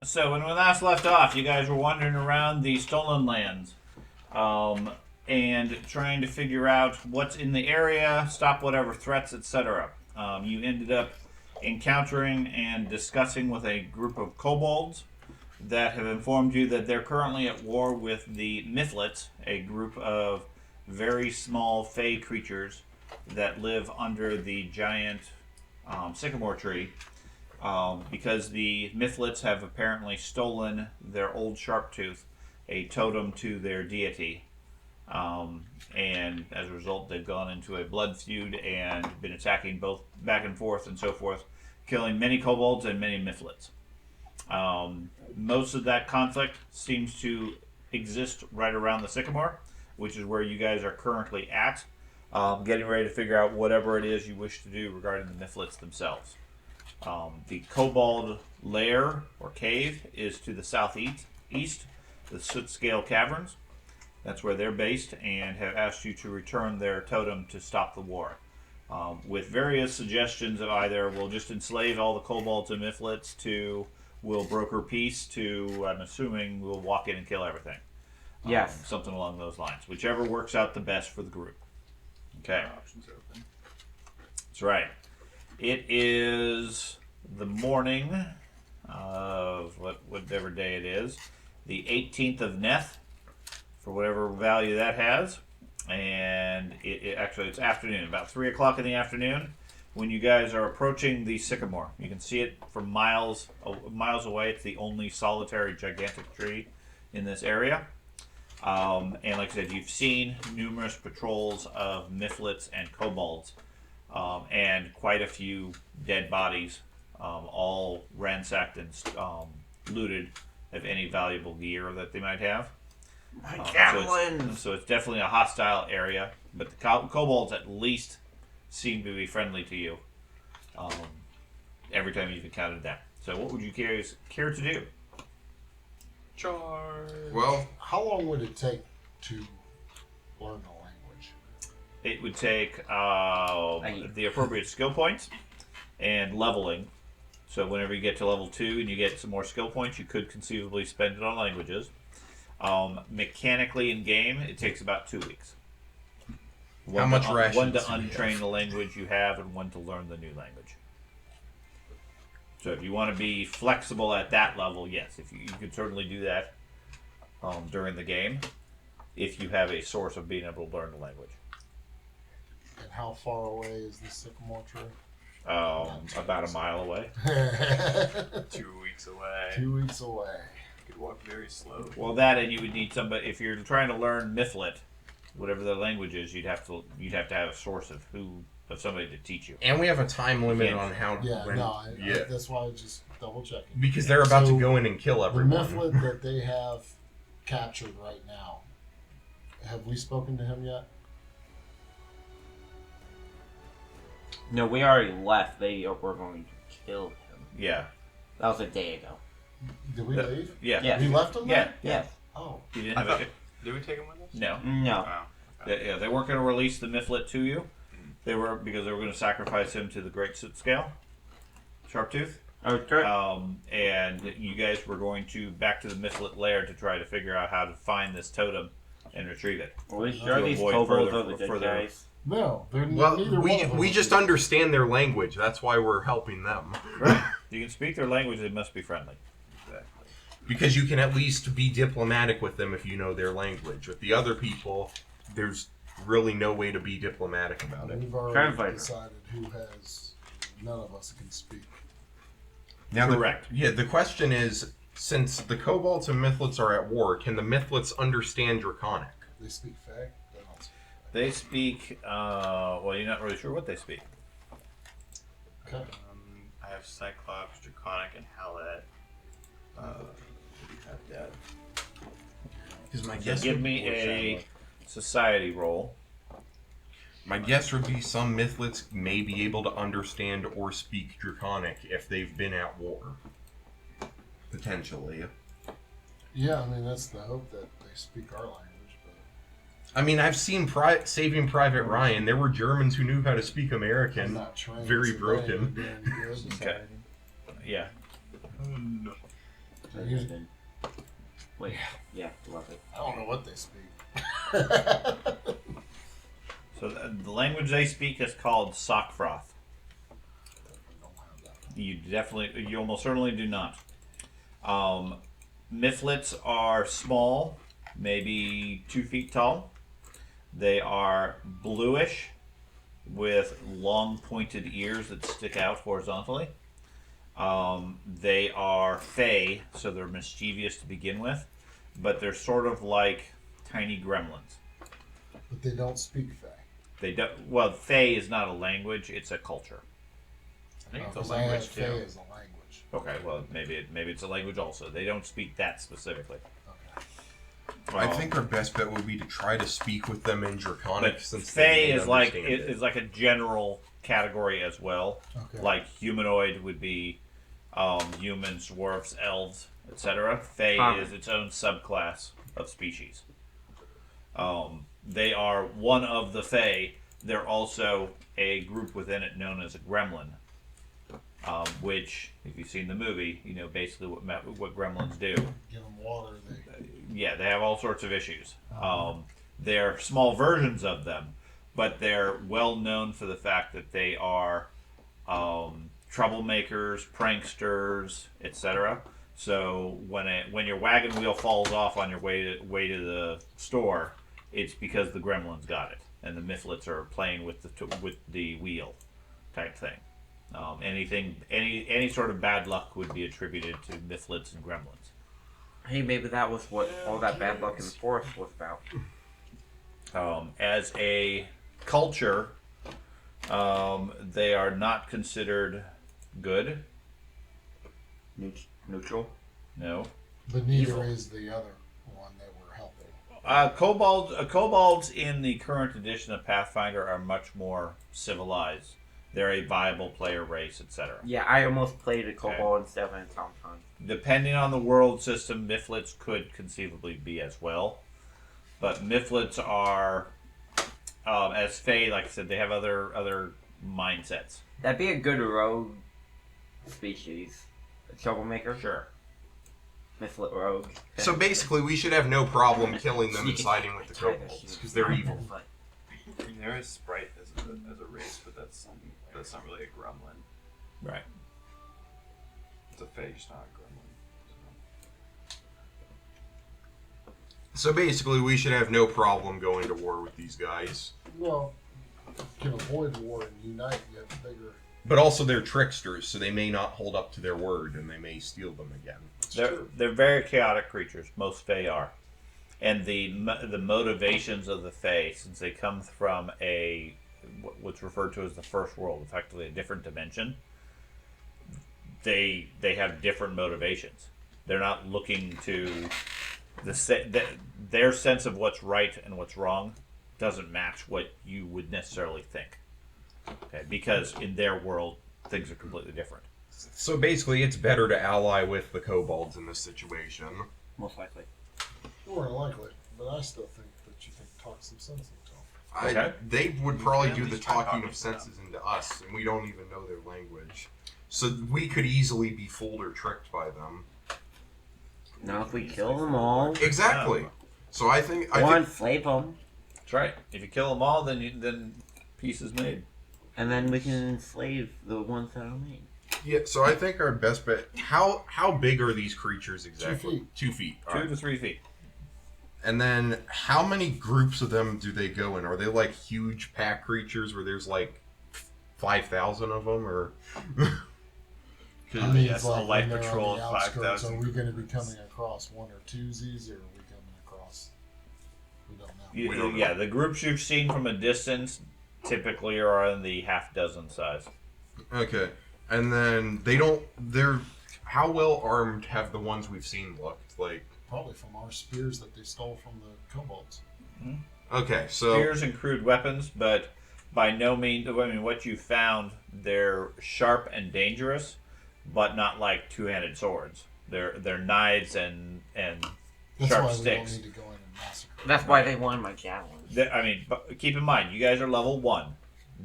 So when we last left off, you guys were wandering around the stolen lands, and trying to figure out what's in the area, stop whatever threats, etc. You ended up encountering and discussing with a group of kobolds that have informed you that they're currently at war with the Mythlets, a group of very small fey creatures that live under the giant sycamore tree. Because the Mythlets have apparently stolen their old Sharptooth, a totem to their deity. And as a result, they've gone into a blood feud and been attacking both back and forth and so forth, killing many kobolds and many Mythlets. Most of that conflict seems to exist right around the Sycamore, which is where you guys are currently at, getting ready to figure out whatever it is you wish to do regarding the Mythlets themselves. The kobold lair or cave is to the southeast, the Soot Scale Caverns. That's where they're based, and have asked you to return their totem to stop the war. With various suggestions of either we'll just enslave all the kobolds and Mythlets to we'll broker peace to, I'm assuming, we'll walk in and kill everything. Yes. Something along those lines. Whichever works out the best for the group. Okay. Options open. That's right. It is the morning of whatever day it is, the 18th of Neth, for whatever value that has, and actually it's afternoon, about 3 o'clock in the afternoon, when you guys are approaching the Sycamore. You can see it from miles away. It's the only solitary gigantic tree in this area. And like I said, you've seen numerous patrols of Mythlets and kobolds, and quite a few dead bodies, all ransacked and looted of any valuable gear that they might have. My javelin! So it's definitely a hostile area, but the kobolds at least seem to be friendly to you every time you've encountered them. So what would you care to do? Charge. Well, how long would it take to learn the language? It would take the appropriate skill points and leveling. So whenever you get to level 2 and you get some more skill points, you could conceivably spend it on languages. Mechanically in game, it takes about 2 weeks. How much rations? One to untrain the language you have, and one to learn the new language. So if you want to be flexible at that level, yes, if you could certainly do that during the game, if you have a source of being able to learn the language. And how far away is the sycamore tree? About a mile away. 2 weeks away. 2 weeks away. You could walk very slow. Well, that, and you would need somebody if you're trying to learn Mythlet, whatever their language is. You'd have to have a source of somebody to teach you. And we have a time limit Yes. on how. Yeah, that's why I just double checking. Because they're about So, to go in and kill The everyone. Mythlet that they have captured right now, have we spoken to him yet? No, we already left. They were going to kill him. Yeah. That was a day ago. Did we leave? Yeah. Yeah. We left him Yeah. there? Yes. Oh. You didn't I have thought, a... did we take him with us? No. No. Wow. Okay. They weren't going to release the Mythlet to you. Because they were going to sacrifice him to the Great Soot Scale, Sharptooth. Okay. And you guys were going to back to the Mythlet lair to try to figure out how to find this totem and retrieve it. Are we sure To these avoid kobolds are the good further- guys? No, they're Well, neither one of them. we just understand their language. That's why we're helping them. Right. You can speak their language, they must be friendly. Exactly. Because you can at least be diplomatic with them if you know their language. With the other people, there's really no way to be diplomatic about it. We've already Translator. decided who has. None of us can speak. Now, Correct. The question is, since the kobolds and Mythlets are at war, can the Mythlets understand Draconic? They speak Fae. They don't speak They speak, well, you're not really sure what they speak. Fae. Okay. I have Cyclops, Draconic, and Howlet. You have that. Because my So give me a society roll. My guess would be some Mythlets may be able to understand or speak Draconic if they've been at war. Potentially. Yeah, I mean that's the hope that they speak our language. But I mean, I've seen Saving Private Ryan. There were Germans who knew how to speak I'm American. not trained. Very so broken. they ain't doing good. Okay. Yeah. Oh, no. You- Wait, yeah, love it. I don't know what they speak. So the language they speak is called sock froth. You almost certainly do not. Mifflets are small, maybe 2 feet tall. They are bluish with long pointed ears that stick out horizontally. They are fey, so they're mischievous to begin with, but they're sort of like tiny gremlins. But they don't speak Fae. They don't. Well, fey is not a language; it's a culture. I think it's a 'Cause I have language Fae too. as a language. Okay, well maybe it's a language also. They don't speak that specifically. Okay. I think our best bet would be to try to speak with them in Draconic, But since fey they is like understand it. is like a general category as well. Okay. Like humanoid would be humans, dwarves, elves, etc. Fey Common. is its own subclass of species. They are one of the Fey. They're also a group within it known as a gremlin, which, if you've seen the movie, you know basically what gremlins do. Give them water. Yeah, they have all sorts of issues. They're small versions of them, but they're well known for the fact that they are troublemakers, pranksters, etc. So when your wagon wheel falls off on your way to the store, it's because the gremlins got it, and the mifflets are playing with the wheel, type thing. Any sort of bad luck would be attributed to mifflets and gremlins. Hey, maybe that was what all that bad luck in the forest was about. As a culture, they are not considered good. Neutral. No. But neither Evil. is the other one that we're helping. Kobolds in the current edition of Pathfinder are much more civilized. They're a viable player race, etc. Yeah, I almost played a kobold instead of an automaton. Depending on the world system, mifflets could conceivably be as well. But mifflets are, as Fae, like I said, they have other mindsets. That'd be a good rogue species. A troublemaker. Sure. Mifflet rogue. So basically, we should have no problem killing them and siding with the kobolds, because they're evil. I mean, there is Sprite as a race, but that's not really a gremlin. Right. It's a Fae, just not a gremlin. So basically, we should have no problem going to war with these guys. Well, you can avoid war and unite. You have bigger. But also, they're tricksters, so they may not hold up to their word, and they may steal them again. It's They're true. they're very chaotic creatures. Most Fae are, and the motivations of the Fae, since they come from what's referred to as the first world, effectively a different dimension. They have different motivations. They're not looking to their sense of what's right and what's wrong doesn't match what you would necessarily think. Okay, because in their world things are completely different. So basically, it's better to ally with the kobolds in this situation. Most likely. More than likely, but I still think that you can talk some sense into them. Okay. They would probably can do at the least try talking talking of to them. senses into us, and we don't even know their language. So we could easily be fooled or tricked by them. Now if we kill them all, Exactly. So I think or enslave them, That's right. If you kill them all, then peace is made. and then we can enslave the ones that are made. yeah. So I think our best bet. How big are these creatures exactly? 2 feet. 2 feet. 2 to 3 feet. And then how many groups of them do they go in? Are they like huge pack creatures where there's like 5,000 of them, or? I mean, Yes, it's a like light when they're patrol on the of outskirts, 5,000. are we going to be coming across one or twosies, or are we coming across? We don't know. We don't know. Yeah, the groups you've seen from a distance typically are in the half dozen size. Okay. And then they're how well armed have the ones we've seen looked? Like, Probably from our spears that they stole from the kobolds. okay, so Spears and crude weapons, but by no means. I mean, what you found, they're sharp and dangerous, but not like two-handed swords. They're knives and That's sharp why we sticks. don't need to go in and massacre. That's why they wanted my javelins. I mean, but keep in mind, you guys are level 1.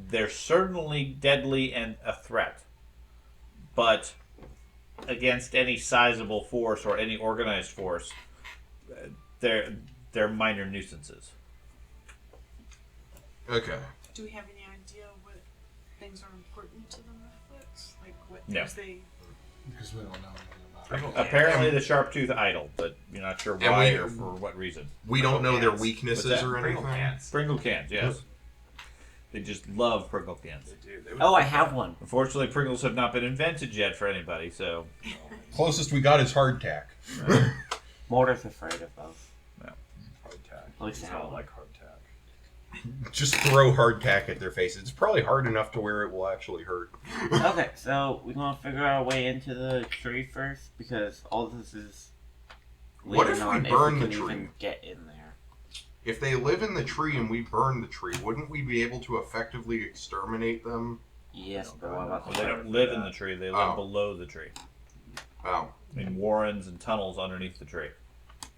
They're certainly deadly and a threat, but against any sizable force or any organized force. They're minor nuisances. Okay. Do we have any idea what things are important to the Netflix? Like what No. things they... Because we don't know anything about it. Apparently, the sharp-tooth idle, but you're not sure And why we- or for what reason. We don't know their What's weaknesses that? or Pringle anything. cans. Pringle cans, yes. They just love Pringle cans. They do. They would Oh, I have one. Unfortunately, Pringles have not been invented yet for anybody, so Closest we got is hardtack. Mortar's afraid of those. hardtack. At least It's I not don't. like hardtack. Just throw hardtack at their face. It's probably hard enough to where it will actually hurt. Okay, so we want to figure out a way into the tree first because all this is. What leaning if we on burn the can tree? even get in there. If they live in the tree and we burn the tree, wouldn't we be able to effectively exterminate them? Yes, but what about well, the they don't live in the tree; they live Oh. below the tree, Oh, in warrens and tunnels underneath the tree.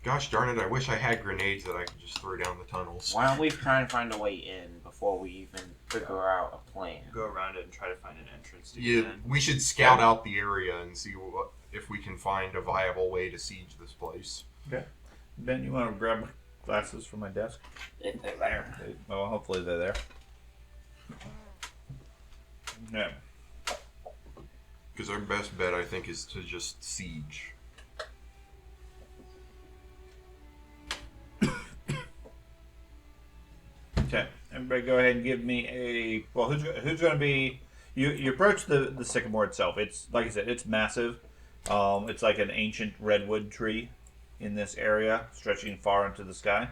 gosh darn it! I wish I had grenades that I could just throw down the tunnels. Why don't we try and find a way in before we even figure out a plan? Go around it and try to find an entrance to Yeah, get in. we should scout out the area and see if we can find a viable way to siege this place. Ben, you want to grab my glasses from my desk? If they're there. Well, hopefully they're there. Yeah. Because our best bet, I think, is to just siege. Okay, everybody, go ahead and give me a. Well, who's going to be? You approach the sycamore itself. It's like I said, it's massive. It's like an ancient redwood tree in this area, stretching far into the sky.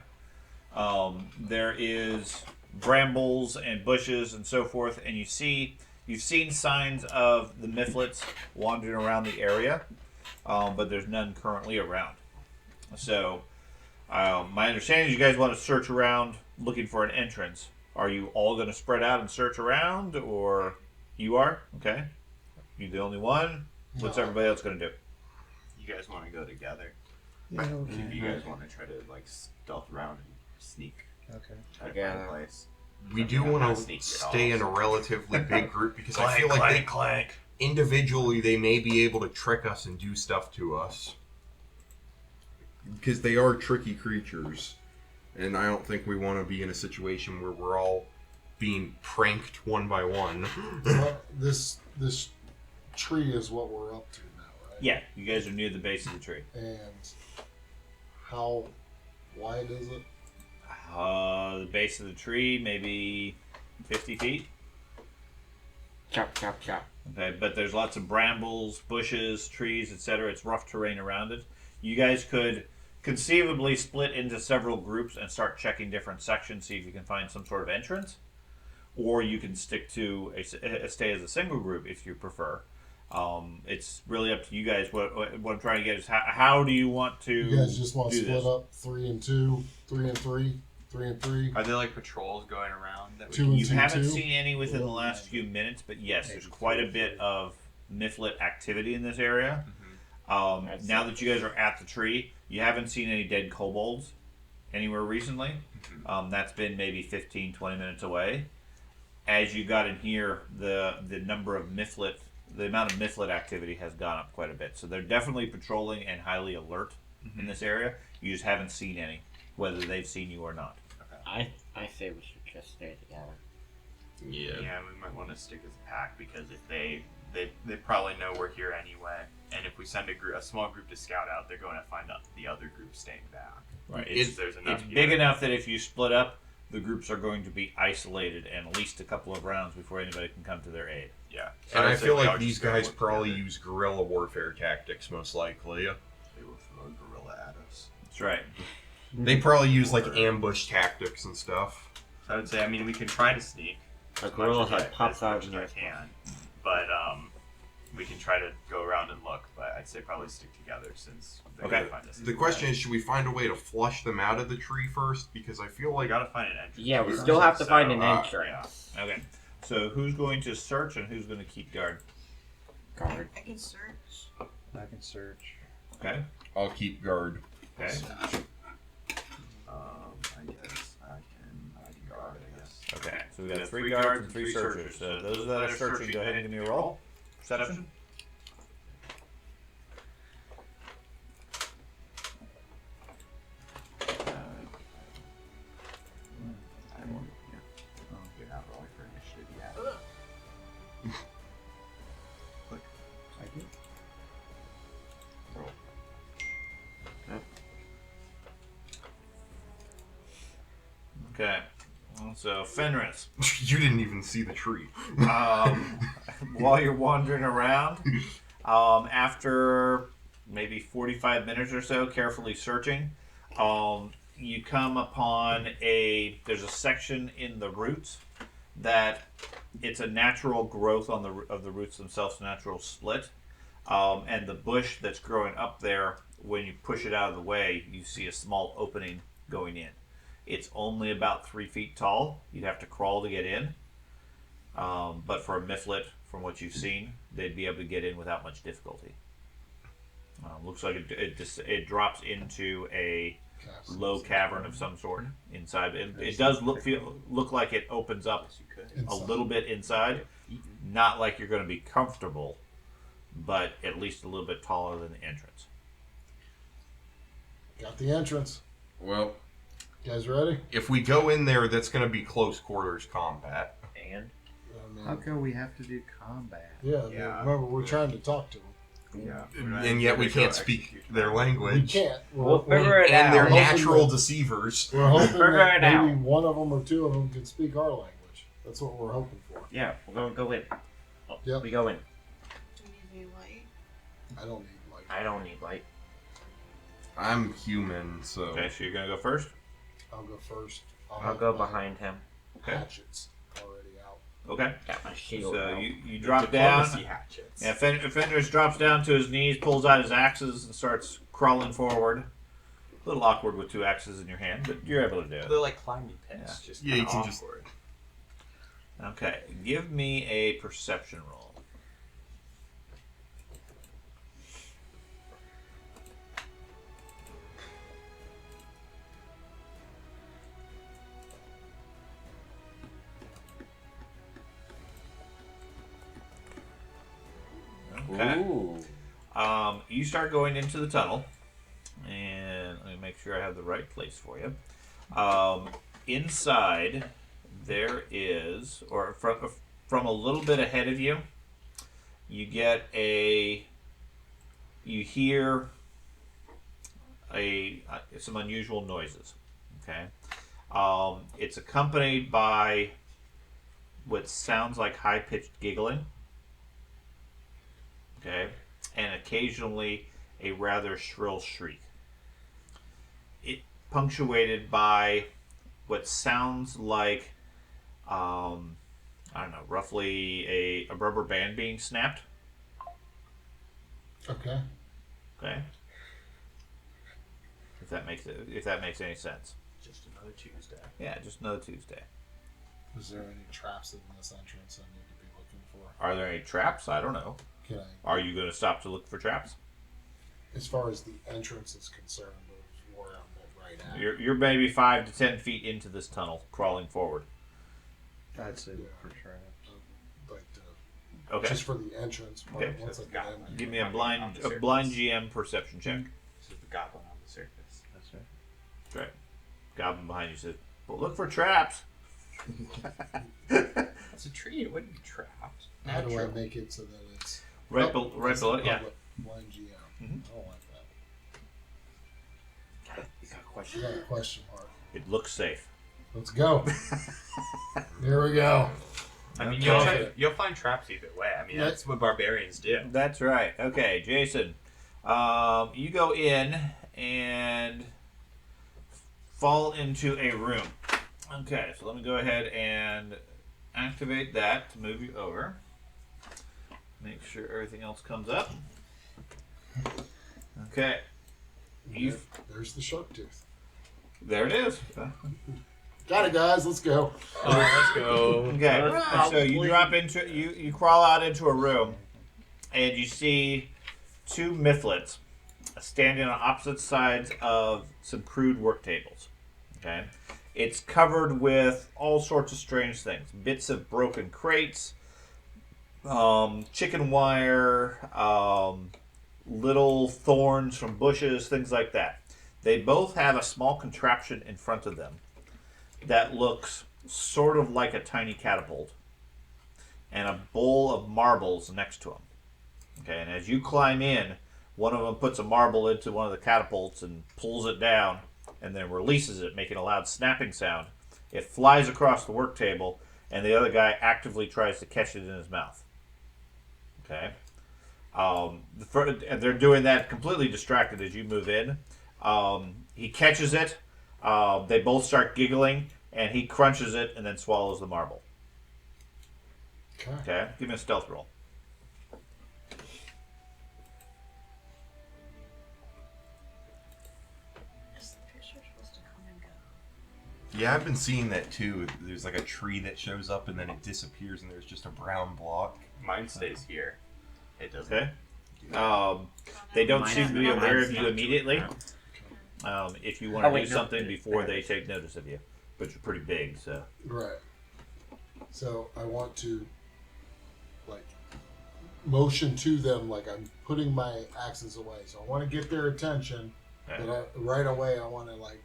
There is brambles and bushes and so forth, and you've seen signs of the mifflets wandering around the area, but there's none currently around. So, my understanding is you guys want to search around looking for an entrance. Are you all going to spread out and search around, or you are? Okay. You the only one? What's No. everybody else going to do? You guys want to go together? Yeah, okay. If you guys want to try to like stealth around and sneak, Okay. try to Together. find a place. We do Not want to sneaky at stay all, in a so- relatively big group because I feel like clank. individually they may be able to trick us and do stuff to us. Because they are tricky creatures. And I don't think we want to be in a situation where we're all being pranked one by one. Well, this tree is what we're up to now, right? Yeah, you guys are near the base of the tree. And how wide is it? The base of the tree, maybe 50 feet. Chop, chop, chop. Okay, but there's lots of brambles, bushes, trees, etc. It's rough terrain around it. You guys could conceivably split into several groups and start checking different sections, see if you can find some sort of entrance. Or you can stick to stay as a single group if you prefer. It's really up to you guys. What I'm trying to get is how do you want to You guys just want to do split this? up 3 and 2, 3 and 3, 3 and 3, Are there like patrols going around that we 2 can and You 2, haven't 2? seen any within the last few minutes, but yes, there's quite a bit of mifflet activity in this area. Now that you guys are at the tree, you haven't seen any dead kobolds anywhere recently. That's been maybe 15, 20 minutes away. As you got in here, the number of the amount of mifflet activity has gone up quite a bit. So they're definitely patrolling and highly alert in this area. You just haven't seen any, whether they've seen you or not. I say we should just stay together. Yeah. Yeah, we might want to stick as a pack because if they probably know we're here anyway, and if we send a small group to scout out, they're going to find out the other group staying back. Right. There's enough It's here. big enough that if you split up, the groups are going to be isolated and at least a couple of rounds before anybody can come to their aid. Yeah. And I I'd say feel we all like just these go guys work probably together. use guerrilla warfare tactics, most likely. They will throw a gorilla at us. That's right. They probably use like ambush tactics and stuff. So I would say, I mean, we can try to sneak. A as gorilla much as head pops out as of much your as I can, but we can try to go around and look. But I'd say probably stick together since they're Okay. gonna find us. The question is, should we find a way to flush them out of the tree first? Because I feel we like gotta find an entrance. Yeah, we first, still have to so, find an yeah. entrance. Okay. So who's going to search and who's going to keep guard? Guard. I can search. I can search. Okay. I'll keep guard. Okay. I guess I can guard. I guess. Okay. So we got 3 guards and 3 searchers. So those that are searching, go ahead and give me a roll. Perception. Okay. So Fenris, You didn't even see the tree. while you're wandering around, after maybe 45 minutes or so, carefully searching, you come upon there's a section in the roots that it's a natural growth of the roots themselves, natural split, and the bush that's growing up there, when you push it out of the way, you see a small opening going in. It's only about 3 feet tall. You'd have to crawl to get in. But for a mifflet, from what you've seen, they'd be able to get in without much difficulty. Looks like it drops into a low cavern of some sort inside. It does look like it opens up a little bit inside. Not like you're going to be comfortable, but at least a little bit taller than the entrance. Got the entrance. Well, You guys ready? if we go in there, that's going to be close quarters combat. And I mean, How come we have to do combat? yeah, Yeah. remember, we're trying to talk to them. Yeah. And yet we can't speak their We language. can't. we'll figure it And they're out. hoping natural that- deceivers. We're hoping Figure that it maybe out. one of them or two of them can speak our language. That's what we're hoping for. Yeah, we're gonna go in. Oh, Yep. We go in. Do we need any light? I don't need like. I don't need light. I'm human, so. Okay, so you're going to go first? I'll go first. I'll have go my behind him. Okay. Hatchets already out. Okay. Got my shield So out. you drop down. Diplomacy hatchets. Yeah, Fenris drops down to his knees, pulls out his axes, and starts crawling forward. A little awkward with 2 axes in your hand, but you're able to do it. They're like climbing pins. Just Yeah, you kinda can just- awkward. Okay, give me a perception roll. Okay. Ooh. You start going into the tunnel, and let me make sure I have the right place for you. Inside, there is, or from a little bit ahead of you, you hear some unusual noises. Okay, it's accompanied by what sounds like high-pitched giggling. Okay, and occasionally a rather shrill shriek. It punctuated by what sounds like, I don't know, roughly a rubber band being snapped. Okay. Okay, if that makes any sense. Just another Tuesday. Yeah, just another Tuesday. Is there any traps in this entrance I need to be looking for? Are there any traps? I don't know. Can I, Are you going to stop to look for traps? as far as the entrance is concerned, of where I'm right at. You're maybe 5 to 10 feet into this tunnel, crawling forward. I'd say look for traps. Like Okay, just for the entrance. Okay. Once I Got get it. in. give me a On blind the surface. GM perception check. This is the goblin on the surface. That's right. Right. Goblin behind you says, "Well, look for traps." It's a tree. It wouldn't be trapped. How do I Natural. make it so that it's Right, Oh, right it's below. a Yeah. public blind GM. Mhm. I don't like that. You got a You question? got a question mark. It looks safe. Let's go. Here we go. I mean, Okay. you'll find traps either way. I mean, Yeah. that's what barbarians do. That's right. Okay, Jason, you go in and fall into a room. Okay, so let me go ahead and activate that to move you over. Make sure everything else comes up. Okay, There's the shark tooth. there it is. Got it, guys. Let's go. Oh, let's go. Okay, so you drop into you crawl out into a room, and you see 2 mifflets standing on opposite sides of some crude work tables. Okay, it's covered with all sorts of strange things: bits of broken crates, chicken wire, little thorns from bushes, things like that. They both have a small contraption in front of them that looks sort of like a tiny catapult, and a bowl of marbles next to them. Okay, and as you climb in, one of them puts a marble into one of the catapults and pulls it down, and then releases it, making a loud snapping sound. It flies across the work table, and the other guy actively tries to catch it in his mouth. Okay. And they're doing that completely distracted as you move in. He catches it. They both start giggling, and he crunches it and then swallows the marble. Okay. Okay. Give me a stealth roll. Is the picture supposed to come and go? Yeah, I've been seeing that too. There's like a tree that shows up and then it disappears and there's just a brown block. Mine stays here. It doesn't. Okay. They don't Mine seem to be is- aware of mine's you not immediately. doing If you want to Oh, wait, do no, something before they it is. take notice of you, but you're pretty big, so. Right. So I want to, like, motion to them like I'm putting my axes away. So I want to get their attention, Okay. but right away I want to like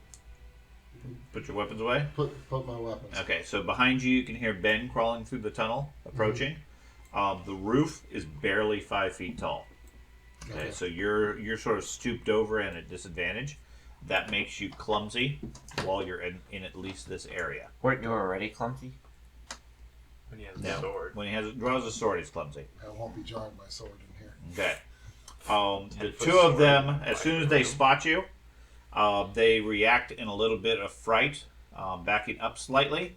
Put your weapons away. put my weapons. Okay, so behind you, you can hear Ben crawling through the tunnel, approaching. The roof is barely 5 feet tall. Okay, so you're sort of stooped over and at disadvantage. That makes you clumsy while you're in at least this area. Weren't you already clumsy? When he has No. a sword. When he draws a sword, he's clumsy. I won't be drawing my sword in here. Okay. The 10-foot two of sword them, in as the soon as wide they room. spot you, they react in a little bit of fright, backing up slightly.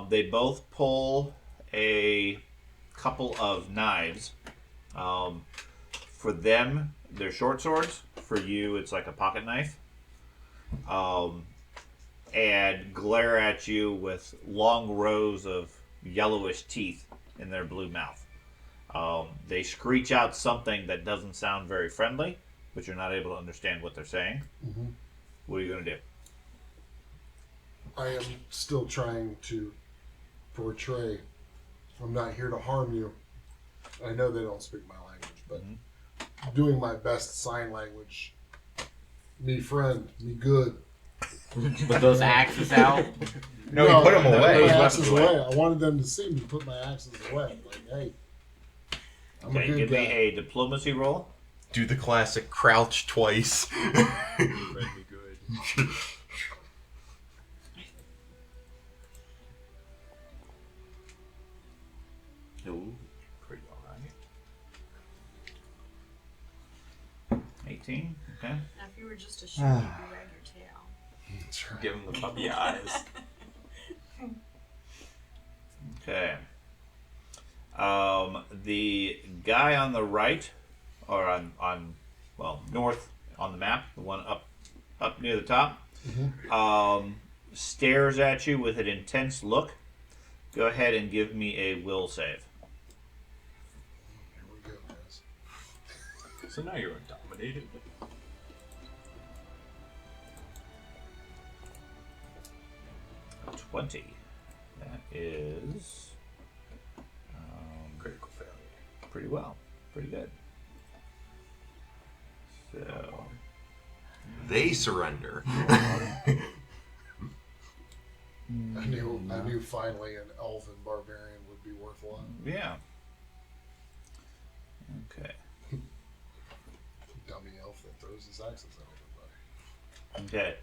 They both pull a couple of knives. For them, they're short swords. For you, it's like a pocket knife. And glare at you with long rows of yellowish teeth in their blue mouth. They screech out something that doesn't sound very friendly, but you're not able to understand what they're saying. What are you going to do? I am still trying to portray I'm not here to harm you. I know they don't speak my language, but doing my best sign language. Me friend, me good. With those axes out? No, he put them I put away. my axes away. I wanted them to see me put my axes away. Like, hey, I'm a Okay, good give guy. me a diplomacy roll. Do the classic crouch twice. Friendly good. Ooh, Pretty alright. 18. Okay. Now, if you were just a sheep, you'd be wag your tail. That's right. Give him the puppy eyes. Okay. The guy on the right, or on north on the map, the one up near the top, stares at you with an intense look. Go ahead and give me a will save. Here we go, guys. So now you're dominated. A 20. That is Critical failure. pretty well. Pretty good. So, They surrender. I knew finally an elven barbarian would be worthwhile. yeah. Okay. Dummy elf that throws his axes at everybody. Okay.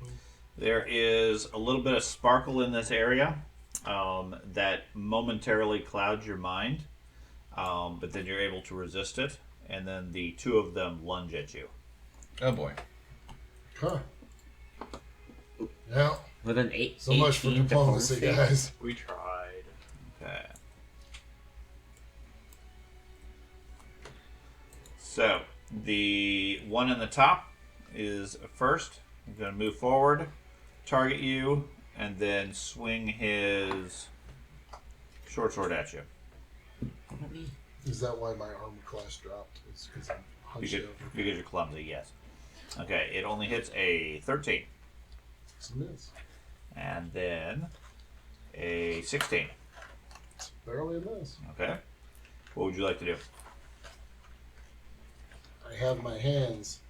There is a little bit of sparkle in this area that momentarily clouds your mind, but then you're able to resist it, and then the two of them lunge at you. Oh boy. Huh. Yeah. With an 8. So much for 18 diplomacy, guys. We tried. Okay. So, the one in the top is first. He's going to move forward, target you, and then swing his short sword at you. Is that why my armor class dropped? It's because I'm hunched Because, over. because you're clumsy, yes. Okay, it only hits a 13. It's a miss. And then a 16. It's barely a miss. Okay. What would you like to do? I have my hands.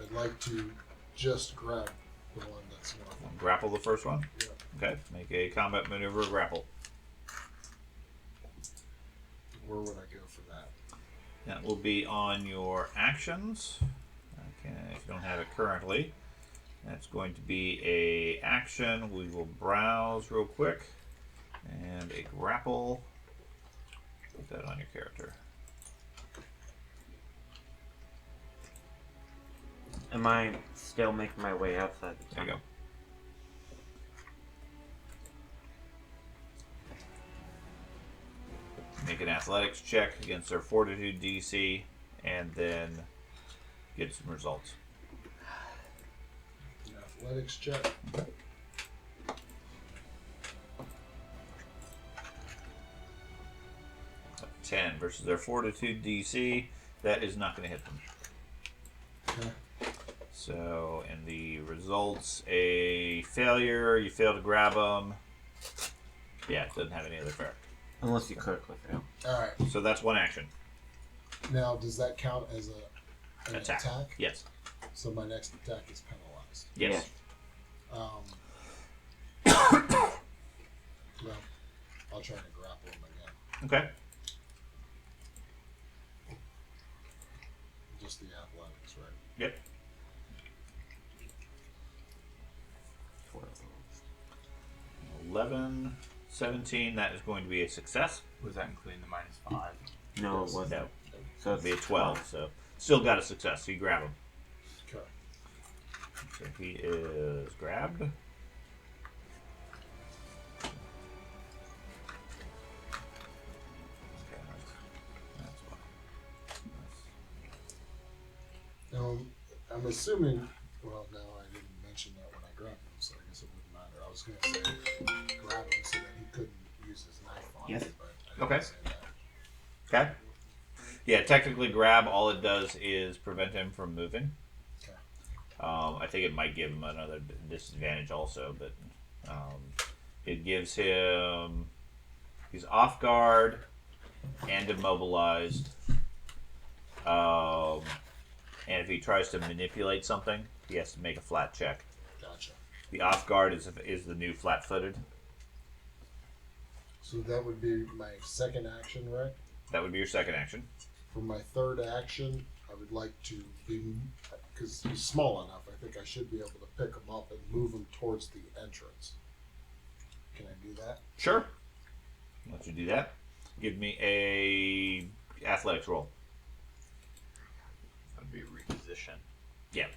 I'd like to just grab the one that's north. Grapple the first one? Yeah. Okay. Make a combat maneuver grapple. Where would I go for that? That will be on your actions. Okay, if you don't have it currently. That's going to be a action. We will browse real quick. And a grapple. Put that on your character. Am I still making my way outside the There you tunnel? go. Make an athletics check against their fortitude DC, and then get some results. Athletics check. A 10 versus their fortitude DC. That is not going to hit them. Okay. So, and the results, a failure. You fail to grab them. Yeah, it doesn't have any other effect. Unless you critically fail. All right. So that's one action. Now, does that count as an Attack. attack? Yes. So my next attack is penalized. Yes. Well, I'll try to grapple him again. Okay. Just the athletics, right? Yep. 11, 17. That is going to be a success. Was that including the -5? No, Yes. it wasn't. No. So It'll be a 12. So still got a success. So you grab him. Okay. So he is grabbed. Okay, that's I'm assuming. Well, no, I didn't mention that when I grabbed him, so I guess it wouldn't matter. I was going to say grab him so that he couldn't use his knife on Yes. me, but I didn't Okay. say that. Okay. Yeah, technically grab, all it does is prevent him from moving. Okay. I think it might give him another disadvantage also, but it gives him... He's off guard and immobilized. And if he tries to manipulate something, he has to make a flat check. Gotcha. The off guard is the new flat-footed. So that would be my second action, right? That would be your second action. For my third action, I would like to be, because he's small enough, I think I should be able to pick him up and move him towards the entrance. Can I do that? Sure. I'll let you do that. Give me a athletics roll. That would be reposition, Yeah.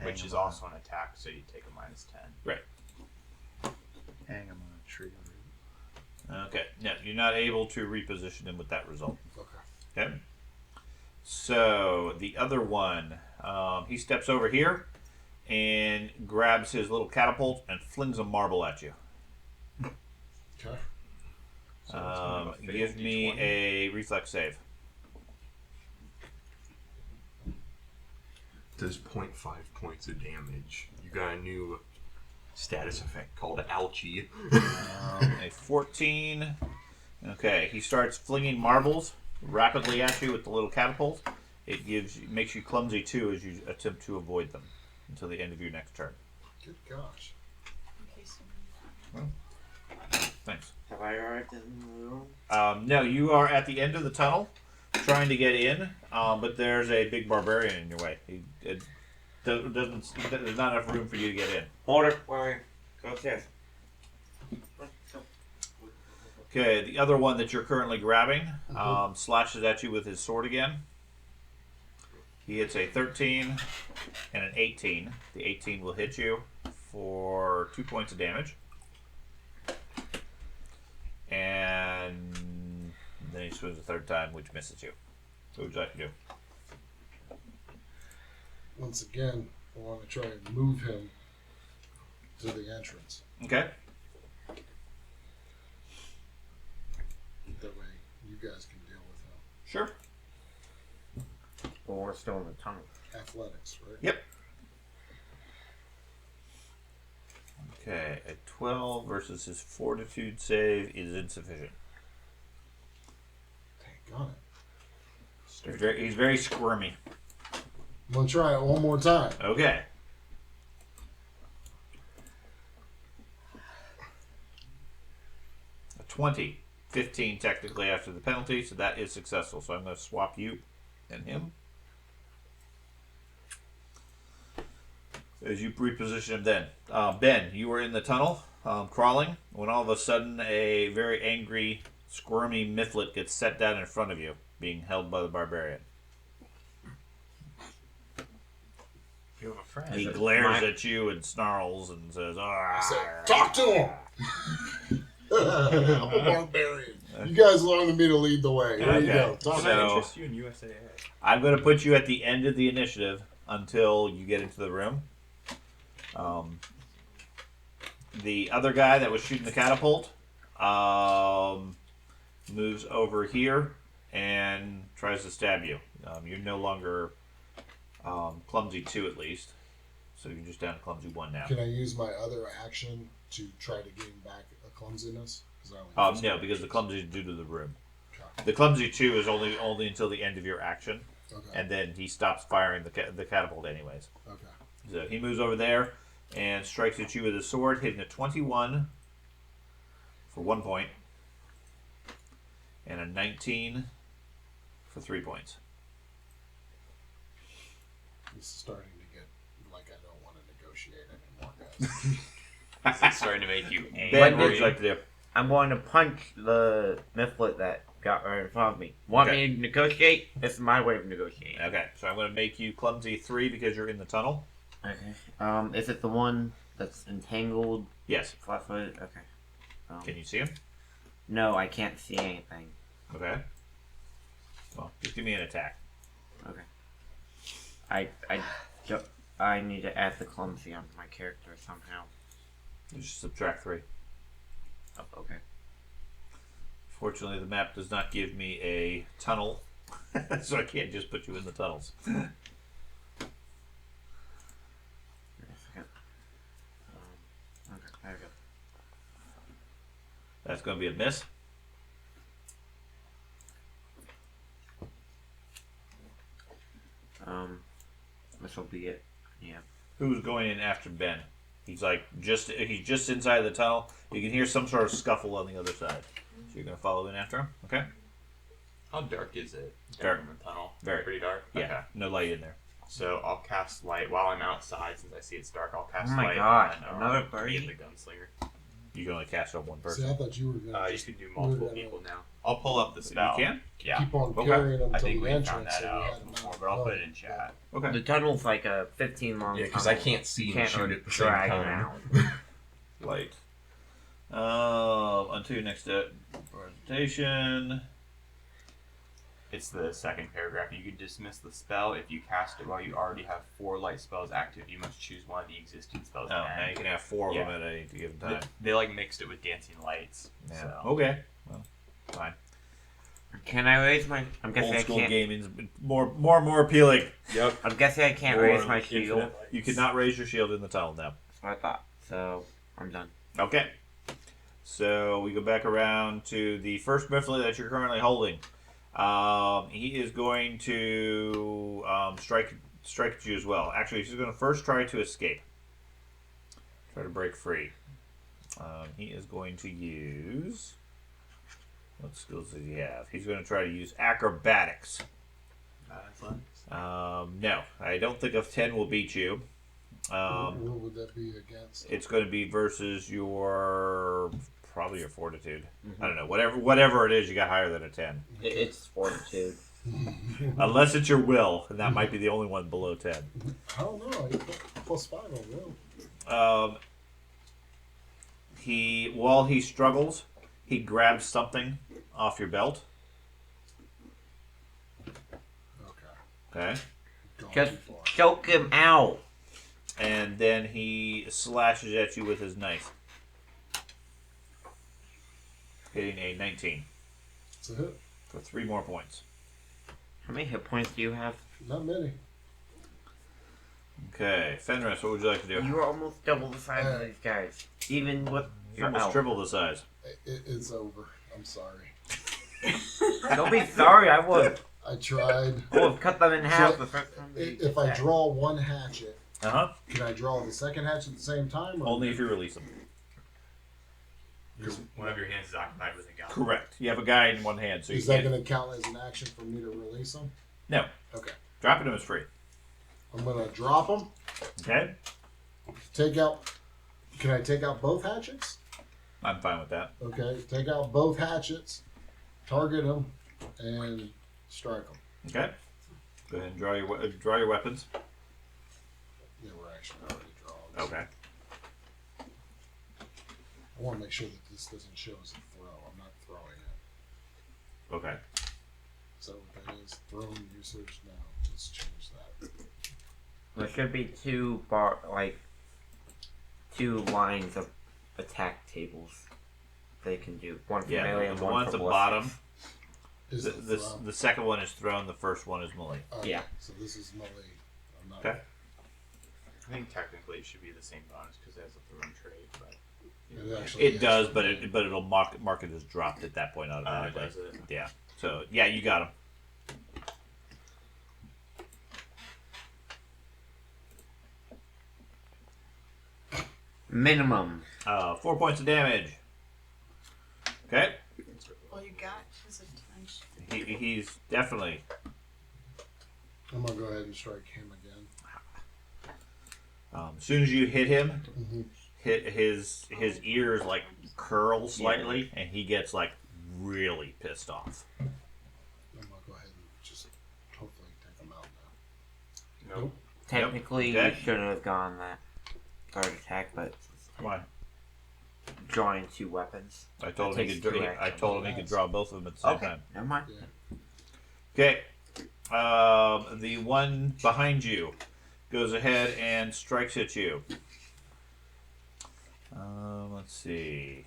which is also an attack, so you take a -10. Right. Hang him on a tree root. Okay. No, you're not able to reposition him with that result. Okay. Okay. So the other one, he steps over here and grabs his little catapult and flings a marble at you. Okay. So that's gonna be a Give failed me D20. a reflex save. Does 0.5 points of damage. You got a new status effect called Alchie. A 14. Okay, he starts flinging marbles rapidly at you with the little catapult. It makes you clumsy too as you attempt to avoid them until the end of your next turn. Good gosh. In case Thanks. Have I arrived in the room? No, you are at the end of the tunnel, trying to get in, but there's a big barbarian in your way. There's not enough room for you to get in. Order. Why? Go upstairs. Okay, the other one that you're currently grabbing slashes at you with his sword again. He hits a 13 and an 18. The 18 will hit you for 2 points of damage. And then he swings a third time, which misses you. What would you like to do? Once again, I want to try and move him to the entrance. Okay. That way you guys can deal with him. Sure. Well, we're still in the tunnel. Athletics, right? Yep. Okay, a 12 versus his fortitude save is insufficient. Dang it. He's very squirmy. I'm going to try it one more time. Okay. A 20. 15 technically after the penalty, so that is successful. So I'm going to swap you and him. As you reposition him then. Ben, you were in the tunnel, crawling, when all of a sudden a very angry, squirmy mythlet gets set down in front of you, being held by the barbarian. You have a friend. He glares at you and snarls and says, I say, "Ah." talk to him. I'm a barbarian. You guys wanted me to lead the way. Here you Okay. go. Talk to him. So- interest you in USAA? I'm going to put you at the end of the initiative until you get into the room. The other guy that was shooting the catapult moves over here and tries to stab you. You're no longer clumsy 2 at least, so you're just down to clumsy 1 now. Can I use my other action to try to gain back a clumsiness? 'Cause I only use No, it. because the clumsy is due to the room. Okay. The clumsy 2 is only until the end of your action, Okay. and then he stops firing the catapult anyways. Okay. So he moves over there and strikes at you with his sword, hitting a 21 for 1 point, and a 19 for 3 points. It's starting to get like I don't want to negotiate anymore, guys. It's starting to make you Ben, angry. what would you like to do? I'm going to punch the mythlet that got right in front of me. Want Okay. me to negotiate? This is my way of negotiating. Okay, so I'm going to make you clumsy 3 because you're in the tunnel. Okay. Is it the one that's entangled, Yes. flat-footed? Okay. Can you see him? No, I can't see anything. Okay. Well, just give me an attack. Okay. I need to add the clumsy onto my character somehow. Just subtract 3. Oh, okay. Fortunately, the map does not give me a tunnel, so I can't just put you in the tunnels. Wait a second. Okay, there we go. That's going to be a miss. This will be it. Yeah. Who's going in after Ben? He's just inside the tunnel. You can hear some sort of scuffle on the other side. So you're going to follow in after him? Okay. How dark is it? Dark. Down in the tunnel. Very. Pretty dark. Yeah. Okay. No light in there. So I'll cast light while I'm outside. Since I see it's dark, I'll cast Oh my light. God, on, another me birdie? and the gunslinger. You can only cast on one See, person. I thought you were going You can do multiple people now. I'll pull up the spell. You can? Yeah. keep on Okay. carrying them I to think the we entrance. found that so we had out them before, out. but I'll put it in chat. Okay. The tunnel's like a 15 long Yeah, because I can't see and Can't shoot at the same drag time. around. Light. Onto your next presentation. It's the second paragraph. You can dismiss the spell if you cast it while you already have 4 light spells active. You must choose one of the existing spells. Oh, now you can have 4 of Yeah. them at any given They, time. they like mixed it with dancing lights. Yeah. So. Okay. Well, fine. Can I raise my? I'm guessing Old I school can't. gaming's more appealing. Yep. I'm guessing I can't raise my shield. You cannot raise your shield in the tunnel now. That's what I thought. So I'm done. Okay. So we go back around to the first mythlet that you're currently holding. He is going to strike at you as well. Actually, he's going to first try to escape. Try to break free. He is going to use... What skills does he have? He's going to try to use acrobatics. No, I don't think a 10 will beat you. What would that be against? It's going to be versus your... Probably your fortitude. I don't know. Whatever it is, you got higher than a 10. It's fortitude. Unless it's your will, and that might be the only one below 10. I don't know. I got +5 on will. While he struggles, he grabs something off your belt. Okay. Okay. Gone Just too far. choke him out. And then he slashes at you with his knife. Hitting a 19 It's a hit. for 3 more points. How many hit points do you have? Not many. Okay. Fenris, what would you like to do? You are almost double the size of these guys. Even with You're your almost elf. triple the size. It's over. I'm sorry. Don't be sorry. I would I tried. have cut them in half So, the first time. they If I attacked. draw one hatchet, Uh-huh. can I draw the second hatchet at the same time? Or Only if you release them. Because one of your hands is occupied with a gun. Correct. You have a guy in one hand, so you Is that can't... going to count as an action for me to release them? No. Okay. Dropping them is free. I'm going to drop them. Okay? take out. Can I take out both hatchets? I'm fine with that. Okay, take out both hatchets, target them, and strike them. Okay. Go ahead and draw your weapons. Yeah, we're actually already drawn. Okay. I want to make sure that this doesn't show as a throw. I'm not throwing it. Okay. Is that what that is? Thrown usage? No. Let's change that. There should be two lines of attack tables they can do. One for melee Yeah, and the one one for at the ballistics. bottom. Is The, it the, throw? the second one is thrown. The first one is melee. Okay, Yeah. So this is melee. I'm not. Okay. I think technically it should be the same bonus because it has a thrown trait, but It actually It is. does, but it'll mark it as dropped at that point automatically. does it? Yeah. So yeah, you got him. Minimum. 4 points of damage. Okay. Well, you got his attention. He's definitely. I'm gonna go ahead and strike him again. As soon as you hit him, Mm-hmm. his ears like curl slightly, and he gets like really pissed off. I'm gonna go ahead and just hopefully take him out now. nope. Technically, Okay. you shouldn't have gone that guard attack, but Why? drawing two weapons. I told That him he takes could. two I actions. told him he could draw both of them at the same Okay, time. never mind. Okay. The one behind you goes ahead and strikes at you. Let's see.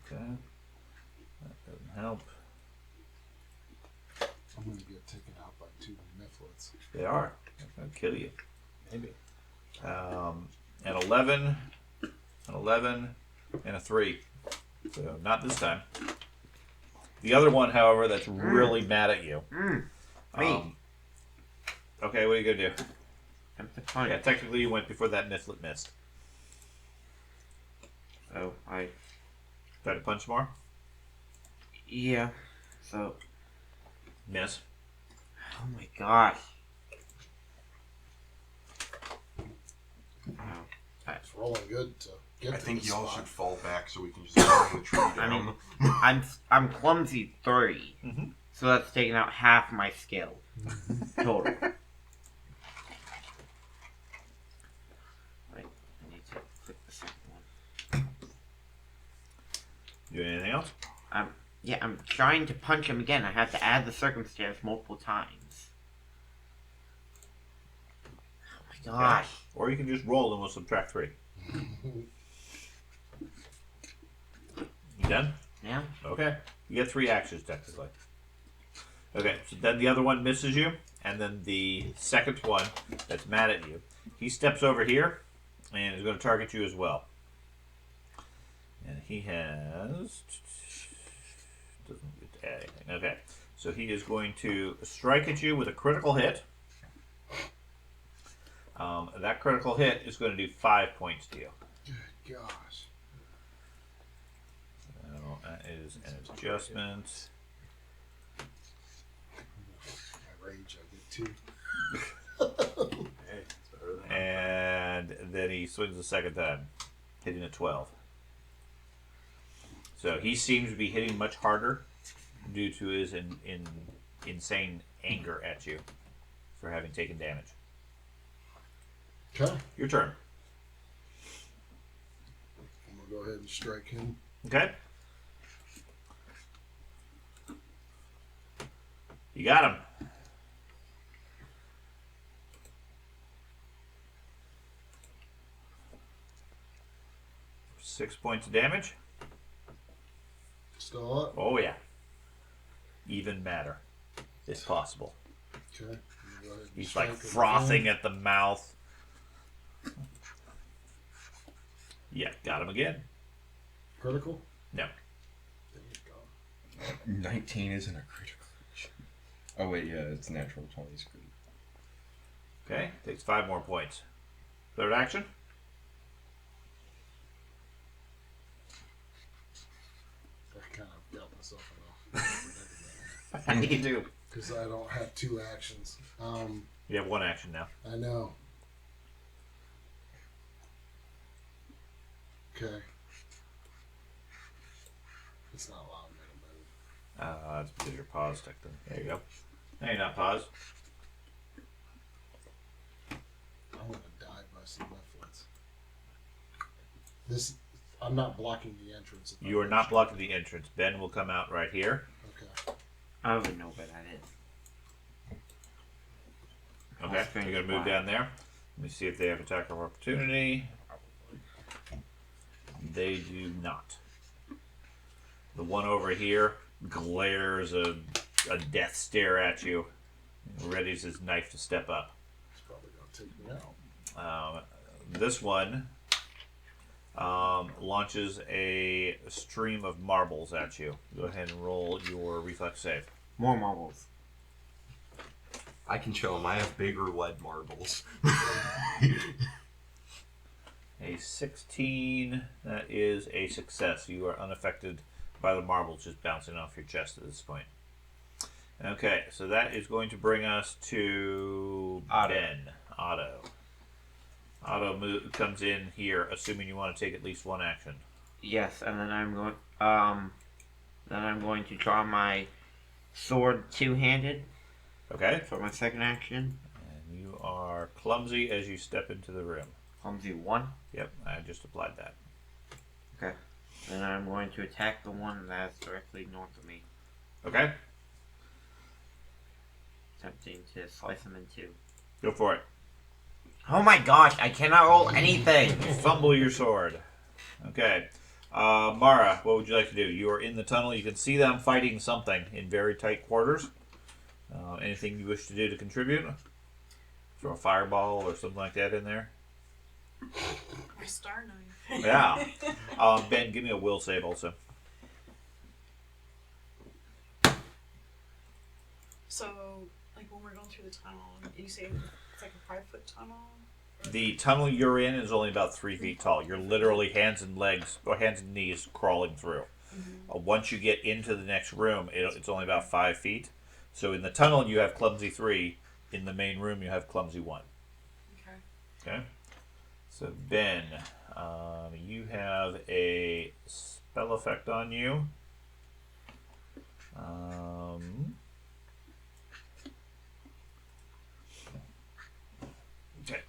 Okay. That doesn't help. I'm gonna get taken out by two Niflets. They are. They're going to kill you. Maybe. An 11, an 11, and a 3. So not this time. The other one, however, that's really mad at you. Me. Okay, what are you going to do? I'm the punch. Yeah, technically you went before that Niflet missed. So I. Try to punch more? Yeah. So. Miss. Oh my gosh. Wow. It's rolling good to get I to think this y'all spot. should fall back so we can just bring the tree down. I mean, I'm clumsy 3, Mhm. so that's taking out half my skill total. Wait, I need to click the second one. Do anything else? Yeah, I'm trying to punch him again. I have to add the circumstance multiple times. Oh my gosh. Or you can just roll and we'll subtract 3. You done? Yeah. Okay. You get 3 actions technically. Okay, so then the other one misses you, and then the second one that's mad at you, he steps over here and is going to target you as well. And he has. Doesn't get to add anything. Okay, so he is going to strike at you with a critical hit. That critical hit is going to do 5 points to you. Good gosh. So that is an adjustment. My rage, I get 2. Hey, it's better than And then he swings the second time, hitting a 12. So he seems to be hitting much harder due to his insane anger at you for having taken damage. Okay. Your turn. I'm gonna go ahead and strike him. Okay. You got him. Six points of damage. Still up. Oh yeah. Even madder, if possible. Okay. I'm gonna go ahead and He's strike like him frothing again. at the mouth. Yeah, got him again. Critical? No. There you go. 19 isn't a critical. Oh wait, yeah, it's natural 20 is critical. Okay, takes 5 more points. Third action. I kind of got myself in a predicament here. You do. because I don't have 2 actions. You have 1 action now. I know. Okay. It's not allowing me to move. That's because you're paused. There you go. No, you're not paused. I'm gonna die by some influence. This, I'm not blocking the entrance. if You I'm are not sure. blocking the entrance. Ben will come out right here. Okay. I don't even know where that is. Okay, That's you're strange. going to move Why? down there. Let me see if they have attack of opportunity. They do not. The one over here glares a death stare at you, readies his knife to step up. It's probably gonna take me out. This one launches a stream of marbles at you. Go ahead and roll your reflex save. More marbles. I can show them I have bigger lead marbles. A 16, that is a success. You are unaffected by the marbles just bouncing off your chest at this point. Okay, so that is going to bring us to Otto. Ben. Otto. Otto comes in here, assuming you want to take at least 1 action. Yes, and then I'm going to draw my sword 2-handed Okay? for my second action. And you are clumsy as you step into the room. Clumsy 1. Yep, I just applied that. Okay. Then I'm going to attack the one that's directly north of me, Okay? attempting to slice him in 2. Go for it. Oh my gosh, I cannot roll anything! Fumble your sword. Okay. Mara, what would you like to do? You are in the tunnel. You can see them fighting something in very tight quarters. Anything you wish to do to contribute? Throw a fireball or something like that in there? My star knife. Yeah. Ben, give me a will save also. So, like when we're going through the tunnel, you say it's like a 5-foot tunnel? The tunnel you're in is only about 3 feet tall. You're literally hands and knees crawling through. Once you get into the next room, it's only about 5 feet. So in the tunnel you have clumsy 3. In the main room you have clumsy 1. Okay. Okay. So Ben, you have a spell effect on you. Okay.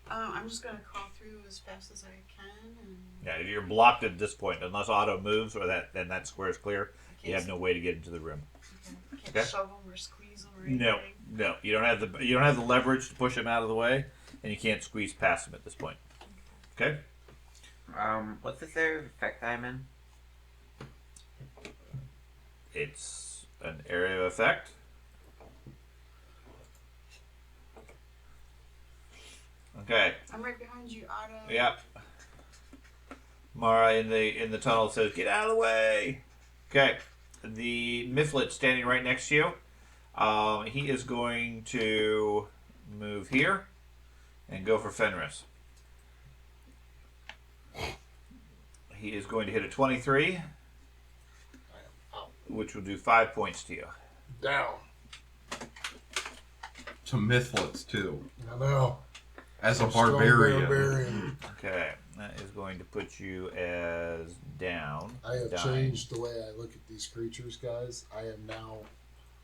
I'm just gonna crawl through as fast as I can, and Yeah, you're blocked at this point unless Otto moves or that square is clear. I You have no way to get into the room. can't Okay. shove them or squeeze them or anything. No, you don't have the leverage to push him out of the way, and you can't squeeze past him at this point. Okay. What's this area of effect I'm in? It's an area of effect. Okay. I'm right behind you, Otto. Yep. Mara in the tunnel says, "Get out of the way." Okay. The Mifflet standing right next to you. He is going to move here and go for Fenris. He is going to hit a 23, which will do 5 points to you. Down. To Mythlets, too. I know. As a Strong barbarian. Okay, that is going to put you as down. I have dying. changed the way I look at these creatures, guys. I am now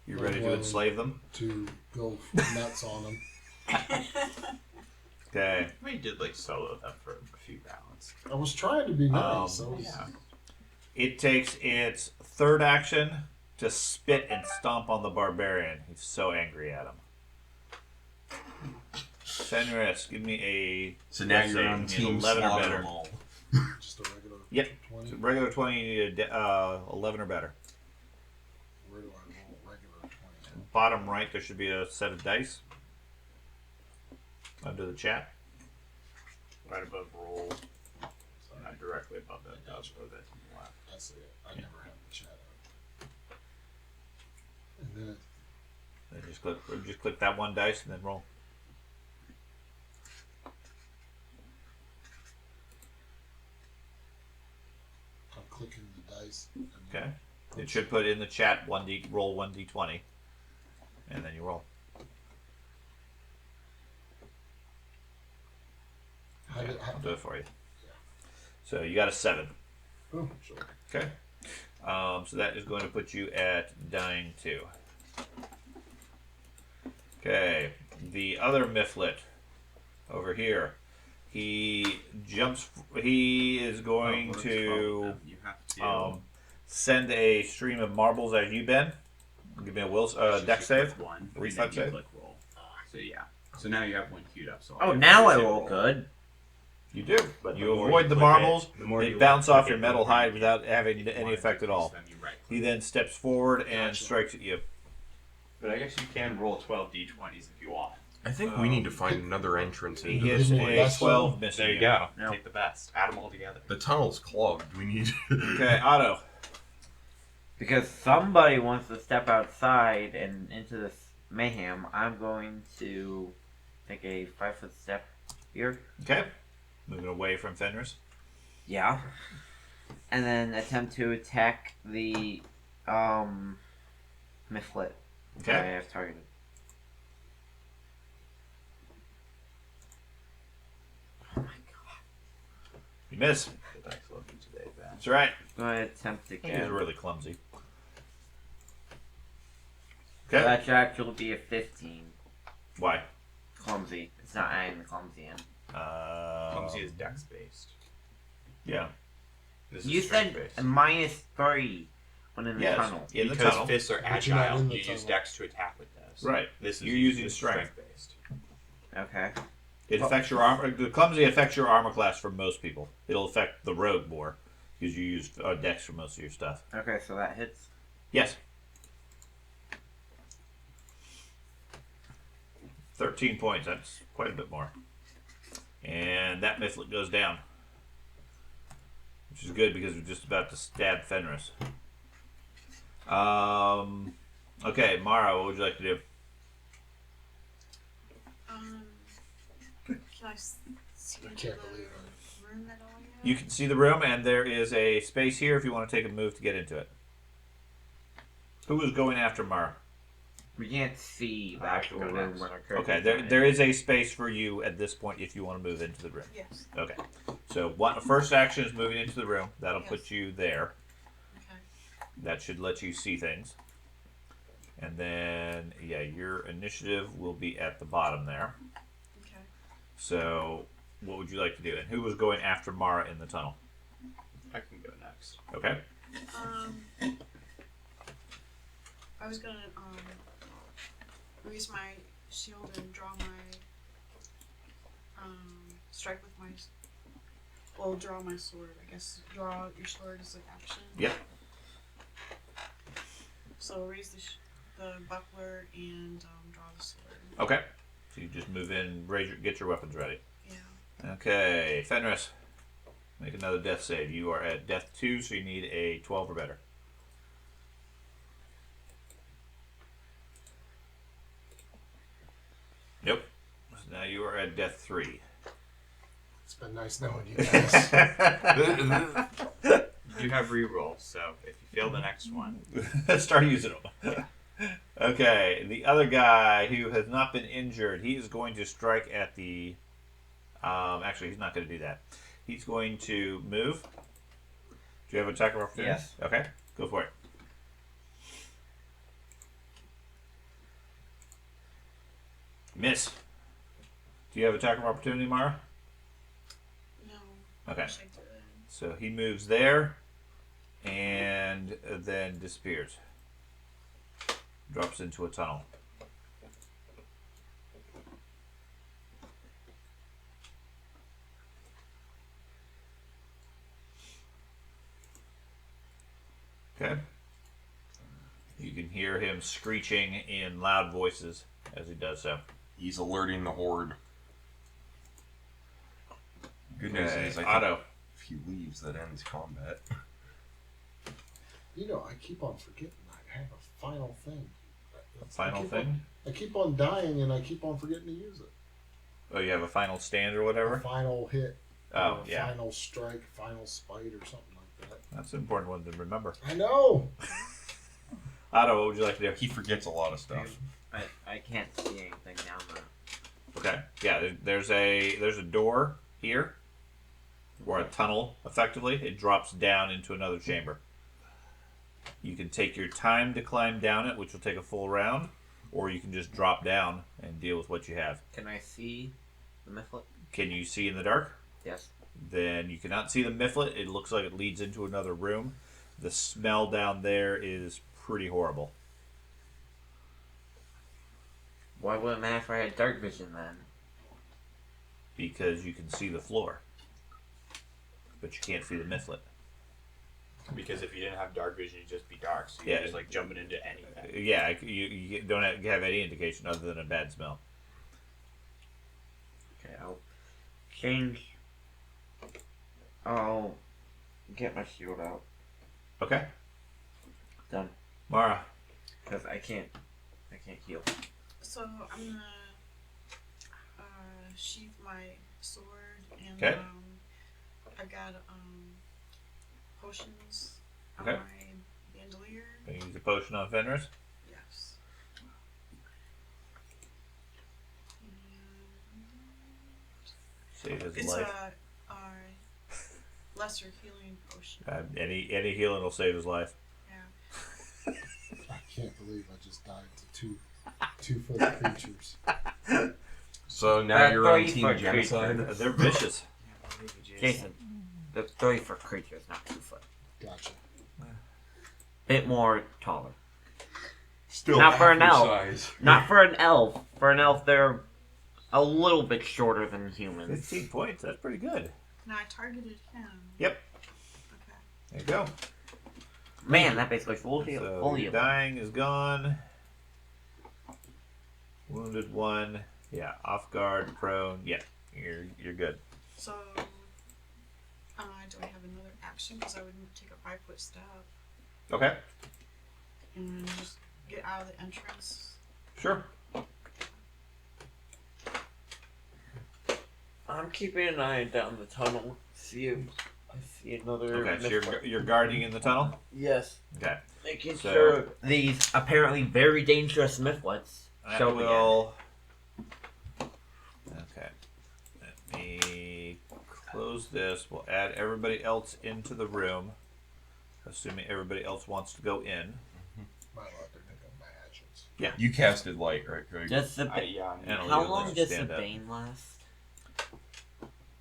You ready to enslave them? to go nuts on them. Okay. We did like solo them for a few rounds. I was trying to be nice. I was, Yeah. It takes its third action to spit and stomp on the barbarian. He's so angry at him. Fenris, give me a. So now Let's you're see, on you need team 11 or slaughter better. them all. just a regular Yep. 20. So regular 20, you need a 11 or better. Where do I roll regular 20? Bottom right, there should be a set of dice under the chat. Right above roll. Not directly above that. That's above it. Left. That's it. I never have the chat up. And then Then just click that one dice and then roll. I'm clicking the dice. And Okay. It should put in the chat roll 1d20, and then you roll. I'll do it for you. So you got a 7. Oh, sure. Okay. So that is going to put you at dying 2. Okay. The other Mifflet over here. He jumps. He is going to You have to. send a stream of marbles at you, Ben. Give me a deck save. One. Reflex save. Click roll. So yeah. So now you have one queued up. So Oh, now I roll good. You do. But You the more avoid you the click marbles. it, the more They you bounce click off it, your the metal more hide you without get. having If you any want effect to at all. then you right He click. then steps forward and Gotcha. strikes at you. But I guess you can roll 12 d20s if you want. I think we need to find another entrance He into hits this Give me a the place. best 12 missing There you go. No. Take the best. Add them all together. The tunnel's clogged. We need. Okay, Otto. Because somebody wants to step outside and into this mayhem, I'm going to take a 5-foot step here. Okay. Moving away from Fenris. Yeah. And then attempt to attack the Mifflet that I Okay. have targeted. Oh my god. You miss. The dice love you today, Ben. That's right. I'm going to attempt He's again. really clumsy. So Okay. that should actually be a 15. Why? Clumsy. It's not adding the clumsy in. Clumsy is dex based. Yeah. This You is said strength a based. -3 when in the Yes. tunnel. In the Because tunnel. fists are But you're not agile, in the you use tunnel. dex to attack with those. Right. This is You're using strength. based. Okay. It affects your armor. The clumsy affects your armor class for most people. It'll affect the rogue more because you use dex for most of your stuff. Okay, so that hits. Yes. 13 points. That's quite a bit more. And that Mifflet goes down. Which is good because we're just about to stab Fenris. Okay, Mara, what would you like to do? Can I see I into can't the believe it. room at all yet? You can see the room, and there is a space here if you want to take a move to get into it. Who is going after Mara? We can't see the I actual can go room next. when our character's Okay, in it. there is a space for you at this point if you want to move into the room. Yes. Okay. So first action is moving into the room. That'll Yes. put you there. Okay. That should let you see things. And then, yeah, your initiative will be at the bottom there. Okay. So, what would you like to do? And who was going after Mara in the tunnel? I can go next. Okay. I was gonna raise my shield and draw my strike with my draw my sword. I guess draw your sword as an action. Yep. So raise the buckler and draw the sword. Okay. So you just move in, get your weapons ready. Yeah. Okay, Fenris. Make another death save. You are at death 2, so you need a 12 or better. Nope. So now you are at death 3. It's been nice knowing you guys. You have rerolls, so if you fail the next one, Start using them. Okay, the other guy who has not been injured, he is going to strike at the. Actually, he's not going to do that. He's going to move. Do you have an attack of opportunity? Yes. Okay, go for it. Miss. Do you have attack of opportunity, Mara? No. Okay. Wish I did. So he moves there and then disappears. Drops into a tunnel. Okay. You can hear him screeching in loud voices as he does so. He's alerting the horde. Good news Okay, is, I think Otto. if he leaves, that ends combat. You know, I keep on forgetting I have a final thing. Final thing? I keep on dying and I keep on forgetting to use it. Oh, you have a final stand or A whatever? final hit. Oh, or a yeah. Final strike, final spite, or something like That's an important one to remember. I know. Otto, what would you like to do? He forgets a lot of stuff. I can't see anything down there. Okay. Yeah, there's a door here, or a tunnel. Effectively, it drops down into another chamber. You can take your time to climb down it, which will take a full round, or you can just drop down and deal with what you have. Can I see the mifflet? Can you see in the dark? Yes. Then you cannot see the mifflet. It looks like it leads into another room. The smell down there is pretty horrible. Why would it matter if I had dark vision then? Because you can see the floor, but you can't see the mifflet. Because if you didn't have dark vision, you'd just be dark. So Yeah. you're just like jumping into anything. Yeah, you don't have any indication other than a bad smell. Okay, I'll change. I'll get my shield out. Okay, Done. Mara. Because I can't heal. So I'm gonna sheath my sword and Okay. I got potions on Okay. my bandolier. Can you use a potion on Fenris? Yes. Save his It's life. a lesser healing potion. Any healing will save his life. Yeah. I can't believe I just died to 2-foot creatures. So now you're on 3 Team foot Genocide. creatures. They're vicious. Jason, the 3 foot creatures, not 2 foot. Gotcha. Bit more taller. Still Not for half an your elf. size. Not for an elf. For an elf, they're a little bit shorter than humans. 15 points. That's pretty good. Now I targeted him. Yep. Okay. There you go. Man, that basically full heal. So Full your heal. dying is gone. Wounded 1. Yeah. Off guard. Prone. Yeah. You're good. So, do I have another action? Because I would take a 5-foot step Okay. and just get out of the entrance. Sure. I'm keeping an eye down the tunnel. See if I see another. Okay. So mifflet. you're guarding in the tunnel. Yes. Okay. Making So- sure these apparently very dangerous mifflets That show me. will. Okay. Let me close this. We'll add everybody else into the room, assuming everybody else wants to go in. My luck, they're taking my actions. You casted light, right, Craig? Does the Yeah. And I'll how leave it long let you does the stand up. bane last?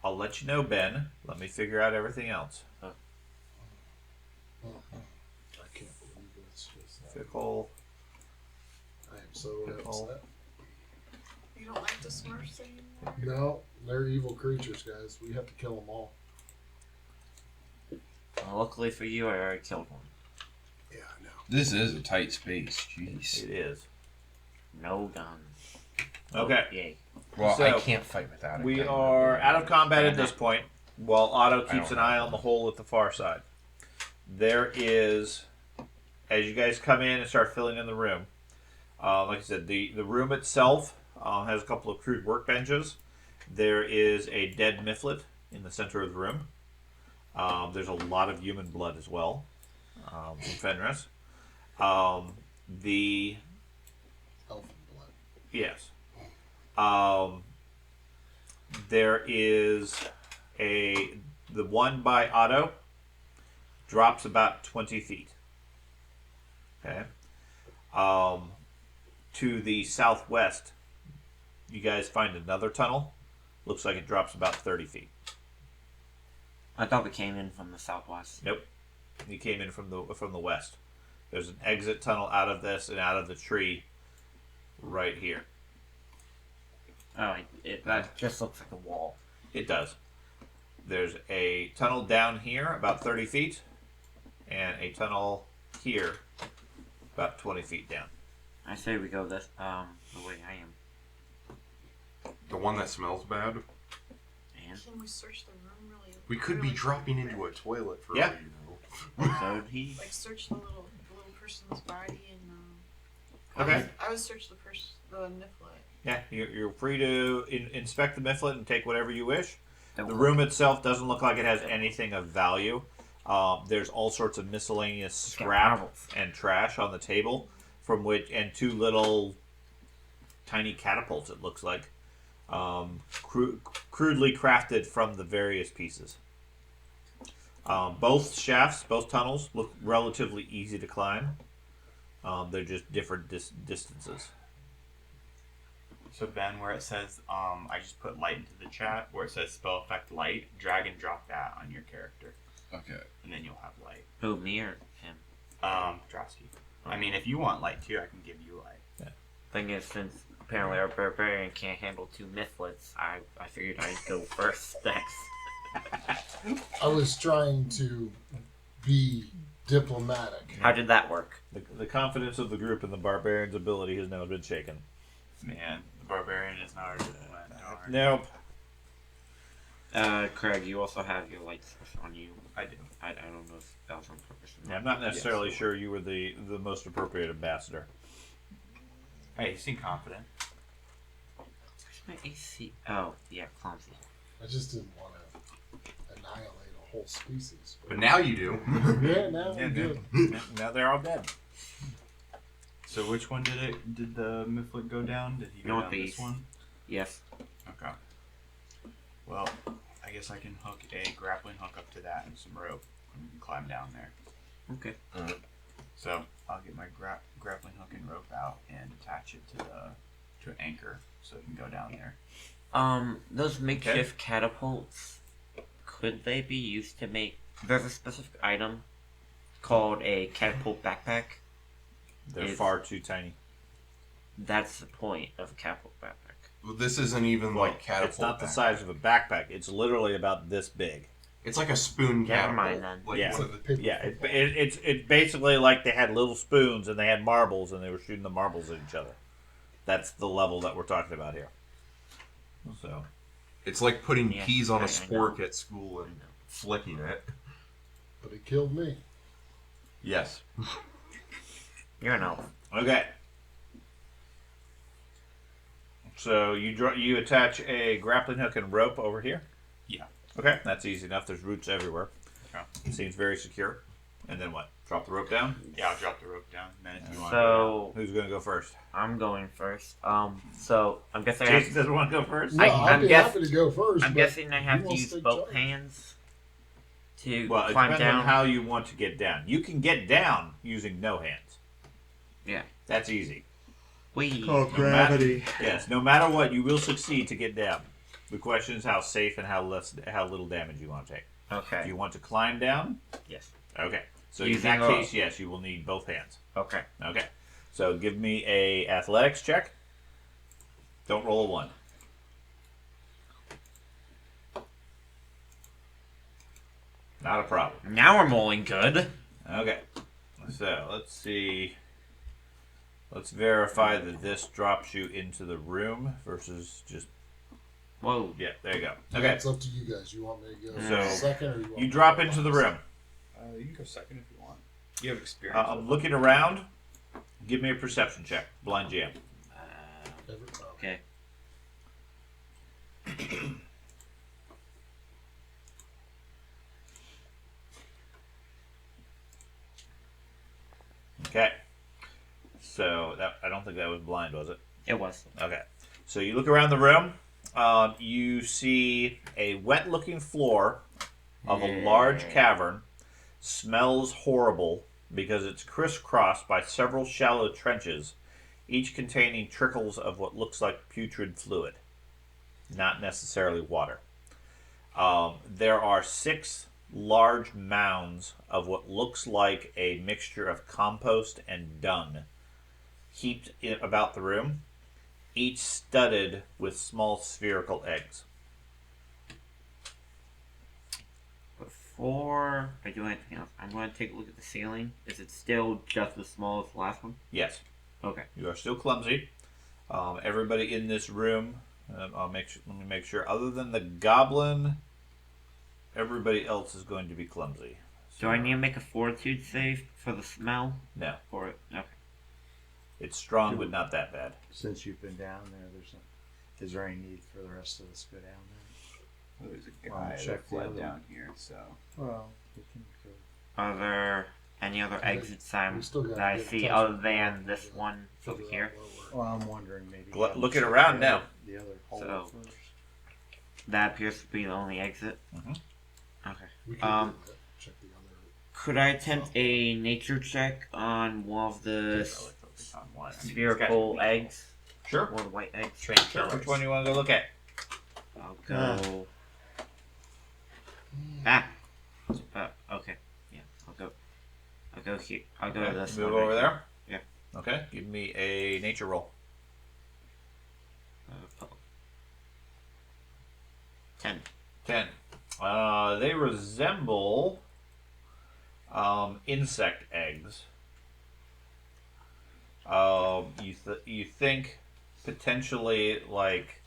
I'll let you know, Ben. Let me figure out everything else. I can't believe it's just. Fickle. I am so upset. You don't like the Smurfs anymore? No, they're evil creatures, guys. We have to kill them all. Luckily for you, I already killed one. Yeah, I know. This is a tight space. Jeez. It is. No guns. Okay. Yay. Well, So, I can't fight without it. We are out of combat at this point, while Otto keeps don't an eye on the hole at the far side. There is, as you guys come in and start filling in the room, like I said, the room itself has a couple of crude workbenches. There is a dead mifflet in the center of the room. There's a lot of human blood as well from Fenris. The Elfin blood. Yes. There is the one by Otto drops about 20 feet. Okay. To the southwest, you guys find another tunnel. Looks like it drops about 30 feet. I thought we came in from the southwest. Nope. You came in from the west. There's an exit tunnel out of this and out of the tree right here. Oh, that just looks like a wall. It does. There's a tunnel down here about 30 feet and a tunnel here about 20 feet down. I say we go this the way I am. The one that smells bad? And Can we search the room really? We could be really dropping quick? into a toilet for Yeah. all you know. so did he. Like search the little person's body and. Okay. I would search the Nifflet. Yeah, you're free to inspect the mifflet and take whatever you wish. The The room itself doesn't look like it has anything of value. There's all sorts of miscellaneous got scrap marbles. and trash on the table, from which and 2 little tiny catapults. It looks like, crudely crafted from the various pieces. Both shafts, both tunnels, look relatively easy to climb. They're just different distances. So Ben, where it says, I just put light into the chat, where it says spell effect light, drag and drop that on your character, Okay. and then you'll have light. Who, me or him? Drosky. I mean, if you want light too, I can give you light. Thing is, since apparently our barbarian can't handle 2 mythlets, I figured I'd go first next. I was trying to be diplomatic. How did that work? The confidence of the group in the barbarian's ability has now been shaken. Man, the barbarian is not our diplomat. Darn. Nope. Craig, you also have your light source on you. I do. I don't know if that was on purpose or not. Yeah, I'm not necessarily sure you were the most appropriate ambassador. Hey, you seem confident. Where's my AC? Oh, yeah, clumsy. I just didn't want to annihilate a whole species. But now you do. Yeah, now Yeah, I'm good. Now they're all dead. So which one did the Mifflin go down? Did he go down Northeast. this one? Yes. Okay. Well, I guess I can hook a grappling hook up to that and some rope, and we can climb down there. Okay. So I'll get my grappling hook and rope out and attach it to an anchor so it can go down there. Those makeshift catapults, could they be used to make... There's a specific item called a catapult backpack. They're It's- far too tiny. That's the point of a catapult backpack. Well, this isn't even like catapult. It's not the backpack. size of a backpack. It's literally about this big. It's like a spoon Never catapult. mind then. Like Yeah. one of the- Paper Yeah, football. it's basically like they had little spoons and they had marbles and they were shooting the marbles at each other. That's the level that we're talking about here. So, It's like putting Yeah, peas on I a spork know. at school and flicking it. But it killed me. Yes. You're an elf. okay. So you attach a grappling hook and rope over here. Yeah. Okay, that's easy enough. There's roots everywhere. Okay. It seems very secure. And then what? Drop the rope down. Yeah, I'll drop the rope down. And then if you want So, Who's gonna go first? I'm going first. So, I'm guessing I Jason have, doesn't want to go first. No, I'm I'd be guess- happy to go first. I'm but guessing I have who to wants use take both charge? hands to Well, it climb depends down. on how you want to get down. You can get down using no hands. Yeah. That's easy. Wee. Called No matter- gravity. Yes, no matter what, you will succeed to get down. The question is how safe and how little damage you want to take. If Okay. you want to climb down, Yes. okay. So Using in that a- case, yes, you will need both hands. Okay. Okay. So give me a athletics check. Don't roll a 1. Not a problem. Now we're rolling good. Okay. So let's see. Let's verify that this drops you into the room versus just. Whoa. Yeah, there you go. Okay. It's up to you guys. You want me to go So, second, or you want me You to drop go into the last? room. You can go second if you want. You have experience. I'm looking around. Give me a perception check. Blind jam. Okay. Okay. So I don't think that was blind, was it? It was. Okay. So you look around the room. You see a wet-looking floor of a large cavern. Smells horrible because it's crisscrossed by several shallow trenches, each containing trickles of what looks like putrid fluid, not necessarily water. There are 6 large mounds of what looks like a mixture of compost and dung heaped about the room, each studded with small spherical eggs. Before I do anything else, I'm going to take a look at the ceiling. Is it still just as small as the last one? Yes, Okay. you are still clumsy. Everybody in this room, let me make sure, other than the goblin, everybody else is going to be clumsy. Do I need to make a fortitude save for the smell? No, For it? Okay. it's strong, but not that bad. Since you've been down there, is there any need for the rest of us to go down There's a Well, guy check that the fled other down here, so. Well, we can go. Are there any other exits We still gotta that I get in see touch other with than them this to one over figure here? out where Well, I'm wondering maybe. Looking check around the now. other- The other hole So- first. That appears to be the only exit. Mhm. Okay. we could do that. Check the other. Could I attempt a nature check on one of the Really focus on one. spherical eggs? Sure. One of the white eggs? Sure. Which one do you want to go look at? I'll go. Ah. Okay. Yeah. I'll go here. I'll go to this Move one over right there. here. Okay. Give me a nature roll. 10. 10. They resemble insect eggs. You think potentially like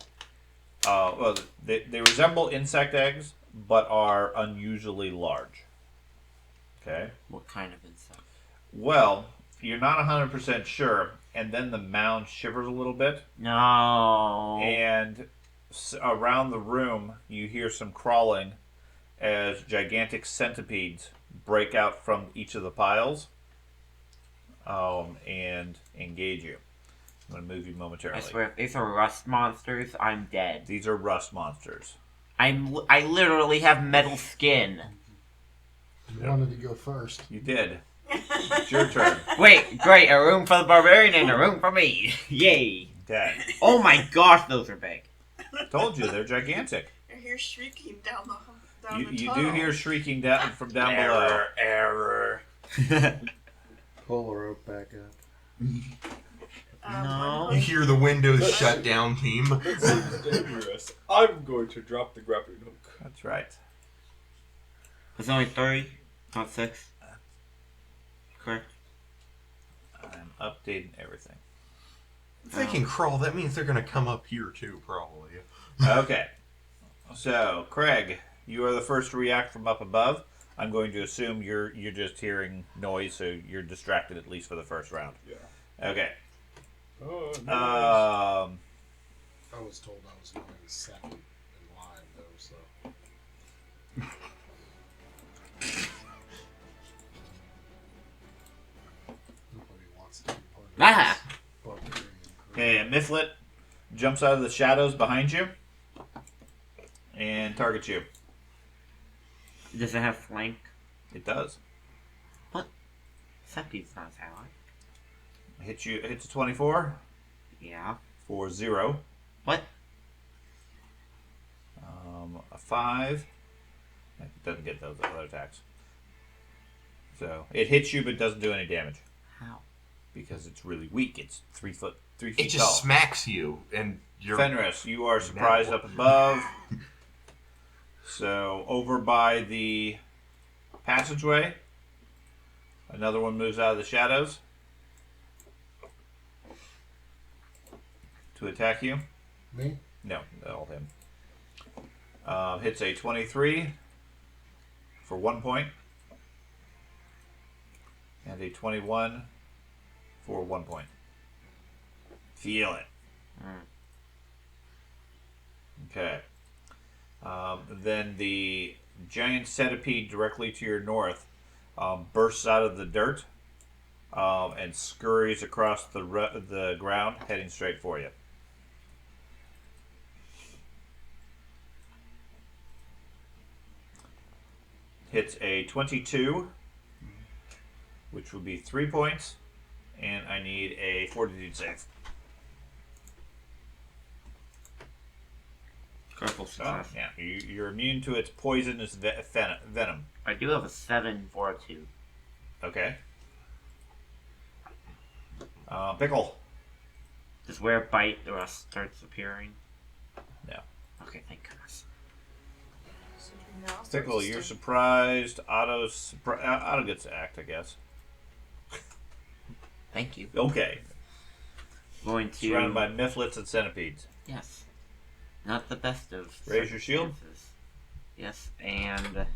well they resemble insect eggs but are unusually large. Okay. What kind of insect? Well, you're not 100% sure, and then the mound shivers a little bit, No. and around the room you hear some crawling as gigantic centipedes break out from each of the piles and engage you. I'm going to move you I momentarily. swear, if these are rust monsters, I'm dead. These are rust monsters. I literally have metal skin. You wanted to go first. You did. It's your turn. Wait, great, a room for the barbarian and a room for me. Yay. Okay. Oh my gosh, those are big. Told you, they're gigantic. I hear shrieking down the You do tunnel. hear shrieking down from down below. Error. Pull the rope back up. No. You hear the windows shut down, team. That seems dangerous. I'm going to drop the grappling hook. That's right. It's only 3, not 6. Correct. I'm updating everything. If they can crawl, that means they're gonna come up here too, probably. Okay. So, Craig, you are the first to react from up above. I'm going to assume you're just hearing noise, so you're distracted at least for the first round. Yeah. Okay. Oh, no. I was told I was going second in line though, so. Nobody wants to be part of Ah! this barbarian crew. Okay, Mifflet jumps out of the shadows behind you and targets you. Does it have flank? It does. Seppi's not ally. Hits a 24 Yeah. for 0. What? A 5. It doesn't get those other attacks. So it hits you but doesn't do any damage How? because it's really weak. It's 3 feet It just tall. smacks you, and you're. Fenris, you are surprised up above. So over by the passageway, another one moves out of the shadows to attack you. Me? No, all him. Hits a 23 for 1 point, and a 21 for 1 point. Feel it. Okay. Then the giant centipede directly to your north bursts out of the dirt and scurries across the ground, heading straight for you. Hits a 22, which would be 3 points, and I need a fortitude save. Critical So, success. yeah, you're immune to its poisonous venom. I do have a 7 fortitude. Okay. Pickle. Does where it bite the rust starts appearing? No. Okay, thank goodness. So now it's Pickle, just you're a- surprised. Otto gets to act, I guess. Thank you. Okay. Going to Surrounded by mifflets and centipedes. yes, not the best of Raise your shield. circumstances. Yes, and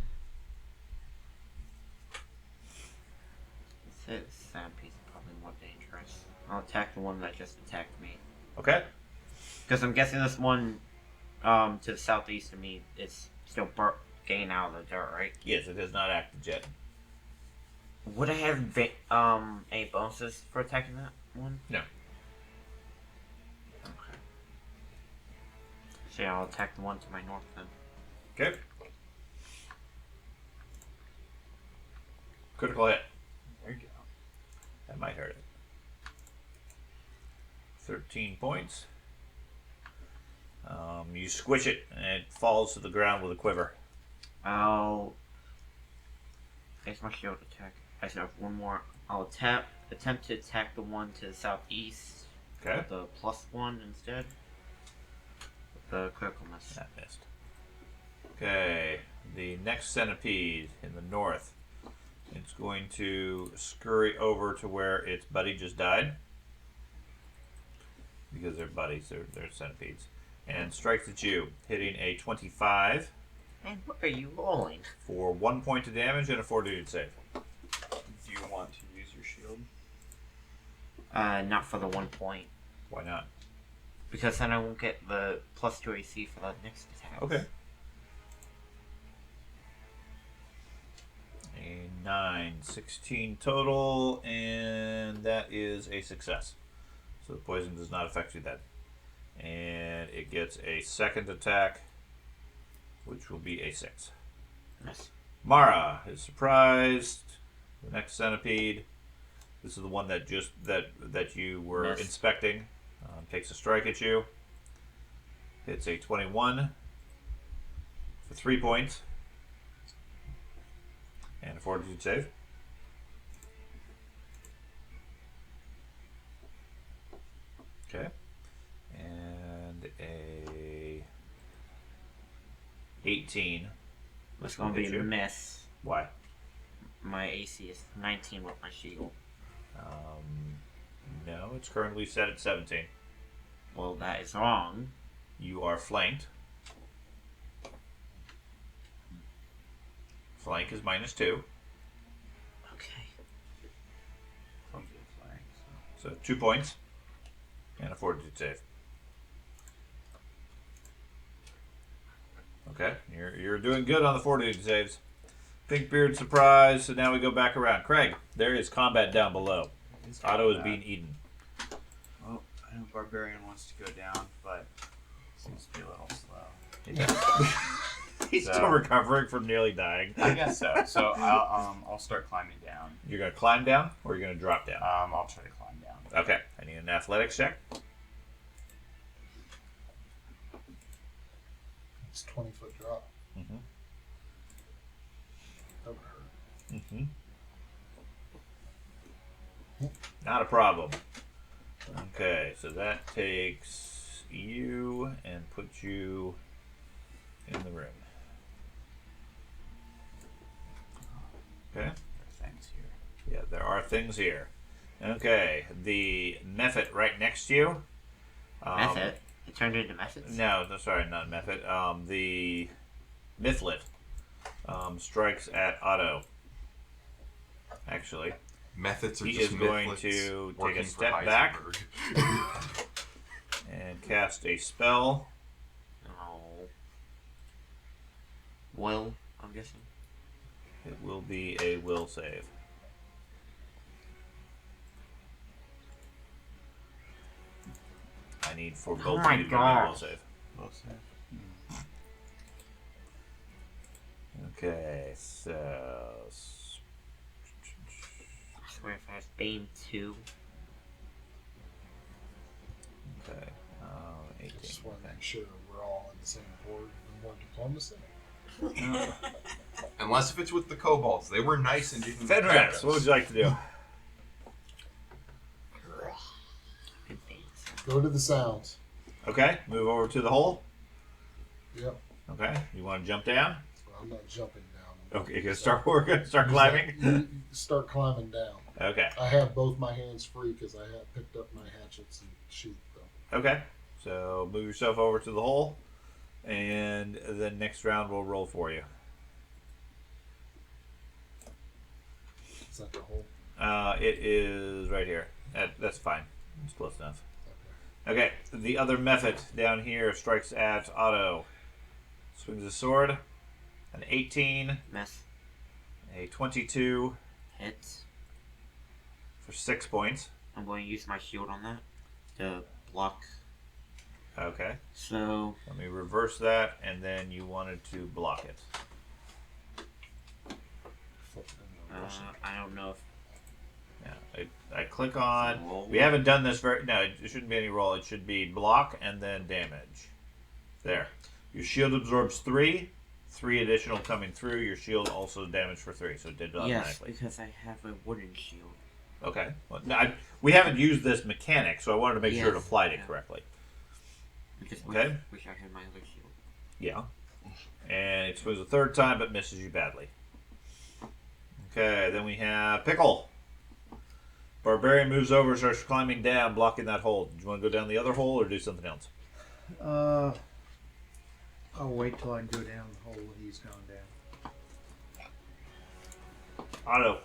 this sandpiece is probably more dangerous. I'll attack the one that just attacked me Okay. because I'm guessing this one to the southeast of me, it's still getting out of the dirt, right? Yes, it has not acted yet. Would I have any bonuses for attacking that one? No. Okay. So yeah, I'll attack the one to my north then. Okay. Critical hit. There you go. That might hurt it. 13 points. You squish it, and it falls to the ground with a quiver. It's my shield attack. I still have one more. I'll attempt to attack the one to the southeast. Okay. With the +1 instead. With the critical miss. That missed. Okay. The next centipede in the north. It's going to scurry over to where its buddy just died. Because they're buddies, they're centipedes. And strikes at you, hitting a 25 Man, what are you rolling? for 1 point of damage and a fortitude save. Do you want to use your shield? Not for the 1 point. Why not? Because then I won't get the +2 AC for the next attack. Okay. A 9, 16 total, and that is a success. So the poison does not affect you then. And it gets a second attack, which will be a 6. Miss. Mara is surprised. The next centipede. This is the one that that you were Miss. inspecting. Takes a strike at you. Hits a 21 for 3 points. And a fortitude save. Okay. And a 18. It's gonna be a miss. Why? My AC is 19 with my shield. No, it's currently set at 17. Well, that is wrong. You are flanked. Flank is -2. Okay. So 2 points. And a fortitude save. Okay, you're doing good on the fortitude saves. Pinkbeard surprise, so now we go back around. Craig, there is combat down below. Otto is being eaten. Well, I know Barbarian wants to go down, but seems to be a little slow. He's So- still recovering from nearly dying. I guess so. So I'll start climbing down. You're gonna climb down, or you're gonna drop down? I'll try to climb down. Okay, I need an athletics check. It's 20-foot drop. Mm-hmm. That would hurt. Mm-hmm. Not a problem. Okay, so that takes you and puts you in the room. Okay. There are things here. Yeah, there are things here. Okay, the Mephit right next to you. Method? It turned into methods? No, sorry, not Mephit. The Mythlit strikes at Otto. Actually, Methods are he just is going mythlets to take working a for step back Heisenberg. and cast a spell. No. Will, I'm guessing. It will be a will save. I need for both my of you to give me a will gosh. save. We'll see. Okay, so I swear if I have Bane 2. okay, I 18. just want to make sure we're all in the same board and more diplomacy. Unless if it's with the kobolds. They were nice and didn't attack Fenris, us. what would you like to do? Good things. Go to the sounds. Okay, move over to the hole. Yep. Okay, you want to jump down? Well, I'm not jumping down. Okay, you're gonna start working, start climbing. You start climbing down. Okay, I have both my hands free because I have picked up my hatchets and sheathed them. okay. So move yourself over to the hole, and the next round we'll roll for you. Is that the whole? It is right here. That's fine. It's close enough. Okay, the other method down here strikes at Otto. Swings his sword. An 18, Miss. a 22 Hits. for 6 points. I'm going to use my shield on that to block. Okay, So, let me reverse that, and then you wanted to block it. I don't know if Yeah, I click on. roll. We haven't done this very. No, it shouldn't be any roll. It should be block and then damage. There. Your shield absorbs 3. 3 additional coming through. Your shield also damage for 3, so it did it Yes, automatically. because I have a wooden shield. Okay. Well, no, we haven't used this mechanic, so I wanted to make sure it Yes, applied it yeah. correctly. Because Okay. wish I had my other shield. Yeah. And it swings a third time, but misses you badly. Okay, then we have Pickle. Barbarian moves over, starts climbing down, blocking that hole. Do you want to go down the other hole or do something else? I'll wait till I go down the hole he's gone down. Otto.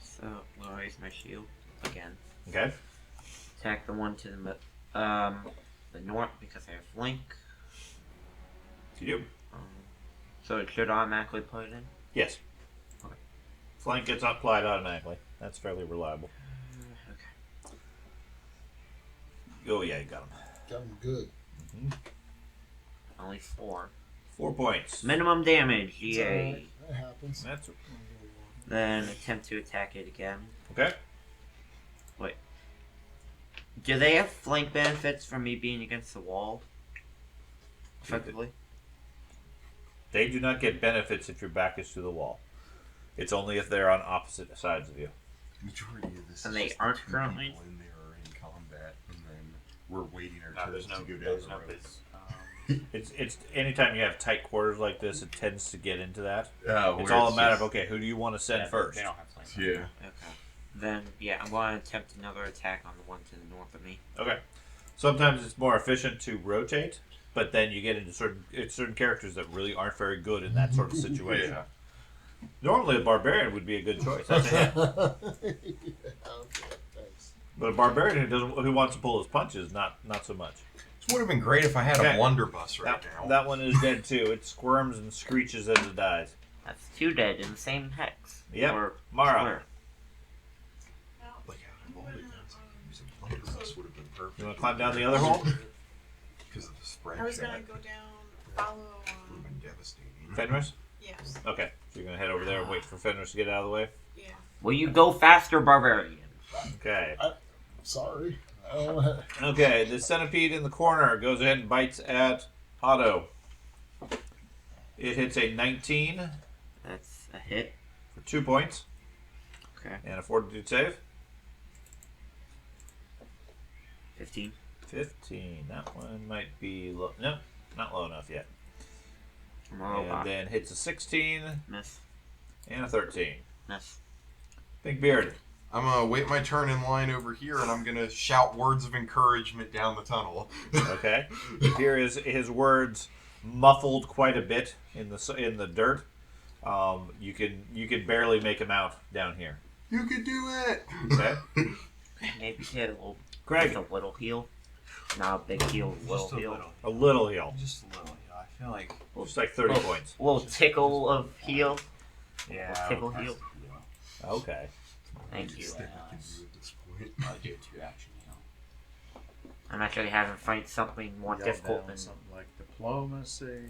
So, I'll raise my shield again. Okay. Attack the one to the north because I have flank. You do. So it should automatically put it in. Yes. Okay. Flank gets applied automatically. That's fairly reliable. Okay. Oh, yeah, you got him. Got him good. Only 4. 4 points. Minimum damage. It's Yay. alright. That happens. That's Then attempt to attack it again. okay. Do they have flank benefits from me being against the wall? Effectively? They do not get benefits if your back is to the wall. It's only if they're on opposite sides of you. Majority of this And is they just aren't the 2 currently? people in there are in combat, and then we're waiting our No, turns there's no. to go down There's the no road. biz. It's anytime you have tight quarters like this, it tends to get into that. Oh, It's where all a matter of just- okay, who do you want to send Yeah, first? They don't have flank. Yeah. Okay. Then, yeah, I'm going to attempt another attack on the one to the north of me. Okay. Sometimes it's more efficient to rotate, but then you get into certain characters that really aren't very good in that sort of situation. Yeah. Normally, a barbarian would be a good choice. That's a hit. Okay, thanks. But a barbarian who wants to pull his punches, not so much. This would have been great if I had Okay. a blunderbuss right That, now. that one is dead too. It squirms and screeches as it dies. That's 2 dead in the same hex. Yep. Or Mara. square. Like out of all the guns, I could use a blunderbuss would have been perfect. You want to climb down the other hole? Because of the spread. I was gonna shot. go down, follow. Would have been devastating. Fenris? Yes. Okay. So you're going to head over there and wait for Fenris to get out of the way? Yeah. Will you go faster, barbarian? Okay. Sorry. Okay, the centipede in the corner goes ahead and bites at Otto. It hits a 19 That's a hit. for 2 points Okay. and a fortitude save. 15. 15. That one might be low. No, not low enough yet. I'm a And robot. then hits a 16 Miss. and a 13. Miss. Big Beard. I'm gonna wait my turn in line over here, and I'm gonna shout words of encouragement down the tunnel. Okay. You hear his words muffled quite a bit in the dirt. You can barely make him out down here. You can do it. Okay. Maybe hit a little. Craig. Just a little heal. Not a big heal, little Just a heal. little. A little heal. Just a little. Yeah, I feel like. Just like 30 points. A little tickle of heal. Yeah. Tickle I'll heal. cast a heal. Okay. Thank you. That we can do at this point. I'll do 2 action heal. I'm actually having to fight something more Yell difficult down than. something like diplomacy.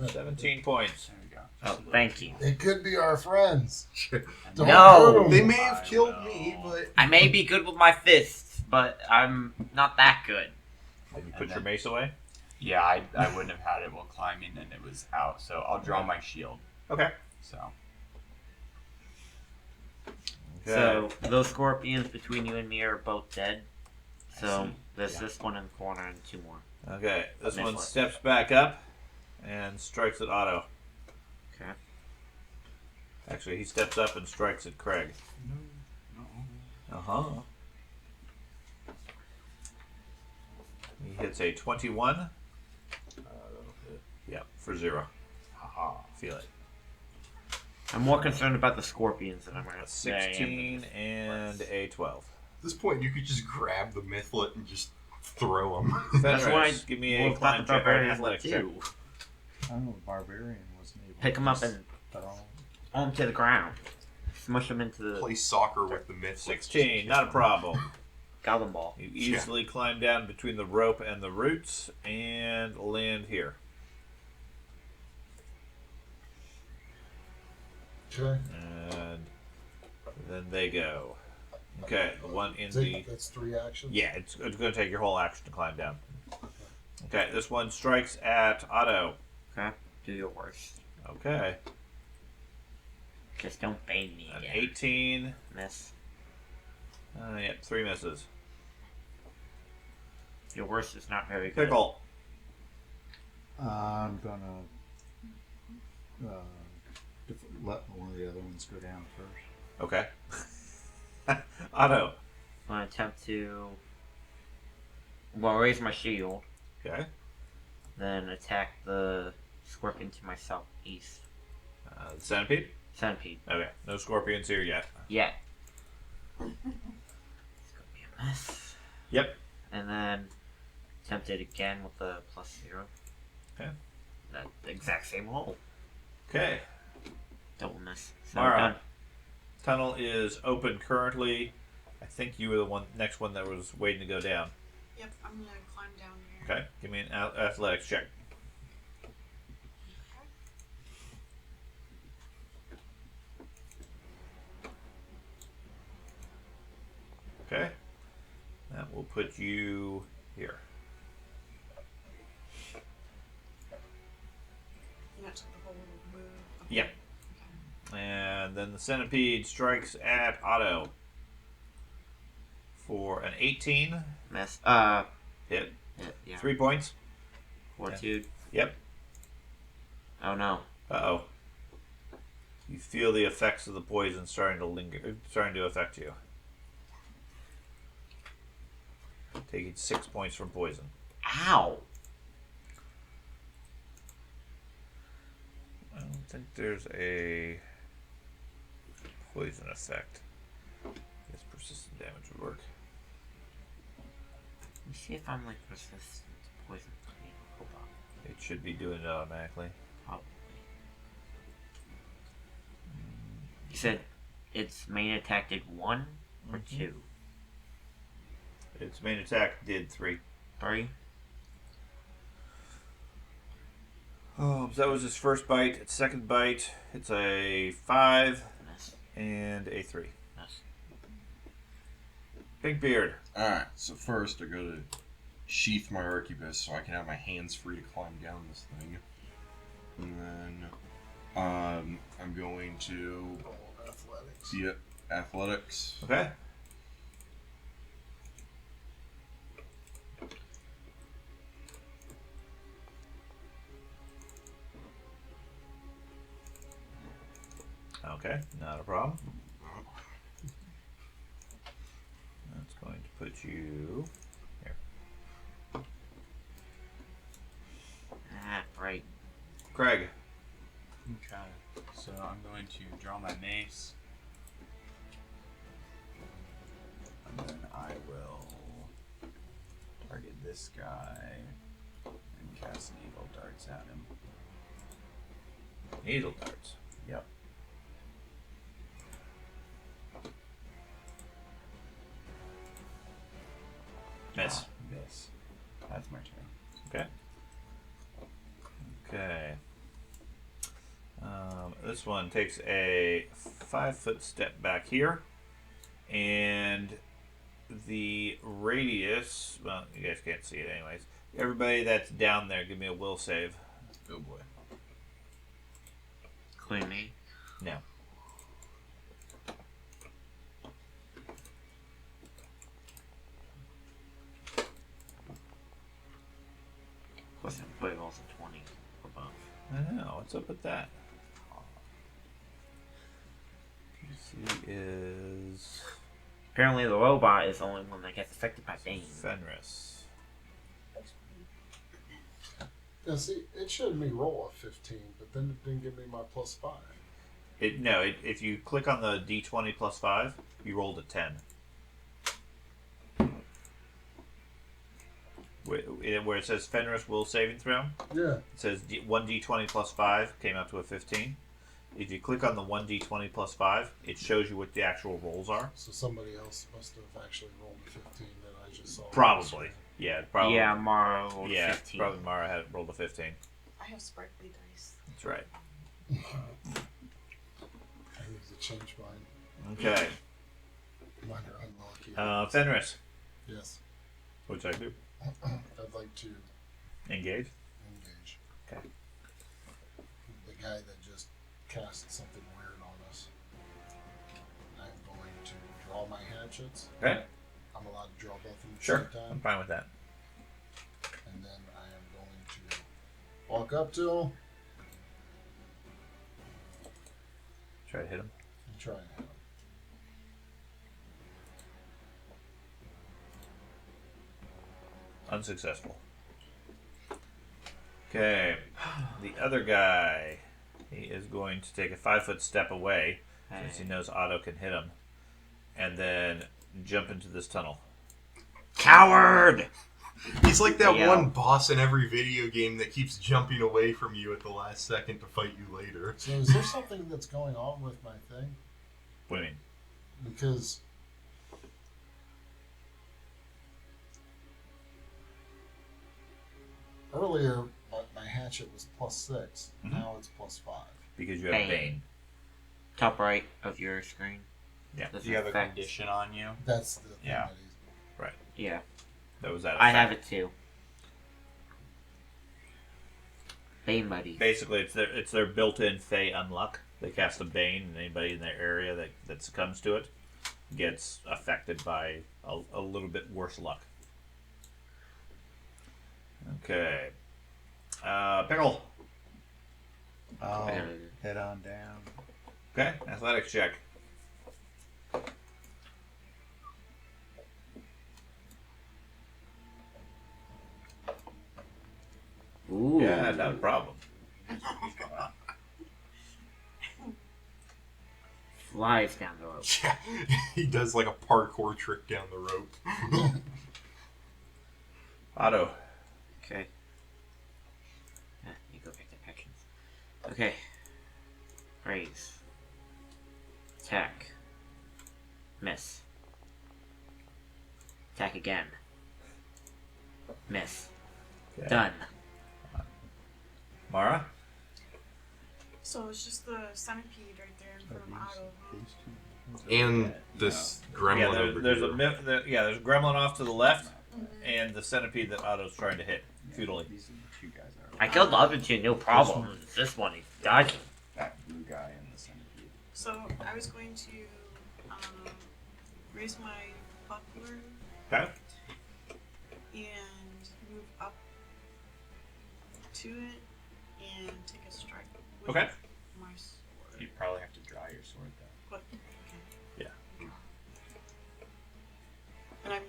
17 points. There we go. Oh, Just a little. thank you. They could be our friends. And Don't No! hurt 'em. They may have I killed will. me, but I may be good with my fists, but I'm not that good. Did you And put your then- mace away? Yeah, I wouldn't have had it while climbing, and it was out. So I'll draw my shield. Okay. So So those scorpions between you and me are both dead. So see. there's Yeah. this one in the corner and 2 more. Okay, this Next one one. steps back up and strikes at Otto. Okay. Actually, he steps up and strikes at Craig. Uh-huh. He hits a 21. Yeah, for 0. Haha, feel it. I'm more concerned about the scorpions than I'm A going 16 and a 12. At this point, you could just grab the mythlet and just throw them. That's what I Fenris, give me a well, climb thought the check or an barbarians would athletics check. do. I don't know, the barbarian wasn't able Pick to them up just and throw 'em. on to the ground. Smush them into the Play soccer with the mythlet. 16, not a problem. goblin ball. You easily climb down between the rope and the roots and land here. Okay. And then they go. Okay, the one in the... That's 3 actions. Yeah, it's going to take your whole action to climb down. Okay, this one strikes at Otto. Okay, do your worst. Okay, Just don't bang me an again. 18. Miss. Yep, 3 misses. Your worst is not very good. Pickle. I'm gonna let one of the other ones go down first. Okay. Otto. I'm gonna attempt to raise my shield, Okay. then attack the scorpion to my southeast. The centipede. Centipede. Okay, no scorpions here yet. Yeah. It's gonna be a mess. Yep. And then attempt it again with the +0. Okay. That exact same roll. Okay. Double miss. So Mara. done. Tunnel is open currently. I think you were the next one that was waiting to go down. Yep, I'm gonna climb down here. Okay, give me an athletics check. Okay, that will put you here. And that took the whole move. Okay. Yep. And then the centipede strikes at Otto for an 18 Miss. hit. Yeah. 3 points. Fortitude. Yep. Oh no. Uh-oh. You feel the effects of the poison starting to affect you. Taking 6 points from poison. Ow. I don't think there's a poison effect. I guess persistent damage would work. Let me see if I'm like resistant to poison. Hold on. It should be doing it automatically. Probably. You said its main attack did 1 or 2? Its main attack did 3. 3? Oh, so that was his first bite. Its second bite, it's a 5 Miss. and a 3. Miss. Big beard. Alright, so first I gotta sheath my arquebus so I can have my hands free to climb down this thing. And then I'm going to Athletics. see it. Athletics. Okay. Okay, not a problem. That's going to put you here. Ah, right. Craig. Okay, so I'm going to draw my mace. And then I will target this guy and cast needle darts at him. Needle darts. Yep. Miss. Miss. That's my turn. Okay. Okay. This one takes a 5-foot step back here, and the radius. Well, you guys can't see it anyways. Everybody that's down there, give me a will save. Oh boy. Including me. No. Plus everybody rolls a 20 above. I know. What's up with that? DC is Apparently the robot is the only one that gets affected by Bane. Fenris. Now, see, it showed me roll a 15, but then it didn't give me my +5. If you click on the D20 plus 5, you rolled a 10. Where it says Fenris will saving throw, Yeah. it says 1d20 plus 5 came out to a 15. If you click on the 1d20 plus 5, it shows you what the actual rolls are. So somebody else must have actually rolled a 15 that I just saw. Probably. Yeah, probably. Yeah, Mara rolled Yeah, 15. probably Mara had rolled a 15. I have sparkly dice. That's right. I need to change mine. Okay. Mine are unlucky. Fenris, Yes. what'd I do? I'd like to Engage. engage. Okay. The guy that just cast something weird on us. I'm going to draw my hatchets. Okay. I'm allowed to draw both of them at the Sure. same I'm time. fine with that. And then I am going to walk up to him Try to hit him. and try and hit him. Unsuccessful. Okay. The other guy, he is going to take a 5-foot step away since he knows Otto can hit him, and then jump into this tunnel. Coward! He's like that Yeah. one boss in every video game that keeps jumping away from you at the last second to fight you later. So is there something that's going on with my thing? What do you mean? Because earlier my hatchet was +6. Mhm. Now it's +5. Because you have Bane. Bane. Top right of your screen. Yeah. This Do you have a effect. condition on you? That's the thing Yeah. that he's. Yeah, That was that. I effect. have it too. Bane buddy. Basically, it's their built-in Fey unluck. They cast a Bane, and anybody in their area that succumbs to it gets affected by a little bit worse luck. Okay. Pickle. I'll Okay. head on down. Okay. Athletics check. Ooh. Yeah, not a problem. Flies down the rope. Yeah, he does like a parkour trick down the rope. Otto. Okay. You go back to actions. Okay. Raise. Attack. Miss. Attack again. Miss. Okay. Done. Mara. So it's just the centipede right there in front of Otto. Huh? And this gremlin Yeah, over there's here. there's a gremlin off to the left, and the centipede that Otto's trying to hit futilely. These two guys are I killed the other two, no problem. This one is dodging. that blue guy and the centipede. So I was going to raise my buckler Okay. and move up to it and take a strike with Okay. my sword. You'd probably have to draw your sword though. But okay. Yeah. And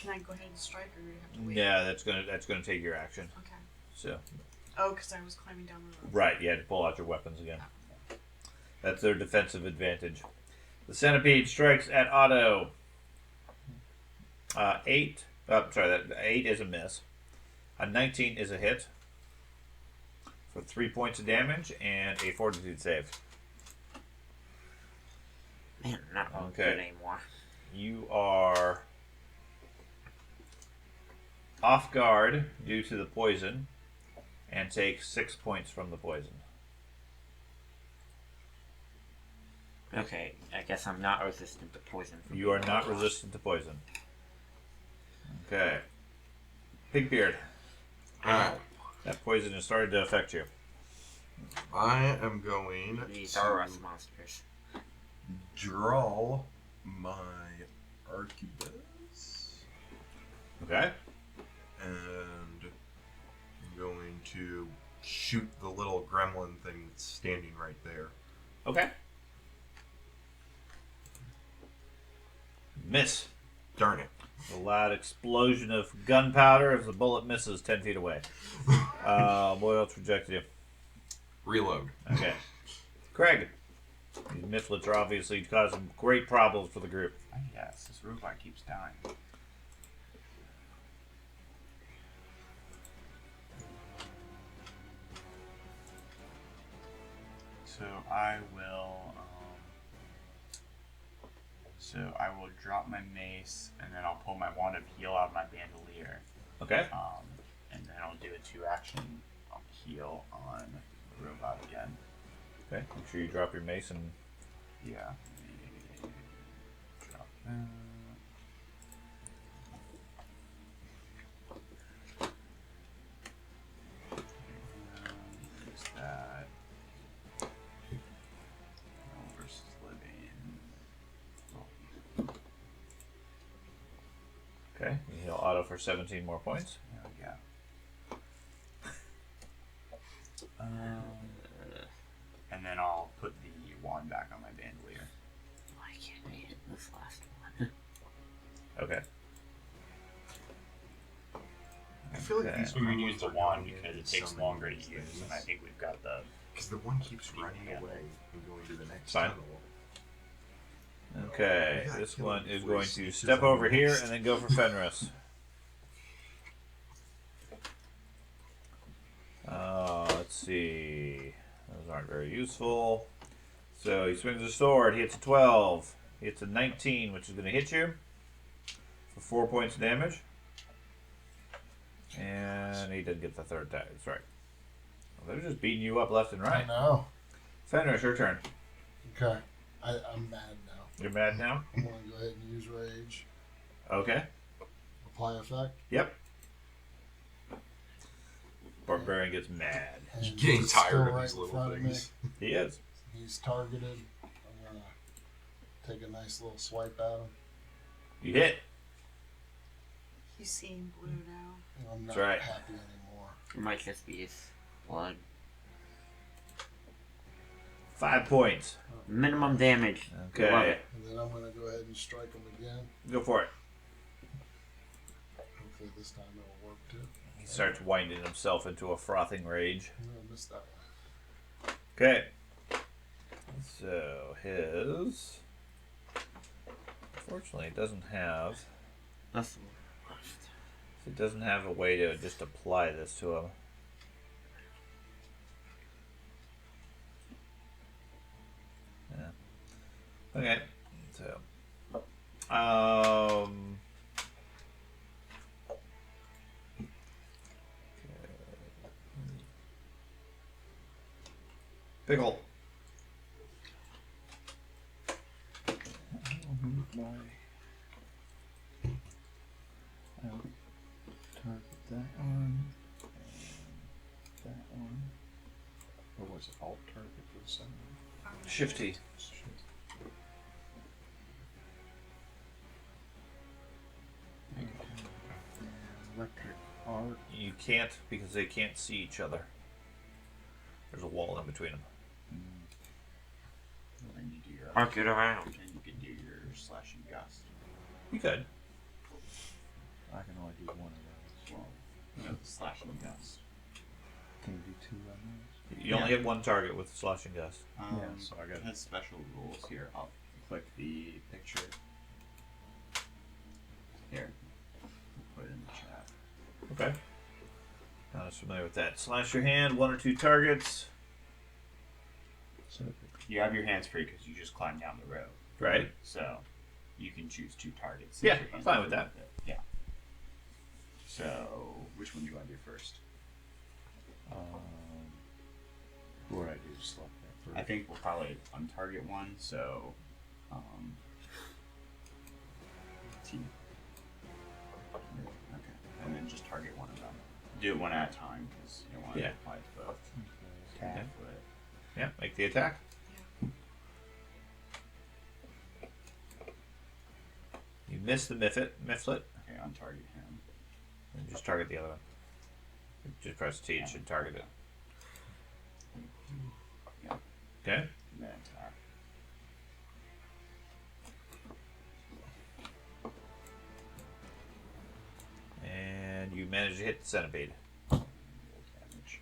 can I go ahead and strike, or do you have to wait? Yeah, that's gonna take your action. Okay. So. Oh, because I was climbing down the rope. Right, you had to pull out your weapons again. That's their defensive advantage. The centipede strikes at Otto. 8. That 8 is a miss. A 19 is a hit for 3 points of damage and a fortitude save. Man, I'm not rolling Okay. good anymore. You are off guard due to the poison and take 6 points from the poison. Okay, I guess I'm not resistant to poison. from You are being not lost. resistant to poison. Okay. Pigbeard. Alright. That poison has started to affect you. I am going These to are us monsters. draw my arquebus. Okay? And I'm going to shoot the little gremlin thing that's standing right there. Okay. Miss. Darn it. A loud explosion of gunpowder as the bullet misses 10 feet away. What else rejected you? Reload. Okay. Craig. These Mifflets are obviously causing great problems for the group. Oh, yes, this robot keeps dying. So I will. I will drop my mace, and then I'll pull my wand of heal out of my bandolier. Okay. And then I'll do a 2-action. I'll heal on the robot again. Okay. Make sure you drop your mace and. Yeah. Drop that. Use that. Versus living. Okay. You heal auto for 17 more points. There we go. And then I'll put the wand back on my bandolier. Why can't I hit this last one? Okay. I feel like Okay. these We're going to gremlins use the are wand going in because it and takes summoning longer to these use, things. and I think we've got the. Because the one keeps running Yeah. away and going to the next Fine. tunnel. Okay. Yeah, This kill one him is before he going to sneaks step his own over here nest. and then go for Fenris. Let's see. Those aren't very useful. So he swings his sword. He hits a 12. He hits a 19, which is going to hit you for 4 points of damage. And he didn't get the third attack. That's right. Well, they're just beating you up left and I right. know. Fenris, your turn. Okay. I'm mad now. You're mad now? I'm going to go ahead and use rage. Okay. Apply effect. Yep. Barbarian gets mad. And He's getting he's tired still of right these in little front of me. things. He is. He's targeted. I'm going to take a nice little swipe at him. You hit. He's seeing blue now. And I'm not That's right. happy anymore. It might just be his blood. 5 points. Minimum damage. Love Okay. it. And then I'm going to go ahead and strike him again. Go for it. Hopefully this time it'll work too. He starts winding himself into a frothing rage. I'm going to miss that one. Okay. So his. Unfortunately, it doesn't have. That's It doesn't have a way to just apply this to him. Yeah. Okay. So. Pickle. I'll target that one. And that one. Or was it alt target for the second one? Shifty. Electric arc. You can't because they can't see each other. There's a wall in between them. Then you do your. Arc it around. And you can do your slashing gust. You could. I can only do one of those. Well, you know, the slashing gust. Can you do two on those? You only hit one target with the slashing gust. Yeah, So I got. It has special rules here. I'll click the picture. Here. Put it in the chat. Okay. Not as familiar with that. Slash your hand, 1 or 2 targets. So You have your hands free because you just climbed down the road. Right. So you can choose 2 targets. Yeah, if your I'm hands fine are with free that. it. Yeah. So which one do you want to do first? What I do, just select that first. I think we'll probably untarget one. So, T. Okay, and then just target one of them. Do it one at a time because you don't want to Yeah. apply both. Okay. Foot. Yeah, make the attack. You miss the Mifflet, Okay, untarget him. and just target the other one. Just press T, it should target it. Yeah. Okay? And then attack. And you manage to hit the centipede. Roll damage.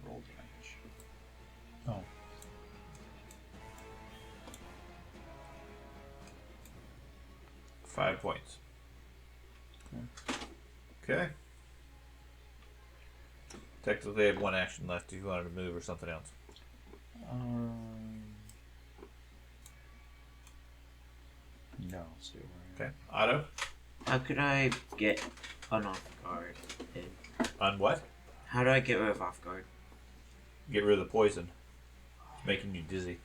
Roll damage. oh, 5 points. Okay. Technically, they have 1 action left if you wanted to move or something else. No, I'll stay where I am. Okay. Otto? How could I get an off guard? On what? How do I get rid of off guard? Get rid of the poison. It's making you dizzy.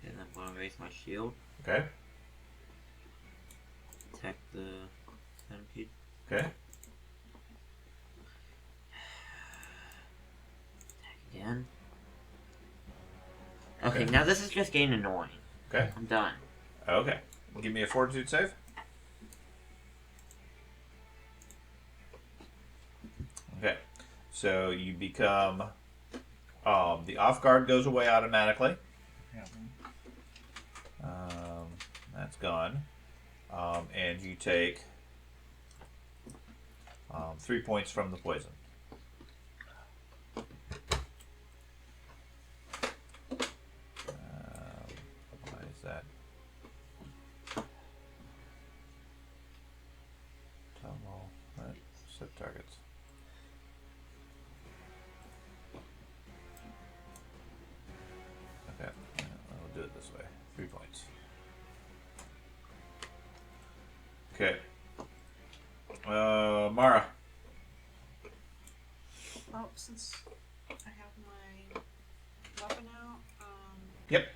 And I'm gonna raise my shield. Okay. Attack the centipede. Okay. Attack again. Okay, now this is just getting annoying. Okay. I'm done. Okay. Give me a fortitude save. Okay. So you become... the off guard goes away automatically. That's gone. And you take 3 points from the poison. Why is that? Total, right? Set targets. Okay, I'll do it this way. 3 points. Okay. Mara. Well, since I have my weapon out, Yep.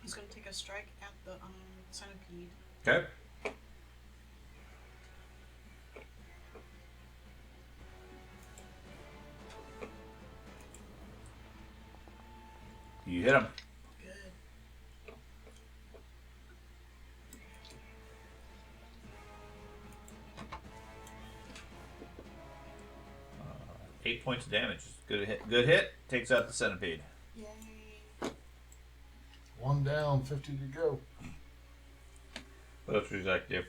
he's gonna take a strike at the centipede. Okay. You hit him. Good. 8 points of damage. Good hit. Good hit. Takes out the centipede. Yay. 1 down, 50 to go. What else would you like to do?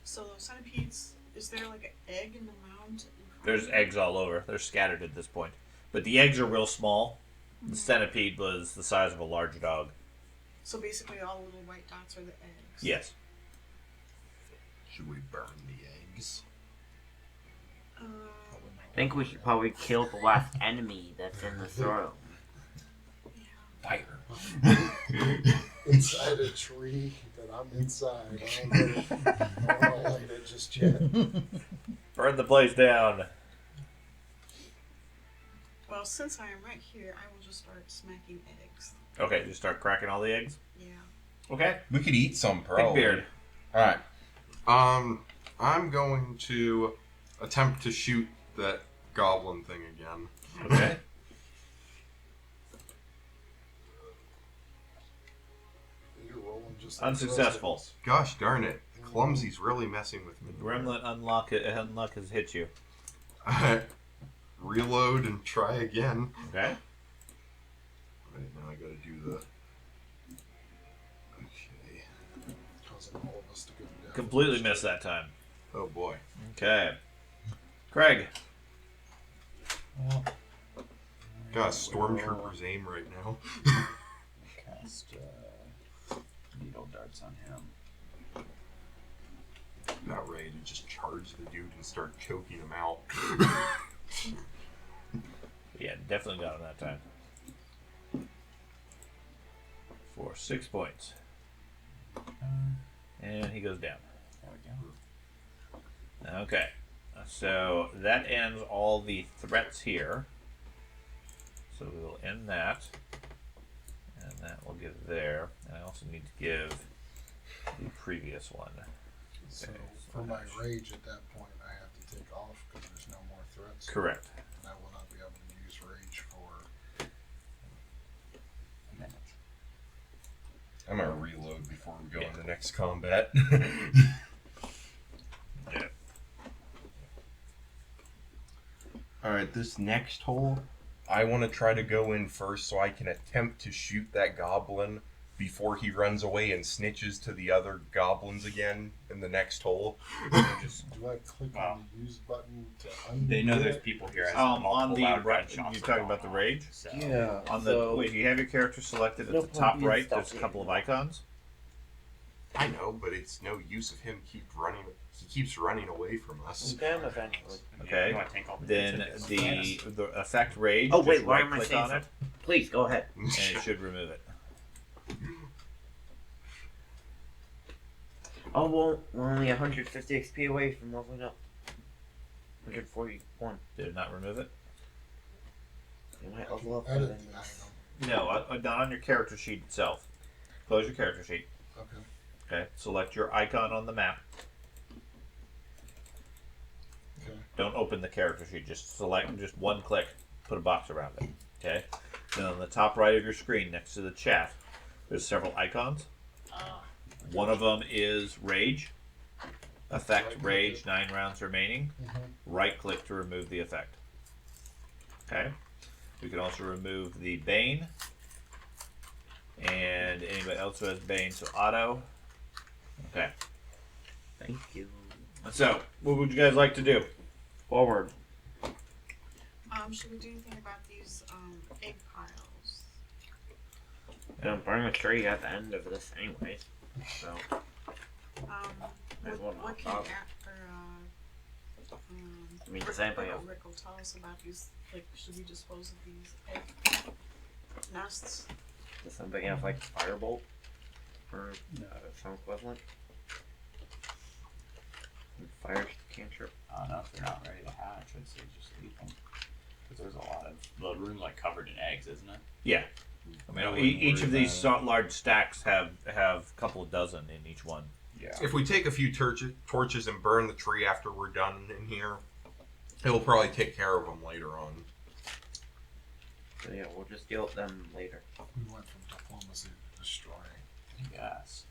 So those centipedes, is there like an egg in the mound? There's eggs all over. They're scattered at this point. But the eggs are real small. The centipede was the size of a large dog. So basically all the little white dots are the eggs. Yes. Should we burn the eggs? I think we should probably kill the last enemy that's in the throne. Fire. Inside a tree that I'm inside. I don't want to light it just yet. Burn the place down. Well, since I am right here, I will just start smacking eggs. Okay, just start cracking all the eggs. Yeah. Okay. We could eat some, Big probably. beard. All right. I'm going to attempt to shoot that goblin thing again. Okay. You're rolling just like Unsuccessful. Gosh darn it. Clumsy's really messing with me. The gremlin unlock has hit you. Reload and try again. Okay. Right, now I gotta do the... Okay. causing all of us to go down. Completely missed that time. Oh boy. Okay. Craig. Got a stormtrooper's aim right now. Cast needle darts on him. Not ready to just charge the dude and start choking him out. Yeah, definitely got him that time. For 6 points. And he goes down. There we go. Okay. So that ends all the threats here. So we will end that. And that will give there. And I also need to give the previous one. So Okay, for my rage at that point, I have to take off because there's no more threats. Correct. And I will not be able to use rage for A minute. I'm gonna reload before we go into the next combat. Yeah. Alright, this next hole, I want to try to go in first so I can attempt to shoot that goblin before he runs away and snitches to the other goblins again in the next hole. Just, Do I click Wow. on the use button to undo they know there's it? people here. As On multiple the loud right, gunshots you are talking going about the off, rage? So. Yeah. On the so, wait, you have your character selected at No the point top being right. stuck There's a couple of here. icons. I know, but it's no use of him keep running. He keeps running away from us. I'm down eventually. Okay. You want to take all the Then tickets? the effect rage. Oh, wait, just why right am I click saying on it, Please go ahead. and it should remove it. Oh well, we're only 150 XP away from leveling up. 141. Did it not remove it? You might level up. Edit and the then- item. No, not on your character sheet itself. Close your character sheet. Okay. Okay. Select your icon on the map. Okay. Don't open the character sheet. Just select. Just one click. Put a box around it. Okay. Then on the top right of your screen, next to the chat, there's several icons. One of them is rage. Effect rage. 9 rounds remaining. Right click to remove the effect. Okay. We can also remove the bane. And anybody else who has bane, so auto. Okay. Thank you. So, what would you guys like to do? Forward. Should we do anything about these egg piles? Don't burn the tree at the end of this, anyways. So Might as well What not can bother. I mean, does anybody else? Rick will tell us about these. Like, should we dispose of these egg nests? Does somebody have like firebolt or No. some equivalent? Fire cantrip. I don't know if they're not ready to hatch. I'd say just leave them. Because there's a lot of the room like covered in eggs, isn't it? Yeah. I mean, I wouldn't each worry of these about large stacks have a couple of dozen in each one. Yeah. If we take a few torches and burn the tree after we're done in here, it will probably take care of them later on. So yeah, we'll just deal with them later. We went from diplomacy to destroying. Yes.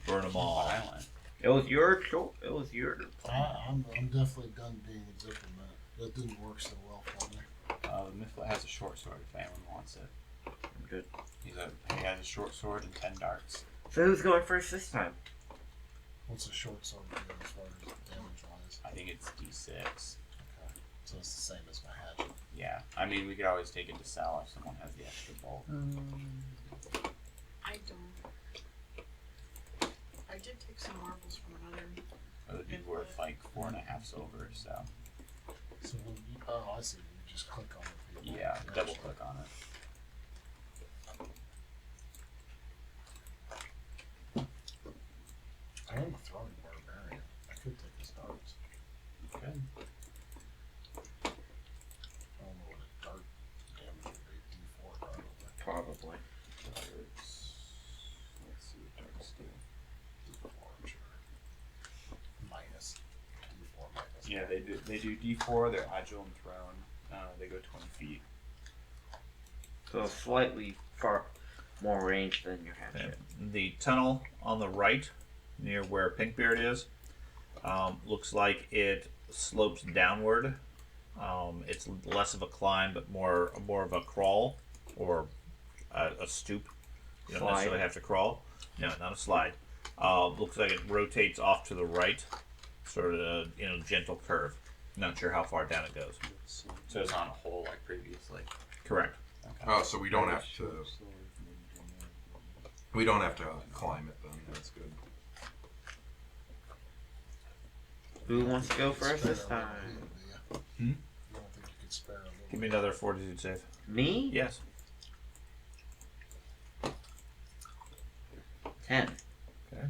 Burn them all. Violent. It was your choice. It was your plan. I'm definitely done being a diplomat. That didn't work so well for me. The Mifflet has a short sword if anyone wants it. I'm good. He has a short sword and 10 darts. So who's going first this time? What's a short sword do as far as damage wise? I think it's D6. Okay. So it's the same as my hatchet. Yeah. I mean, we could always take it to sell if someone has the extra bolt. I don't. I did take some marbles from another. It would be worth like 4.5 silver, so. So when you, I see. You just click on it. Yeah, double click on it. I am a throwing barbarian. I could take his darts. Good. I don't know what a dart damage would be. D4 probably. Probably. Darts. Let's see what darts do. D4, I'm sure. Minus. D4 minus. Yeah, they do. They do D4. They're agile and thrown. They go 20 feet. So slightly far more range than your hatchet. The tunnel on the right, near where Pinkbeard is, looks like it slopes downward. It's less of a climb, but more of a crawl or a stoop. You don't Slide. necessarily have to crawl. No, not a slide. Looks like it rotates off to the right, sort of gentle curve. Not sure how far down it goes. So it's on a hole like previously. Correct. Okay. Oh, so we don't have to. We don't have to climb it then. That's good. Who wants to go first this Spare a time? little bit, Hmm? You don't think you could spare a little Give me another fortitude save. Me? Yes. 10. Okay.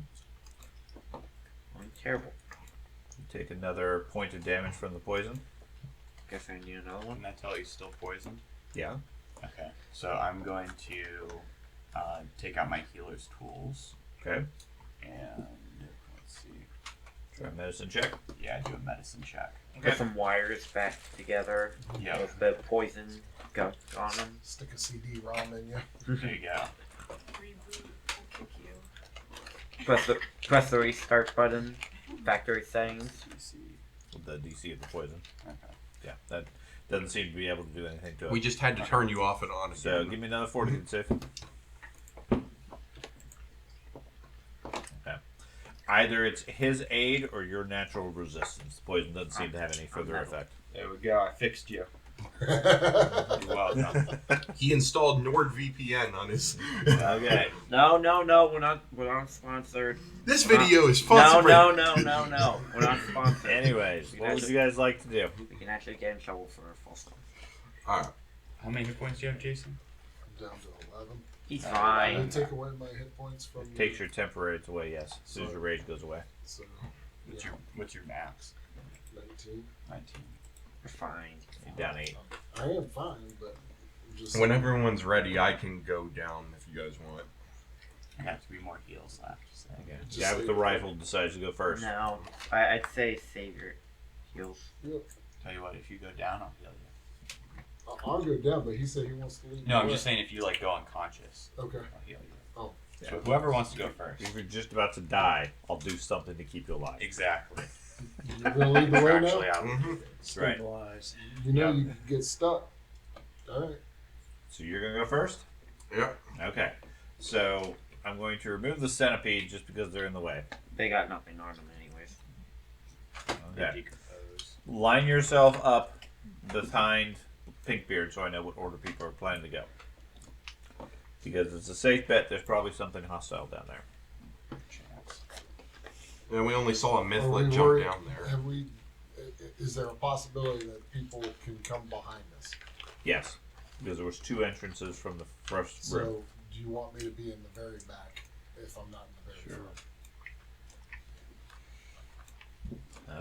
I'm terrible. You take another point of damage from the poison. Guess I need another one. Wouldn't that tell you still poisoned? Yeah. Okay. So I'm going to take out my healer's tools Okay. and let's see. Try a medicine check. Yeah, do a medicine check. Put some wires back together Yeah. with the poison gunk on them. Stick a CD-ROM in you. There you go. Reboot. I'll kick you. Press the restart button. Factory settings. DC. With the DC of the poison. Okay. Yeah, that doesn't seem to be able to do anything to it. We just had to turn you off and on again. So give me another fortitude save. Either it's his aid or your natural resistance. Poison doesn't seem to have any further effect. There we go. I fixed you. You're welcome. He installed NordVPN on his. Okay. No, we're not sponsored. This video is sponsored. No. We're not sponsored. Anyways, what would you guys like to do? We can actually get in trouble for a false start. Alright. How many hit points do you have, Jason? I'm down to 11. He's Can fine. I take away my hit points from It takes your temporaries away, yes. As soon as your rage goes away. So, What's your max? 19. 19. We're fine. You're down 8. I am fine, but I'm just When everyone's ready, I can go down if you guys want. There have to be more heals left. So. Okay. Just Guy with say- the rifle decides to go first. No, I'd say save your heals. Tell you what, if you go down, I'll heal you. I'll go down, but he said he wants to leave. No, I'm me just saying if you like go unconscious, Okay. I'll heal you. Oh. So whoever wants to go first. If you're just about to die, I'll do something to keep you alive. Exactly. You're gonna lead the way now. Actually, I would. Mm-hmm. Right. Stabilize. You know Yeah. you can get stuck. All right. So you're going to go first? Yep. Okay. So I'm going to remove the centipede just because they're in the way. They got nothing on them anyways. They Okay. decompose. Line yourself up behind Pinkbeard so I know what order people are planning to go. Because it's a safe bet there's probably something hostile down there. Chance. And we only saw a Are we mythlet jump worried- down there. Have we? Is there a possibility that people can come behind us? Yes. Because there was 2 entrances from the first So, room. do you want me to be in the very back if I'm not in the very front?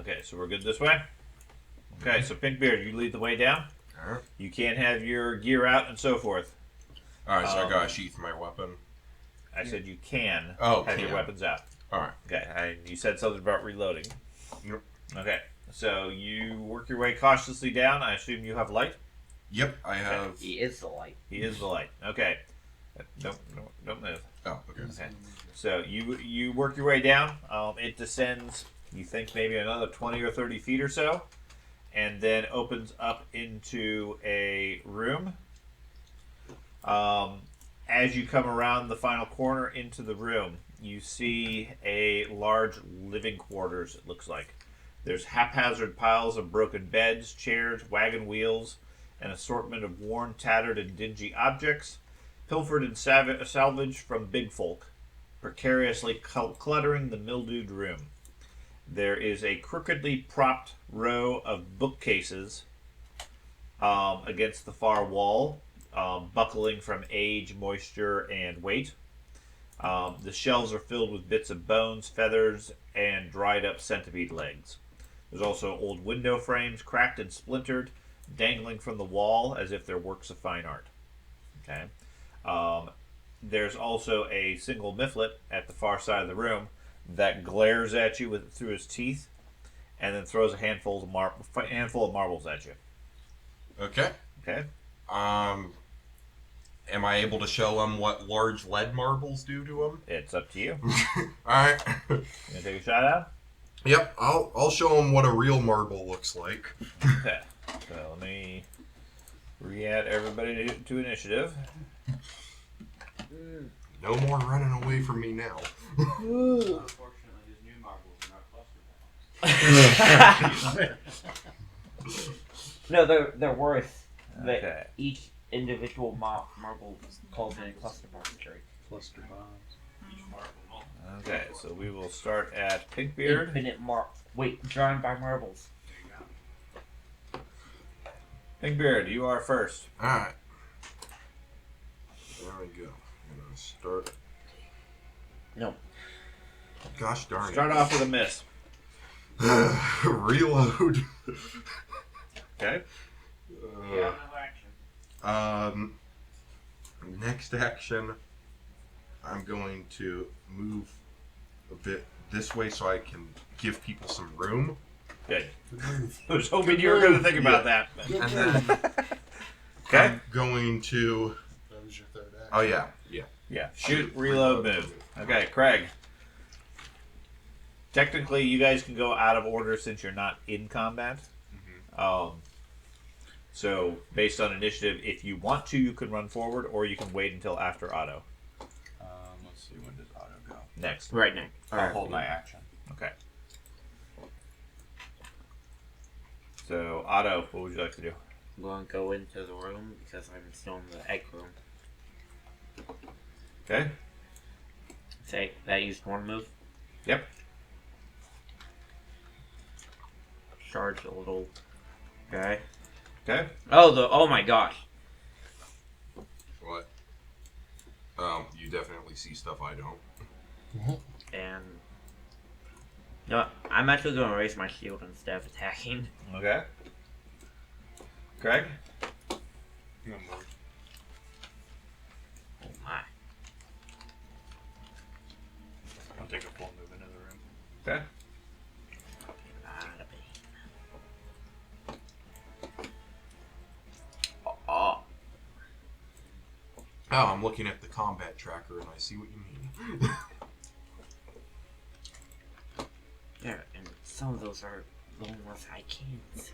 Okay, so we're good this way? Okay, so Pinkbeard, you lead the way down. Alright. You can't have your gear out and so forth. Alright, so I gotta sheath my weapon. I said you can Oh, have your can. weapons out. Alright. Okay, you said something about reloading. Yep. Okay, so you work your way cautiously down. I assume you have light? Yep, I have. He is the light. He is the light. Okay. Don't move. Oh, okay. Okay. So you work your way down. It descends, you think maybe another 20 or 30 feet or so, and then opens up into a room. As you come around the final corner into the room, you see a large living quarters, it looks like. There's haphazard piles of broken beds, chairs, wagon wheels, an assortment of worn, tattered, and dingy objects, pilfered and salvaged from big folk, precariously cluttering the mildewed room. There is a crookedly propped row of bookcases against the far wall, buckling from age, moisture, and weight. The shelves are filled with bits of bones, feathers, and dried up centipede legs. There's also old window frames, cracked and splintered, dangling from the wall as if they're works of fine art. Okay. There's also a single mifflet at the far side of the room that glares at you through his teeth, and then throws a handful of marbles at you. Okay. Okay. Am I able to show them what large lead marbles do to them? It's up to you. Alright. You gonna take a shot at Yep, I'll show them what a real marble looks like. it? Okay. So let me re-add everybody to initiative. No more running away from me now. Unfortunately, his new marbles are not cluster bombs. No, they're worth. Okay. Each individual marble calls in a cluster bomb carry. Cluster bombs. Okay, so we will start at Pinkbeard. Infinite drawn by marbles. Pinkbeard, you are first. Alright. There we go. I'm gonna start. No. Gosh darn Start off with a miss. it. Reload. Okay. Next action, I'm going to move a bit this way so I can give people some room. Good. Good move. I was hoping you were going to think about that. but- Good And move. then Okay. I'm going to. That was your third action. Oh, yeah. Yeah. Shoot, reload, move. Okay, Craig. Technically, you guys can go out of order since you're not in combat. So, based on initiative, if you want to, you can run forward, or you can wait until after Otto. Let's Let's see, when does auto go? Next. Right now. I'll hold my action. Okay. So, Otto, what would you like to do? I'm going to go into the room because I'm still in the egg room. Okay. Say, that used one move. Yep. Charge a little guy. Okay. Oh my gosh. What? You definitely see stuff I don't. And no, I'm actually going to raise my shield instead of attacking. Okay. Craig? You wanna move? Oh my. I'll take a full move into the room. Okay. Bada bing. Oh. Oh, I'm looking at the combat tracker and I see what you mean. Yeah, and some of those are the ones I can't see.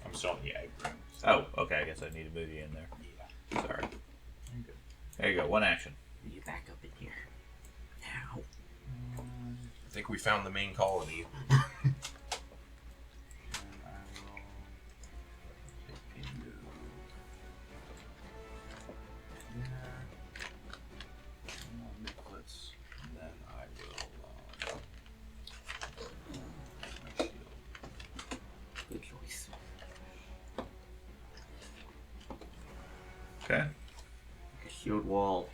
I'm still in the egg room. Oh, okay. I guess I need to move you in there. Yeah. Sorry. I'm good. There you go. One action. You back up in here. Now. I think we found the main colony. And I will take a move. There. And on Nicholas. And then I will my shield. Good choice. Okay. Like a shield wall.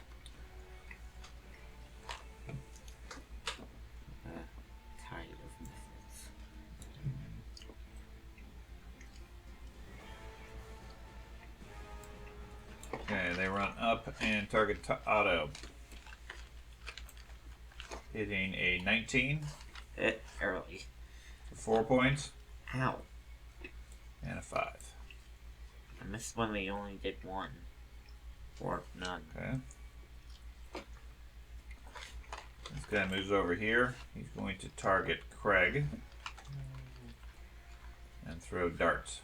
Tide of methods. Okay, they run up and target Otto. Hitting a 19 Early. for 4 points Ow. and a 5. And this one they only did one. Or none. Okay. This guy moves over here. He's going to target Craig and throw darts.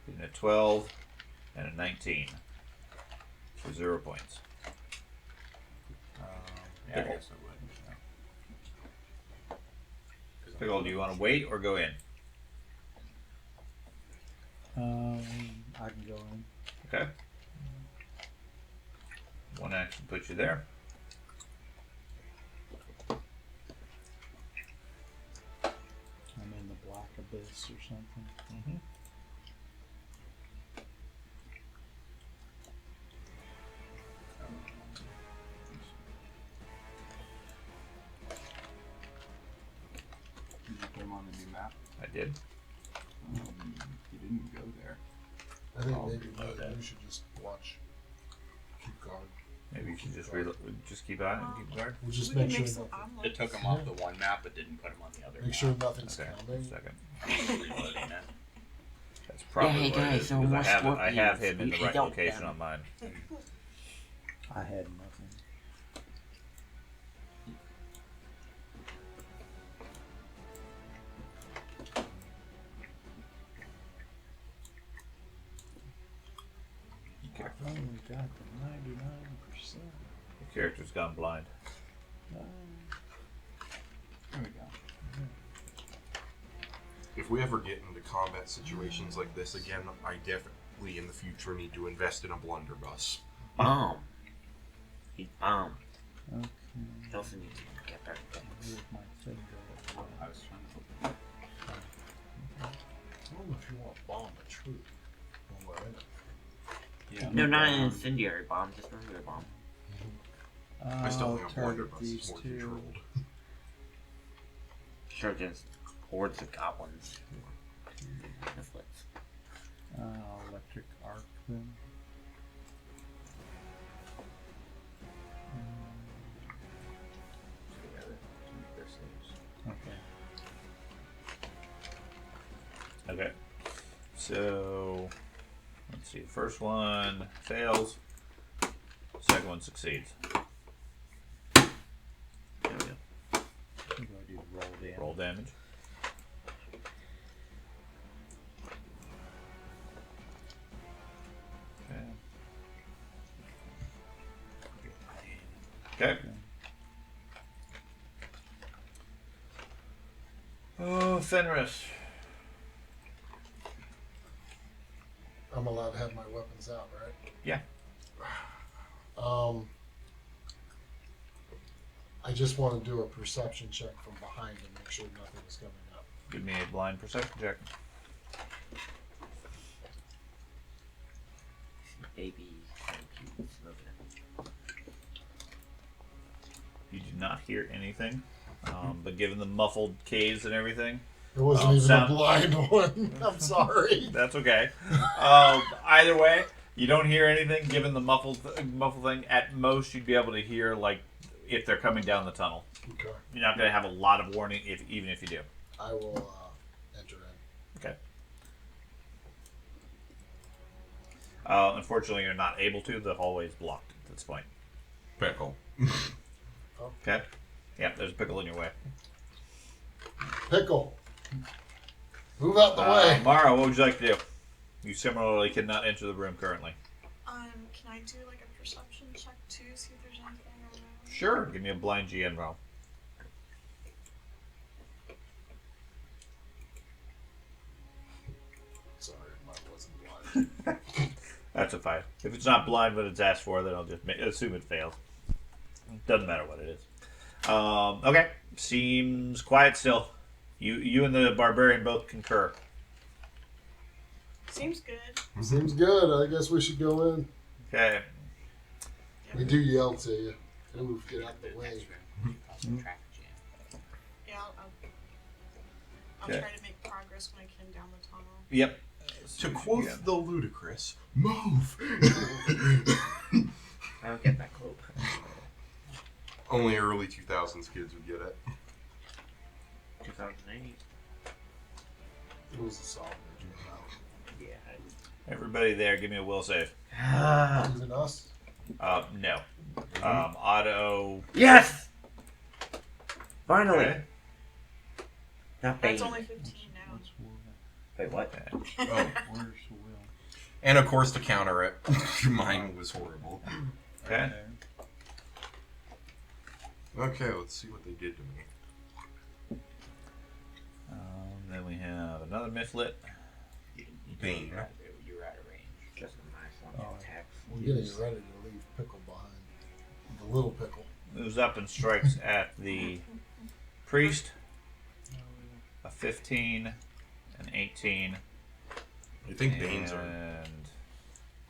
Hitting a 12 and a 19 for 0 points. Yeah, I guess I would. Yeah. Pickle, do you want to wait or go in? I can go in. Okay. One action puts you there. I'm in the black abyss or something. Mm-hmm. Did you put him on the new map? I did. He didn't go there. I think I'll maybe reload that. you should just watch. Keep guard. Maybe you should just just keep on and keep guard. We'll just We can make sure make some nothing, omelets. It took him off the one map, but didn't put him on the other. make sure nothing's Okay, coming. second. I'm reloading it. That's probably hey what it guys, is, so because much I have scorpions. him in We the right don't location them. on mine. I had nothing. Your I've only got the 99%. character's gone blind. There we go. If we ever get into combat situations like this again, I definitely in the future need to invest in a blunderbuss. Bomb. He's bomb. Okay. He also needs to get better things. Where's my thing go? I was trying to. I don't know if you want to bomb a troop when we're in it. Yeah. No, not an incendiary bomb, just a regular bomb. I still I'll think a target blunderbuss is these more two. controlled. Sure against hordes of goblins. Inflicts. Electric arc them. Together to make their saves. Okay. Okay. So, let's see. The first one fails. Second one succeeds. There we go. I'm going to do roll damage. Roll damage. Okay. Okay. Oh, Fenris. I'm allowed to have my weapons out, right? Yeah. I just want to do a perception check from behind and make sure nothing is coming up. Give me a blind perception check. Baby. You do not hear anything, but given the muffled K's and everything, It wasn't even sound- a blind one. I'm sorry. that's okay. Either way, you don't hear anything. Given the muffled thing, at most you'd be able to hear like if they're coming down the tunnel. Okay. You're not going to have a lot of warning, even if you do. I will enter in. Okay. Unfortunately, you're not able to. The hallway is blocked at this point. Pickle. Okay. Yeah, there's a pickle in your way. Pickle. Move out the way. Mara, what would you like to do? You similarly cannot enter the room currently. Can I do like a perception check too? See if there's anything around? Sure. Give me a blind GN roll. Sorry, mine wasn't blind. That's a 5. If it's not blind when it's asked for, then I'll just assume it failed. Doesn't matter what it is. Okay. Seems quiet still. You and the barbarian both concur. Seems good. Seems good. I guess we should go in. Okay. We do yell to you. Ooh, get out the way. Yeah, I'll Okay. try to make progress when I can down the tunnel. Yep. To quote the ludicrous, move! I don't get that clue. Only early 2000s kids would get it. 2008. It was a solid Yeah. Everybody there, give me a will save. Even us? No. Auto. Yes! Finally! Okay. Not Bane. That's only 15 now. Wait, what? Oh. Where's the will? And of course, to counter it, mine was horrible. Okay. Okay, let's see what they did to me. Then we have another Mifflet. Bane. You're out of range. Just a nice one. Attack. We're getting ready to leave Pickle behind. The little Pickle. Moves up and strikes at the priest. A 15, an 18, I think Banes are. and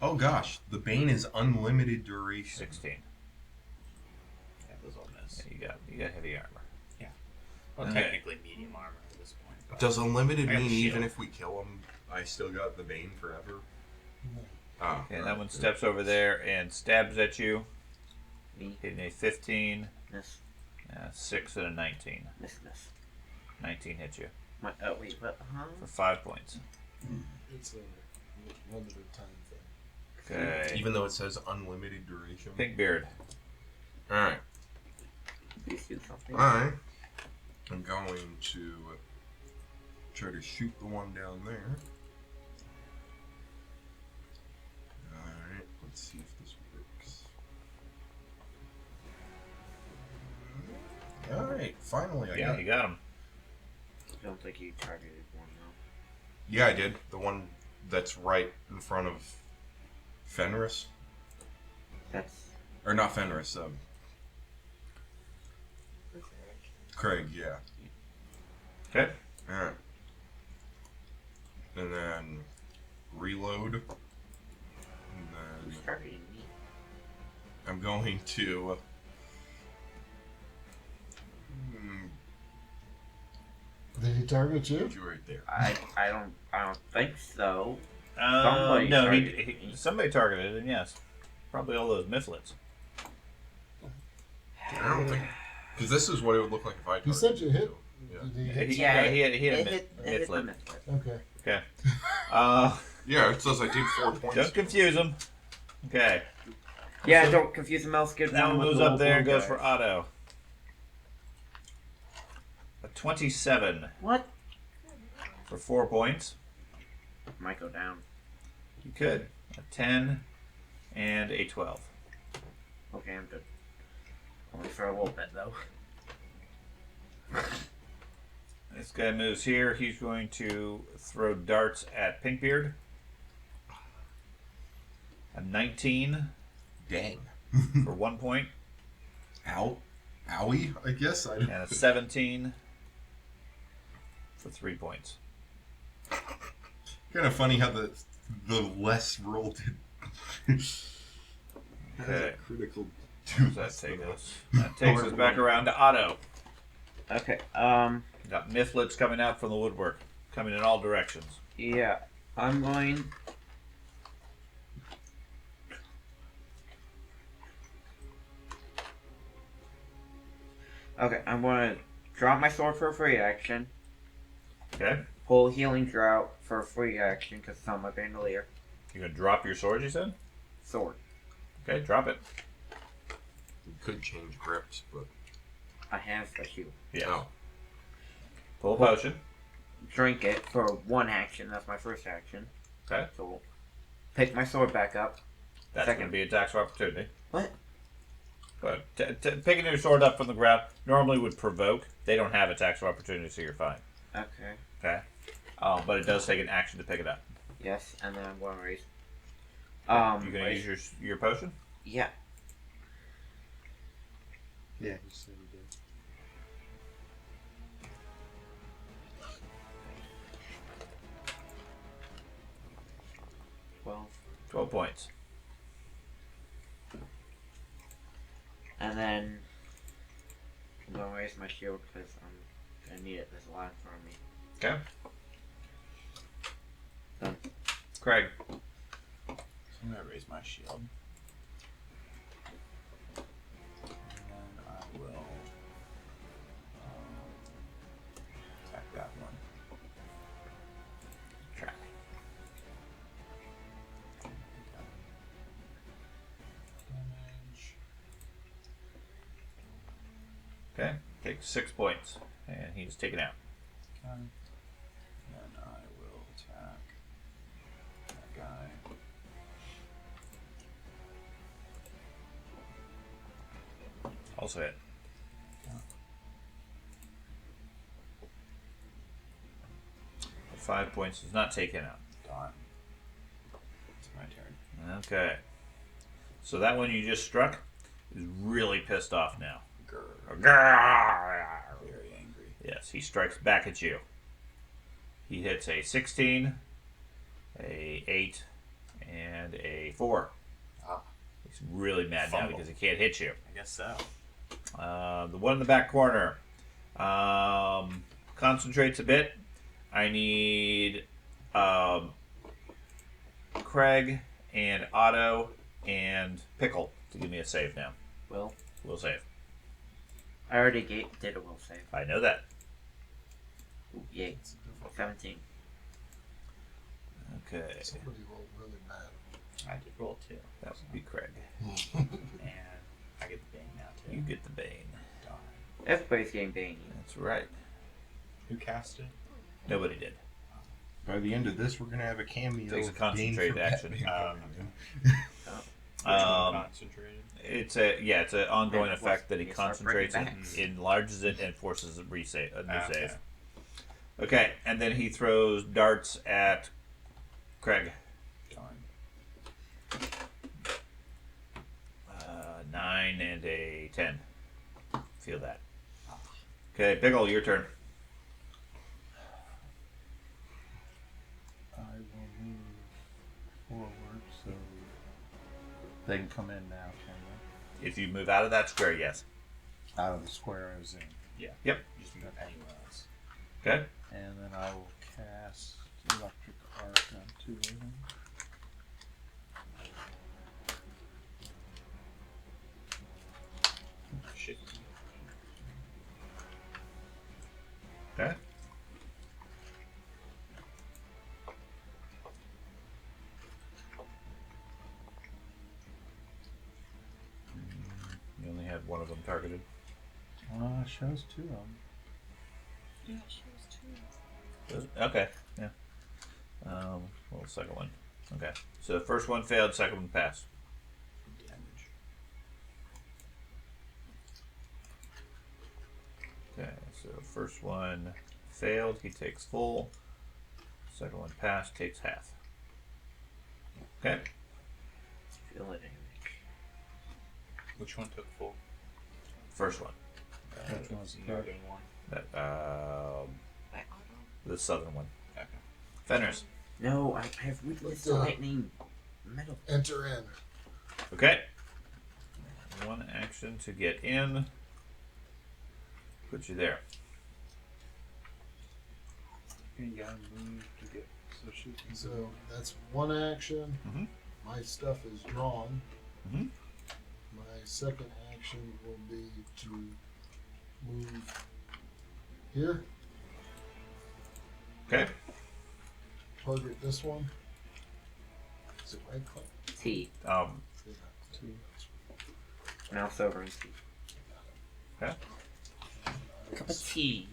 Oh gosh, the Bane is unlimited duration. 16. Yeah, those all miss. Yeah, you got heavy armor. Well, Okay. technically medium armor at this point. But Does unlimited I got mean the shield. even if we kill him, I still got the Bane forever? Ah, Okay, that one steps over there and stabs at you. Me. Hitting a 15, Miss. 6, and a 19. Miss. 19 hits you My, oh, wait, what? Huh? for 5 points. It's a limited time thing. Okay. Even though it says unlimited duration. Pinkbeard. Alright. Please do something. I am going to try to shoot the one down there. Alright, let's see if this works. Alright, finally I Yeah, got you it. got him. I don't think you targeted one, though. Yeah, I did. The one that's right in front of Fenris. That's. Or not Fenris, Craig, yeah. Okay. Alright. And then reload. And Who's then targeting me? I'm going to. Did he target Put you? you right there. I don't think so. Somebody No, targeted me. somebody targeted him, yes. Probably all those Mifflets. I don't think. Because this is what it would look like if I targeted He said you hit. too. Yeah. Did he hit? Yeah, he hit a It hit the Mifflet. Mifflet. Okay. Okay. Yeah, it says I did 4 points. Don't confuse them. Okay. Yeah, So- don't confuse the mouse. Get That one one with goes the up little there and blue goes guy. for Otto. A 27 What? for 4 points. Might go down. You could. A 10 and a 12. Okay, I'm good. for a little bit though. This guy moves here. He's going to throw darts at Pinkbeard. A 19 Dang. for 1 point, Ow. Owie, I guess. and a 17 for 3 points. Kind of funny how the less roll did. Okay. Critical. Where does that take us? That takes us back around to Otto. Okay. Got Mythlets coming out from the woodwork, coming in all directions. Yeah. I'm going. Okay, I'm going to drop my sword for a free action. Okay. Pull Healing Drought for a free action because it's on my bandolier. You're going to drop your sword, you said? Sword. Okay, drop it. We could change grips, but. I have a shield. Yeah. Oh. Pull a potion. Drink it for one action. That's my first action. Okay. So, pick my sword back up. That's Second. going to be attacks of opportunity. What? But picking your sword up from the ground normally would provoke. They don't have attacks of opportunity, so you're fine. Okay. Okay. But it does take an action to pick it up. Yes, and then I'm going to raise. You going to use your potion? Yeah. Yeah, he said he did. Well, 12 points. and then I'm going to raise my shield because I'm going to need it. There's a lot in front of me. Okay. Done. Craig. So I'm gonna raise my shield. And then I will attack that one. Try. Damage. Okay. Takes 6 points. And he's taken out. Okay. Then I will attack that guy. Also hit. For 5 points is not taken out. Done. It's my turn. Okay. So that one you just struck is really pissed off now. Grr. Very angry. Yes, he strikes back at you. He hits a 16, a 8, and a 4. Ah. He's really mad now Fumble. because he can't hit you. I guess so. The one in the back corner concentrates a bit. I need Craig and Otto and Pickle to give me a save now. Will. We'll save. I already did a will save. I know that. Ooh, yay. 17. Okay. Somebody rolled really bad. I did roll 2. That would be Craig. And I get the bang now too. You get the Bane. Darn. Everybody's getting Bane. That's right. Who cast it? Nobody did. By the end of this, we're gonna have a cameo. Takes a of concentrated Bane for action. Batman. Which one concentrated? It's an ongoing Yeah, effect that he you start concentrates breaking it, backs. enlarges it, and forces a new save. Okay. Okay, and then he throws darts at Craig. Darn. 9 and a 10. Feel that. Okay, Pickle, your turn. I will move forward so they can come in now, can If you move out of that square, yes. they? Out of the square I was in. Yeah. Yep. Just move anywhere else. Okay. And then I will cast Electric Arc on 2 of them. Shit. Okay. You only had one of them targeted. Shows 2 of them. Yeah, she was too. Does it? Okay. Yeah. Well, the second one. Okay. So the first one failed, second one passed. Damage. First one failed. He takes full. Second one passed. Takes half. Okay. Feel it. Which one took full? First one. Which one's the Northern one. That, By auto? the southern one. Okay. Fenris. No, I have weakness to lightning. Metal. Enter in. Okay. One action to get in. Put you there. You gotta move to get so she can So that's one action. Mhm. My stuff is drawn. Mhm. My second action will be to move here. Okay. Target this one. Is it right click? T. Yeah. Mouse over and T. Okay. Cup of tea.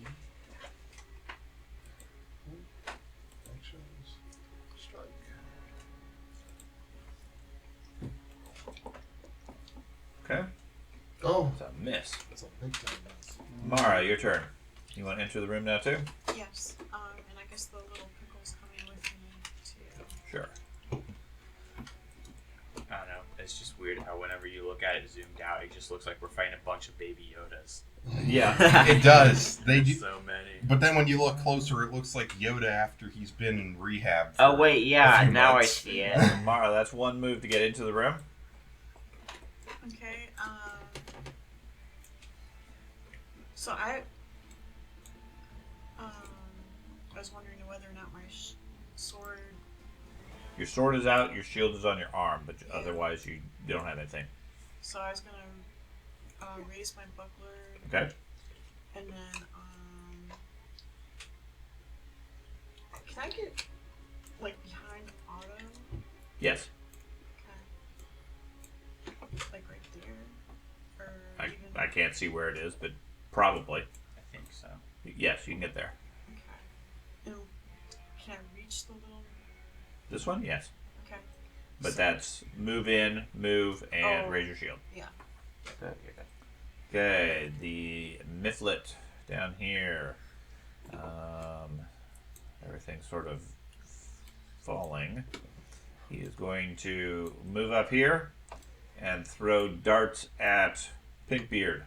Actions. Strike. Okay. Oh, It's a miss. that's a big time miss. Mara, your turn. You want to enter the room now too? Yes. And I guess the little pickle's coming with me too. Sure. I don't know. It's just weird how whenever you look at it zoomed out, it just looks like we're fighting a bunch of baby Yodas. Yeah. It does. They There's do. so many. But then when you look closer, it looks like Yoda after he's been in rehab. Oh for wait, a yeah, few now months. I see it. Mara, that's one move to get into the room. Okay. So I was wondering whether or not my sword. Your sword is out, your shield is on your arm, but otherwise you don't have anything. So I was gonna raise my buckler. Okay. And then can I get like behind Otto? Yes. Okay. Like right there, or I even. can't see where it is, but probably. I think so. Yes, you can get there. Okay. And can I reach the little? This one? Yes. Okay. But So- that's move in, move, and Oh. raise your shield. Yeah. Okay, the Mifflet down here. Everything's sort of falling. He is going to move up here and throw darts at Pinkbeard.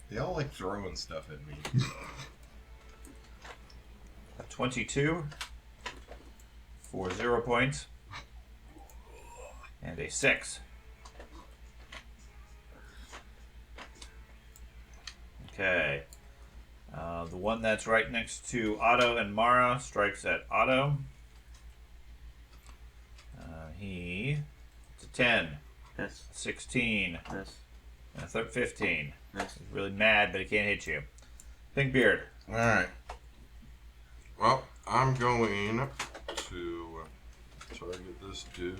They all like throwing stuff at me. A 22 for 0 points. And a 6. Okay. The one that's right next to Otto and Mara strikes at Otto. It's a 10, Miss. 16, Miss. and a 15. Miss. He's really mad, but he can't hit you. Pinkbeard. Alright. Well, I'm going to target this dude.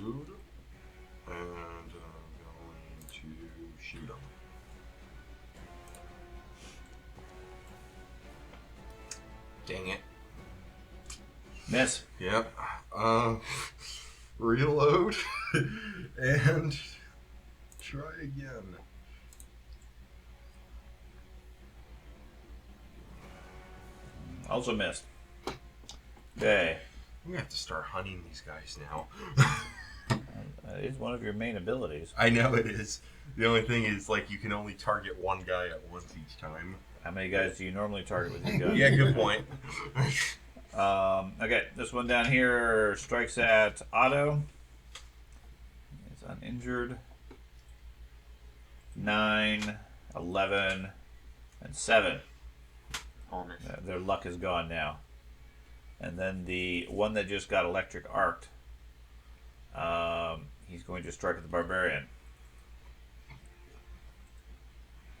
And I'm going to shoot him. Dang it. Miss. Yep. Reload. And try again. Also missed. Okay. I'm gonna have to start hunting these guys now. That is one of your main abilities. I know it is. The only thing is, like, you can only target one guy at once each time. How many guys do you normally target with your gun? Yeah, good point. Okay, this one down here strikes at Otto. He's uninjured. 9, 11, and 7. All miss. Their luck is gone now. And then the one that just got electric arced, he's going to strike at the barbarian.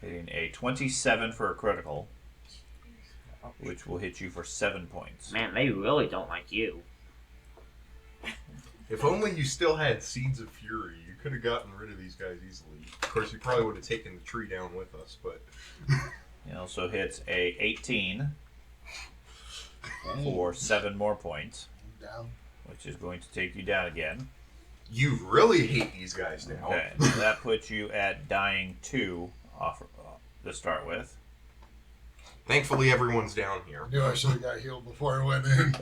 Hitting a 27 for a critical, which will hit you for 7 points. Man, they really don't like you. If only you still had Seeds of Fury, you could have gotten rid of these guys easily. Of course, you probably would have taken the tree down with us, but... He also hits a 18 for 7 more points, Down. which is going to take you down again. You really hate these guys now. Okay, so that puts you at dying 2 off to start with. Thankfully, everyone's down I here. knew I should have got healed before I went in.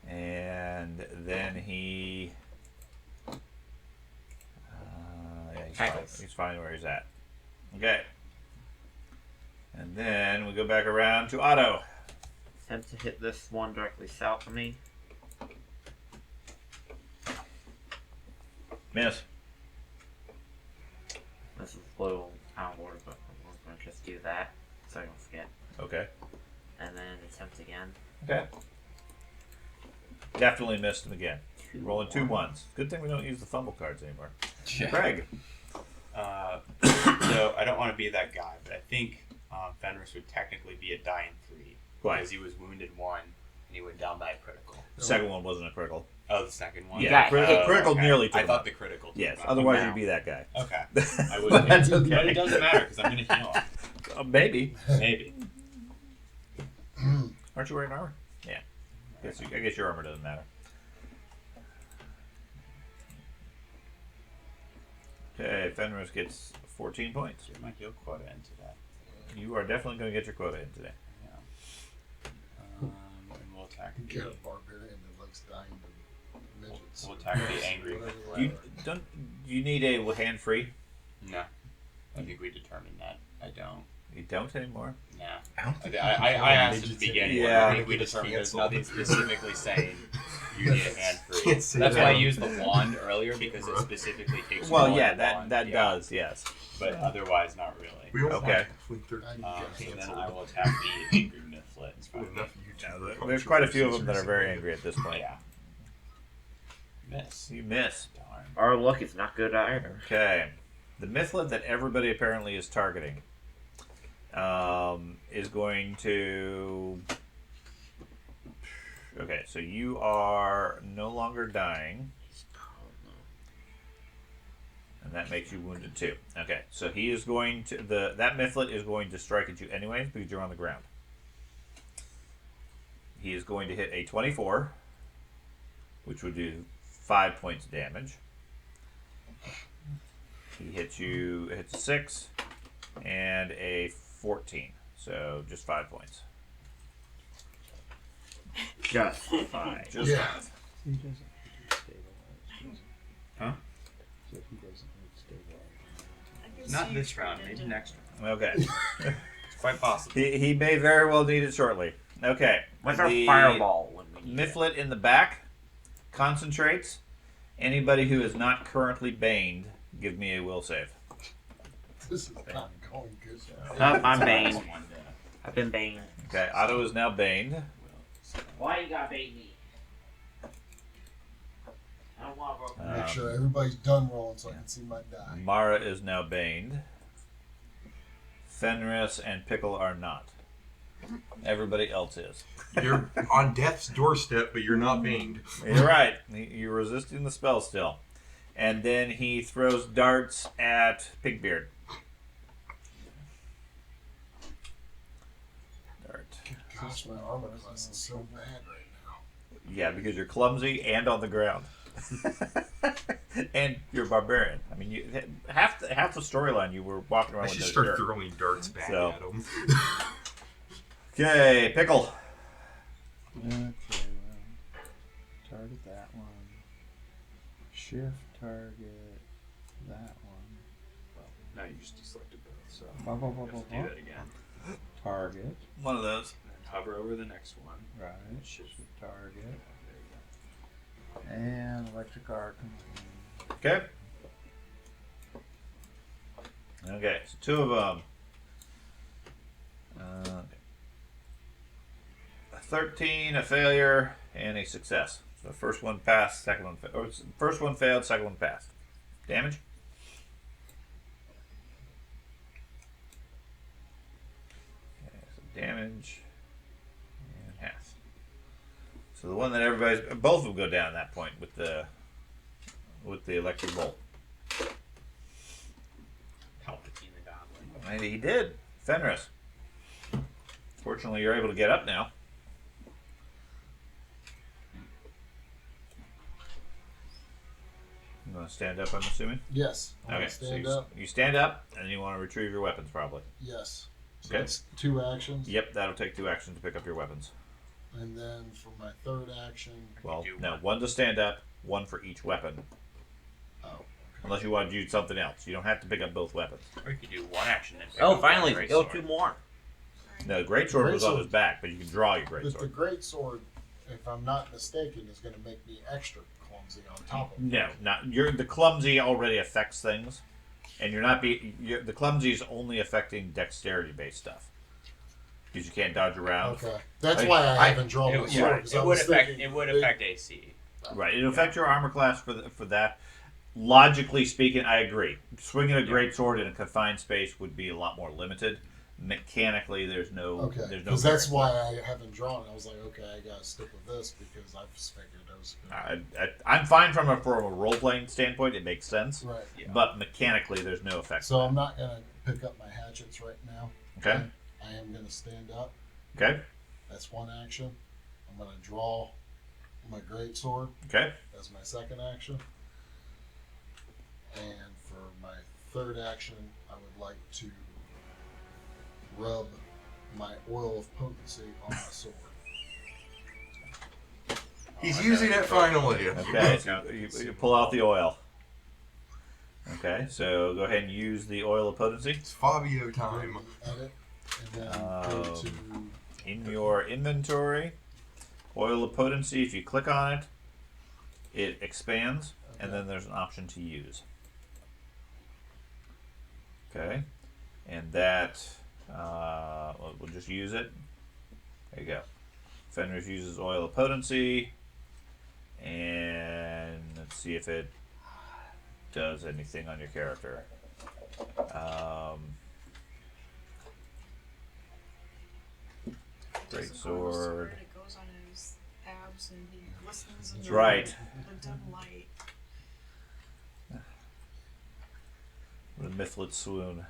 And then he. Yeah, he's fine where he's at. Okay. And then we go back around to Otto. Attempt to hit this one directly south of me. Miss. This is a little out of order, but I'm going to just do that so I don't forget. Okay. And then attempt again. Okay. Definitely missed him again. Two Rolling 2 ones. ones. Good thing we don't use the fumble cards anymore. Yeah. Craig. So I don't want to be that guy, but I think Fenris would technically be a dying 3 Why? because he was wounded 1 and he went down by a critical. The second one wasn't a critical. Oh, the second one. Yeah, got hit. critical okay. nearly took I him thought out. the critical. took Yes, him out. otherwise No. you'd be that guy. Okay. I would. But that's okay. But it doesn't matter because I'm going to heal. Maybe. Maybe. Aren't you wearing armor? Yeah. I guess your armor doesn't matter. Okay, Fenris gets 14 points. Get my heal quota into that. You are definitely going to get your quota in today. And we'll attack Get a the. barbarian that likes dying to midgets. We'll attack the angry. You need a hand free? No. I think we determined that. I don't. You don't anymore? Nah. I don't think I asked at the beginning. Yeah. I think we determined there's nothing specifically saying you need a hand free. Can't say That's that. why I used the wand earlier because it specifically takes. Well, one yeah, wand. that Yeah. does, yes. But otherwise, not really. We all Okay. want to So then I will attack the angry Mythlet. It's fine. Enough YouTubers. There's quite a few of them that are very angry at this point. Yeah. Miss. You miss. Darn. Our luck is not good either. Okay. The Mythlet that everybody apparently is targeting is going to... Okay, so you are no longer dying. And that makes you wounded too. Okay, so he is going to... That Mythlet is going to strike at you anyways because you're on the ground. He is going to hit a 24, which would do 5 points of damage. He hits a 6 and a 14, so just 5 points. Just 5. Just Yeah. 5. He doesn't need to stabilize. Huh? So he doesn't need to stabilize. I guess Not you this round. turned Maybe into- next round. Okay. It's quite possible. He may very well need it shortly. Okay. What's our The fireball when we need it? Mythlet in the back concentrates. Anybody who is not currently baned, give me a will save. This is not going good. Oh, I'm It's baned. one to I've been banged. Okay, Otto is now baned. will. Why you gotta bait me? I don't want to Make sure everybody's done rolling so I can see my die. Mara is now baned. Fenris and Pickle are not. Everybody else is. You're on death's doorstep, but you're not banged. You're right. You're resisting the spell still. And then he throws darts at Pigbeard. Dart. Gosh, my armor class is so bad right now. Yeah, because you're clumsy and on the ground. And you're barbarian. I mean, you, half the storyline you were walking I around should with no start shirt. throwing darts back So. at him. Okay, Pickle. Okay, well, target that one. Shift target that one. No, you just deselected both. So Blah, blah, blah, you blah, have to do blah. that again. Target. One of those. And then hover over the next one. Right. Shift target. And electric arc. Okay. Okay, so 2 of them. A 13, a failure, and a success. So the first one passed, second one failed. First one failed, second one passed. Damage? Okay, so damage and half. So the one that both of them go down at that point with the electric bolt. Palpatine the Goblin. And he did. Fenris. Fortunately, you're able to get up now. You want to stand up, I'm assuming? Yes. I wanna Okay, so stand you, up. you stand up, and you want to retrieve your weapons, probably. Yes. So Okay. that's 2 actions. Yep, that'll take 2 actions to pick up your weapons. And then for my 3rd action, Well, do no, one. 1 to stand up, 1 for each weapon. oh, Unless you want to do something else. You don't have to pick up both weapons. Or you could do one action and pick Oh, up finally, one go greatsword. 2 more. No, the greatsword was on Greatsword. his back, but you can draw your but the greatsword. great sword, if I'm not mistaken, is going to make me extra clumsy on top of it. No, not the clumsy already affects things, and the clumsy is only affecting dexterity-based stuff because you can't dodge around. Okay, that's I- why I I- haven't drawn my It, sword. yeah, 'cause it I would was affect thinking it would big- affect AC. Right, it'll affect your armor class for that. Logically speaking, I agree. Swinging a greatsword in a confined space would be a lot more limited. Mechanically, there's no Okay, there's no. because that's variance. why I haven't drawn. I was like, okay, I gotta stick with this because I've just figured I was I'm fine from a role playing standpoint. It makes sense, right. Yeah. but mechanically, there's no effect. So I'm not gonna pick up my hatchets right now. Okay. I am gonna stand up. Okay. That's 1 action. I'm gonna draw my great sword Okay. as my 2nd action. And for my 3rd action, I would like to rub my oil of potency on my sword. He's using it finally. Okay. So you pull out the oil. Okay. So go ahead and use the oil of potency It's Fabio Go time. to edit, and then go to in your inventory. Oil of potency. If you click on it, it expands, and then there's an option to use. Okay, and that we'll just use it. There you go. Fenris uses oil of potency, and let's see if it does anything on your character. Great Doesn't go on his sword. It goes on his abs and he glistens in That's the, right. the dim light. The mythlet swoon.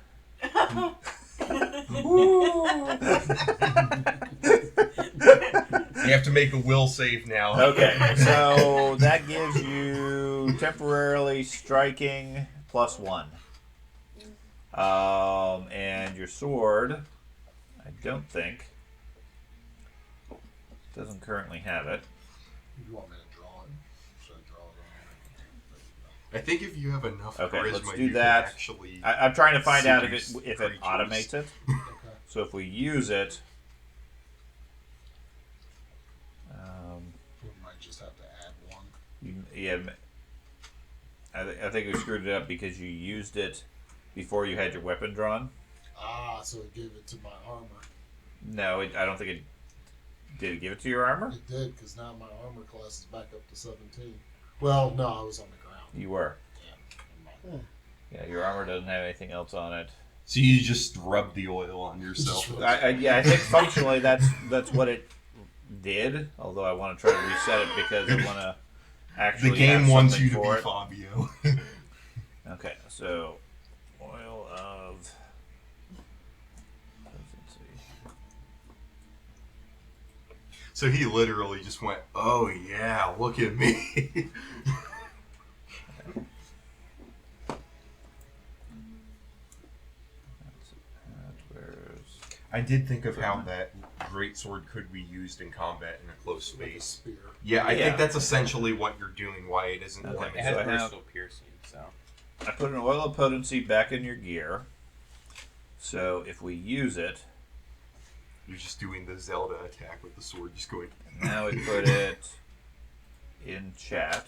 You have to make a will save now. Okay, so that gives you temporarily striking +1. And your sword, I don't think, doesn't currently have it. You want me to draw it? Should I draw it I think if you have enough Okay, charisma, let's do you that. can actually. I'm trying to find out if it Seduce creatures. automates it. on? Okay. So if we use it, We might just have to add 1. yeah, I think we screwed it up because you used it before you had your weapon drawn. Ah, so it gave it to my armor. No, I don't think it did. It give it to your armor? It did, because now my armor class is back up to 17. Well, no, I was on the ground. You were. Yeah, never mind. Yeah, your armor doesn't have anything else on it. So you just rub the oil on yourself. I think functionally that's what it did. Although I want to try to reset it because I want to actually The game have wants something you to for be it. Fabio. Okay, so oil of. Let's see. So he literally just went, "Oh yeah, look at me." Where's I did think of how that greatsword could be used in combat in a close Like a space. spear. Yeah, I Yeah. think that's essentially what you're doing. Why it isn't Okay. limited. It has So I have- bristol piercing, so I put an oil of potency back in your gear. So if we use it, You're just doing the Zelda attack with the sword, just going. now we put it in chat.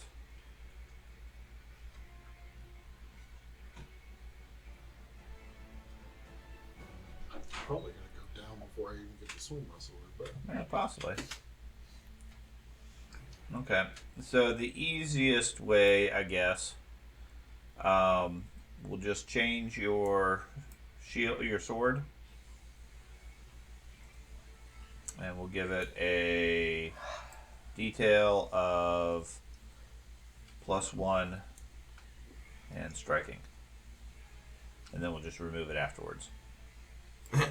Probably going to go down before I even get to swing my sword, but Yeah, possibly. Okay, so the easiest way, I guess, we'll just change your shield, your sword, and we'll give it a detail of +1 and striking, and then we'll just remove it afterwards.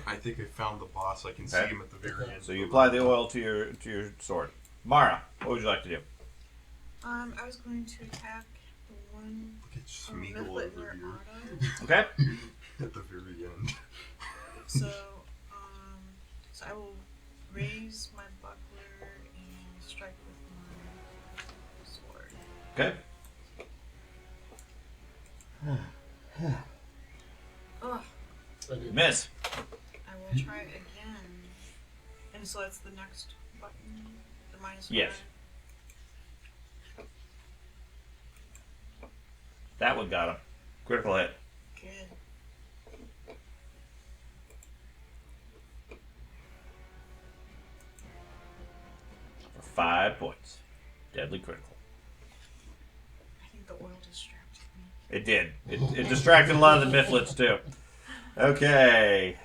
I think I found the boss. I can see Okay. him at the very end. So you apply the oil to your sword. Mara, what would you like to do? I was going to attack the one one Get Smeagol Mifflet over near here Otto. Okay. at the very end. So, so I will raise my buckler and strike with my sword. Okay. Ugh. I did. Miss. I will try again. And so that's the next button? The minus Yes. 1? That one got him. Critical hit. Good. For 5 points. Deadly critical. I think the oil distracted me. It did. It distracted a lot of the Mifflets too. Okay.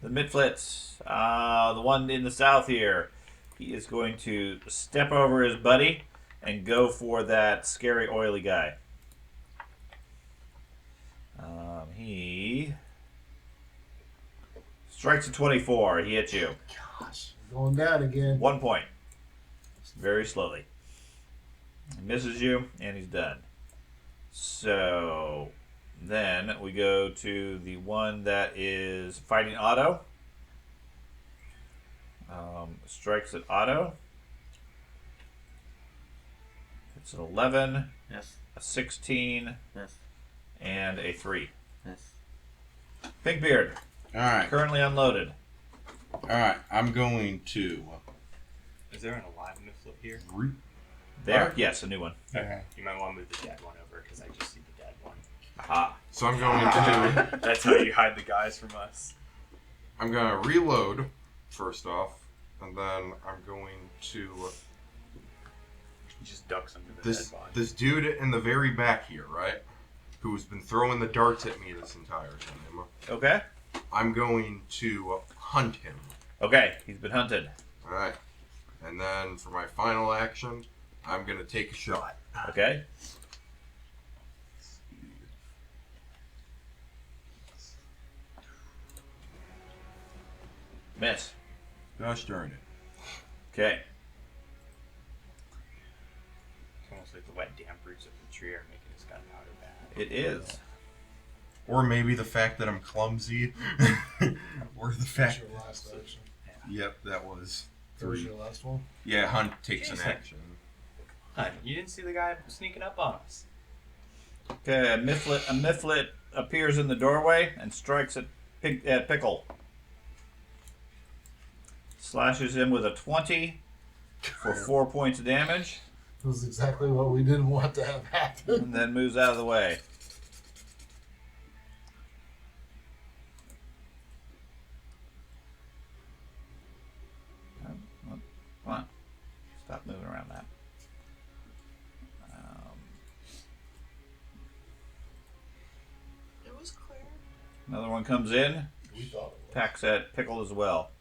The Mifflets. The one in the south here. He is going to step over his buddy and go for that scary oily guy. He strikes a 24. He hits you. Gosh, going down again. 1 point. Very slowly. He misses you, and he's done. So then we go to the one that is fighting Otto. Strikes at Otto. It's an 11, Yes. a 16, Yes. and a 3. Yes. Pinkbeard, Alright. currently unloaded. Alright. I'm going to. Is there an alive Mifflet here? There? Yes, a new one. Okay. You might want to move the dead one over because I just see the dead one. Aha. So I'm going to. That's how you hide the guys from us. I'm going to reload first off, and then I'm going to. He just ducks under the This dead body. this dude in the very back here, right? Who's been throwing the darts at me this entire time. Okay. I'm going to hunt him. Okay, he's been hunted. Alright. And then for my final action, I'm going to take a shot. Okay. Miss. Gosh darn it. Okay. It's almost like the wet damp roots of the tree are making his gunpowder bad. It is. Or maybe the fact that I'm clumsy. Or the That's fact. your last action. Yep, that was That was 3. your last one. Yeah, Hunt takes Jason. an action. Hun, you didn't see the guy sneaking up on us. Okay, a Mifflet appears in the doorway and strikes at Pickle. Slashes him with a 20 for 4 points of damage, It was exactly what we didn't want to have happen. and then moves out of the way. Come on. Stop moving around that. It was clear. Another one comes in, We thought it was. attacks at Pickle as well.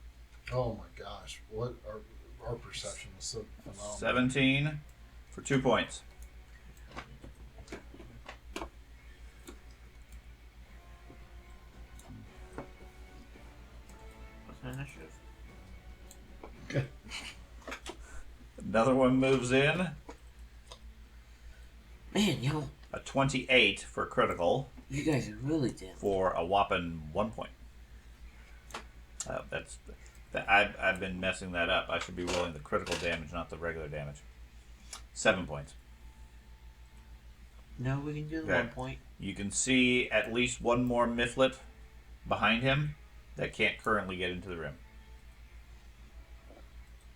Oh my gosh, what our perception was so phenomenal. 17 for 2 points. What's my initiative? Another one moves in, Man, yo, a 28 for critical you guys are really damn. for a whopping 1 point. I've been messing that up. I should be rolling the critical damage, not the regular damage. 7 points. No, we can do the Okay. 1 point. You can see at least one more Mifflet behind him that can't currently get into the room.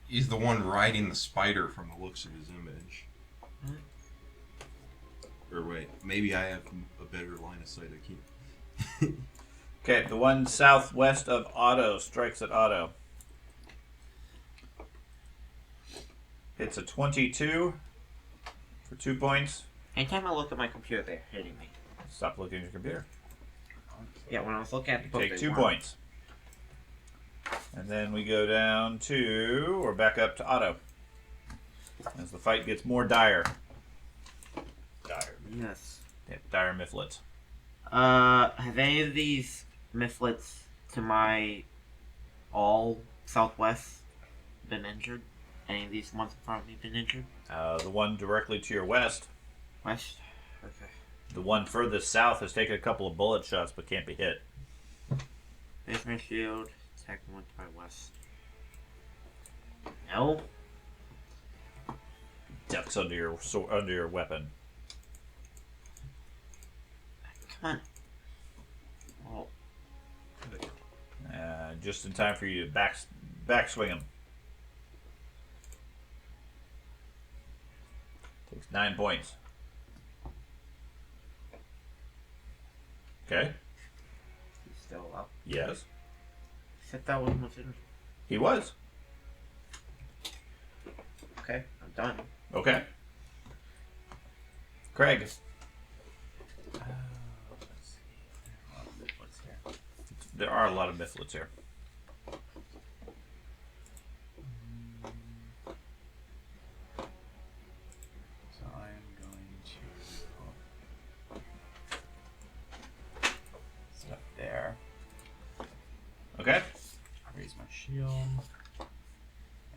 He's the one riding the spider from the looks of his image. Hmm. Or wait, maybe I have a better line of sight. I can't. Okay, the one southwest of Otto strikes at Otto. It's a 22 for 2 points. Anytime I look at my computer, they're hitting me. Stop looking at your computer. Yeah, when I was looking at the book, Take they 2 weren't. points. And then we go down to, or back up to Otto. As the fight gets more dire. Dire. Yes. Yeah, dire Mifflets. Have any of these Mifflets to my all southwest been injured? Any of these ones in front of me been injured? The one directly to your west. West? Okay. The one furthest south has taken a couple of bullet shots but can't be hit. There's my shield. Attack one to my west. No. Ducks under your weapon. Come on. Oh. Just in time for you to back swing him. Takes 9 points. Okay. He's still up. Yes. Except that one was in. He was. Okay, I'm done. Okay. Craig. Let's see. What's here? There are a lot of mythlets here. So I'm going to set up there. Okay. Raise my shield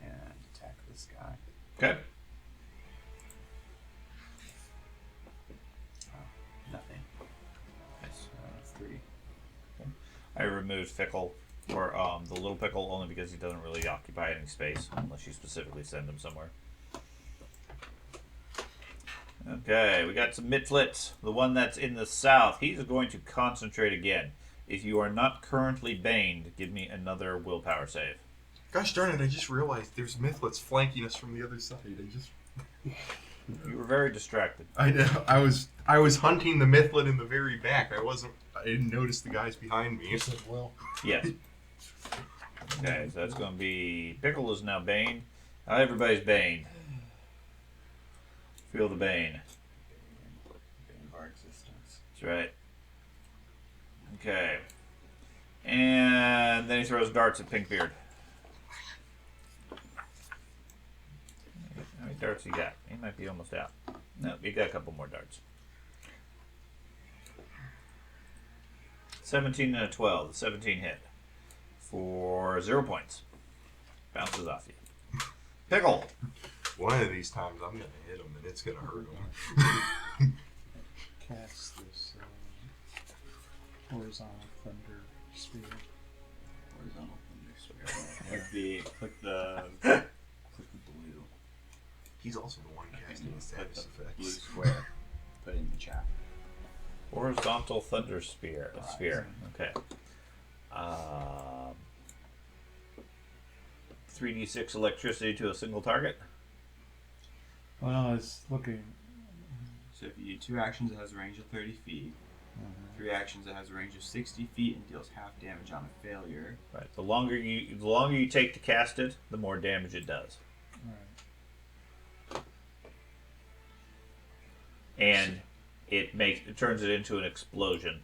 and attack this guy. Okay. Nothing. That's 3. I removed Fickle, or the little Pickle, only because he doesn't really occupy any space unless you specifically send him somewhere. Okay, we got some midflits. The one that's in the south, he's going to concentrate again. If you are not currently baned, give me another willpower save. Gosh darn it! I just realized there's mythlets flanking us from the other side. You were very distracted. I know. I was hunting the mythlet in the very back. I didn't notice the guys behind me. You said, well, Yes. Okay, so that's going to be... Pickle is now Bane. Everybody's Bane. Feel the Bane. Bane of our existence. That's right. Okay. And then he throws darts at Pinkbeard. How many darts he got? He might be almost out. No, he got a couple more darts. 17 and a 12. The 17 hit. For 0 points. Bounces off you. Pickle! One of these times I'm gonna hit him and it's gonna hurt him. Cast this horizontal thunder spear. Horizontal thunder spear. Click the blue. He's also the one casting the Click status the blue effects. square. Put it in the chat. Horizontal thunder sphere. Okay. 3d6 electricity to a single target. Well, I was looking. So if you do 2 actions, it has a range of 30 feet. 3 actions, it has a range of 60 feet and deals half damage on a failure. Right. The longer you take to cast it, the more damage it does. Right. And it turns it into an explosion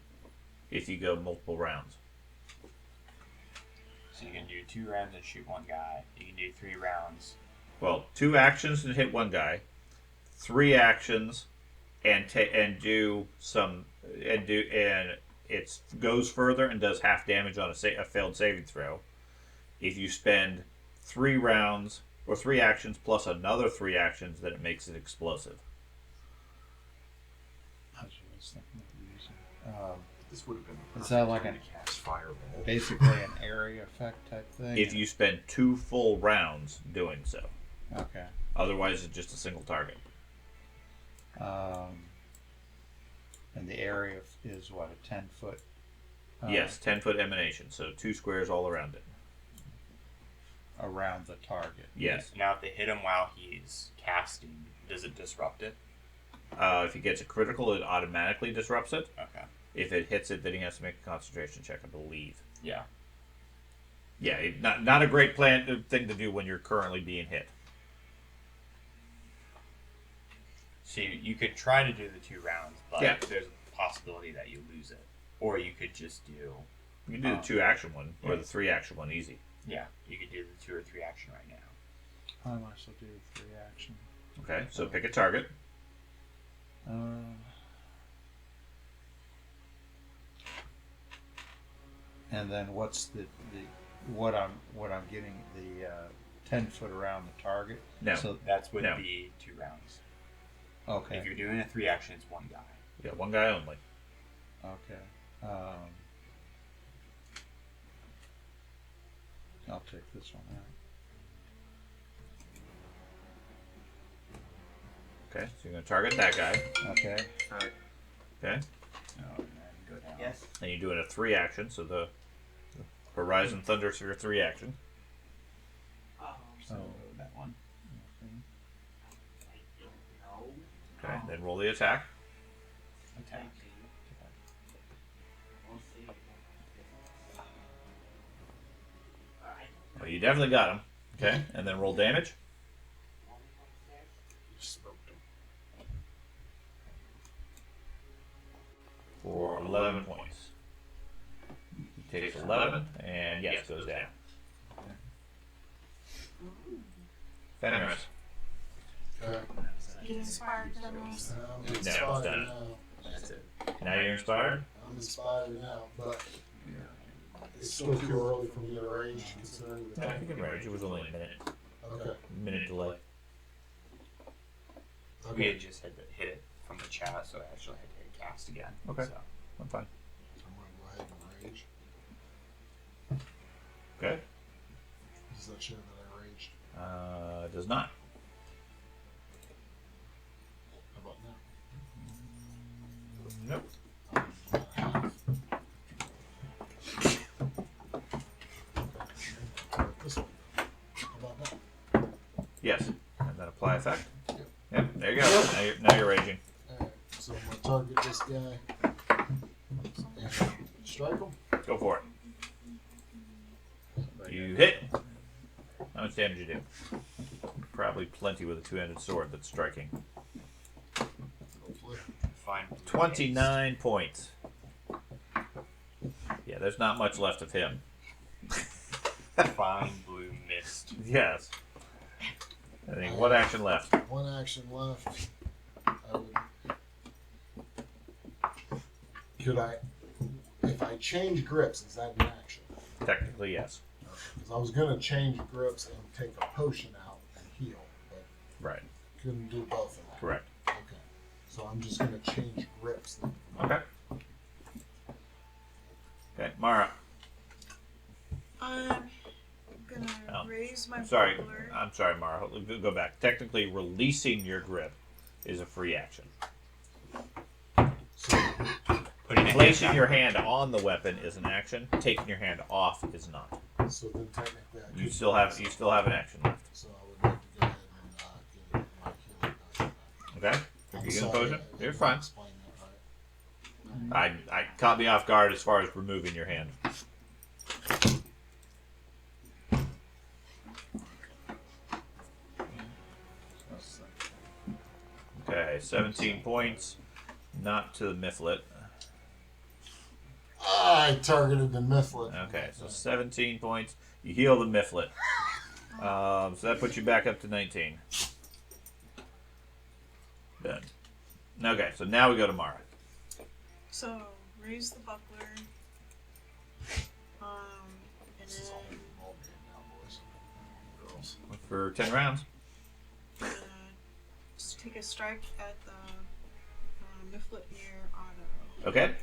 if you go multiple rounds. So you can do 2 rounds and shoot 1 guy. You can do 3 rounds. Well, 2 actions to hit 1 guy, 3 actions and it goes further and does half damage on a failed saving throw. If you spend 3 rounds or 3 actions plus another 3 actions, then it makes it explosive. I was thinking of using. This would have been the Is that like perfect an time to cast fireball? Basically an area effect type thing? If you spend 2 full rounds doing so. Okay. Otherwise, it's just a single target. And the area is what, a 10-foot? Yes, 10-foot emanation, so 2 squares all around it. Around the target. Yes. Now if they hit him while he's casting, does it disrupt it? If he gets a critical, it automatically disrupts it. Okay. If it hits it, then he has to make a concentration check, I believe. Yeah. Yeah, not a great thing to do when you're currently being hit. So you could try to do the 2 rounds, but Yeah. there's a possibility that you lose it. Or you could just do... You can do the 2 action one, or the 3 action one easy. Yeah, you could do the 2 or 3 action right now. I might as well do 3 action. Okay, so pick a target. And then what's what I'm getting, the 10-foot around the target? No. So That's with No. the 2 rounds. okay. If you're doing a 3 action, it's 1 guy. Yeah, one guy only. Okay. I'll take this one out. Okay, so you're going to target that guy. Okay. Okay. Oh, and then go down. Yes. And you do it a 3 action, so the Horizon Thunder's your 3 action. So that one. Okay, then roll the attack. Attack. Well, you definitely got him. Okay, and then roll damage. Smoked him. For 11 points. He takes 11, and yes, goes down. Fenris. Okay. Get inspired, Fenris. I'm it's inspired done. now. That's it. Now you're inspired? I'm inspired now, but it's still too early for me to rage considering the No, time. you can rage. It was only a minute. Okay. Minute delay. We Okay. had just had to hit it from the chat, so I actually had to hit cast again. Okay. So. I'm fine. I'm gonna go ahead and rage. Okay. Does that show that I raged? Does not. How about now? Nope. This one. How about that? Yes. And then apply effect. Yep. Yep. There you go. Now you're raging. Alright, so I'm gonna target this guy and strike him. Go for it. You hit. How much damage you do? Probably plenty with a 2-handed sword that's striking. Hopefully. Fine. 29 points. Yeah, there's not much left of him. Fine blue mist. Yes. I think one action left. One action left. I would. Could I? If I change grips, is that an action? Technically, yes. Because I was gonna change grips and take a potion out and heal, but Right. couldn't do both of them. Correct. Okay. So I'm just gonna change grips then. Okay. Okay, Mara. I'm gonna Oh. raise my Sorry. buckler. I'm sorry, Mara. Go back. Technically, releasing your grip is a free action. So Putting a Placing hand your hand on the weapon is an action. Taking your hand off is not. so then technically I You could still have an action left. So I would like to go ahead and get my healing potion back. Okay. I'm You get a sorry, potion. I You're didn't fine. explain that right. I caught me off guard as far as removing your hand. Okay, 17 points. Not to the Mifflet. I targeted the Mifflet. Okay, so 17 points. You heal the Mifflet. So that puts you back up to 19. Done. Okay, so now we go to Mara. So raise the buckler. And This is all then ball game now, boys and girls. For 10 rounds. just take a strike at the Mifflet near Otto. Okay.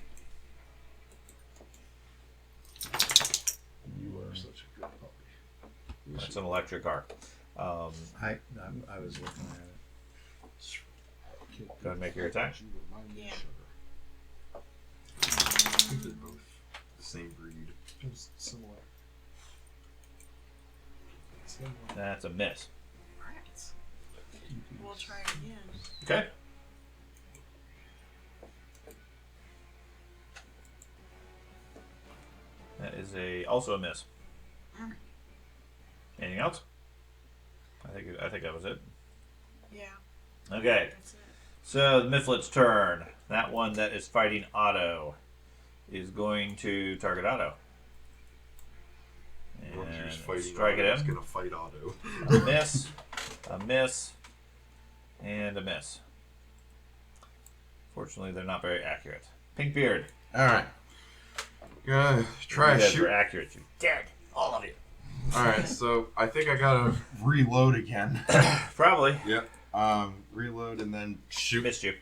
You are such a good puppy. That's an electric arc. I was looking at it. Okay, Go ahead and make your attack. You remind me of Yeah. sugar. I think they're both the same breed. It's similar. Similar. That's a miss. Alright. We'll try it again. Okay. That is also a miss. Alright. Anything else? I think that was it. Yeah, Okay. that's it. So the Mifflet's turn. That one that is fighting Otto is going to target Otto. Roger's And fighting strike Otto. at He's him. gonna fight Otto. A miss, and a miss. Fortunately, they're not very accurate. Pinkbeard. All right. Gonna try You to guys shoot. were accurate. You dead. All of you. All right. So I think I gotta reload again. Probably. Yep. Reload and then shoot. Missed you.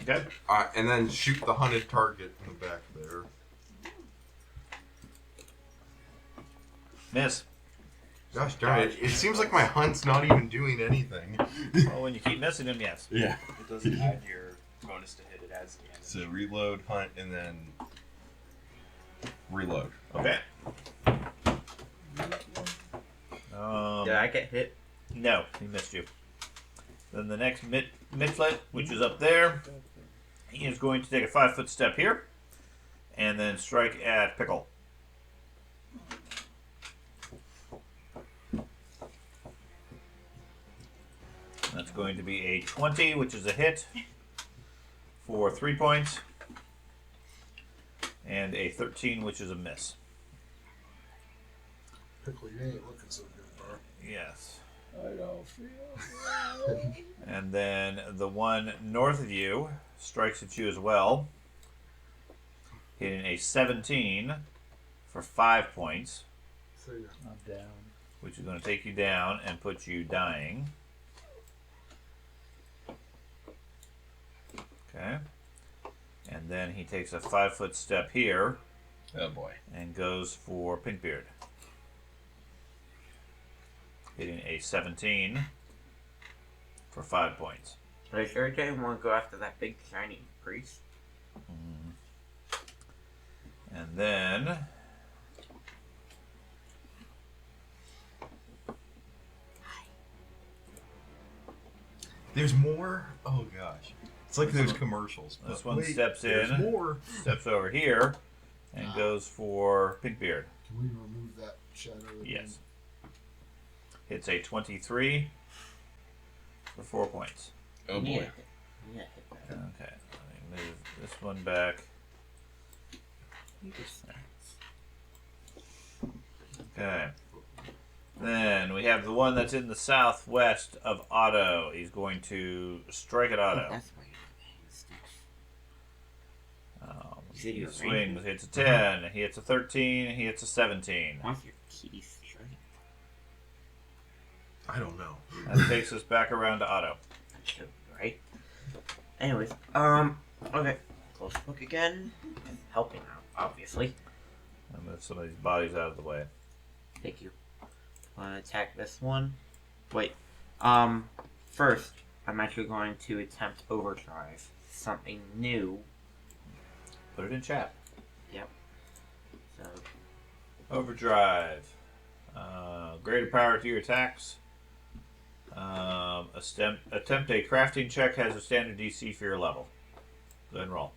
Okay. And then shoot the hunted target in the back there. Miss. Gosh darn it! It seems like my hunt's not even doing anything. Well, when you keep missing them, yes. Yeah. It doesn't add your bonus to hit it as damage. So reload, hunt, and then reload. Okay. Did I get hit? No, he missed you. Then the next midflet, which is up there, he is going to take a 5-foot step here, and then strike at Pickle. That's going to be a 20, which is a hit for 3 points, and a 13, which is a miss. Pickle, you ain't looking so good, bro. Yes. I don't feel good. And then the one north of you strikes at you as well, hitting a 17 for 5 points, See ya. I'm down. which is going to take you down and put you dying. Okay. And then he takes a 5-foot step here Oh boy. and goes for Pinkbeard, hitting a 17 for 5 points. Are you sure you didn't want to go after that big shiny priest? And then There's more? Oh gosh. It's like those commercials. this But one wait, steps there's in, more. steps over here, and goes for Pinkbeard. Can we remove that shadow? again? Yes. Hits a 23 for 4 points. Oh boy. Yeah, hit that. Okay, let me move this one back. Okay. Then we have the one that's in the southwest of Otto. He's going to strike at Otto. That's why you He said you were swings, hits a 10, he hits a 13, he hits a 17. What's your keys? I don't know. That takes us back around to Otto. Right? Anyways, okay. Close book again. Helping out, obviously. I'll move some of these bodies out of the way. Thank you. Want to attack this one? Wait. First, I'm actually going to attempt overdrive. Something new. Put it in chat. Yep. So, Overdrive. Greater power to your attacks. Attempt a crafting check has a standard DC for your level. Go ahead and roll.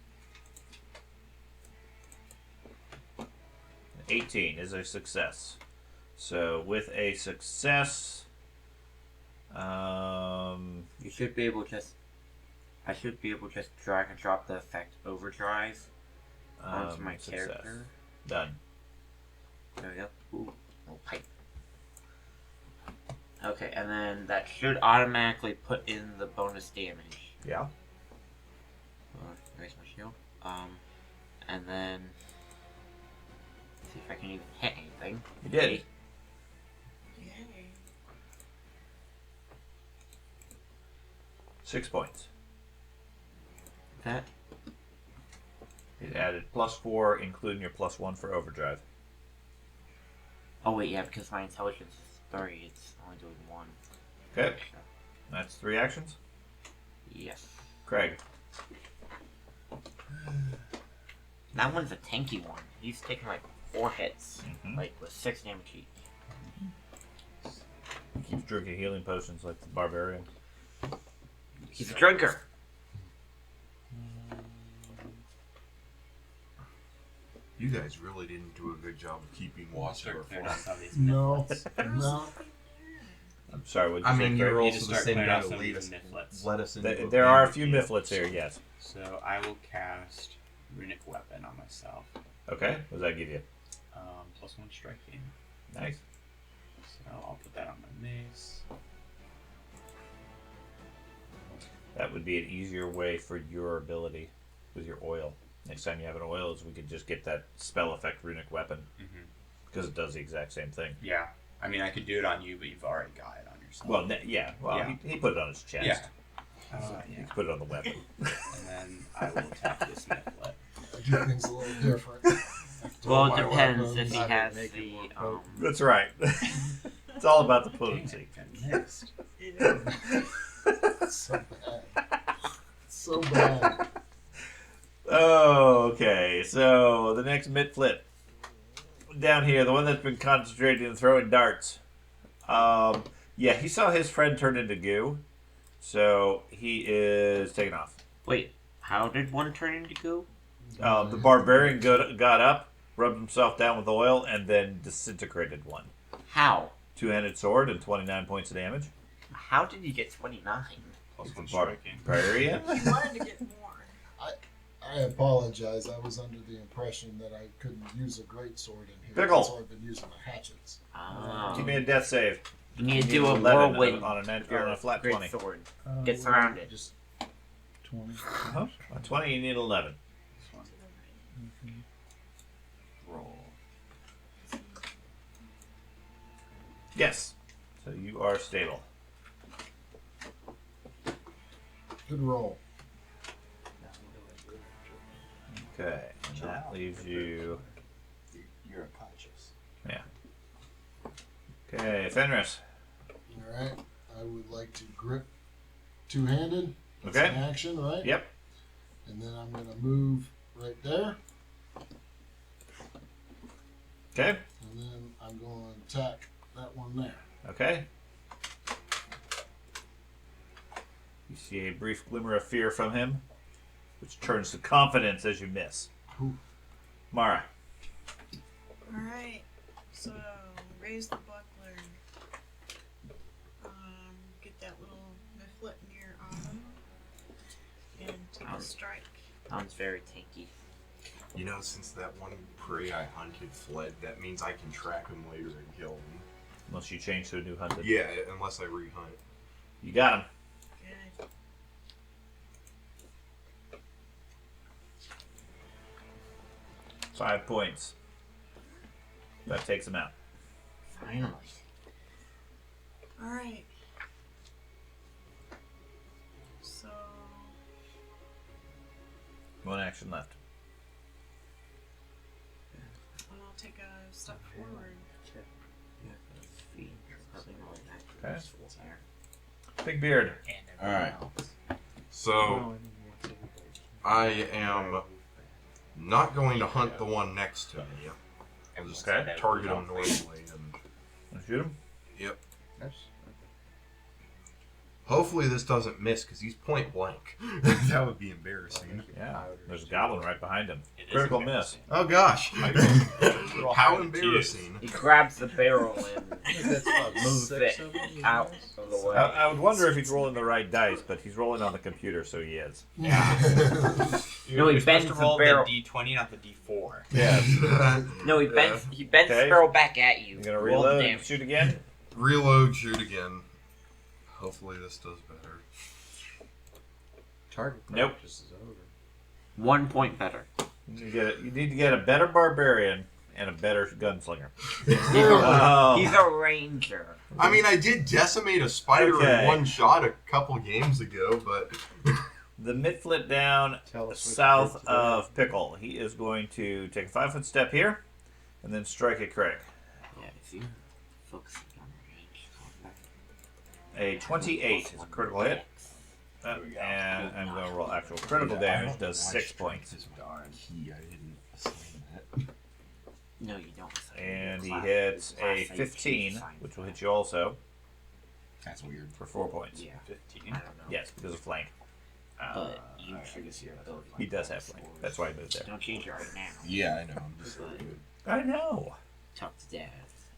18 is a success. So with a success, you should be able to just... I should be able to just drag and drop the effect overdrive onto my success. character. Done. There we go. Ooh, little pipe. Okay, and then that should automatically put in the bonus damage. Yeah. Raise my shield. And then see if I can even hit anything. You did. Yay. 6 points. That It added +4, including your +1 for overdrive. Oh wait, yeah, because my intelligence is 3, it's only doing 1. Okay. That's 3 actions. Yes. Craig. That one's a tanky one. He's taking like 4 hits, Mhm. like with 6 damage each. He keeps drinking healing potions like the barbarian. He's a drinker. You guys really didn't do a good job of keeping watch Start over clearing for out some of these No, mythlets. no. I'm sorry, what did I you mean, say, you're Craig? need to also the start same clearing guy out to some of lead these us, mythlets. let us into There are a band few deal. mythlets here, yes. So I will cast Runic Weapon on myself. Okay, what does that give you? +1 striking. Nice. So I'll put that on my mace. That would be an easier way for your ability with your oil. Next time you have an oil, is we could just get that spell effect runic weapon Mm-hmm. because it does the exact same thing. Yeah. I mean, I could do it on you, but you've already got it on yourself. Well, yeah. Well, Yeah. He put it on his chest. Yeah. You Yeah. can put it on the weapon. And then I will attack this Mifflet. I do things a little different. Well, My it depends weapons. if he I would has make it the more potent. That's right. It's all about the Dang potency. it, I missed. So bad. So bad. Oh, okay. So the next mid flip down here, the one that's been concentrating and throwing darts. Yeah, he saw his friend turn into goo, so he is taking off. Wait, how did one turn into goo? The barbarian got up, rubbed himself down with oil, and then disintegrated one. How? Two-handed sword and 29 points of damage. How did you get 29? Plus It's one a striking. barbarian. He wanted to get more. I apologize. I was under the impression that I couldn't use a great sword in here. Pickle. So I've been using the hatchets. Give me a death save. You need to do a 11 whirlwind on a flat great 20. sword. Uh, Get well, surrounded. Just 20. A 20, you need 11. Roll. Yes. So you are stable. Good roll. Okay. And that leaves you. You're unconscious. Okay, Fenris. All right. I would like to grip two-handed. That's Okay. an action, right? Yep. And then I'm going to move right there. Okay. And then I'm going to attack that one there. Okay. You see a brief glimmer of fear from him, which turns to confidence as you miss. Ooh. Mara. Alright, so raise the buckler. Get that little Mifflet near Autumn. And take a strike. Sounds very tanky. You know, since that one prey I hunted fled, that means I can track him later and kill him. Unless you change to a new hunted. Yeah, unless I rehunt. You got him. Good. .5 points. That takes him out. Finally. Alright. So, One action left. I'll take a step forward. Okay. Big beard. Alright. So, Oh, I am not going to hunt the one next to me. I'll just Okay. target him normally. And Wanna shoot him? that's, hopefully this doesn't miss because he's point blank. That would be embarrassing. Yeah. There's a goblin right behind him. It is Critical miss. embarrassing. Oh gosh. all How trying to embarrassing. He grabs the barrel and that's about moves six it of them, isn't out it? of the way. I would wonder if he's rolling the right dice, but he's rolling on the computer, so he is. No, he You're supposed bends to the roll barrel. the D20, not the D4. Yeah. No, he bends. He bends Okay. the barrel back at you. You're gonna Roll the reload and damage. shoot again? Reload, shoot again. Hopefully this does better. Target Nope. practice is over. 1 point better. You need to get a better barbarian and a better gunslinger. He's a ranger. I mean, I did decimate a spider Okay. in one shot a couple games ago, but The Midflit down Tell us what south you did today. of Pickle. He is going to take a 5-foot step here and then strike a critic. Yeah, if you focus on A range. 28 is a critical hit. And I'm going to roll actual critical damage. Does 6 points. Darn key, I didn't assign that. No, you don't. And he hits a 15, which will hit you also That's weird. for 4 points. Yeah, 15. I don't know. Yes, because of flank. But you Alright, should I guess, yeah, that's ability. He does have flank. That's why I moved there. Don't change it right now. Yeah, I know. I'm just I know. Talk to Dad.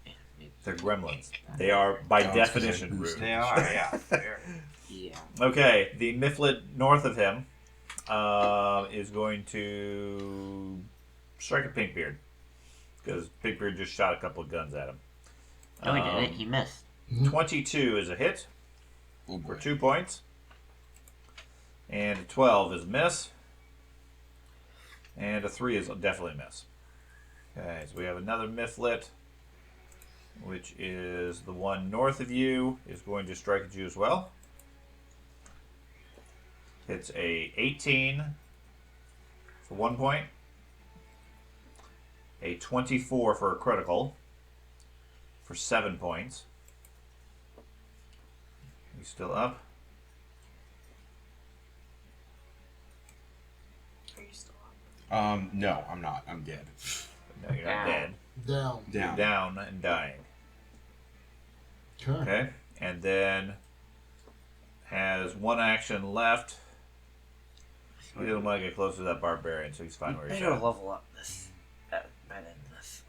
And maybe They're gremlins. They are, by Don't definition, say rude. They are, yeah. Fair. Yeah. Okay, the Mifflet north of him is going to strike a Pinkbeard. Because Pinkbeard just shot a couple of guns at him. No, he didn't. He missed. 22 is a hit Oh for boy. 2 points. And a 12 is a miss. And a 3 is definitely a miss. Okay, so we have another Mifflet, which is the one north of you, is going to strike at you as well. It's a 18 for 1 point. A 24 for a critical for 7 points. You still up? Are you still up? No, I'm not. I'm dead. No, you're not Down. dead. Down. You're Down. down and dying. Okay. Okay? And then has 1 action left. He doesn't want to get close to that barbarian, so he's fine where he's Better at. level up this. By the end of this.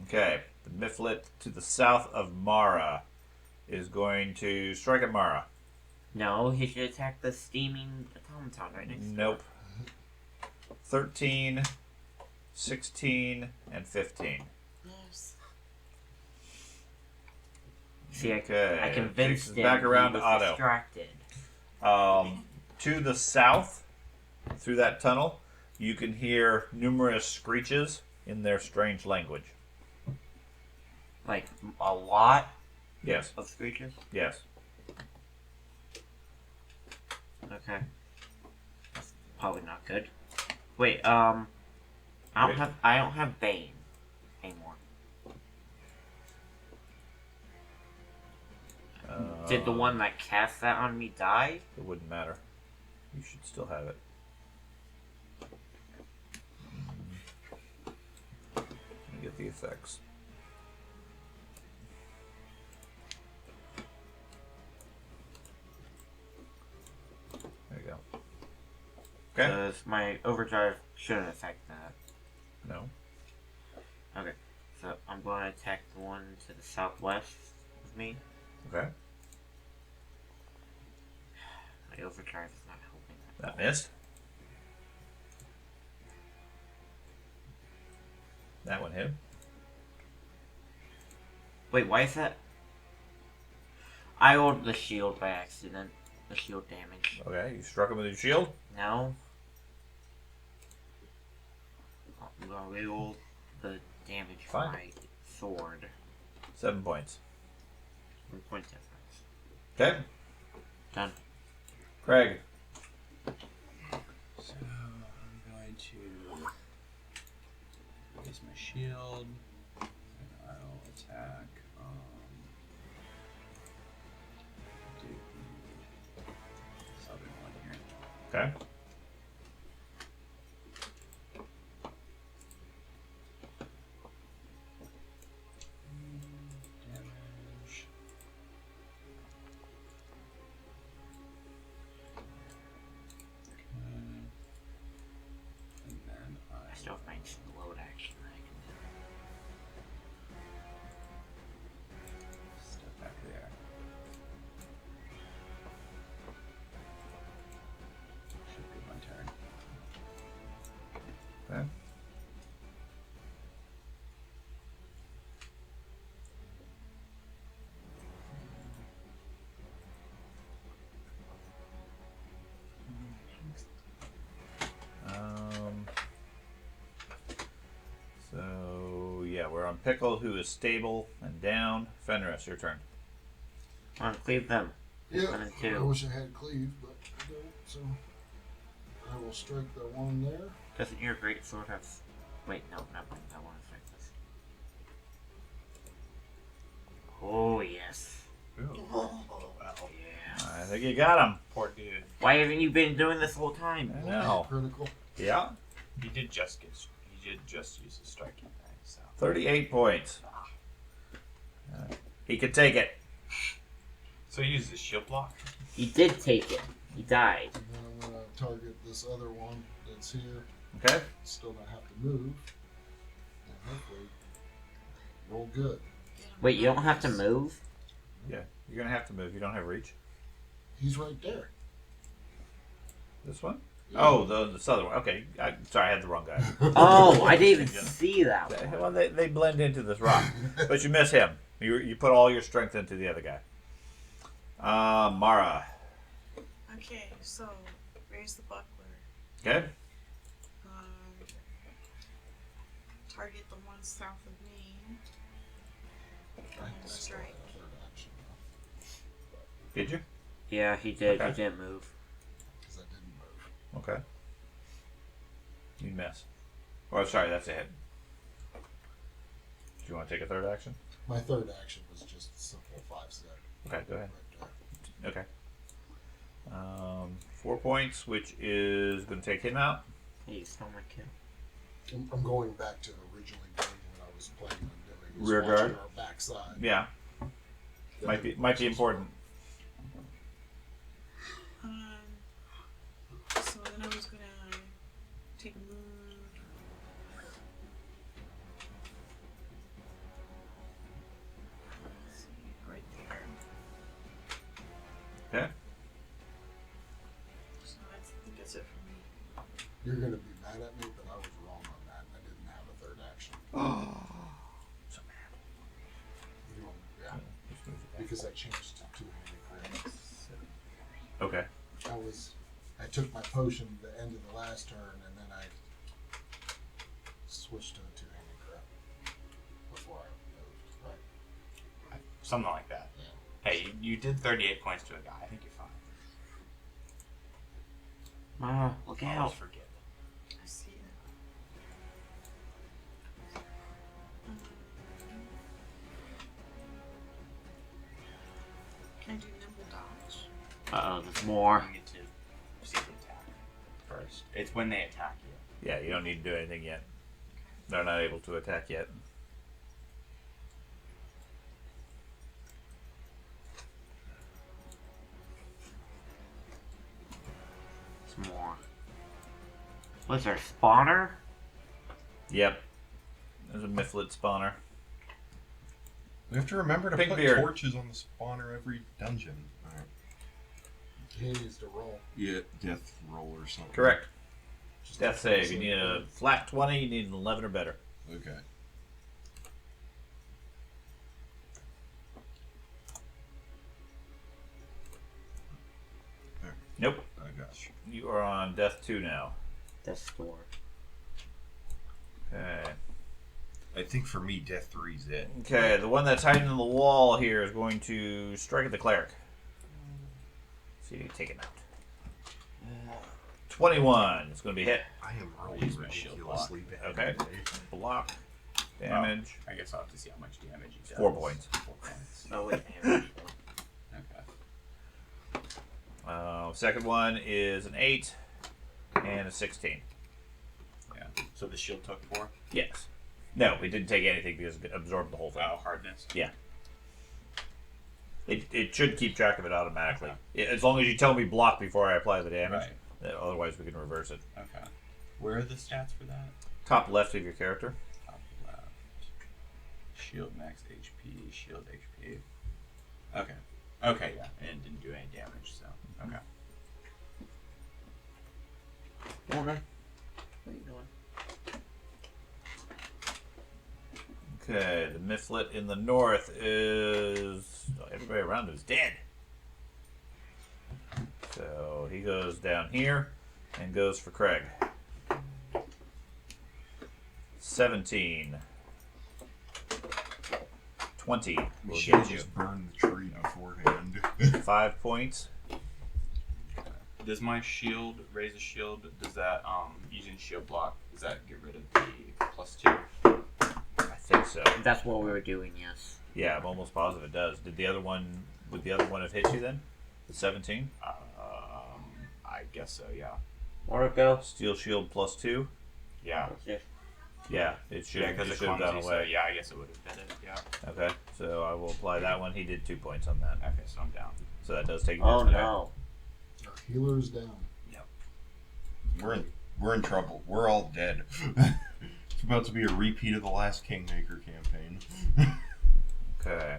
Okay. The Mifflet to the south of Mara is going to strike at Mara. No, he should attack the steaming automaton right next to Nope. 13, 16, and 15. Yes. See, Okay. I convinced Takes us him back around he to was Otto. distracted. To the south, through that tunnel, you can hear numerous screeches in their strange language. Like, a lot Yes. of screeches? Yes. Okay. That's probably not good. Wait, I Wait. don't have Bane anymore. Did the one that cast that on me die? It wouldn't matter. You should still have it. Let me get the effects. There you go. Okay. Because my overdrive shouldn't affect that. No. Okay, so I'm going to attack the one to the southwest of me. Okay. My overdrive is not helping That missed. That one hit. Wait, why is that? I rolled the shield by accident. The shield damage. Okay, you struck him with your shield. No. I'm gonna reroll the damage for Fine. my sword. 7 points. 1 point difference. Okay. Done. Craig. So I'm going to raise my shield, and I'll attack. Do the southern one here. Okay. Damage. And then I still have my explode action that I can do. step back there. Should be my turn. Okay. So yeah, we're on Pickle, who is stable and down. Fenris, your turn. Come on, cleave them. Yeah. 1 and I 2. wish I had cleave, but I don't. So I will strike that one there. Doesn't your great sword have? Wait, no, not one. That one affect this. Oh yes. Well, Yeah. I think you got him. poor dude. Why haven't you been doing this whole time? I know. Critical. Yeah. He did just use his striking thing. So 38 points. He could take it. so he used his shield block. He did take it. He died. And then I'm gonna target this other one that's here. Okay. Still not have to move. And hopefully roll good. Wait, you don't have to move? Yeah. You're gonna have to move. You don't have reach. He's right there. This one? Oh, the other one. Okay. Sorry, I had the wrong guy. Oh, I didn't even see that one. Well, they blend into this rock, but you miss him. You put all your strength into the other guy. Mara. Okay, so raise the buckler. Okay. Target the one south of me. And strike. Did you? Yeah, he did. Okay. He didn't move. Because I didn't Okay. You miss. Oh, sorry, that's a hit. Do you want to take a third action? My third action was just a simple 5-step. Okay, go ahead. But, Okay. 4 points, which is going to take him out. Hey, you stole my kill. I'm going back to originally doing what I was planning on doing. was Rear guard? watching our backside. Yeah, might be important. So then I was gonna take a move. Let's see, right there. Okay. So I think that's it for me. You're going to be mad at me, but I was wrong on that. I didn't have a third action. So mad. You know, yeah, because I changed to two-handed grip. Okay. I took my potion at the end of the last turn, and then I switched to a two-handed grip before I moved. Right? Something like that. Yeah. Hey, you did 38 points to a guy. I think you're fine. Look Always out. forget. I see that. Can I do nimble dodge? Uh-oh, there's more. You get to see the attack first. It's when they attack you. Yeah, you don't need to do anything yet. They're not able to attack yet. There's more. What's our spawner? Yep. There's a Mifflet spawner. We have to remember to Big put beard. torches on the spawner every dungeon. Alright. He needs to roll. Yeah, death roll or something. Correct. Death save. You need a flat 20. You need an 11 or better. Okay. Nope. I got you. You are on death 2 now. Death store. Okay. I think for me, death 3's it. Okay, the one that's hiding in the wall here is going to strike at the cleric. See if you can take him out. 21. It's going to be hit. I am rolling Use my shield ridiculously bad. Okay. today. Block. Damage. I guess I'll have to see how much damage he does. 4 points. 4 points. Oh, wait, damage. Okay. Second one is an 8 and a 16. Yeah. So the shield took 4? Yes. No, it didn't take anything because it absorbed the whole thing. Oh, hardness. Yeah. It should keep track of it automatically. As long as you tell me block before I apply the damage. Right. Otherwise, we can reverse it. Okay. Where are the stats for that? Top left of your character. Top left. Shield max HP. Shield HP. Okay. Okay, yeah. And it didn't do any damage, so. Okay. Morning. What are you doing? Okay, the Mifflet in the north is... Everybody around is dead. So he goes down here and goes for Craig. 17. 20 We will should have get you. just burned the tree beforehand. 5 points. Does my shield, raise a shield, does that, using shield block, does that get rid of the +2? I think so. That's what we were doing, yes. Yeah, I'm almost positive it does. Would the other one have hit you then? The 17? I guess so, yeah. More to go. Steel shield +2? Yeah. Yeah, it should, Yeah, because it it's should have gone clumsy, away. so yeah, I guess it would have been it, yeah. Okay, so I will apply that one. He did 2 points on that. Okay, so I'm down. So that does take you Oh down. no. Our healer's down. We're in trouble. We're all dead. It's about to be a repeat of the last Kingmaker campaign. Okay.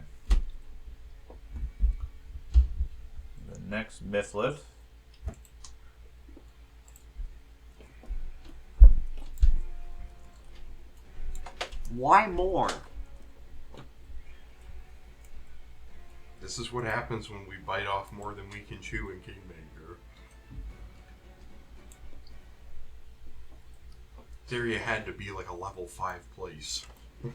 The next Mifflet. Why more? This is what happens when we bite off more than we can chew in Kingmaker. This area had to be like a level 5 place. Okay.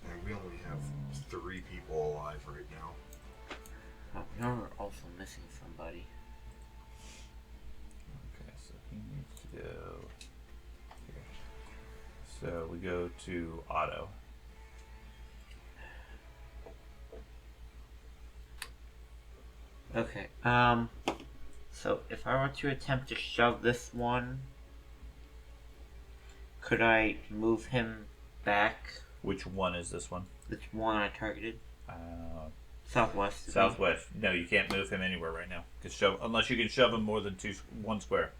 And we only have 3 people alive right now. Oh, you're also missing somebody. Okay, so he needs to go here. So we go to Otto. Okay, so if I were to attempt to shove this one, could I move him back? Which one is this one? Which one I targeted? Uh, Southwest. Southwest. No, you can't move him anywhere right now. Unless you can shove him more than one square.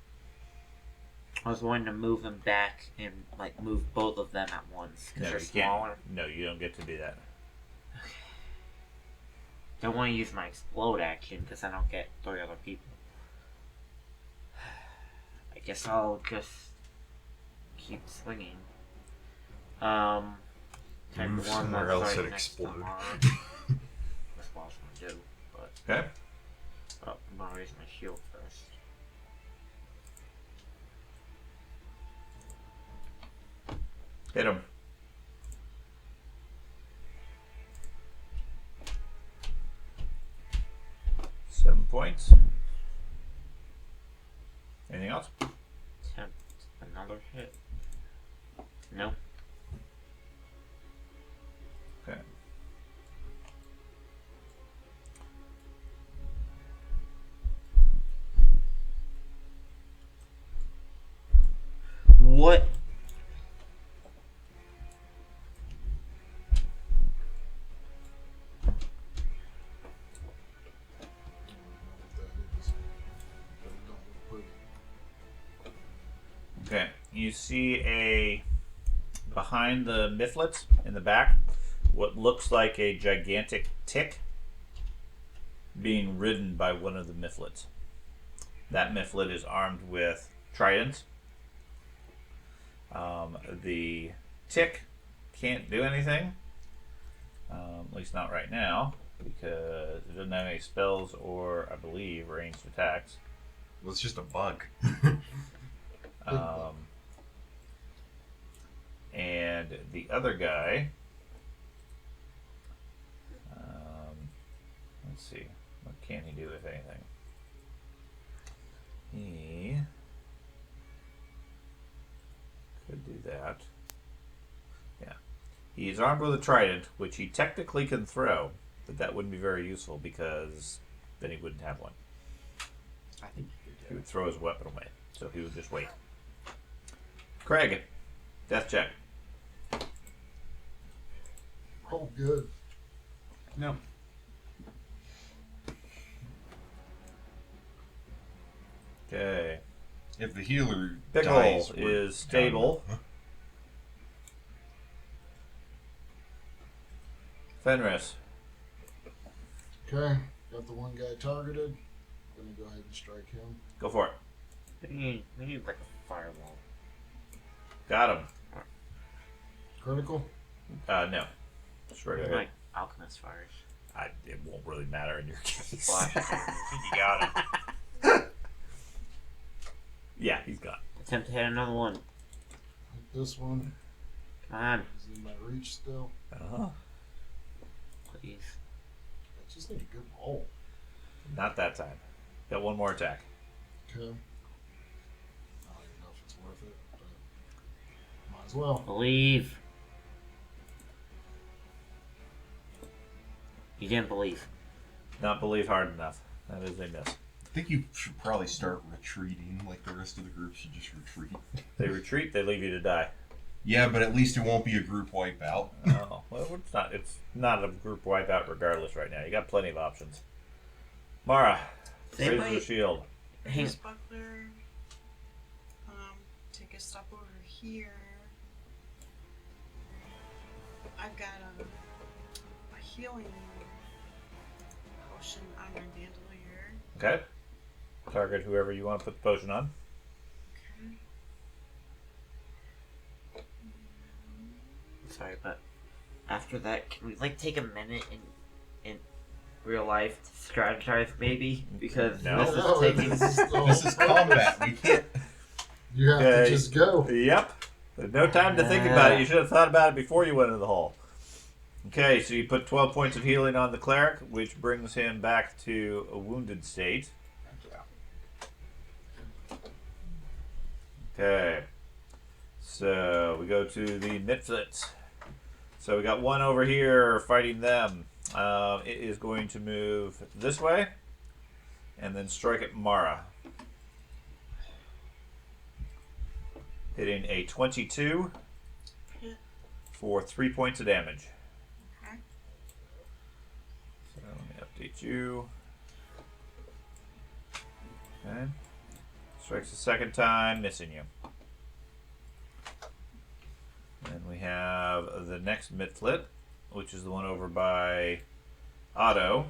I was wanting to move him back and like move both of them at once because No, they're you smaller. can't. No, you don't get to do that. Don't want to use my explode action because I don't get 3 other people. I guess I'll just keep swinging. Time Move to warn somewhere that else fight and next explode. tomorrow. That's what I was gonna do, but Okay. I'm gonna raise my shield first. Hit him. Seven points. Anything else? Attempt another hit. Nope. Okay. What? Okay. You see behind the mifflets in the back, what looks like a gigantic tick being ridden by one of the mifflets. That mifflet is armed with tridents. The tick can't do anything, at least not right now, because it doesn't have any spells or, I believe, ranged attacks. Well, it's just a bug. And the other guy, let's see, what can he do, if anything? He could do that. Yeah. He's armed with a trident, which he technically can throw, but that wouldn't be very useful because then he wouldn't have one. I think you He could do would throw his weapon away, so he would just wait. Craig, death check. Oh, good. No. Okay. If the healer Pickle dies, we're is stable. down. Fenris. Okay, got the one guy targeted. Gonna go ahead and strike him. Go for it. We need like a firewall. Got him. Critical. No. Straight ahead. Like alchemist fires. It won't really matter in your case. Flash. You got him. Yeah, he's gone. Attempt to hit another one. Hit this one. Come on, Is in my reach still. Uh-huh. please. I just need a good roll. Not that time. Got one more attack. Okay. I don't even know if it's worth it, but might as well. Believe. You didn't believe. Not believe hard enough. That is a miss. I think you should probably start retreating, like the rest of the group should just retreat. They retreat, they leave you to die. Yeah, but at least it won't be a group wipeout. Oh, well, it's not a group wipeout regardless right now. You got plenty of options. Mara, They raise might- the shield. Hang- Raise buckler. Take a step over here. I've got a healing potion on my bandolier. Okay. Target whoever you want to put the potion on. Okay. Sorry, but after that, can we like take a minute in real life to strategize, maybe? Because No. this is No, taking. this is the This is whole combat. We can't. You have Okay. to just go. Yep. There's no time to think about it. You should have thought about it before you went into the hole. Okay, so you put 12 points of healing on the cleric, which brings him back to a wounded state. Okay. So we go to the Mitflits. So we got one over here fighting them. It is going to move this way and then strike at Mara. Hitting a 22 for 3 points of damage. Okay. So let me update you. Okay. Strikes the second time, missing you. And we have the next Mitflit, which is the one over by Otto.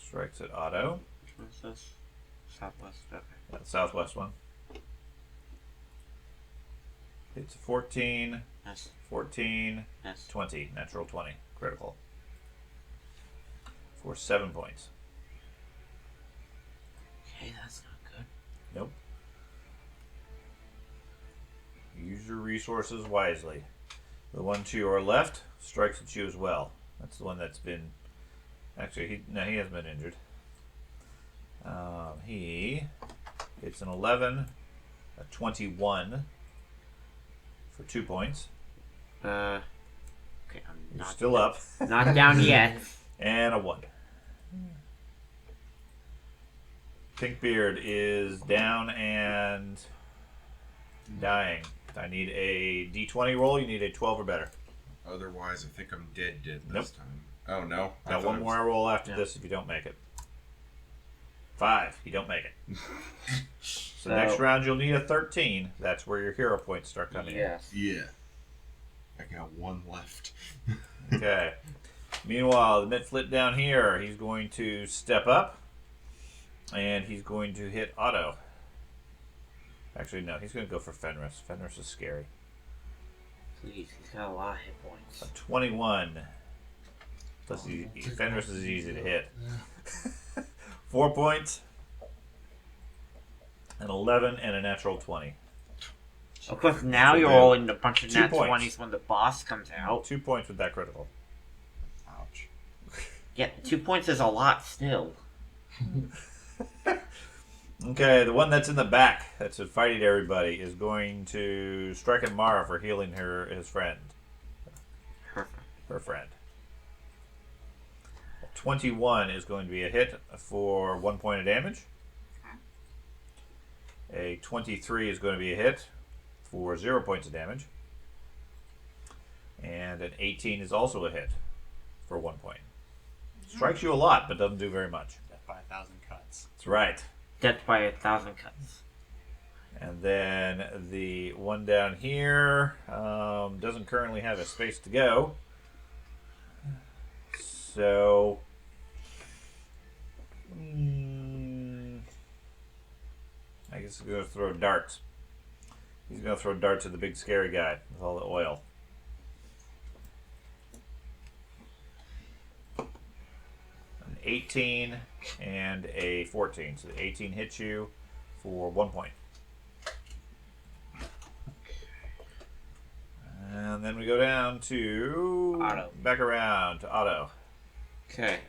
Strikes at Otto. What's this? Southwest. Okay. Yeah, the southwest one. It's a 14, Yes. 14, Yes. 20. Natural 20. Critical. For 7 points. Okay, that's not good. Nope. Use your resources wisely. The one to your left strikes at you as well. That's the one that's been... Actually, he hasn't been injured. He hits an 11, a 21 for 2 points. Okay, I'm You're not still up. Not down yet. And a 1. Pinkbeard is down and dying. I need a d20 roll. You need a 12 or better. Otherwise, I think I'm dead this Nope. time. Oh, no. I Got thought one it more roll after this if you don't make it. 5. You don't make it. So next round you'll need a 13. That's where your hero points start coming Yes. Yeah. I got 1 left. in. Okay. Meanwhile, the Mitflit down here, he's going to step up. And he's going to hit Otto. Actually, no. He's going to go for Fenris. Fenris is scary. Please, he's got a lot of hit points. A 21. Plus, Fenris is easy to hit. Yeah. 4 points. An 11 and a natural 20. Of course, now So you're then, rolling a bunch of 2 nat points. 20s when the boss comes out. 2 points with that critical. Ouch. Yeah, 2 points is a lot still. Okay, the one that's in the back, that's fighting everybody, is going to strike at Mara for healing his friend. Her friend. 21 is going to be a hit for 1 point of damage. A 23 is going to be a hit for 0 points of damage. And an 18 is also a hit for 1 point. Strikes you a lot, but doesn't do very much. Death by 1,000 cuts. That's right. Death by 1,000 cuts. And then the one down here doesn't currently have a space to go. So... I guess he's going to throw darts. He's going to throw darts at the big scary guy with all the oil. An 18 and a 14. So the 18 hits you for 1 point. And then we go down to Otto. Back around to Otto. Okay,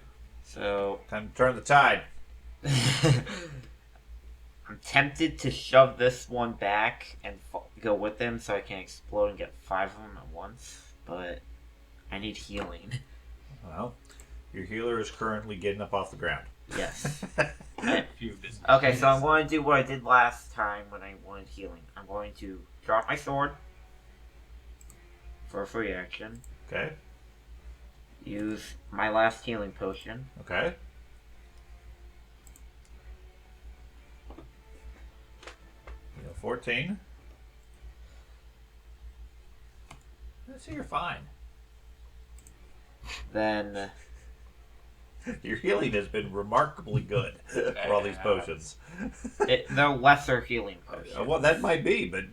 so Time to turn the tide. I'm tempted to shove this one back and go with him so I can explode and get 5 of them at once, but I need healing. Well, your healer is currently getting up off the ground. Yes. Few business. Okay, so I'm going to do what I did last time when I wanted healing. I'm going to drop my sword for a free action. Okay. Use my last healing potion. Okay. You know, 14. Let's see, you're fine. Then Your healing has been remarkably good for all these potions. they're lesser healing potions. Well, that might be, but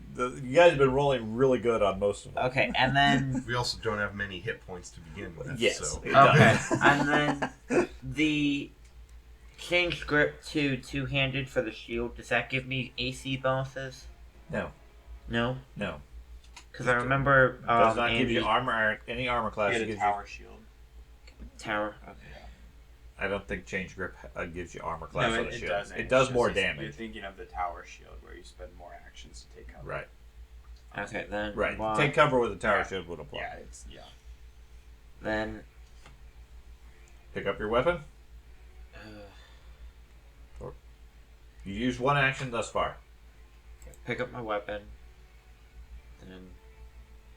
you guys have been rolling really good on most of them. Okay, and then We also don't have many hit points to begin with. Yes. So. It okay, does. and then the change grip to two-handed for the shield. Does that give me AC bonuses? No. No. No. Because I remember Does not give Andy you armor, any armor class. Get It a gives tower shield. tower. Okay. I don't think change grip gives you armor class No, on a it shield. doesn't. It It's does just more You're damage. thinking of the tower shield where you spend more actions to take cover. Right. Okay, then. Right. Why? Take cover with a tower Yeah. shield would apply. Yeah, it's Then. Pick up your weapon. Uh, You used one action thus far. pick up my weapon. Then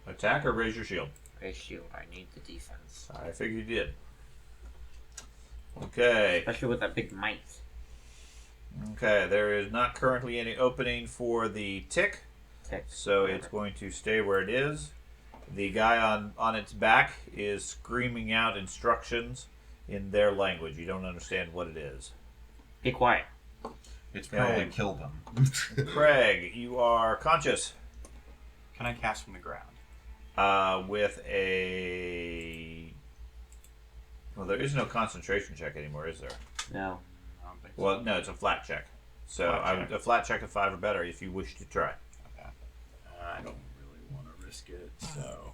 Attack or raise your shield. raise shield. I need the defense. I figured you did. Okay. Especially with that big might. Okay. There is not currently any opening for the tick, so it's going to stay where it is. The guy on its back is screaming out instructions in their language. You don't understand what it is. Be quiet. It's Okay. probably killed them. Craig, you are conscious. Can I cast from the ground? With a... Well, there is no concentration check anymore, is there? No. I don't think so. Well, no, it's a flat check. So Flat check. a flat check of 5 or better if you wish to try. I don't really want to risk it, so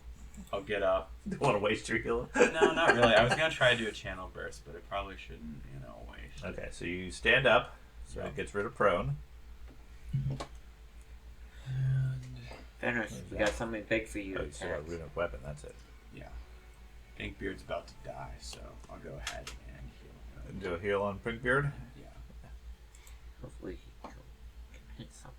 I'll get up. Don't want to waste your heal. No, not really. I was gonna try to do a channel burst, but it probably shouldn't, waste. Okay, so you stand up, so Yep. it gets rid of prone. Fenris, we got something big for you to Oh, so a attack. runic weapon, that's it. Pinkbeard's about to die, so I'll go ahead and heal him. Do a heal on Pinkbeard. Yeah. Hopefully he can hit something.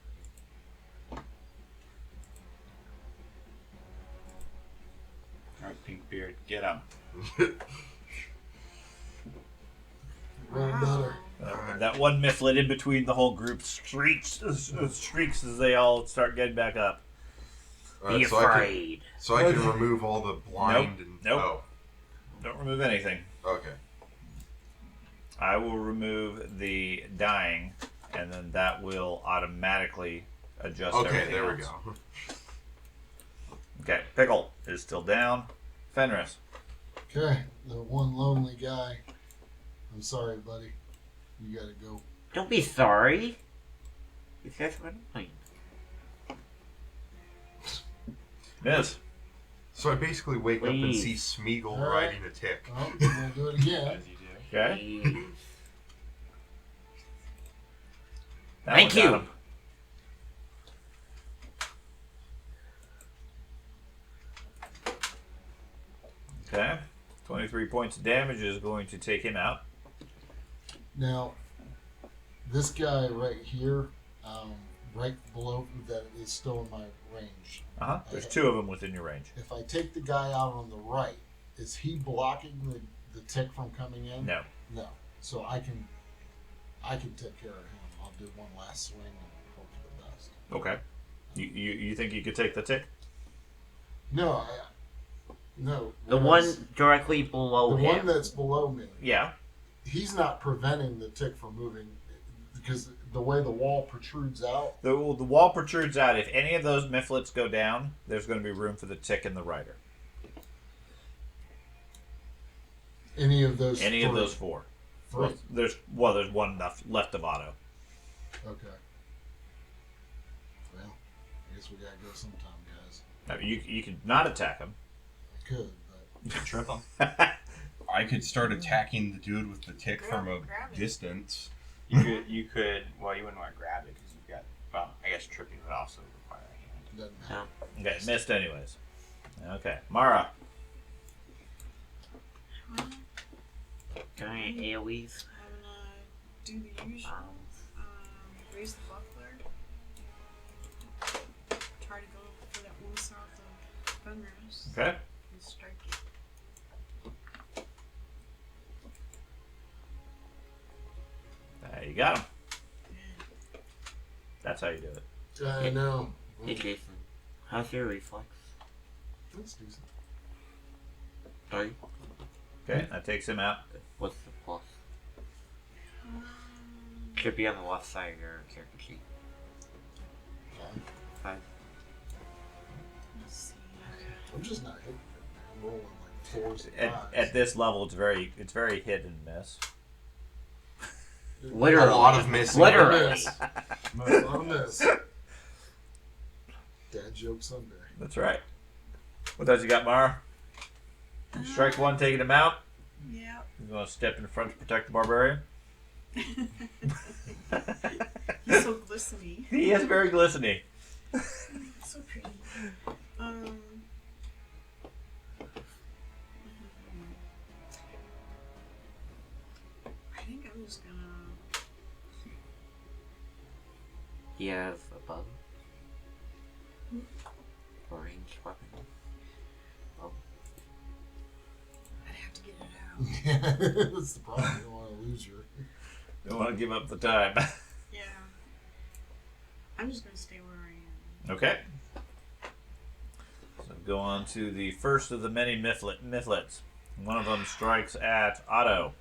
Alright, Pinkbeard, get up. Roll Wow. better. That one Mifflin in between the whole group shrieks as they all start getting back up. Alright, Be so I can, afraid. so I can remove all the blind and Nope. Don't remove anything. Oh, okay. I will remove the dying, and then that will automatically adjust Okay, everything there we else. go. Okay, Pickle is still down. Fenris. Okay, the one lonely guy. I'm sorry, buddy. You gotta go. Don't be sorry. These guys are annoying. Yes. So I basically wake up and Please. see Smeagol Alright. riding a tick. Oh, I'm gonna do it again. As you do. Okay. Please. That Thank one got you. him. Okay. 23 points of damage is going to take him out. Now, this guy right here, right below that is still in my range. There's 2 of them within your range. If I take the guy out on the right, is he blocking the tick from coming in? No. No. So I can take care of him. I'll do one last swing and hope for the best. Okay. You think you could take the tick? No, no. The one directly below the him. one that's below me. Yeah. He's not preventing the tick from moving because the way the wall protrudes out. The wall protrudes out. If any of those mifflets go down, there's going to be room for the tick and the rider. Any of those. Any of those 4. Three. There's one left of Otto. Okay. Well, I guess we gotta go sometime, guys. Now, you can not attack him. I could, but Trip him. I could start attacking the dude with the tick from a Grab it. distance. You could, well, you wouldn't want to grab it because you've got, well, I guess tripping would also require a hand. doesn't matter. No. Okay, missed anyways. Okay, Mara. Can I AoEs? I'm gonna do the usual. Raise the buckler. Try to go for that one south of Fenris Okay. and strike it. You got him. That's how you do it. I know. Hey Jason, how's your reflex? That's decent. 3. Okay, that takes him out. What's the plus? Should be on the left side of your character sheet. 5. Let's see. I'm just not hitting it. I'm rolling like 4s and 5s. At this level, it's very hit and miss. Literally. A lot of missing. Literally. Miss. A lot of miss. Dad joke Sunday. That's right. What else you got, Mara? Strike one, taking him out. Yeah. You want to step in front to protect the barbarian? He's so glistening. He is very glistening. So pretty. I think I'm just gonna. He has a bow. A ranged weapon. Oh. I'd have to get it out. Yeah, that's the problem. You don't want to lose your. Don't want to give up the time. Yeah. I'm just gonna stay where I am. Okay. So go on to the first of the many mithlets. One of them strikes at Otto.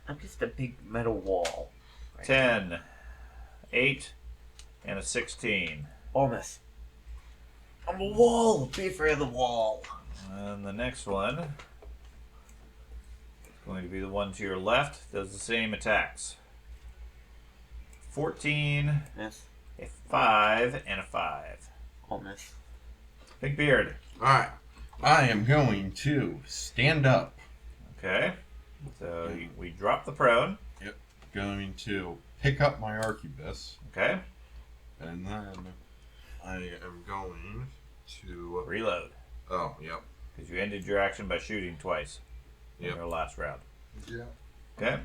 I'm just a big metal wall. Right 10, 8, and a 16. Almost. I'm a wall. Be afraid of the wall. And the next one is going to be the one to your left. Does the same attacks. 14, Miss. a 5, and a 5. Almost. Big Beard. Alright. I am going to stand up. Okay. So we drop the prone. Going to pick up my arquebus. Okay. And then I am going to... Reload. Oh, yep. Because you ended your action by shooting twice in Yep. your last round. Yeah. Okay.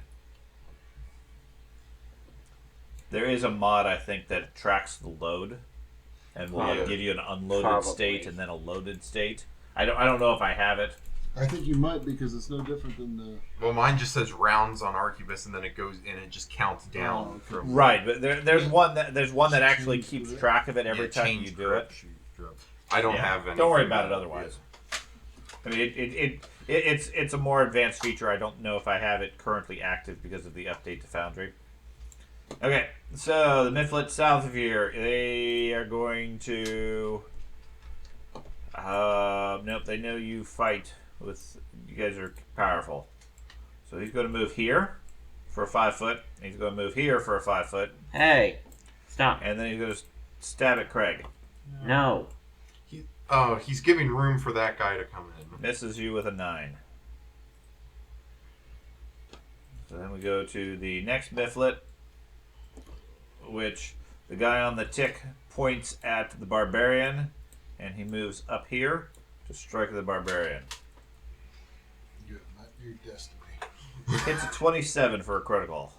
There is a mod, I think, that tracks the load and will Probably. give you an unloaded Probably. state and then a loaded state. I don't know if I have it. I think you might because it's no different than the. Well, mine just says rounds on arquebus, and then it goes and it just counts down from. Right, but there's one that actually keeps track of it every Yeah, time change you do it. correct. I don't Yeah. have any. Don't worry about it otherwise. I mean, it's a more advanced feature. I don't know if I have it currently active because of the update to Foundry. Okay, so the Mifflet south of here, they are going to. Nope, they know you fight with. You guys are powerful, so he's going to move here for a 5 foot. He's going to move here for a 5 foot, Hey, stop. and then he's going to stab at Craig. No. Oh, he's giving room for that guy to come in. Misses you with a 9. So then we go to the next Mifflet, which the guy on the tick points at the barbarian, and he moves up here to strike the barbarian. You have met your destiny. Hits a 27 for a critical.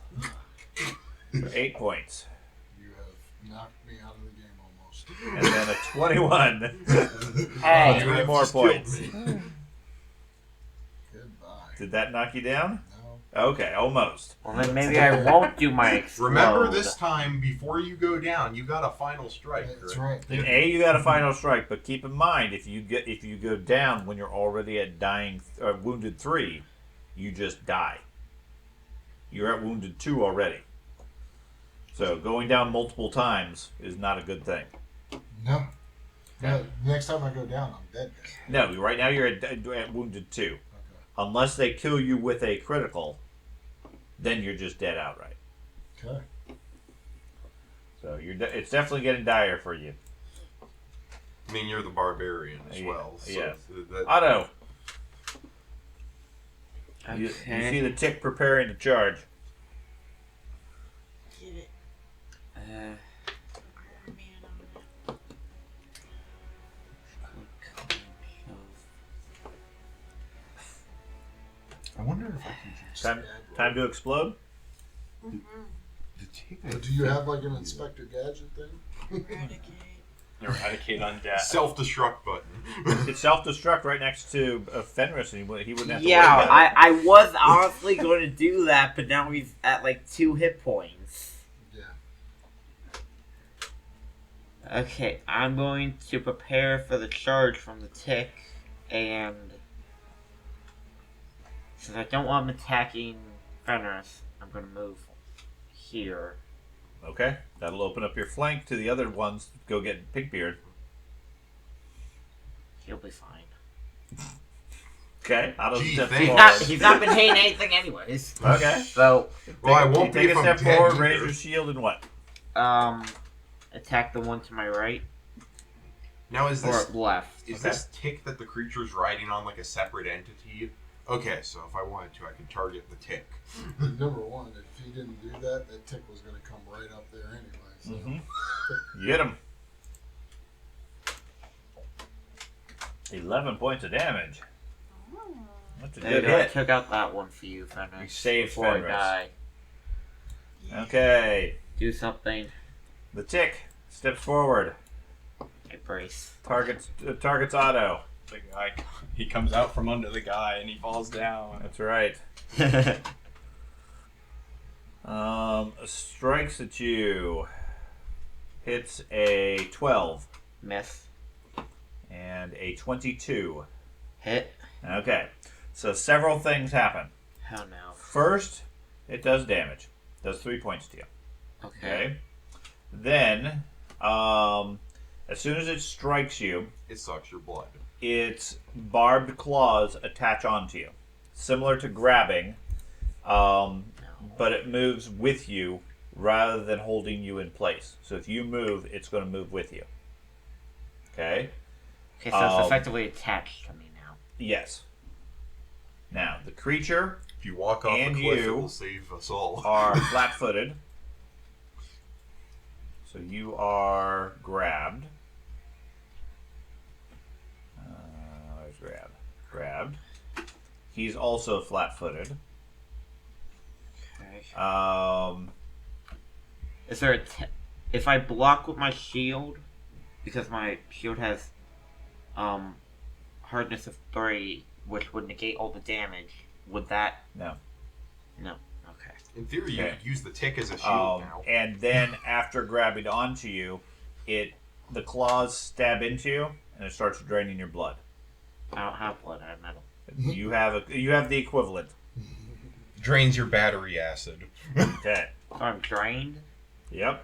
For 8 points. You have knocked me out of the game almost. And then a 21. Hey. 3 more points. Goodbye. Did that knock you down? No. Okay, almost. Well, then maybe I won't do my explode. Remember this time, before you go down, you got a final strike. That's right. In A, you got a final strike, but keep in mind if you go down when you're already at wounded 3, you just die. You're at wounded 2 already. So going down multiple times is not a good thing. No. No. Next time I go down, I'm dead. No, right now you're at wounded 2. Okay. Unless they kill you with a critical, then you're just dead outright. Okay. So it's definitely getting dire for you. I mean, you're the barbarian as Yeah, well. So yeah. that- Otto, Okay. you see the tick preparing to charge. Get it. Uh, Iron Man on it. I wonder if I can just. Time to explode. the tick- But do you have like an Inspector Gadget thing? Eradicate. Eradicate undead. Self-destruct button. It's self-destruct right next to Fenris, and he wouldn't have to yeah, worry about it. I was honestly going to do that, but now he's at like 2 hit points. Yeah. Okay, I'm going to prepare for the charge from the tick, and since I don't want him attacking Fenris, I'm going to move here. Okay, that'll open up your flank to the other ones. Go get Pinkbeard. He'll be fine. Okay, out of Gee, step thanks. forward. He's not been hitting anything anyways. Okay. So, Well, I You won't be take if a I'm step dead forward, either. raise your shield, and what? attack the one to my right. Now is or this left. this tick that the creature's riding on like a separate entity? Okay, so if I wanted to, I could target the tick. Number one, if he didn't do that, that tick was going to come right up there anyway. So. Mm-hmm. Get him. 11 points of damage. That's a There you good go, I hit. took out that one for you, Fenris. You saved before Fenris. I die. Okay. Do something. The tick steps forward. Okay, brace. Targets Otto. The guy, he comes out from under the guy and he falls down. That's right. Strikes at you. Hits a 12 Miss. and a 22. Hit. Okay. So several things happen. Hell no. First, it does damage. Does 3 points to you. Okay. Okay. Then, as soon as it strikes you, It sucks your blood. its barbed claws attach onto you, similar to grabbing, but it moves with you rather than holding you in place. So if you move, it's going to move with you. Okay? Okay, so it's effectively attached to me now. Yes. Now, the creature If you walk off And a cliff, you it will save us all. are flat-footed. So you are grabbed. Where's grab? Grabbed. He's also flat-footed. Okay. Is there if I block with my shield, because my shield has hardness of 3, which would negate all the damage, would that? No. No. Okay. In theory, you Okay. could use the tick as a shield now. And then after grabbing onto you, the claws stab into you, and it starts draining your blood. I don't have blood. I have metal. You have the equivalent. Drains your battery acid. Okay. So I'm drained. Yep.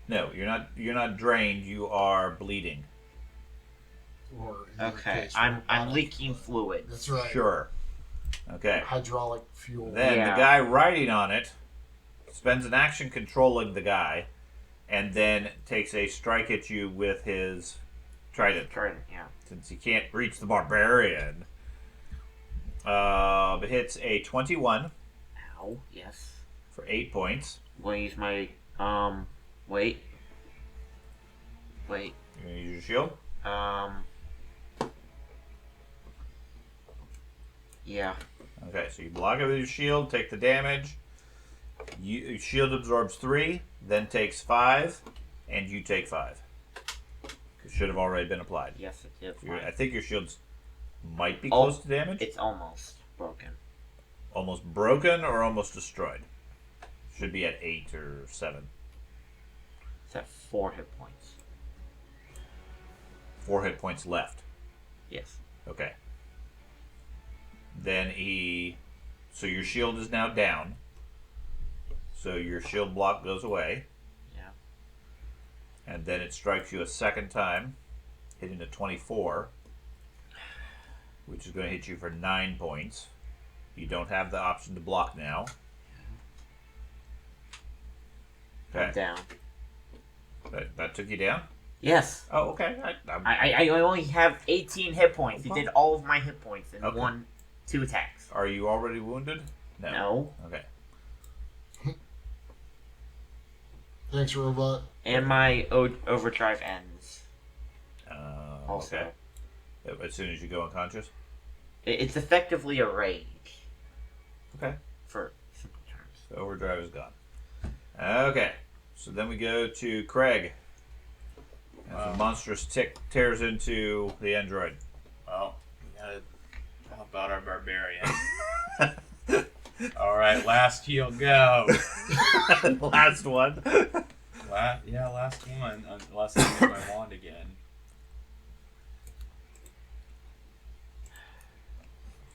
No, you're not drained. You are bleeding. Or in your Okay. case, I'm robotic leaking fluid. fluid. That's right. Sure. Okay. Hydraulic fuel. Then Yeah. the guy riding on it spends an action controlling the guy, and then takes a strike at you with his trident. Trident. Yeah. Since he can't reach the barbarian. Hits a 21 Ow. Yes. for 8 points. I'm gonna use my wait. You're gonna use your shield. Yeah. Okay, so you block it with your shield, take the damage. Your shield absorbs 3, then takes 5, and you take 5. It should have already been applied. Yes, it did. I think your shields might be Oh, close to damage. It's almost broken. Almost broken or almost destroyed. Should be at 8 or 7. It's at 4 hit points. 4 hit points left. Yes. Okay. Then so your shield is now down. So your shield block goes away. Yeah. And then it strikes you a second time, hitting a 24, which is going to hit you for 9 points. You don't have the option to block now. I'm Okay. down. That took you down? Yes. Oh, okay. I only have 18 hit points. He did all of my hit points in Okay. 2 attacks. Are you already wounded? No. Okay. Thanks, robot. And my overdrive ends. Also. Okay. As soon as you go unconscious? It's effectively a rage. Okay. For simple terms. The overdrive is gone. Okay. So then we go to Craig. As the monstrous tick tears into the android. Well, we gotta help out our barbarian. Alright, last heal go. Last one. Last one. Unless I use my wand again.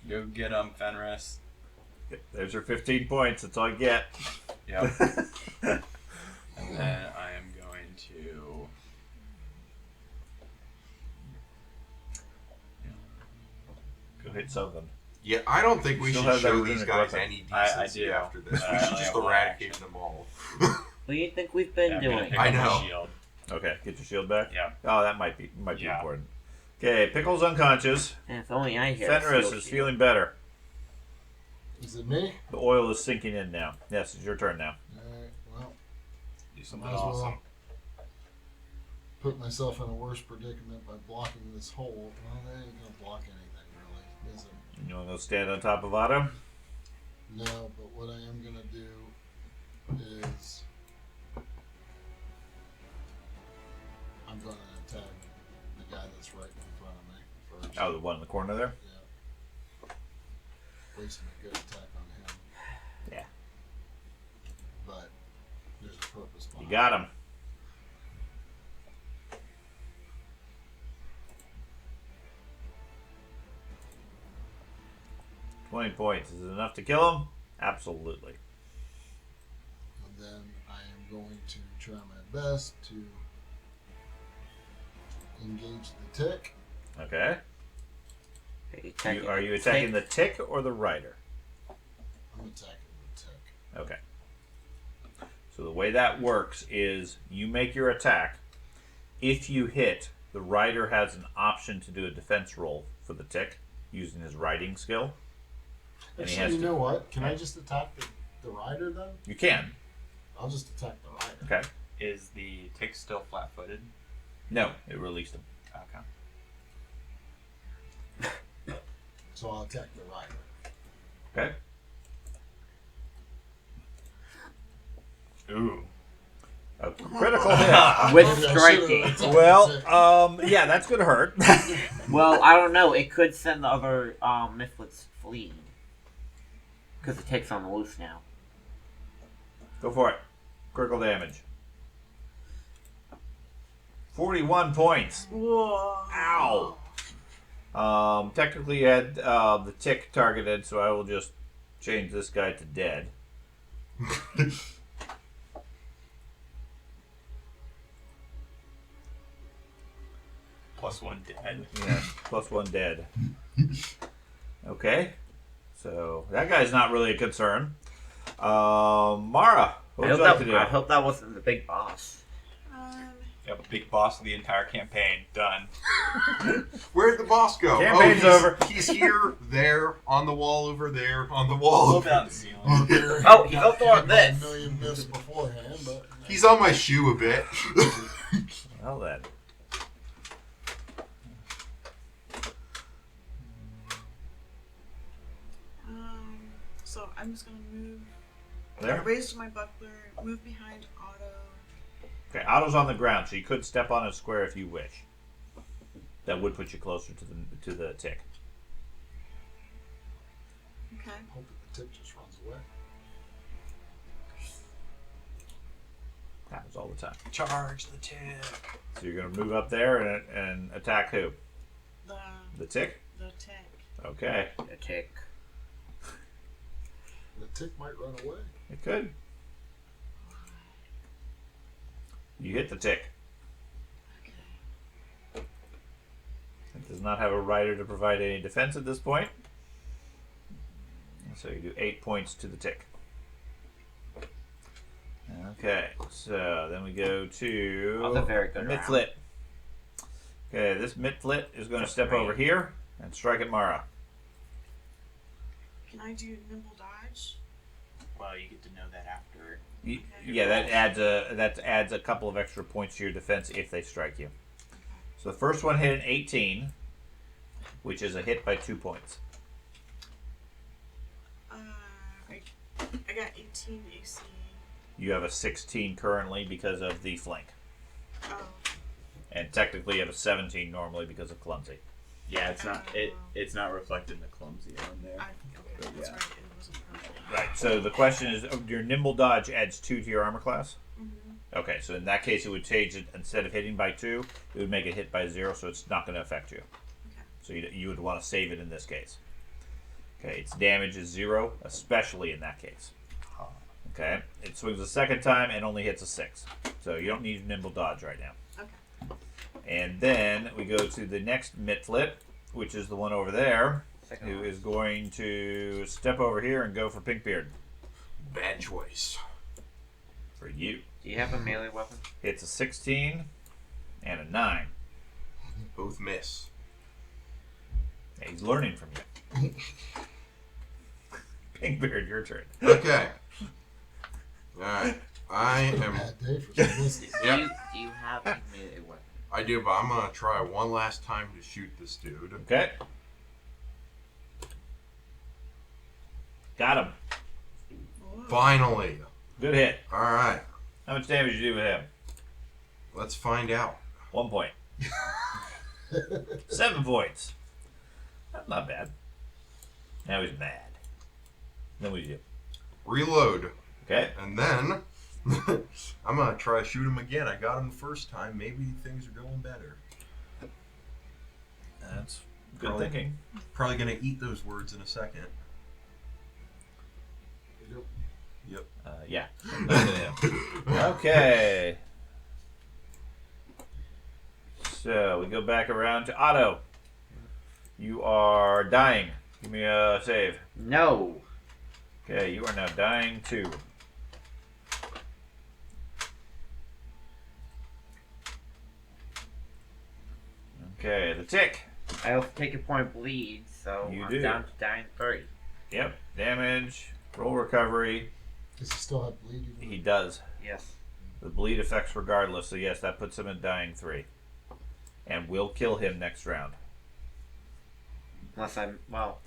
Go get him, Fenris. There's your 15 points. That's all you get. Yep. And then I am going to... Go hit something. Yeah, I don't think we Still should have that show within these the guys weapon. any I decency do. after this. I We should only just have one eradicate action. them all. What do you think we've been I'm gonna doing? pick I up my know. shield. Okay, get your shield back. Yeah. Oh, that might be Yeah. important. Okay, Pickle's unconscious. And if only I had a Fenris steel is shield. feeling better. Is it me? The oil is sinking in now. Yes, it's your turn now. Alright, well, Do something might as well awesome. put myself in a worse predicament by blocking this hole. Well, that ain't gonna block anything, really, is it? You want to go stand on top of Otto? No, but what I am gonna do is I'm gonna attack the guy that's right in front of me first. Oh, the one in the corner there? Yeah. Wasting a good attack on him. Yeah. But there's a purpose behind You got him. $20 points. Is it enough to kill him? Absolutely. And then I am going to try my best to engage the tick. Okay. Attacking Are you the attacking tick. the tick or the rider? I'm attacking the tick. Okay. So the way that works is you make your attack. If you hit, the rider has an option to do a defense roll for the tick using his riding skill. And he Actually, has you to. know what? Can I just attack the rider then? You can. I'll just attack the rider. Okay. Is the tick still flat-footed? No, it released him. Okay. So I'll attack the rider. Okay. Ooh. A critical hit. With Maybe I striking. should've attacked Well, the tick. yeah, that's gonna hurt. Well, I don't know. It could send the other Mifflets fleeing. Because the tick's on the loose now. Go for it. Critical damage. 41 points. Whoa. Ow. Technically you had the tick targeted, so I will just change this guy to dead. +1 dead. Yeah, +1 dead. Okay. So that guy's not really a concern. Mara, what would you like to do? I hope that wasn't the big boss. Yep, big boss of the entire campaign. Done. Where'd the boss go? Campaign's he's, over. He's here, there, on the wall over there, on the wall Look over down the ceiling. Oh, he's Got also on hit by a this. million myths beforehand, but He's on my shoe a bit. Well then. So I'm just gonna move. There? Raise my buckler. Move behind Otto. Okay, Otto's on the ground, so you could step on a square if you wish. That would put you closer to the tick. Okay. hope that the tick just runs away. Happens all the time. Charge the tick. So you're gonna move up there and attack who? The tick? The tick. Okay. The tick. The tick might run away. It could. You hit the tick. Okay. It does not have a rider to provide any defense at this point. So you do 8 points to the tick. Okay, so then we go to That was a very good round. Mitflit. Okay, this Mitflit is going to step over here and strike at Mara. Can I do nimble dodge? Well, you get to know that after. Yeah, that adds a couple of extra points to your defense if they strike you. So the first one hit an 18, which is a hit by 2 points. I got 18 AC. You have a 16 currently because of the flank. Oh. And technically you have a 17 normally because of clumsy. Yeah, it's not reflected in the clumsy on there. Okay, that's right. It wasn't perfect. Right, so the question is, your nimble dodge adds 2 to your armor class? Mm-hmm. Okay, so in that case it would change it, instead of hitting by 2, it would make it hit by 0, so it's not going to affect you. Okay. So you would want to save it in this case. Okay, its damage is 0, especially in that case. Okay, it swings a second time and only hits a 6. So you don't need nimble dodge right now. Okay. And then we go to the next Mitflit, which is the one over there, Second who one. is going to step over here and go for Pinkbeard. Bad choice. for you. Do you have a melee weapon? It's a 16 and a 9. Both miss. Yeah, he's learning from you. Pinkbeard, your turn. Okay. Alright. I am. Bad day for some business. Yep. Do you have a melee weapon? I do, but I'm gonna try one last time to shoot this dude. Okay. Got him. Finally. Good hit. Alright. How much damage did you do with him? Let's find out. 1 point. 7 points. That's not bad. Now he's mad. Then what do you do? Reload. Okay. And then I'm gonna try to shoot him again. I got him the first time. Maybe things are going better. That's good Probably. thinking. Probably gonna eat those words in a second. Yep. Yeah. Okay. So we go back around to Otto. You are dying. Give me a save. No. Okay, you are now dying too. Okay, the tick. I also take a point of bleed, so You I'm do. down to dying 3. Yep, damage, roll recovery. Does he still have bleed? Even? He does. Yes. The bleed affects regardless, so yes, that puts him at dying 3. And we'll kill him next round. Unless I'm, well,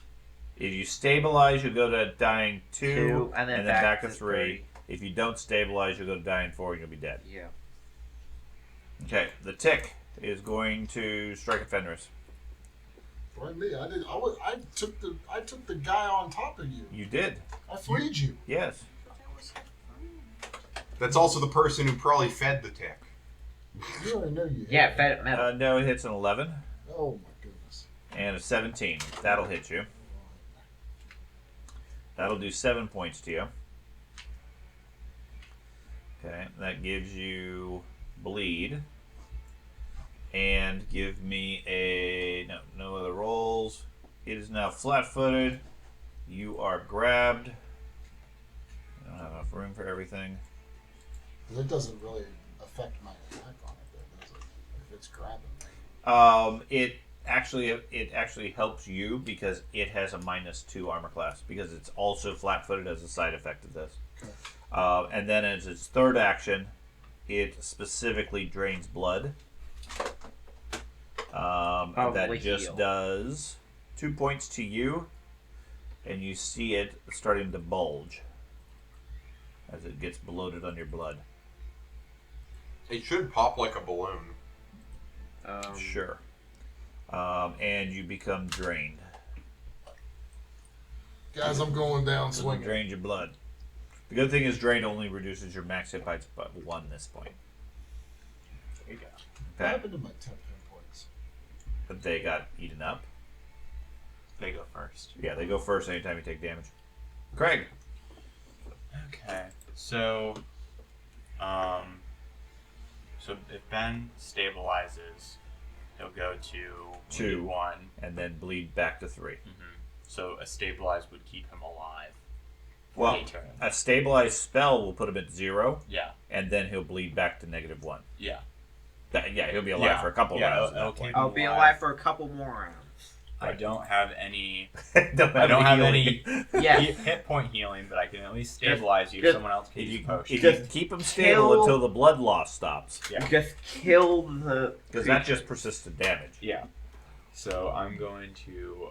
If you stabilize, you'll go to dying 2, 2, and then back back to to 3. If you don't stabilize, you'll go to dying 4 and you'll be dead. yeah. Okay, the tick is going to strike at Fenris. Why me? I took the guy on top of you. You did. I freed you. Yes. That's also the person who probably fed the tick. You already know you. Yeah, fed it metal. No, it hits an 11 Oh my goodness. and a 17. That'll hit you. That'll do 7 points to you. Okay, that gives you bleed. And give me a... No other rolls. It is now flat-footed. You are grabbed. I don't have enough room for everything. It doesn't really affect my attack on it, though, does it? If it's grabbing me. It actually helps you because it has a -2 armor class because it's also flat-footed as a side effect of this. Okay. And then as its third action, it specifically drains blood. That Probably just heal. does 2 points to you, and you see it starting to bulge as it gets bloated on your blood. It should pop like a balloon. Sure. And you become drained. Guys, I'm going down So it swinging. drains your blood. The good thing is drained only reduces your max hit points by 1 this point. There you go. What Okay. happened to my 10 pin points? But they got eaten up. They go first. Yeah, they go first anytime you take damage. Craig. Okay. So if Ben stabilizes, he'll go to 2. 1. And then bleed back to 3. So a stabilize would keep him alive. For Well, a turn. a stabilized spell will put him at 0, Yeah. and then he'll bleed back to -1. Yeah. Yeah, he'll be alive for a couple rounds. At that it'll point. keep I'll him be alive. alive for a couple more rounds. I don't have any. don't I don't have healing. any Yeah. hit point healing, but I can at least stabilize you if just- someone else can If use you, a potion. if you can keep him stable kill- until the blood loss stops, Yeah. Just kill the because that creature. just persistent damage. Yeah. So I'm going to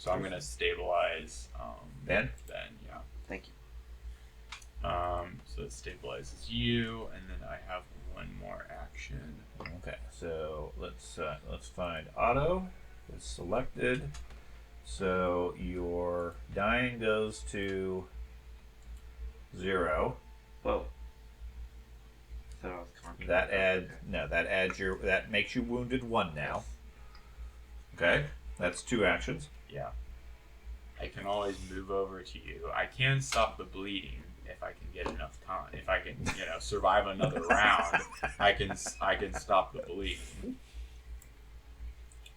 I'm gonna stabilize Ben? Ben, yeah. Thank you. So it stabilizes you, and then I have one more action. Okay, so let's find Otto. It's selected. So your dying goes to 0. Whoa. So I was confident. That makes you wounded 1 now. Okay, that's 2 actions. Yeah. I can always move over to you. I can stop the bleeding if I can get enough time. If I can, survive another round, I can stop the bleeding.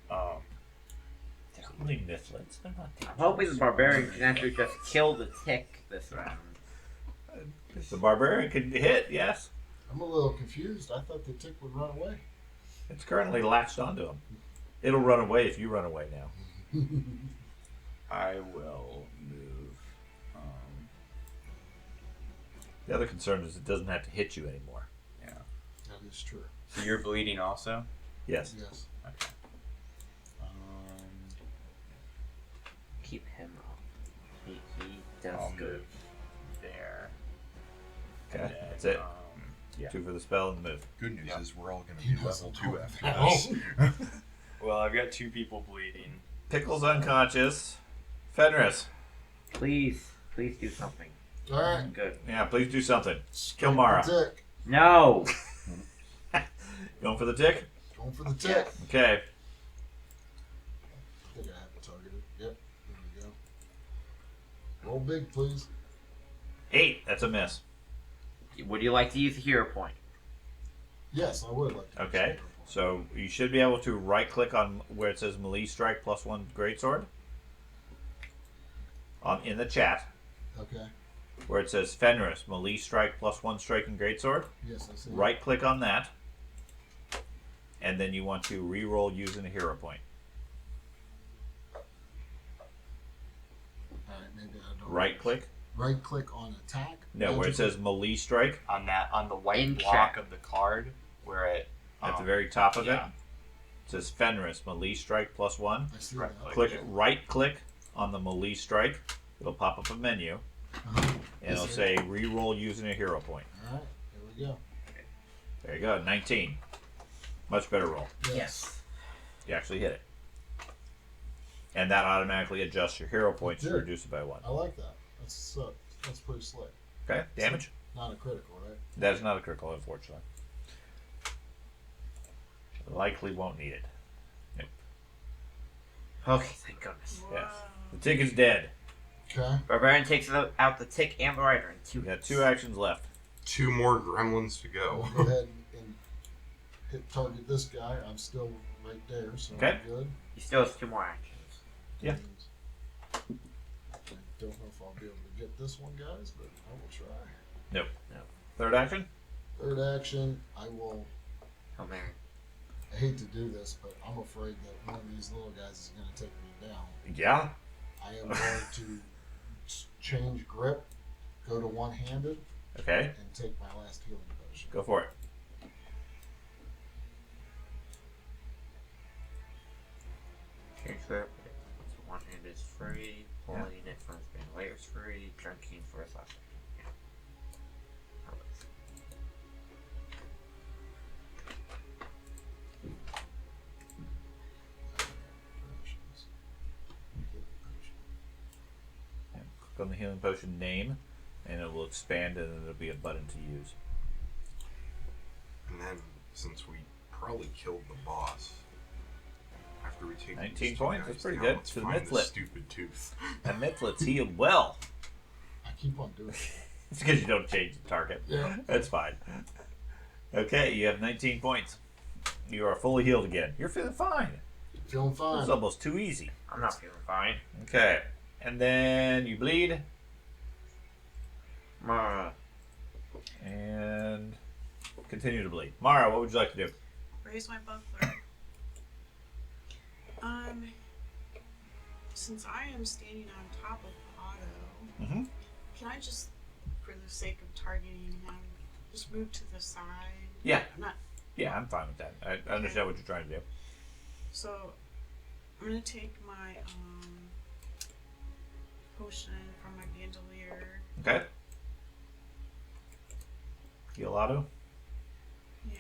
They're only mythlets. They're not I'm hoping the barbarian can actually just kill the tick this round. The barbarian can hit, yes. I'm a little confused. I thought the tick would run away. It's currently latched onto him. It'll run away if you run away now. I will move. The other concern is it doesn't have to hit you anymore. Yeah. That is true. So you're bleeding also? Yes. Yes. Okay. Keep him up. He does I'll good. move there. Okay, And then, that's it. Yeah. 2 for the spell and the move. Good news is we're all going to He be level doesn't 2 know after how. this. Well, I've got 2 people bleeding. Pickle's unconscious. Fenris. Please do something. All right. Good. Yeah, please do something. Kill Mara. Tick. No. Going for the tick? Going for the tick. Okay. I think I have it targeted. Yep. There we go. Roll big, please. 8. That's a miss. Would you like to use a hero point? Yes, I would like to. Okay. So you should be able to right click on where it says melee strike +1 greatsword. In the chat, Okay. where it says Fenris, melee strike +1 striking greatsword. Yes, I see. Right click on that. And then you want to re-roll using a hero point. All right, maybe I don't. Right click. Right click on attack. No, where it says melee strike On the white In block chat. of the card, where it at the very top of yeah. it. It says Fenris, melee strike +1. I see Right that. Click right click on the melee strike. It'll pop up a menu. Uh-huh. And it'll say re-roll using a hero point. All right, here we go. There you go, 19. Much better roll. Yes. You actually hit it. And that automatically adjusts your hero points to It did. reduce it by 1. I like that. That's pretty slick. Okay, damage? Not a critical, right? That is not a critical, unfortunately. Likely won't need it. Nope. Okay, thank goodness. Yes. The tick is dead. Okay. Barbarian takes out the tick and the rider in 2 You got 2 actions left. 2 more gremlins to I'll go. go ahead and hit target this guy. I'm still right there, so Okay. I'm good. He still has 2 more actions. Yeah. And I don't know if I'll be able to get this one, guys, but I will try. Nope. No. Third action? Third action, I will. Oh, man. I hate to do this, but I'm afraid that one of these little guys is going to take me down. Yeah. I am going to change grip, go to one-handed, Okay. and take my last healing potion. Go for it. Change grip. One hand is free. Pulling it from his bandolier is free. Drinking for his last action. Yeah. That works. And click on the healing potion name, and it will expand, and it'll be a button to use. And then, since we probably killed the boss, after we take 19 these two points, guys that's pretty down, good. let's To the find this Mythlet. stupid tooth. And Mythlet's healed well. I keep on doing it. It's because you don't change the target. Yeah. That's fine. Okay, you have 19 points. You are fully healed again. You're feeling fine. Feeling This fine. is almost too easy. I'm not feeling fine. Okay, and then you bleed, Mara. and continue to bleed. Mara, what would you like to do? Raise my buckler. Since I am standing on top of Otto, Mm-hmm. can I just, for the sake of targeting him, just move to the side? Yeah. I'm not. Yeah, I'm fine with that. I understand what you're trying to do. So, I'm gonna take my potion from my bandolier. Okay. Heal Otto. Yeah.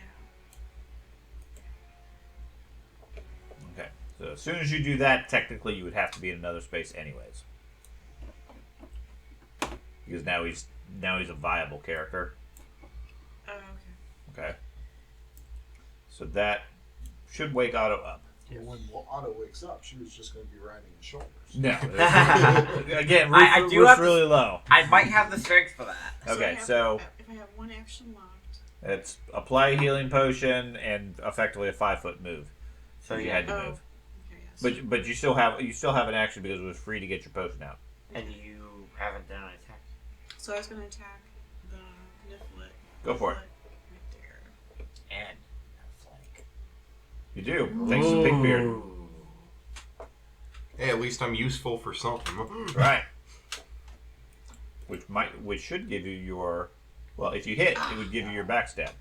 Okay. So as soon as you do that, technically you would have to be in another space anyways. Because now he's a viable character. Oh, okay. Okay. So that should wake Otto up. When Otto wakes up, she was just going to be riding his shoulders. No. Again, I Ruth's do have really low. I might have the strength for that. Okay, I so if I have one action left. it's apply a healing potion and effectively a 5-foot move. So you yeah, had to Oh. move. Okay, yes. But you still have an action because it was free to get your potion out. and you haven't done an attack. So I was gonna attack. Nifflet. Go for it. Right there. And a flank. You do. Thanks to Pigbeard. Hey, at least I'm useful for something. Right. Which should give you your, well, if you hit, it would give you your backstab.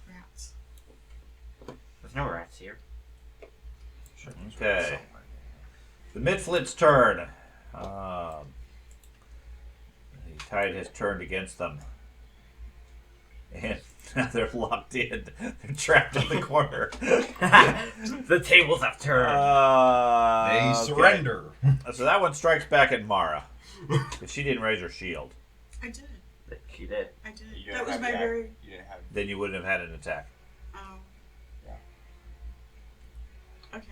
Rats. There's no rats here. Okay. The Midflit's turn. The tide has turned against them. And now they're locked in. They're trapped in the corner. The tables have turned. They Okay. surrender. So that one strikes back at Mara. Because she didn't raise her shield. I did. She did. I did. You That didn't was have my the very. You didn't have. Then you wouldn't have had an attack. Oh. Okay.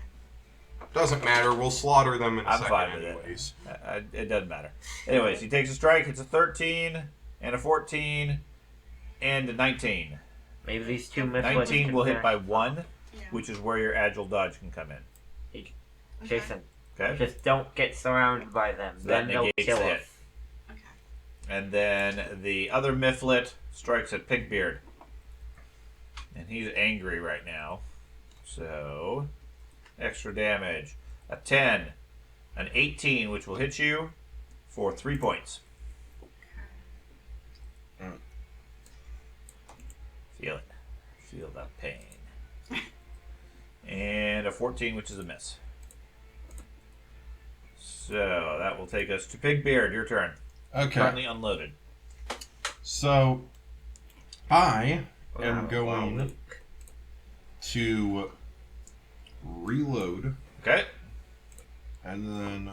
Doesn't matter. We'll slaughter them in a I'm second fine with anyways. it. It doesn't matter. Anyways, he takes a strike. It's a 13 and a 14 and a 19. Maybe these two Midflits 19 can will hit finish. by 1, Yeah. which is where your agile dodge can come in. Okay. Jason, Okay? just don't get surrounded by them. So that Then they'll negates kill the us. hit. Okay. And then the other Mifflet strikes at Pigbeard. And he's angry right now. So, extra damage. A 10, an 18, which will hit you for 3 points. Feel it. Feel that pain. And a 14, which is a miss. So, that will take us to Pigbeard. Your turn. Okay. Currently unloaded. So, I am Wow, going wow. to reload, Okay? and then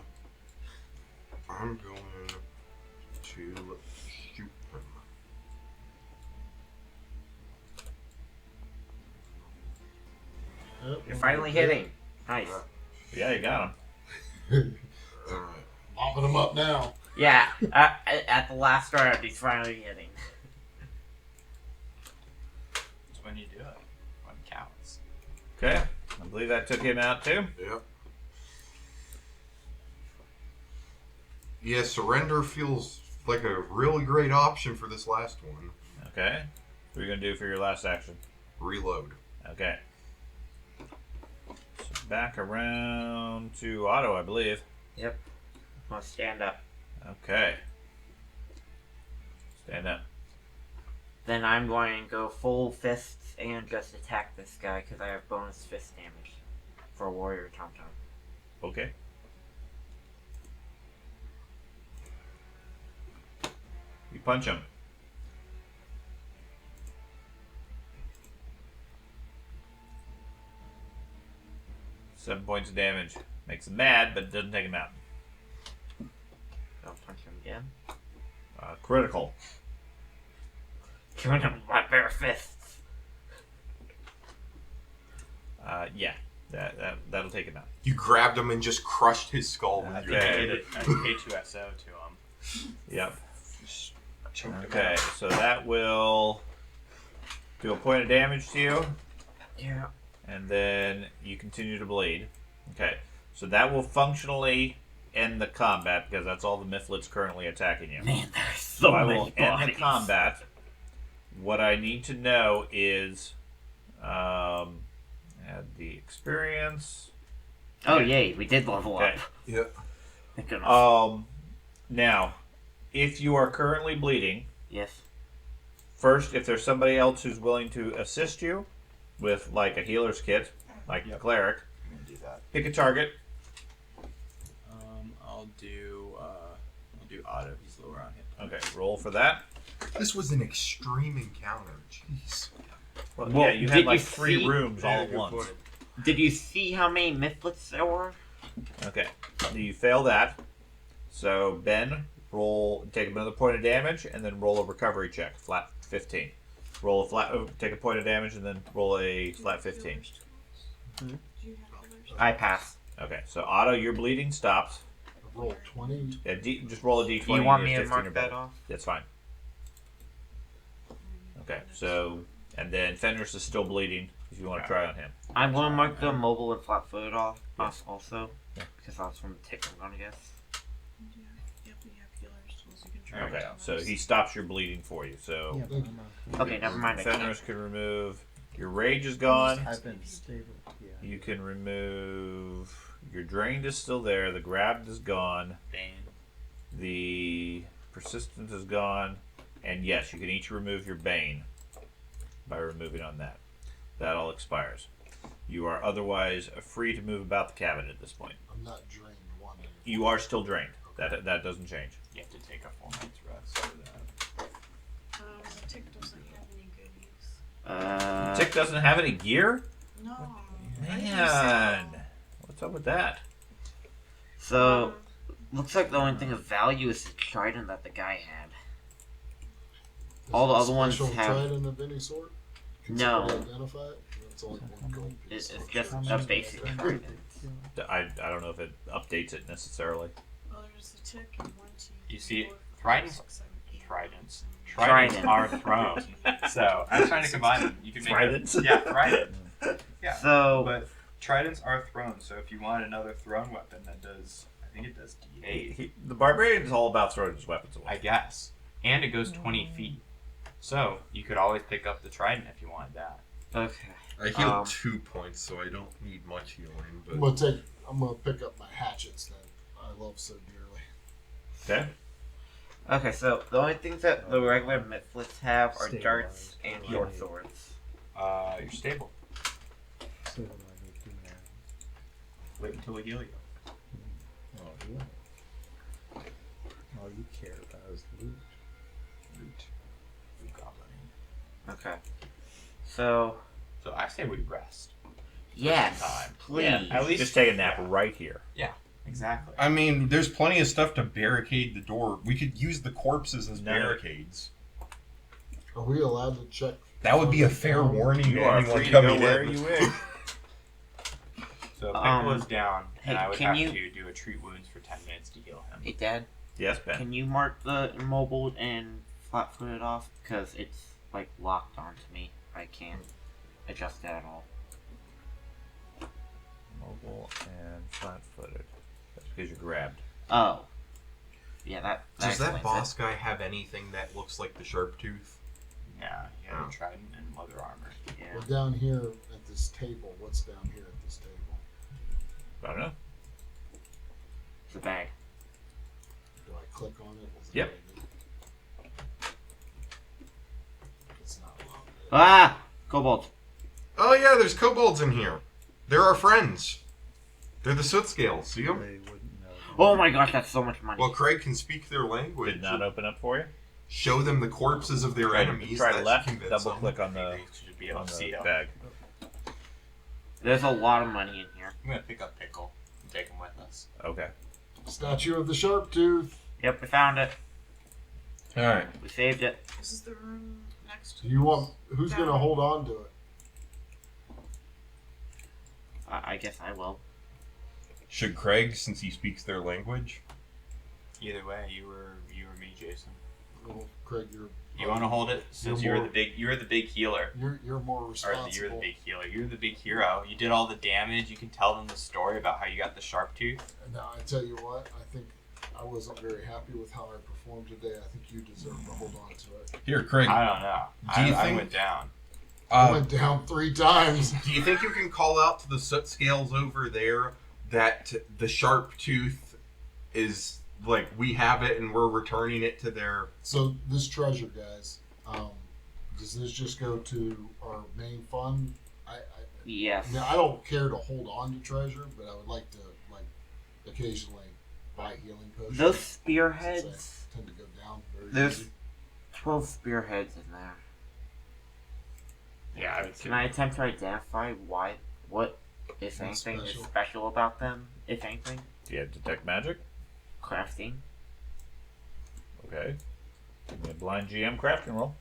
I'm going to shoot them. You're finally hitting. Nice. Yeah, you got him. Alright. Mopping them up now. Yeah, at the last round, he's finally hitting. It's when you do it. When it counts. Okay. I believe that took him out too. Yep. Yeah, surrender feels like a really great option for this last one. Okay. What are you going to do for your last action? Reload. Okay. So back around to Otto, I believe. Yep. I'll stand up. Okay. Stand up. Then I'm going to go full fists and just attack this guy because I have bonus fist damage for Warrior Tom Tom. Okay. You punch him. Seven points of damage. Makes him mad, but doesn't take him out. I'll punch him again. Critical. Killing him with my bare fists. Yeah. That'll take him out. You grabbed him and just crushed his skull with your Okay. I hand. did a K2SO to him. Yep. Choked him Okay, out. so that will do a point of damage to you, Yeah. and then you continue to bleed. Okay, so that will functionally end the combat because that's all the Mifflets currently attacking you. Man, there's So so I many will end the bodies. combat. What I need to know is add the experience. Oh, yay, we did level Okay. up. Yep. Thank goodness. Now, if you are currently bleeding, Yes. first, if there's somebody else who's willing to assist you with like a healer's kit, like the cleric, I'm gonna do that. pick a target. I'll do Otto. He's lower on hit. Okay, roll for that. This was an extreme encounter. Jeez. Well, Well, yeah, you did had like you 3 see- rooms all Yeah, at good once. point. Did you see how many Mifflets there were? Okay, you fail that. So Ben, take another point of damage, and then roll a recovery check, flat 15. Roll a take a point of damage, and then roll a flat 15. Do you have healers? I pass. Okay, so Otto, your bleeding stops. Roll 20. Yeah, just roll a d20. Do you want and me you're to 15 or mark that better. off? That's fine. Okay, so and then Fenris is still bleeding. If you want to try on him. I'm going to mark the mobile and flat-footed off Yes. also, Yeah. because that's from the tick I'm going to guess. Yeah. Yep, we have healers. You can try Okay, it. so he stops your bleeding for you. So Yeah, Thank but Okay, never mind. I can't. Fenris can remove. Your rage is gone. I've been stable. Yeah. You can remove. Your drained is still there. The grabbed is gone. Bane. The persistence is gone. And yes, you can each remove your bane by removing on that. That all expires. You are otherwise free to move about the cabin at this point. I'm not drained one. You are still drained. That doesn't change. You have to take a full night's rest for that. The tick doesn't have any goodies. Tick doesn't have any gear? No. Man. What's up with that? So, looks like the only thing of value is the trident that the guy had. All the other ones Special have- trident of any sort? Can No. somebody identify it? It's only one gold piece. It's so just sure. a basic trident. I don't know if it updates it necessarily. Well, there's the tick and 1, 2, You see, 4, 5, tridents- 6, 7, 8. Tridents. Trident. Tridents are thrown. So I'm trying to combine them. You can make Tridents? Yeah, trident. Yeah. So, But tridents are thrown. So if you want another thrown weapon that does, I think it does D8. The barbarian is all about throwing his weapons I away. guess. And it goes 20 feet. So you could always pick up the trident if you wanted that. okay. I healed 2 points, so I don't need much healing. But I'm gonna pick up my hatchets that I love so dearly. Okay? Okay, so the only things that the regular Mythlists have are Stabilized. darts and short swords. You're stable. So what do I need to do now? Wait until we heal you. Oh, do I? All you care about is loot. Root. Root goblin. Okay. So, So I say we rest. yes, time. please. Yeah, at least just take a nap right here. Exactly. I mean, there's plenty of stuff to barricade the door. We could use the corpses as No. barricades. Are we allowed to check? That would be a fair warning You to are anyone free to go coming where in. you wish. So if Um, Piccolo's down, and hey, I would can have you- to do a treat wounds for 10 minutes to heal him. Hey, Dad, Yes, Ben. can you mark the immobile and flat-footed off? Because it's, like, locked onto me. I can't adjust that at all. Mobile and flat-footed. That's because you're grabbed. Oh. Yeah, that Does that explains boss guy have anything that looks like the sharp tooth? Yeah, he had Oh. a trident and leather armor. it. Yeah. Well, down here at this table. What's down here at this table? I don't know. It's a bag. Do I click on it? Is that Yep. what I do? It's not locked. Ah! Cobalt. Oh yeah, there's kobolds in here. They're our friends. They're the soot scales. See They them? wouldn't know. Oh my gosh, that's so much money. Well, Craig can speak their language. Did not open up for you? Show them the corpses of their Try, enemies. try that should left, convince double them. click on the, They should be able on to see the him. bag. There's a lot of money in here. I'm gonna pick up Pickle and take him with us. Okay. Statue of the Sharp Tooth. Yep, we found it. All right. We saved it. This is the room next to Do you want? Who's Down. gonna hold on to it? I guess I will. Should Craig, since he speaks their language? Either way, you or me, Jason. Well, Craig, you're. You want to hold it since You're you're more- the big healer. You're more Or responsible. you're the big healer. You're the big hero. You did all the damage. You can tell them the story about how you got the sharp tooth. Now I tell you what, I think I wasn't very happy with how I performed today. I think you deserve to hold on to it. Here, Craig. I don't know. Do you I think- went down. I went down 3 times. Do you think you can call out to the soot scales over there that the sharp tooth is like we have it and we're returning it to their? So this treasure, guys, does this just go to our main fund? Yes. Now, I don't care to hold on to treasure, but I would like to occasionally buy healing potions. Those since spearheads. I tend to go down very There's easy. 12 spearheads in there. Yeah, I would Can I attempt to identify what, if What's anything, is special? special about them? If anything? Do you have detect magic? Crafting? Okay. Give me a blind GM crafting roll.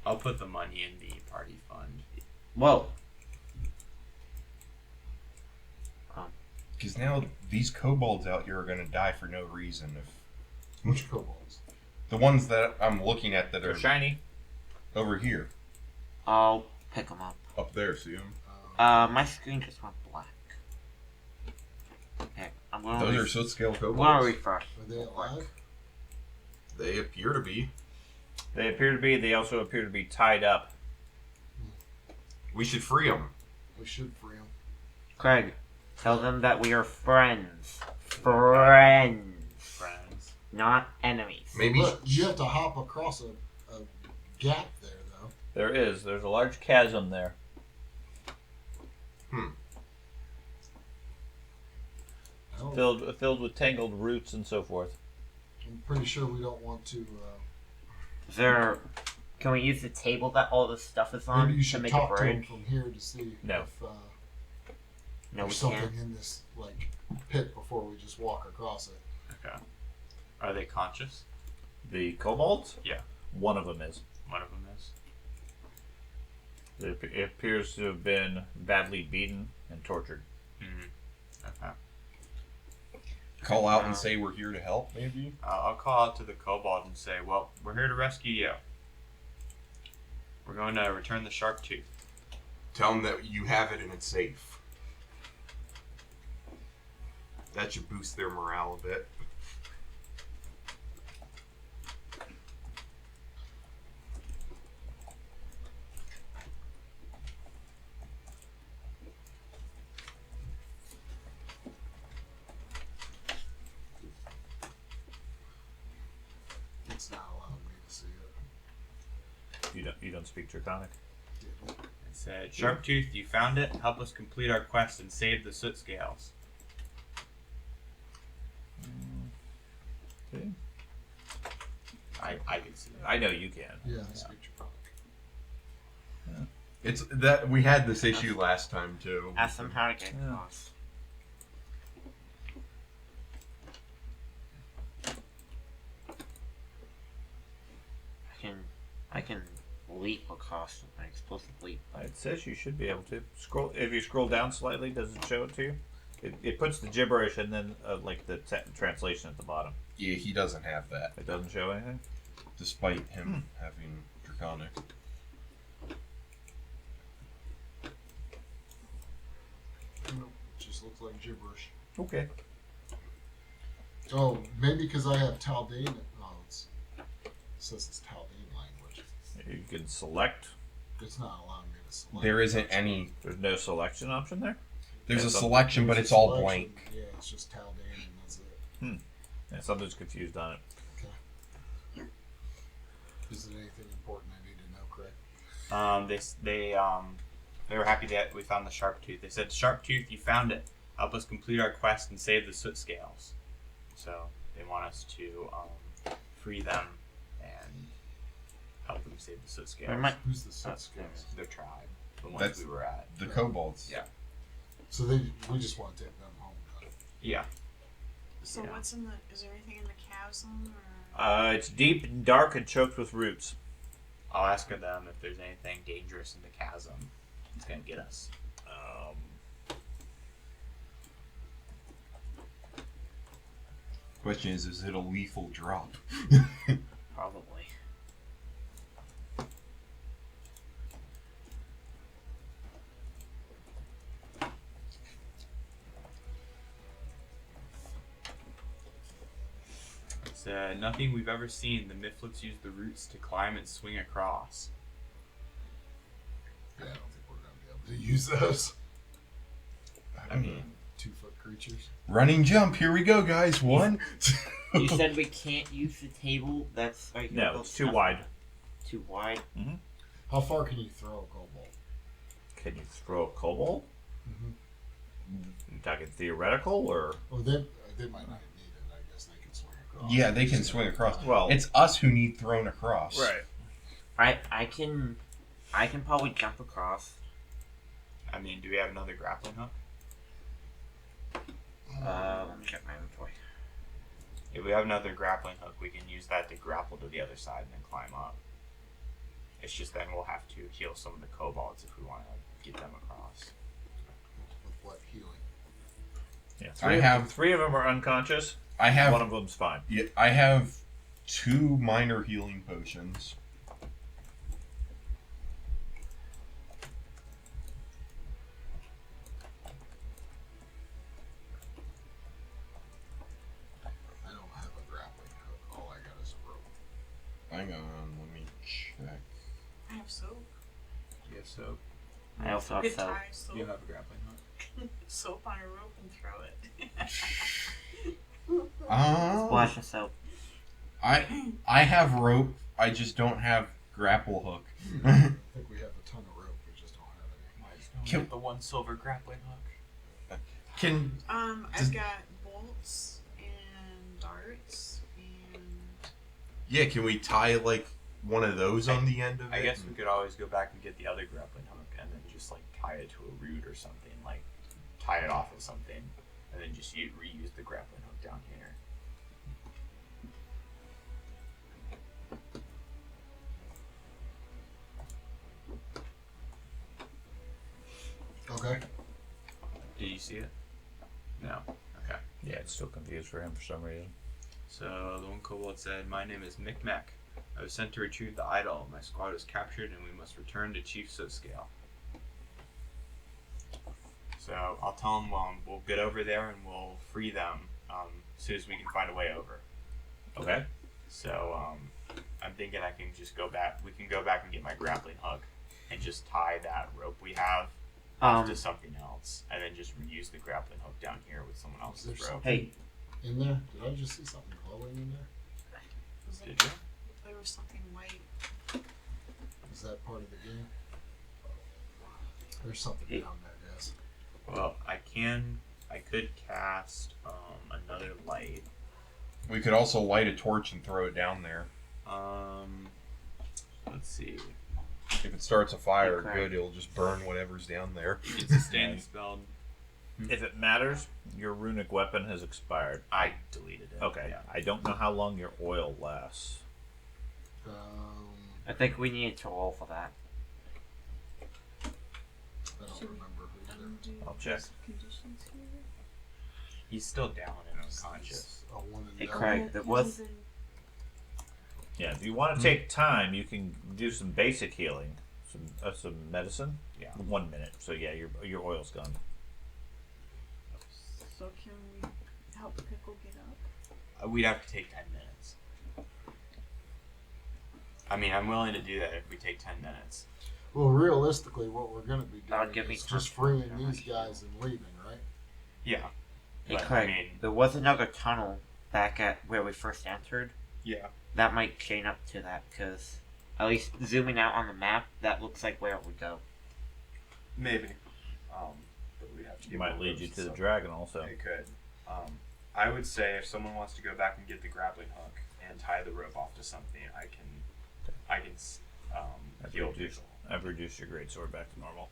I'll put the money in the party fund. Whoa. Because now these kobolds out here are going to die for no reason. If Which kobolds? the ones that I'm looking at that They're are shiny. over here, I'll pick them up. up there, see them? My screen just went black. Okay, I'm going Those to are soot scale I'm going to kobolds. refresh. Are they alive? They appear to be. They appear to be. They also appear to be tied up. We should free them. We should free them. Craig, tell them that we are friends. Friends. Friends. Not enemies. Maybe. Look, you have to hop across a gap there, though. There is. There's a large chasm there. I don't- Filled with tangled roots and so forth. I'm pretty sure we don't want to. Is there... Can we use the table that all this stuff is on Maybe you to should make a talk to him bridge? from here to see No. if No, there's we something can't. in this like pit before we just walk across it. Okay. Are they conscious? The kobolds? Yeah. One of them is. One of them is. It appears to have been badly beaten and tortured. Okay. Call out and say we're here to help, maybe? I'll call out to the kobold and say, well, we're here to rescue you. We're going to return the sharp tooth. Tell them that you have it and it's safe. That should boost their morale a bit. It's not allowing me to see it. You don't speak Draconic. It said, sharp tooth, you found it. Help us complete our quest and save the soot scales. Okay. I can see it. I know you can. Yeah, speak Draconic. It's that we had this issue last time too. Ask them how to get Yeah. across. I can leap across an explosive leap. It says you should be able to scroll. If you scroll down slightly, does it show it to you? It puts the gibberish and then like the translation at the bottom. Yeah, he doesn't have that, It doesn't show anything. despite him having Draconic. Nope, it just looks like gibberish. Okay. Oh, maybe because I have Taldane. Oh, it says it's Taldane language. You can select. It's not allowing me to select. There isn't any. There's no selection option there. There's a There's a- selection, but There's it's a all selection. blank. Yeah, it's just Taldane and that's it. Yeah, something's confused on it. Is it anything important I need to know, Craig? They were happy that we found the sharp tooth. They said, sharp tooth, you found it. Help us complete our quest and save the soot scales. So they want us to free them and help them save the soot scales. Who's the soot scales? Their tribe, the ones That's- we were at. The kobolds. Yeah. So we just want to take them home. Got it. Yeah. So Yeah. what's in the? Is there anything in the chasm or? It's deep and dark and choked with roots. I'll ask them if there's anything dangerous in the chasm. It's gonna get us. Question is it a lethal drop? Probably. It's nothing we've ever seen. The Mifflets use the roots to climb and swing across. Yeah, I don't think we're gonna be able to use those. I mean, 2-foot creatures. Running jump. Here we go, guys. 1. You said we can't use the table. That's right. No, it's too wide. Too wide. How far can you throw a kobold? Can you throw a kobold? You talking theoretical or? Oh, they might not need it. I guess they can swing across. Yeah, they can swing across. Well, It's us who need thrown across. I can probably jump across. I mean, do we have another grappling hook? Let me check my inventory. If we have another grappling hook, we can use that to grapple to the other side and then climb up. It's just then we'll have to heal some of the kobolds if we want to get them across. With what healing? Yeah, three of them are unconscious. I have One of them's fine. Yeah, I have 2 minor healing potions. I don't have a grappling hook. All I got is a rope. soap. I also You have could soap. tie soap, You have a grappling hook. soap on a rope and throw it. Splash of soap. I have rope. I just don't have grapple hook. I think we have a ton of rope. We just don't have any. Can- Get the one silver grappling hook. Can I've got bolts and darts and Yeah, can we tie like one of those on the end of it? I guess we could always go back and get the other grappling hook and then just like tie it to a root or something, like tie it off of something, and then just reuse the grappling hook down here. Okay. Did you see it? No. Okay. Yeah, it's still confused for him for some reason. So the one kobold said, "My name is Micmac. I was sent to retrieve the idol. My squad was captured, and we must return to Chief Sootscale." So I'll tell them we'll get over there and we'll free them as soon as we can find a way over. Okay. So I'm thinking I can just go back. We can go back and get my grappling hook and just tie that rope we have to something else, and then just reuse the grappling hook down here with someone else's There's rope. Hey, In there? Did I just see something glowing in there? was Did it, you? there was something white. Is that part of the game? There's something Hey. down there, guys. Well, I could cast another light. we could also light a torch and throw it down there? Let's see. If it starts a fire, Okay. good. It'll just burn whatever's down there. It's a standing spell. If it matters, your runic weapon has expired. I deleted it. Okay. Yeah. I don't know how long your oil lasts. I think we need to roll for that. I don't remember who either. Undo I'll check. these conditions here. He's still down and unconscious. A one and Hey, done. Craig, there was Yeah, if you want to take time, you can do some basic healing, some medicine. Yeah. 1 minute. So yeah, your oil's gone. So can we help Pickle get up? We'd have to take 10 minutes. I mean, I'm willing to do that if we take 10 minutes. Well, realistically, what we're going to be That'll doing give me is time just to freeing figure these out. guys and leaving, right? Yeah. Hey, But, Craig, I mean, there was another tunnel back at where we first entered. yeah. That might chain up to that, because at least zooming out on the map, that looks like where it would go. Maybe. But we'd have to It get might one of lead those you to the stuff. dragon also. It could. I would say if someone wants to go back and get the grappling hook and tie the rope off to something, I can heal Pickle. I've reduced your greatsword back to normal.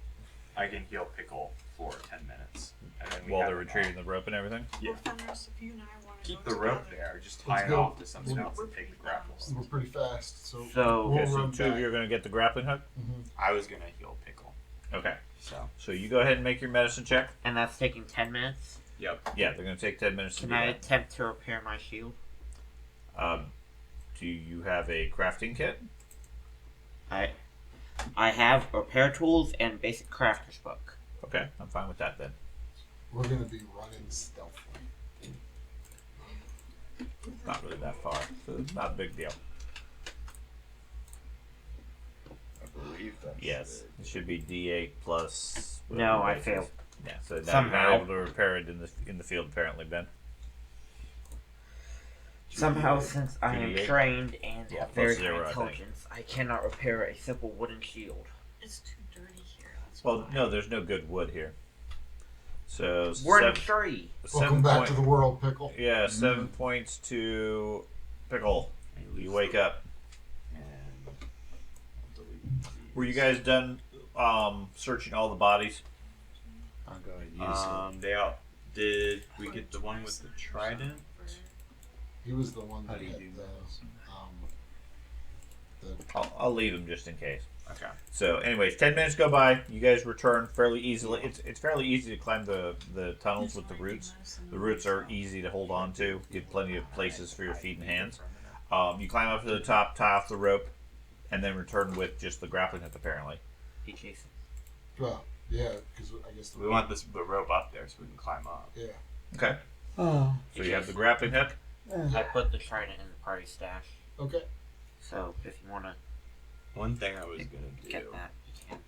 I can heal Pickle for 10 minutes. And then we While have they're it retrieving on. the rope and everything. Yeah. Well, Fenris, if you and I want to Keep go the rope together, there. Just tie Let's it go. off to something else and take the grapple We're hook. pretty fast, so, So- we'll Okay, so run two of back. you are going to get the grappling hook. I was going to heal Pickle. Okay. So, You go ahead and make your medicine check. And that's taking 10 minutes. yep. Yeah, they're going to take 10 minutes to Can do I that. attempt to repair my shield? Do you have a crafting kit? I have repair tools and basic crafter's book. Okay, I'm fine with that then. We're going to be running stealthily. Not really that far, so it's not a big deal. I believe that's Yes, it should be D8 plus. No, I whatever it is. failed. Yeah, so now you're Somehow. not able to repair it in the field apparently, Ben. Somehow, since I am 2d8? trained and Yeah, have plus very 0, high I think. intelligence, I cannot repair a simple wooden shield. it's too dirty here. That's Well, why. no, there's no good wood here. So We're in seven, 3. Welcome back to the world, Pickle. Yeah, 7 points to Pickle. You wake up. And I'll delete these. Were you guys done searching all the bodies? I'm going to use They all did. We get the one with the trident. He was the one How that do you had do I'll leave them just in case. Okay. So, anyways, 10 minutes go by. You guys return fairly easily. It's fairly easy to climb the tunnels with the roots. The roots are easy to hold on to. Give plenty of places for your feet and hands. You climb up to the top, tie off the rope, and then return with just the grappling hook, apparently. Hey, Jason. well, yeah, because I guess the We want the rope up there so we can climb up. yeah. Okay. Oh. So you have the grappling hook. I put the trident in the party stash. Okay. So if you want to One thing I was gonna do. get that, you can.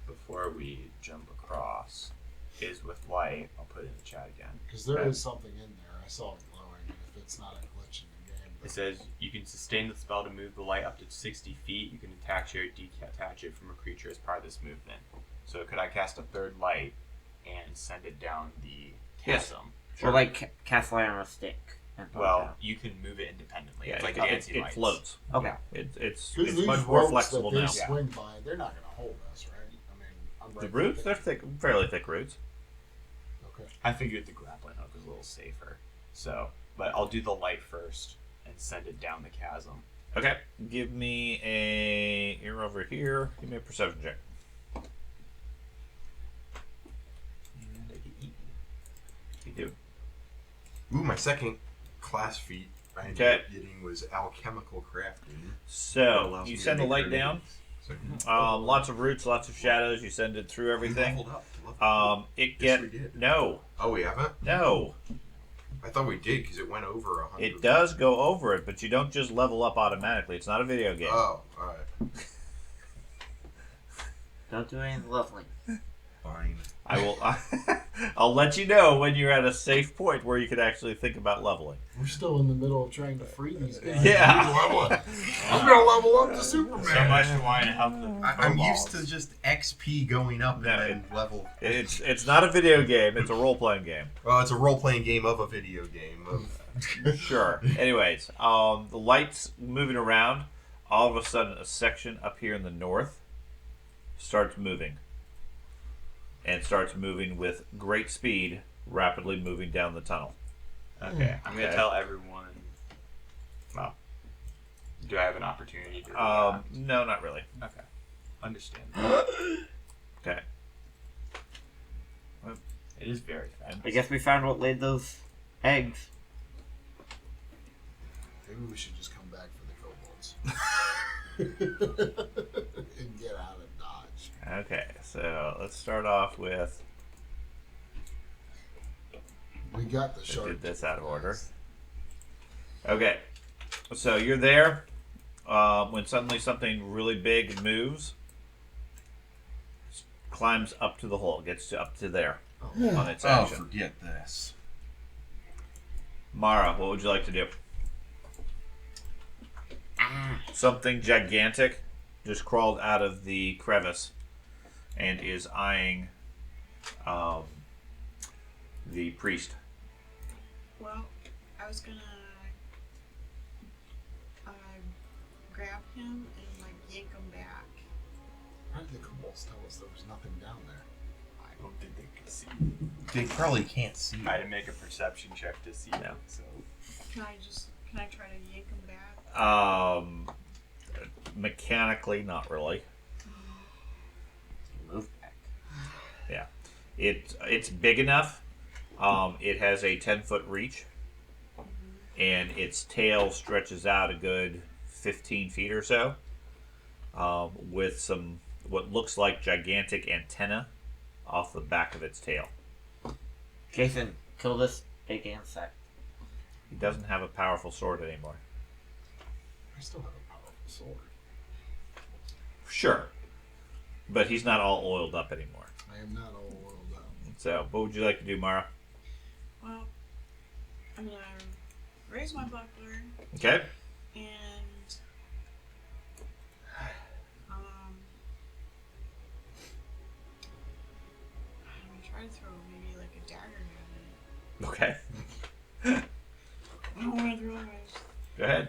before we jump across is with light. I'll put it in the chat again. Because there is something in there. I saw it glowing. If it's not a glitch in the game. It says you can sustain the spell to move the light up to 60 feet. You can attach it or detach it from a creature as part of this movement. So could I cast a third light and send it down the chasm? Or like cast light on a stick. And throw it Well, down. you can move it independently. Yeah, It's like it dancing it lights. floats. Okay. It's Because these much more ropes flexible that they now. swing by, they're not going to hold us, right? I mean, I'm The right roots, there. they're thick, fairly thick roots. Okay. I figured the grappling hook was a little safer. So, but I'll do the light first and send it down the chasm. Okay, give me a. You're over here. Give me a perception check. And I get eaten. You do. Ooh, my second class feat I ended Okay. up getting was alchemical crafting. That So allows you me to send the make light down. grenades. So, Lots of roots, lots of shadows. You send it through we everything. leveled up. Leveled up. It Yes, get we did. no, Oh, we haven't? no. I thought we did because it went over 100. It does go over it, but you don't just level up automatically. It's not a video game. Oh, alright. Don't do any leveling. Fine. I will. I'll let you know when you're at a safe point where you can actually think about leveling. We're still in the middle of trying to free these guys. Yeah. I'm going to level up to Superman. So much to want to help them. I'm used to just XP going up No, and then level. It's not a video game. It's a role playing game. Well, it's a role playing game of a video game. Of... Sure. Anyways, the lights moving around. All of a sudden, a section up here in the north starts moving, and starts moving with great speed, rapidly moving down the tunnel. Okay, I'm gonna Okay. tell everyone. Well, do I have an opportunity to? No, not really. Okay, understand. Okay. It is very fast. I guess we found what laid those eggs. Maybe we should just come back for the kobolds. And get out of Dodge. Okay. So let's start off with. We got the I shark. did this out of order. Okay. So you're there when suddenly something really big moves, climbs up to the hole, gets to up to there on its Oh, action. forget this. Mara, what would you like to do? Something gigantic just crawled out of the crevice and is eyeing the priest. Well, I was gonna grab him and like yank him back. How did the kobolds tell us there was nothing down there? I don't think they can see. They probably can't see. I had to make a perception check to see Yeah. it. So Can I try to yank him back? Mechanically, not really. Move back. It's big enough. It has a 10-foot reach, and its tail stretches out a good 15 feet or so, with some what looks like gigantic antenna off the back of its tail. Jason, kill this big insect. He doesn't have a powerful sword anymore. I still have a powerful sword. Sure, but he's not all oiled up anymore. I am not all oiled up. So, what would you like to do, Mara? Well, I'm gonna raise my buckler Okay. and I'm gonna try to throw maybe like a dagger at it. Okay. I don't want to throw it. Go ahead.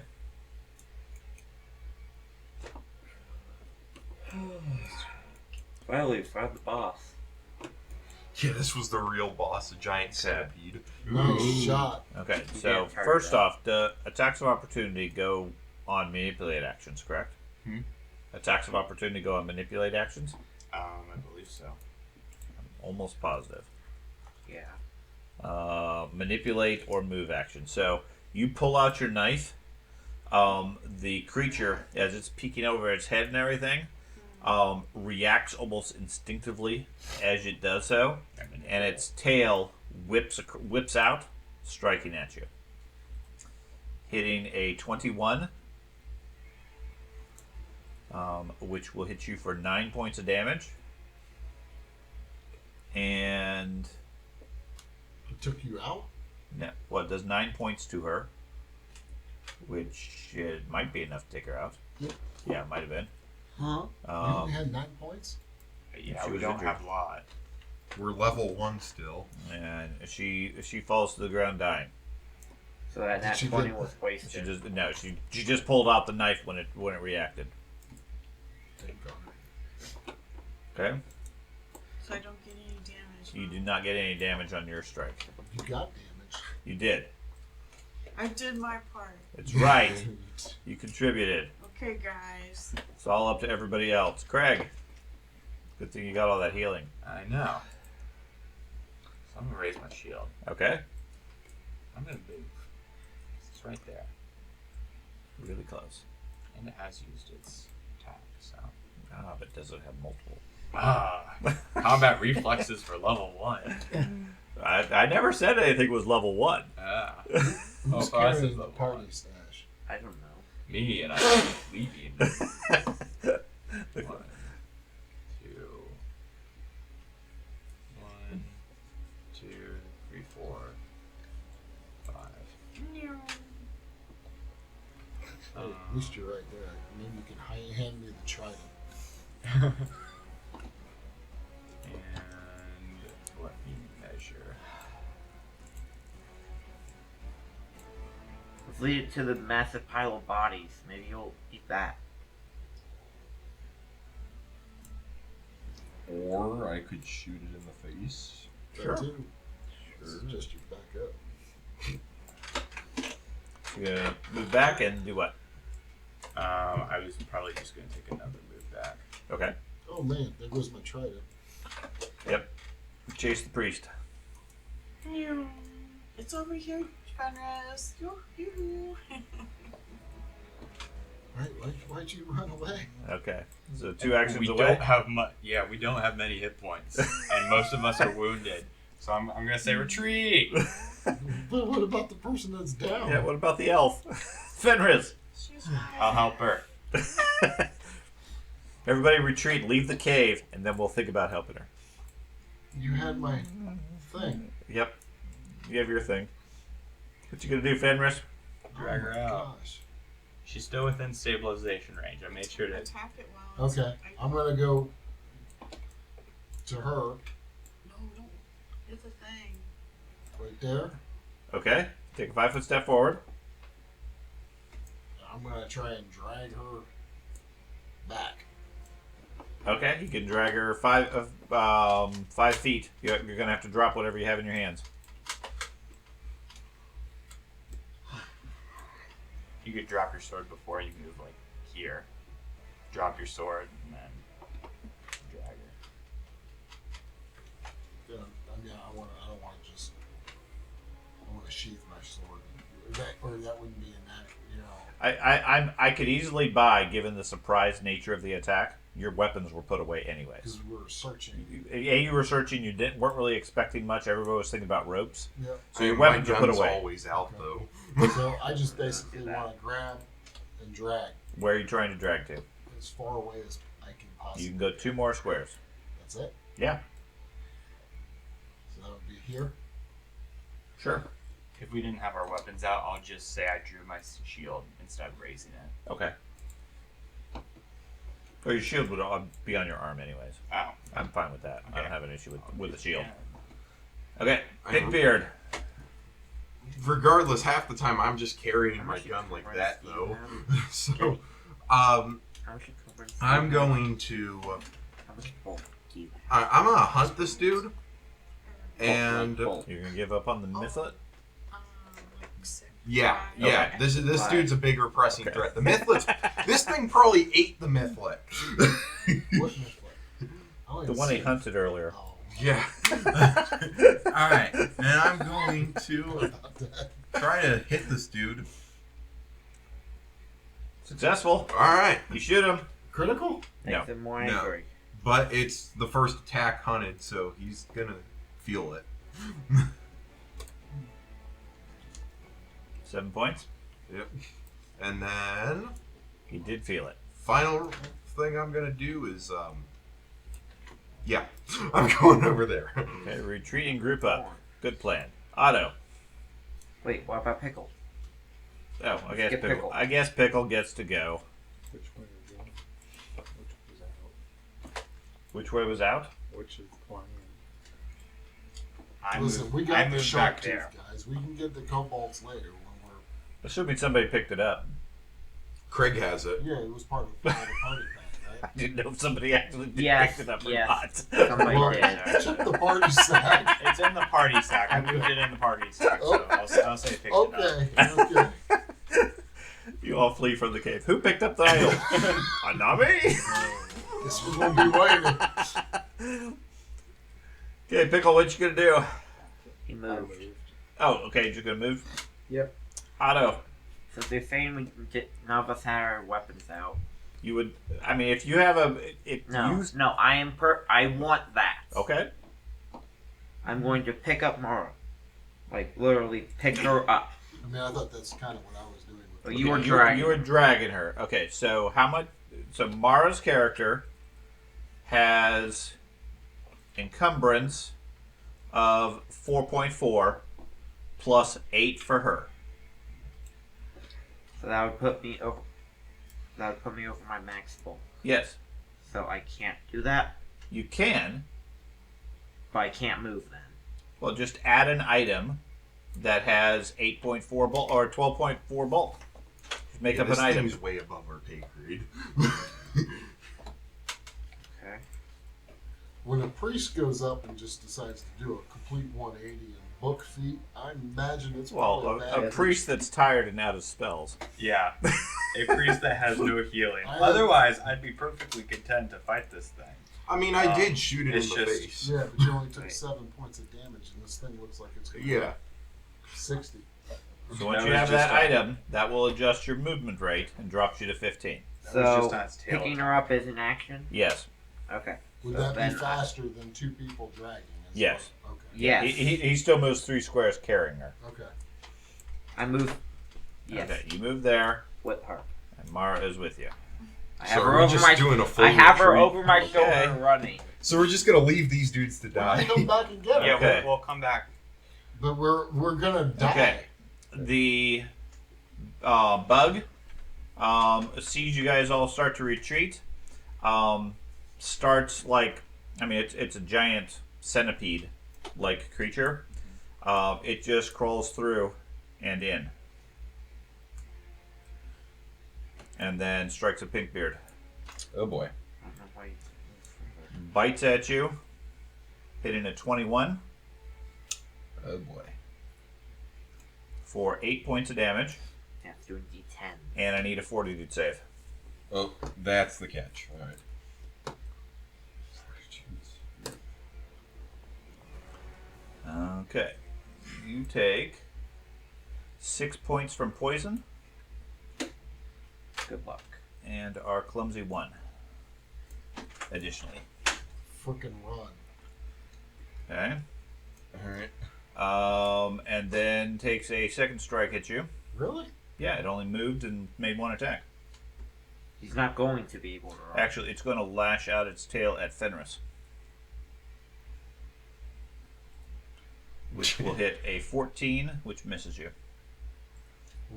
Finally, found the boss. Yeah, this was the real boss, a giant centipede. Nice shot. Okay. You So, can't target first that. off, the attacks of opportunity go on manipulate actions, correct? Hmm? Attacks of opportunity go on manipulate actions? I believe so. Almost positive. Yeah. Manipulate or move action. So you pull out your knife. The creature, as it's peeking over its head and everything, reacts almost instinctively as it does so, and its tail whips out, striking at you. Hitting a 21, which will hit you for 9 points of damage. And It took you out? no, well, it does 9 points to her, which it might be enough to take her out. Yep. Yeah, it might have been. Huh? You only had 9 points? Yeah, She we was don't injured. have a lot. We're level 1 still. And she falls to the ground dying. So that Did nat she 20 get- was wasted. She just pulled out the knife when it reacted. Thank God. Okay. So I don't get any damage. You did not get any damage on your strike. You got damage. You did. I did my part. It's right. You contributed. Okay, guys. It's all up to everybody else. Craig. Good thing you got all that healing. I know. So I'm gonna raise my shield. Okay. I'm gonna move. It's right there, Really close. and it has used its attack. So. But does it have multiple? Combat reflexes for level 1. I never said anything was level 1. Who's so I said carrying the level party 1. stash? I don't know. Me, and I'm leaving. 1, 2. 1, 2, 3, 4, 5. Hey, at least you're right there. Maybe you can hand me the trident. And let me measure. Let's lead it to the massive pile of bodies. Maybe you'll eat that. Or I could shoot it in the face. That too. This is just your backup. You're going to move back and do what? I was probably just going to take another move back. Okay. Oh man, there goes my trident. Yep. Chase the priest. It's over here, Fenris. Yoo-hoo. Right? Why'd you run away? Okay. So 2 actions we away. don't have much. Yeah, we don't have many hit points, and most of us are wounded. So I'm gonna say retreat. But what about the person that's down? Yeah, what about the elf? Fenris. She's right. I'll help her. Everybody retreat, leave the cave, and then we'll think about helping her. You had my thing. Yep. You have your thing. What you gonna do, Fenris? Drag her Oh my out. gosh. She's still within stabilization range. I made sure to. Attack it while it's Okay, I'm gonna go to her No, don't. It's a thing. right there. Okay. Take a 5-foot step forward. I'm gonna try and drag her back. Okay. You can drag her 5 feet. You're gonna have to drop whatever you have in your hands. You could drop your sword before you move, like here. Drop your sword and then drag her. Yeah, I don't want to just. I want to sheath my sword. That wouldn't be in that. You know. I could easily buy, given the surprise nature of the attack, your weapons were put away anyways. Because we're searching. You were searching. You weren't really expecting much. Everybody was thinking about ropes. Yeah. So your My weapons were put gun's away. always out though. So I just basically want to grab and drag Where are you trying to drag to? as far away as I can possibly. You can go 2 more squares. That's it. Yeah. So that would be here. Sure. If we didn't have our weapons out, I'll just say I drew my shield instead of raising it. Okay. Or your shield would be on your arm anyways. Oh. I'm fine with that. I don't Okay. have an issue with the shield. Yeah. Okay. I Big know. beard. Regardless, half the time I'm just carrying my gun like that though. So, How much encumbrance do you I'm have? going to. How much bulk do you I'm gonna hunt this dude, and bulk? You're gonna give up on the mythlet? Like 6. yeah, yeah. Okay. This Fine. dude's a bigger pressing Okay. threat. The mythlet. This thing probably ate the mythlet. What mythlet? I only The have one he 6. hunted earlier. Oh, Yeah. All right, and I'm going to about that. try to hit this dude. Successful. All right, You shoot him. Critical? No. Makes it more No. angry. but it's the first attack hunted, so he's gonna feel it. 7 points. Yep. And then He did feel it. final thing I'm gonna do is Yeah, I'm going over there. Okay, retreat and group up. Good plan. Otto. Wait, what about Pickle? Oh, I guess Skip Pickle. Pickle. I guess Pickle gets to go. Which one is in? Which was out? Which way was out? Which is playing? Listen, we I got the moved shark back tooth, there. guys. We can get the kobolds later when we're. Assuming somebody picked it up. Craig has it. Yeah, it was part of the party pack, I didn't know if somebody actually did Yes, picked it up or yes. not. Somebody right? did. Well, check the party sack. It's in the party sack. I moved it in the party sack, so I'll say picked it up. Okay, okay. You all flee from the cave. Who picked up the idol? Not me. Guess we're gonna be waiting. Okay, Pickle, what you gonna do? He moved. Oh, okay, you're gonna move? Yep. Otto, So they're saying we can get none of us had our weapons out. you would. I mean, if you have a. If No, you, no, I want that. okay. I'm going to pick up Mara. Like, literally pick her up. I mean, I thought that's kind of what I was doing with Well, it. you were Okay, dragging. You were dragging her. Okay, so how much? So Mara's character has encumbrance of 4.4 plus 8 for her. So that would put me over. That would put me over my max pull. Yes, So I can't do that. you can. But I can't move then. Well, just add an item that has 8.4 bulk or 12.4 bulk. Just make up this an item. thing's way above our pay grade. Okay. When a priest goes up and just decides to do a complete 180 and book feet, I imagine it's Well, probably a bad. priest that's tired and out of spells. Yeah, a priest that has no healing. I- Otherwise, I'd be perfectly content to fight this thing. I mean, I did shoot it in it's the just- face. Yeah, but you only took 7 points of damage, and this thing looks like it's going to Yeah. 60. So once That you was have just that a- item, that will adjust your movement rate and drops you to 15. That was So just on its tail. picking her up is an action. Yes. Okay. Would So that then be faster than 2 people dragging? As Yes. well? Okay. Yes. He still moves 3 squares carrying her. Okay. I move. Yes. Okay, you move there, With her. and Mara is with you. I So have are her we over just my. doing a full I have her retreat? over my Okay. shoulder running. So we're just gonna leave these dudes to We'll die. come back and get it. Yeah, Okay. we'll come back. But we're going to die. Okay. The bug sees you guys all start to retreat. Starts like, I mean, it's a giant centipede-like creature. It just crawls through and in, and then strikes a pink beard. Oh boy. I don't know why you- Bites at you, hitting a 21 Oh boy. for 8 points of damage, Yeah, it's doing D10. and I need a fortitude save. Oh, that's the catch. All right. Okay. You take 6 points from poison Good luck. and are clumsy 1. Additionally. Frickin' run. Okay. All right. And then takes a second strike at you. Really? Yeah, it only moved and made 1 attack. He's not going to be able to run. Actually, it's going to lash out its tail at Fenris, which will hit a 14, which misses you.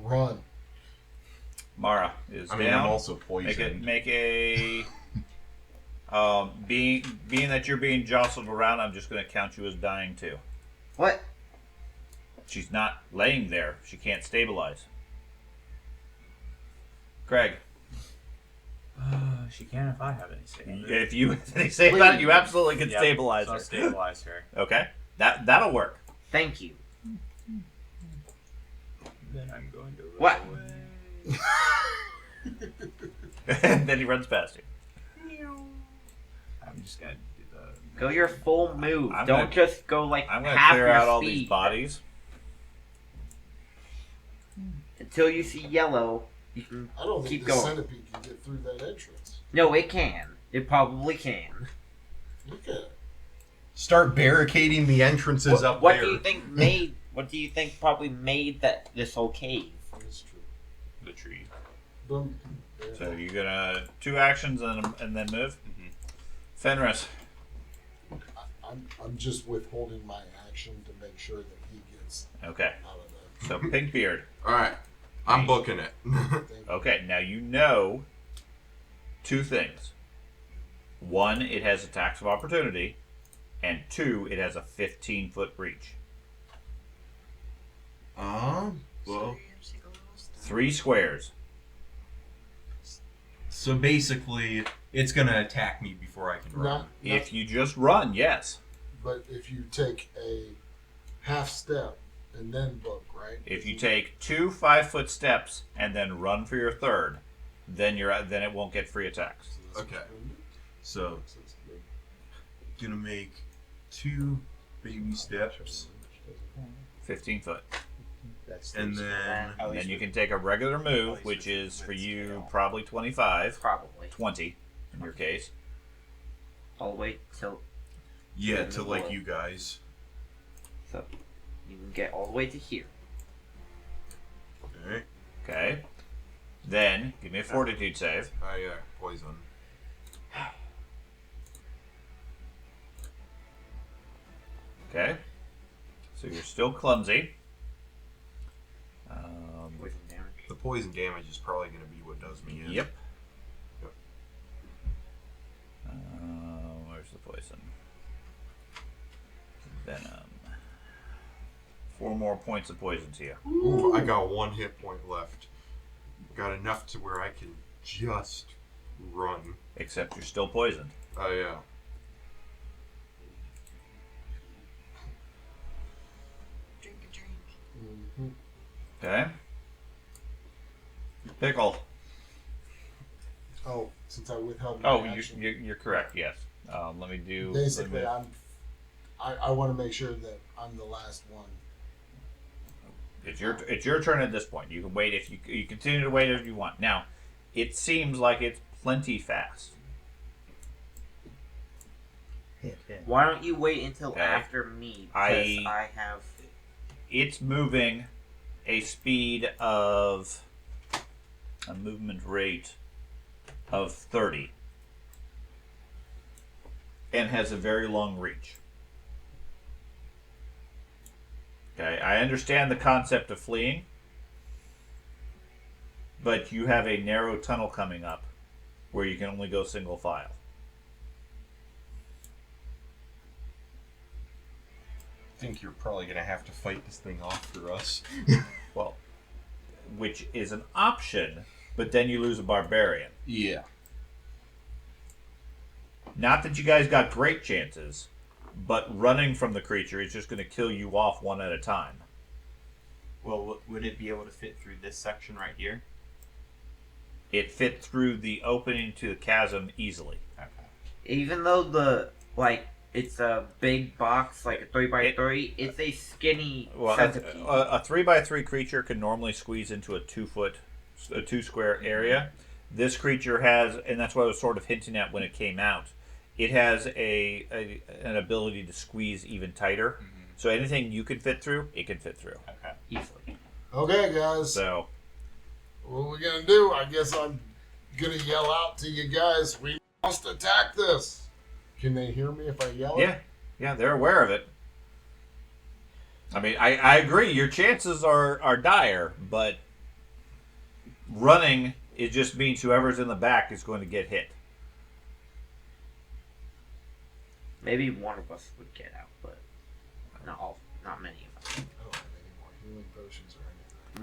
Run. Mara is I mean, down. I'm also poisoned. Make a. Being that you're being jostled around, I'm just going to count you as dying too. What? She's not laying there. She can't stabilize. Craig, She can if I have any say. if you say about it, you absolutely can stabilize so I'll her. stabilize her. Okay, that'll work. Thank you. Then I'm going to run What? away. And then he runs past you. I'm just gonna do the. Go your full move. I'm Don't gonna- just go like I'm going to half clear your out all speed. these bodies. Until you see yellow, you can I don't think keep the going. centipede can get through that entrance. No, it can. It probably can. Look at it. Start barricading the entrances up What there. do you think made? What do you think probably made this whole cave? It's true. The tree. Boom. So you're gonna 2 actions and then move. Fenris, I'm just withholding my action to make sure that he gets Okay. out of there. So Pinkbeard. All right, I'm booking it. Okay, now you know two things. One, it has attacks of opportunity, and two, it has a 15-foot reach. Well, So you have to take a little step. 3 squares. so basically, it's gonna attack me before I can run. Not, If you just run, yes. but if you take a half step and then book, right? If you take 2 5-foot steps and then run for your third, then then it won't get free attacks. Okay. So, gonna make 2 baby steps, 15 foot. That's and then And then you can take a regular move, which is for you probably 25, Probably. 20 in your case. I'll wait till yeah, to like you guys. so you can get all the way to here. Alright. Okay. Then give me a fortitude save. Poison. Okay. So you're still clumsy. Poison damage. The poison damage is probably gonna be what does me in. Yep. Yep. Where's the poison? Venom. 4 more points of poison to you. Ooh, I got 1 hit point left. Got enough to where I can just run. Except you're still poisoned. Oh yeah. Drink a drink. Mhm. Okay. Pickle. Oh, since I withheld my Oh, action, you're correct. Yes. Let me do. basically, let me- I want to make sure that I'm the last one. It's your turn at this point. You can wait if you continue to wait if you want. Now, it seems like it's plenty fast. hit him. Why don't you wait until Okay. after me? Because I have. It's moving a speed of a movement rate of 30 and has a very long reach. Okay, I understand the concept of fleeing, but you have a narrow tunnel coming up where you can only go single file. I think you're probably gonna have to fight this thing off for us. Well, which is an option, but then you lose a barbarian. Yeah. Not that you guys got great chances, but running from the creature is just going to kill you off one at a time. Well, would it be able to fit through this section right here? It fit through the opening to the chasm easily. Okay. Even though it's a big box, like a 3x3, it's a skinny Well, centipede. a 3x3 creature can normally squeeze into a 2 square area. This creature has, and that's what I was sort of hinting at when it came out. It has an ability to squeeze even tighter. Mm-hmm. So anything you can fit through, it can fit through. Okay. Easily. Okay, guys. So What are we gonna do? I guess I'm gonna yell out to you guys. We must attack this. Can they hear me if I yell? yeah, they're aware of it. I mean, I agree. Your chances are dire, but running, it just means whoever's in the back is going to get hit. Maybe one of us would get out, but not many of us. I don't have any more healing potions or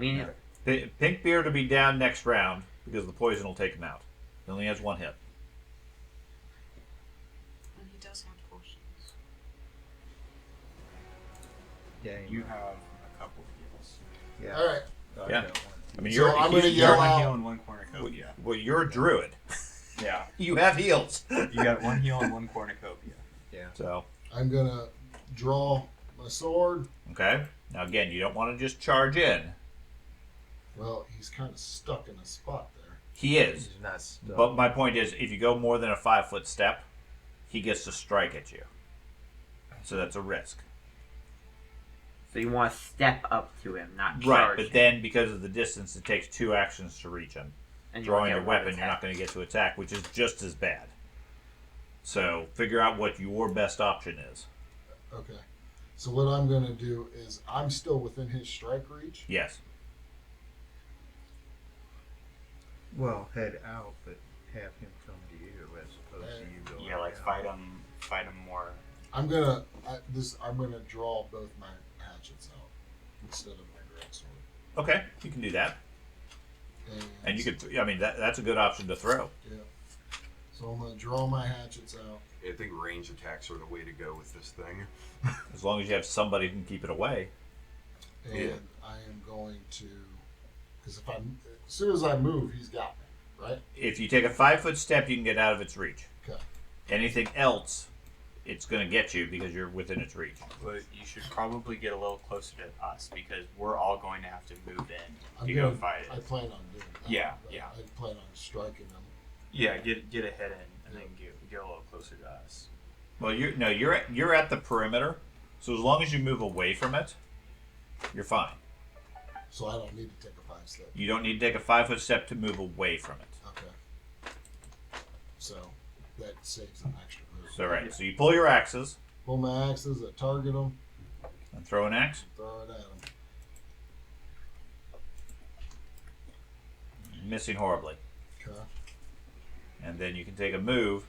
anything. Me neither. Pinkbeard will be down next round because the poison will take him out. He only has 1 hit. And he does have potions. Yeah, You have a couple of heals. yeah. All right. I Yeah. got one. I mean, So I'm gonna you're- yell One out. heal and 1 cornucopia. well, you're a druid. Yeah. You have heals. You got 1 heal and 1 cornucopia. So, I'm gonna draw my sword. okay. Now, again, you don't want to just charge in. Well, he's kind of stuck in a spot there. He is. He's not stuck. But my point is, if you go more than a 5-foot step, he gets to strike at you. So that's a risk. So you want to step up to him, not Right, charge but him. then because of the distance, it takes 2 actions to reach him. And you Drawing only your get one weapon, you're attack. not going to get to attack, which is just as bad. So figure out what your best option is. Okay. So what I'm going to do is I'm still within his strike reach. Yes. Well, head out, but have him come to you as opposed to you going Yeah, like down. fight him more. I'm gonna draw both my hatchets out instead of my greatsword. Okay, you can do that. And you could, I mean, that's a good option to throw. Yeah. So I'm gonna draw my hatchets out. I think range attacks are the way to go with this thing. As long as you have somebody who can keep it away. And Yeah. I am going to, because as soon as I move, he's got me, right? If you take a 5-foot step, you can get out of its reach. Okay. Anything else, it's going to get you because you're within its reach. But you should probably get a little closer to us because we're all going to have to move in I'm to gonna, go fight I it. plan on doing that. Yeah, but yeah. I plan on striking them. Yeah, get ahead and then get a little closer to us. Well, you're at the perimeter, so as long as you move away from it, you're fine. So I don't need to take a 5-step. You don't need to take a 5-foot step to move away from it. Okay. So that saves an extra move. So right, so you pull your axes Pull my axes, I target them, and throw an axe. throw it at them. Missing horribly. Okay. And then you can take a move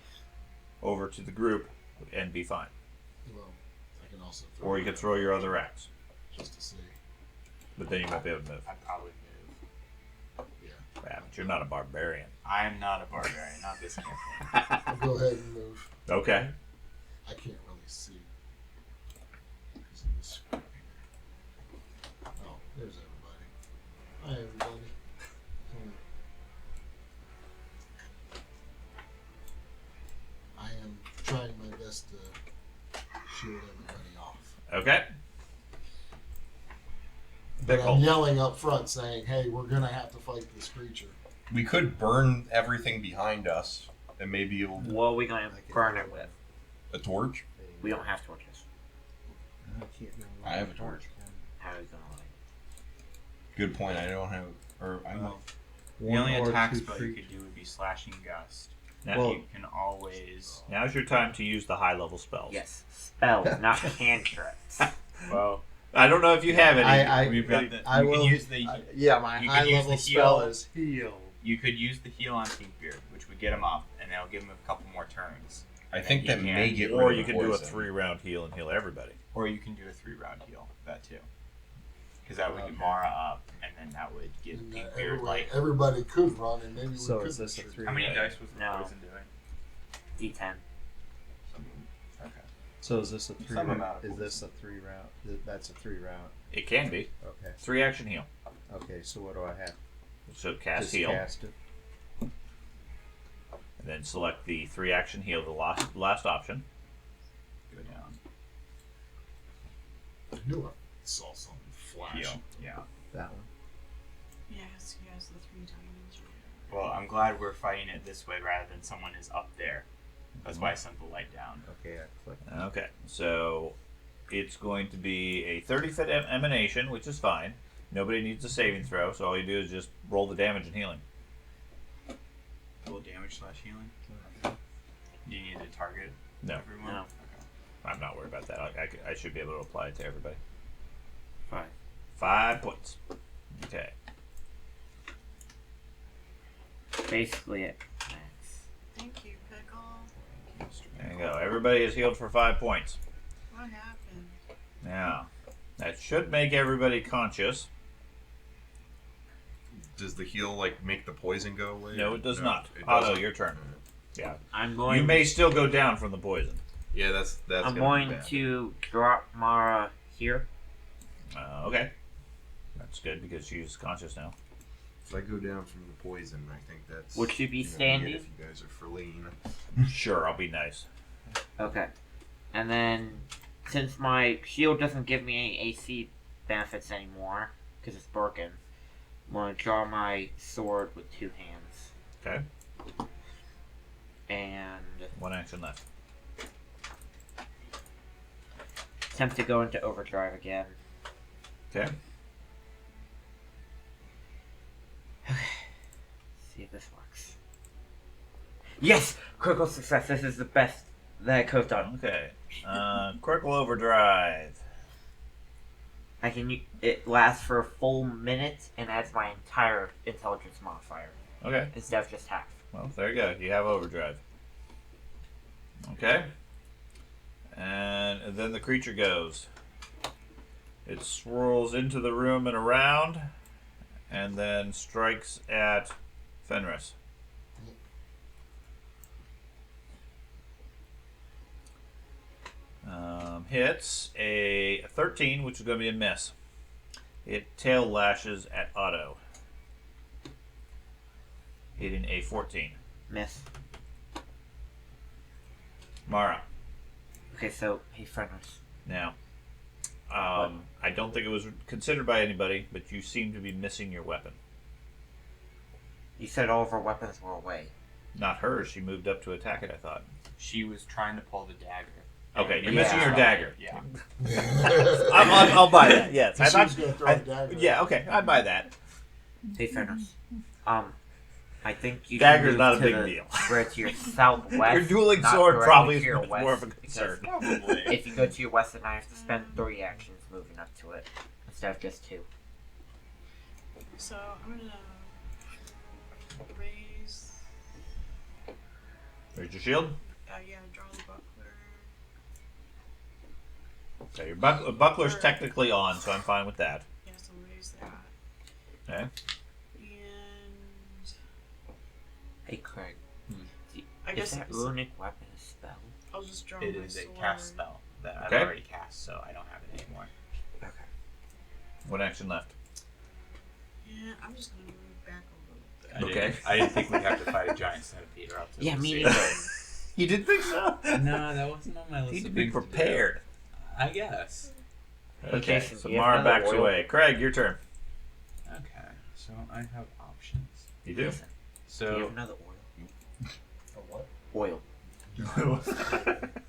over to the group and be fine. Well, I can also throw Or you could throw your other axe, just to see. but then you won't be able to move. I'd probably move. Yeah. Yeah, but you're not a barbarian. I am not a barbarian, not this campaign. I'll go ahead and move. Okay. I can't really see. Because of this screen here. Oh, there's everybody. Hi, everybody. I am trying my best to shield everybody off. Okay. But Bickle. I'm yelling up front saying, hey, we're going to have to fight this creature. We could burn everything behind us, and maybe it'll What are we gonna burn it with? a torch. We don't have torches. I have a torch. How are we gonna light it? Good point. I don't have, or I'm not. The only One or attack two spell you creatures. could do would be Slashing Gust. Now, Well- You can always. now's your time to use the high level spells. Yes, spells, not cantrips. Well, I don't know if you have any. we've got the. I you will. can use the. Yeah, my you high could use level the spell heal. is heal. You could use the heal on Pinkbeard, which would get him up, and that'll give him a couple more turns. I think You that can. may get Or rid you of can do a poison. 3-round heal and heal everybody. Or you can do a 3-round heal. That too. Because that would get Mara up, and then that would give And, Pinkbeard like. everybody could run, and maybe So we could. is this a retreat. three- How many dice was the No. poison doing? D10. Okay. So is this a three? Some amount of Is this a 3-round? That's a 3-round. It can be. Okay. 3-action heal. Okay. So what do I have? So cast Just heal. cast it. And then select the 3-action heal, the last option. Go down. I knew I saw something flash. Heal. Yeah. That one. Yes, he has the 3 diamonds. Well, I'm glad we're fighting it this way rather than someone is up there. That's why I sent the light down. Okay. I clicked. Okay, so it's going to be a 30-foot emanation, which is fine. Nobody needs a saving throw, so all you do is just roll the damage and healing. Full damage / healing. Do you need to target No, everyone? No. Okay. I'm not worried about that. I should be able to apply it to everybody. 5. 5 points. Okay. Basically it. Max. Thank you, Pickle. There you go. Everybody is healed for 5 points. What happened? Now, that should make everybody conscious. Does the heal like make the poison go away? No, it does not. It Otto, doesn't? your turn. Yeah. I'm going. You may still go down from the poison. Yeah, that's. I'm gonna going be bad. to drop Mara here. Okay. That's good because she's conscious now. If I go down from the poison, I think that's. Would she be you know, standing? If you guys are fleeing. Sure, I'll be nice. Okay. And then, since my shield doesn't give me any AC benefits anymore, because it's broken, I'm going to draw my sword with 2 hands. Okay. And 1 action left. attempt to go into overdrive again. Okay. See if this works. Yes! Critical success. This is the best That cooked on. Okay. Critical Overdrive. It lasts for a full minute and adds my entire intelligence modifier Okay. instead of just half. Well, there you go. You have Overdrive. Okay. And then the creature goes. It swirls into the room and around, and then strikes at Fenris. Hits a 13, which is going to be a miss. It tail lashes at Otto, hitting a 14. Miss. Mara. Okay, so hey, Fenris. Now, I don't think it was considered by anybody, but you seem to be missing your weapon. You said all of our weapons were away. Not hers. She moved up to attack it, I thought. She was trying to pull the dagger. Okay, you're Yeah. missing your dagger. Yeah. I'll buy that. Yes, She I was thought. going to throw a dagger. Yeah, okay, I'd buy that. Hey, Fenris. I think you Dagger's should move not a to big the deal. square to your southwest. Your dueling not sword directly probably to is your much west, more of a because concern. Probably. If you go to your west, then I have to spend 3 actions moving up to it instead of just 2. So I'm gonna raise. Raise your shield. Yeah, draw the buckler. Okay, your buckler's technically on, so I'm fine with that. Yeah, so raise that. Okay. And Hey, Craig. I Is guess that runic weapon a spell? I'll just draw It my is a sword. cast spell that I've Okay. already cast, so I don't have it anymore. Okay. One action left. Yeah, I'm just gonna move back a little bit. Okay. I didn't think we'd have to fight a giant centipede or else. it Yeah, would me save neither. it. You didn't think so? No, that wasn't on my list. Need to of be things do. prepared. I guess. Okay, Jason, so do you have Mara another backs oil? away. Craig, your turn. Okay, so I have options. You do. Do you So have another A what? oil?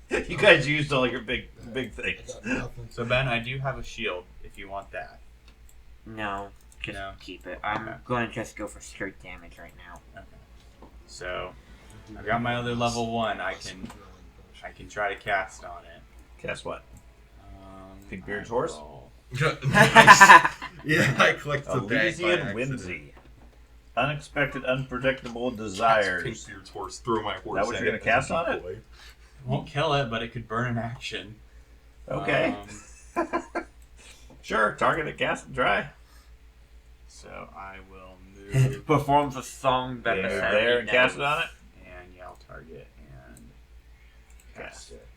You guys used all your big I things. got nothing. So Ben, I do have a shield if you want that. No, just No. keep it. I'm Okay. going to just go for straight damage right now. Okay. So I've got my other level 1. I can try to cast on it. Guess what? Big Beard's I horse? will- Nice. Yeah, I clicked the bag by Elysian accident. Whimsy. Unexpected, unpredictable That's desires. Pinkbeard's horse. Throw my horse. That what at you're gonna it as a cast on it? decoy. Won't kill it, but it could burn an action. Okay. Sure, target it, cast and try. So I will move Performs a song that Move the there and cast it on it. and yell target and cast it.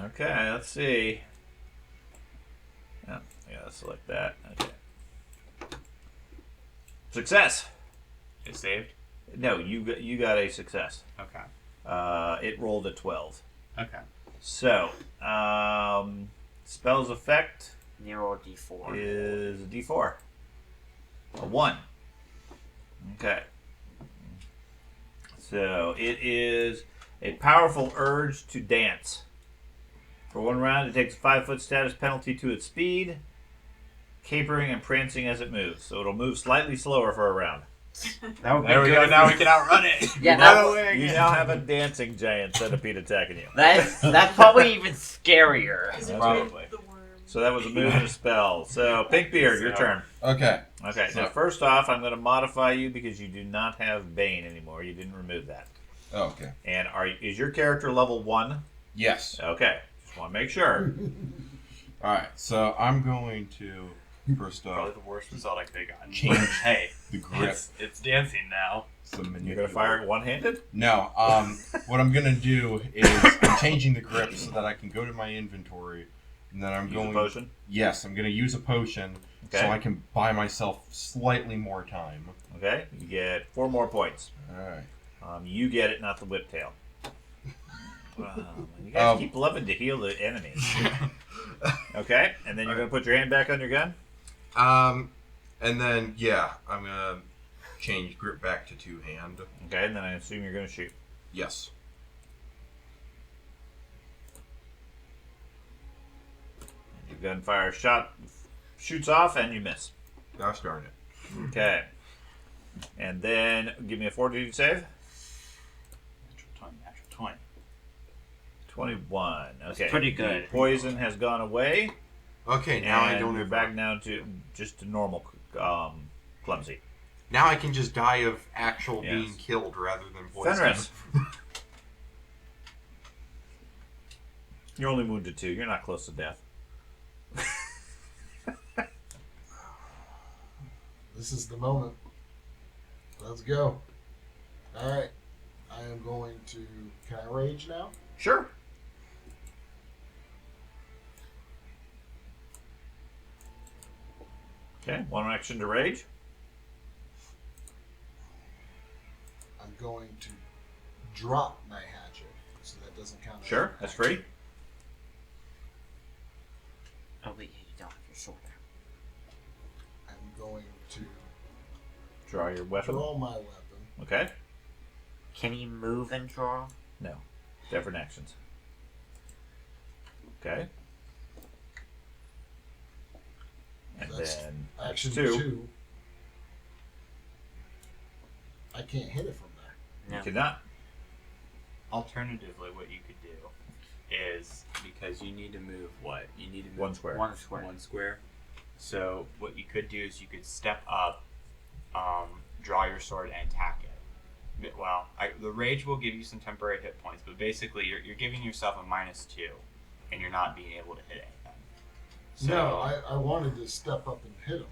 Okay, let's see. Oh, yeah, let's select that. Okay. Success. It saved? No, you got a success. Okay. It rolled a 12. Okay. So, spell's effect Nero D4. is a D4. A 1. Okay. So, it is a powerful urge to dance. For 1 round, it takes a 5-foot status penalty to its speed, capering and prancing as it moves. So, it'll move slightly slower for a round. That would be There we good go. if Now you- we can outrun it. Yeah, Run that- away You again. now have a dancing giant centipede attacking you. That's probably even scarier. Is it Probably. the worm? So that was a move and a spell. So, Pinkbeard, your So- turn. Okay. Okay, So- now first off, I'm going to modify you because you do not have Bane anymore. You didn't remove that. Oh, okay. And is your character level 1? Yes. Okay, just want to make sure. All right. So I'm going to first Probably off the worst result I could have gotten. Change Hey, the grip. it's dancing now. Some You're going to fire it one-handed? No. What I'm gonna do is I'm changing the grip so that I can go to my inventory, and then I'm Use going. a potion? Yes, I'm gonna use a potion Okay. so I can buy myself slightly more time. Okay, you get 4 more points. All right. You get it, not the whiptail. You guys keep loving to heal the enemies. Okay, and then you're going to put your hand back on your gun? And then yeah, I'm gonna change grip back to 2-hand. Okay, and then I assume you're going to shoot. Yes. Your gunfire shoots off, and you miss. Gosh darn it. Okay. And then give me a fortitude save. Natural 20. 21. Okay. pretty good. The poison has gone away. Okay, now I don't You're have back down to just a normal clumsy. Now I can just die of actual Yes. being killed rather than poison. Fenris. You're only wounded 2. You're not close to death. This is the moment. Let's go. Alright. I am going to... Can I rage now? Sure. Okay, 1 action to rage. I'm going to drop my hatchet. So that doesn't count as Sure, an that's action. free. Oh wait, you don't have your sword out. I'm going to Draw your weapon. draw my weapon. Okay. Can you move and draw? No. Different actions. Okay. And That's then Action two. 2. I can't hit it from there. You No. cannot. Alternatively, what you could do is, because you need to move what? You need to move 1 square. 1 square. 1 square. So what you could do is you could step up, draw your sword, and attack it. Well, the rage will give you some temporary hit points, but basically you're giving yourself a -2, and you're not being able to hit anything. So, No, I wanted to step up and hit him.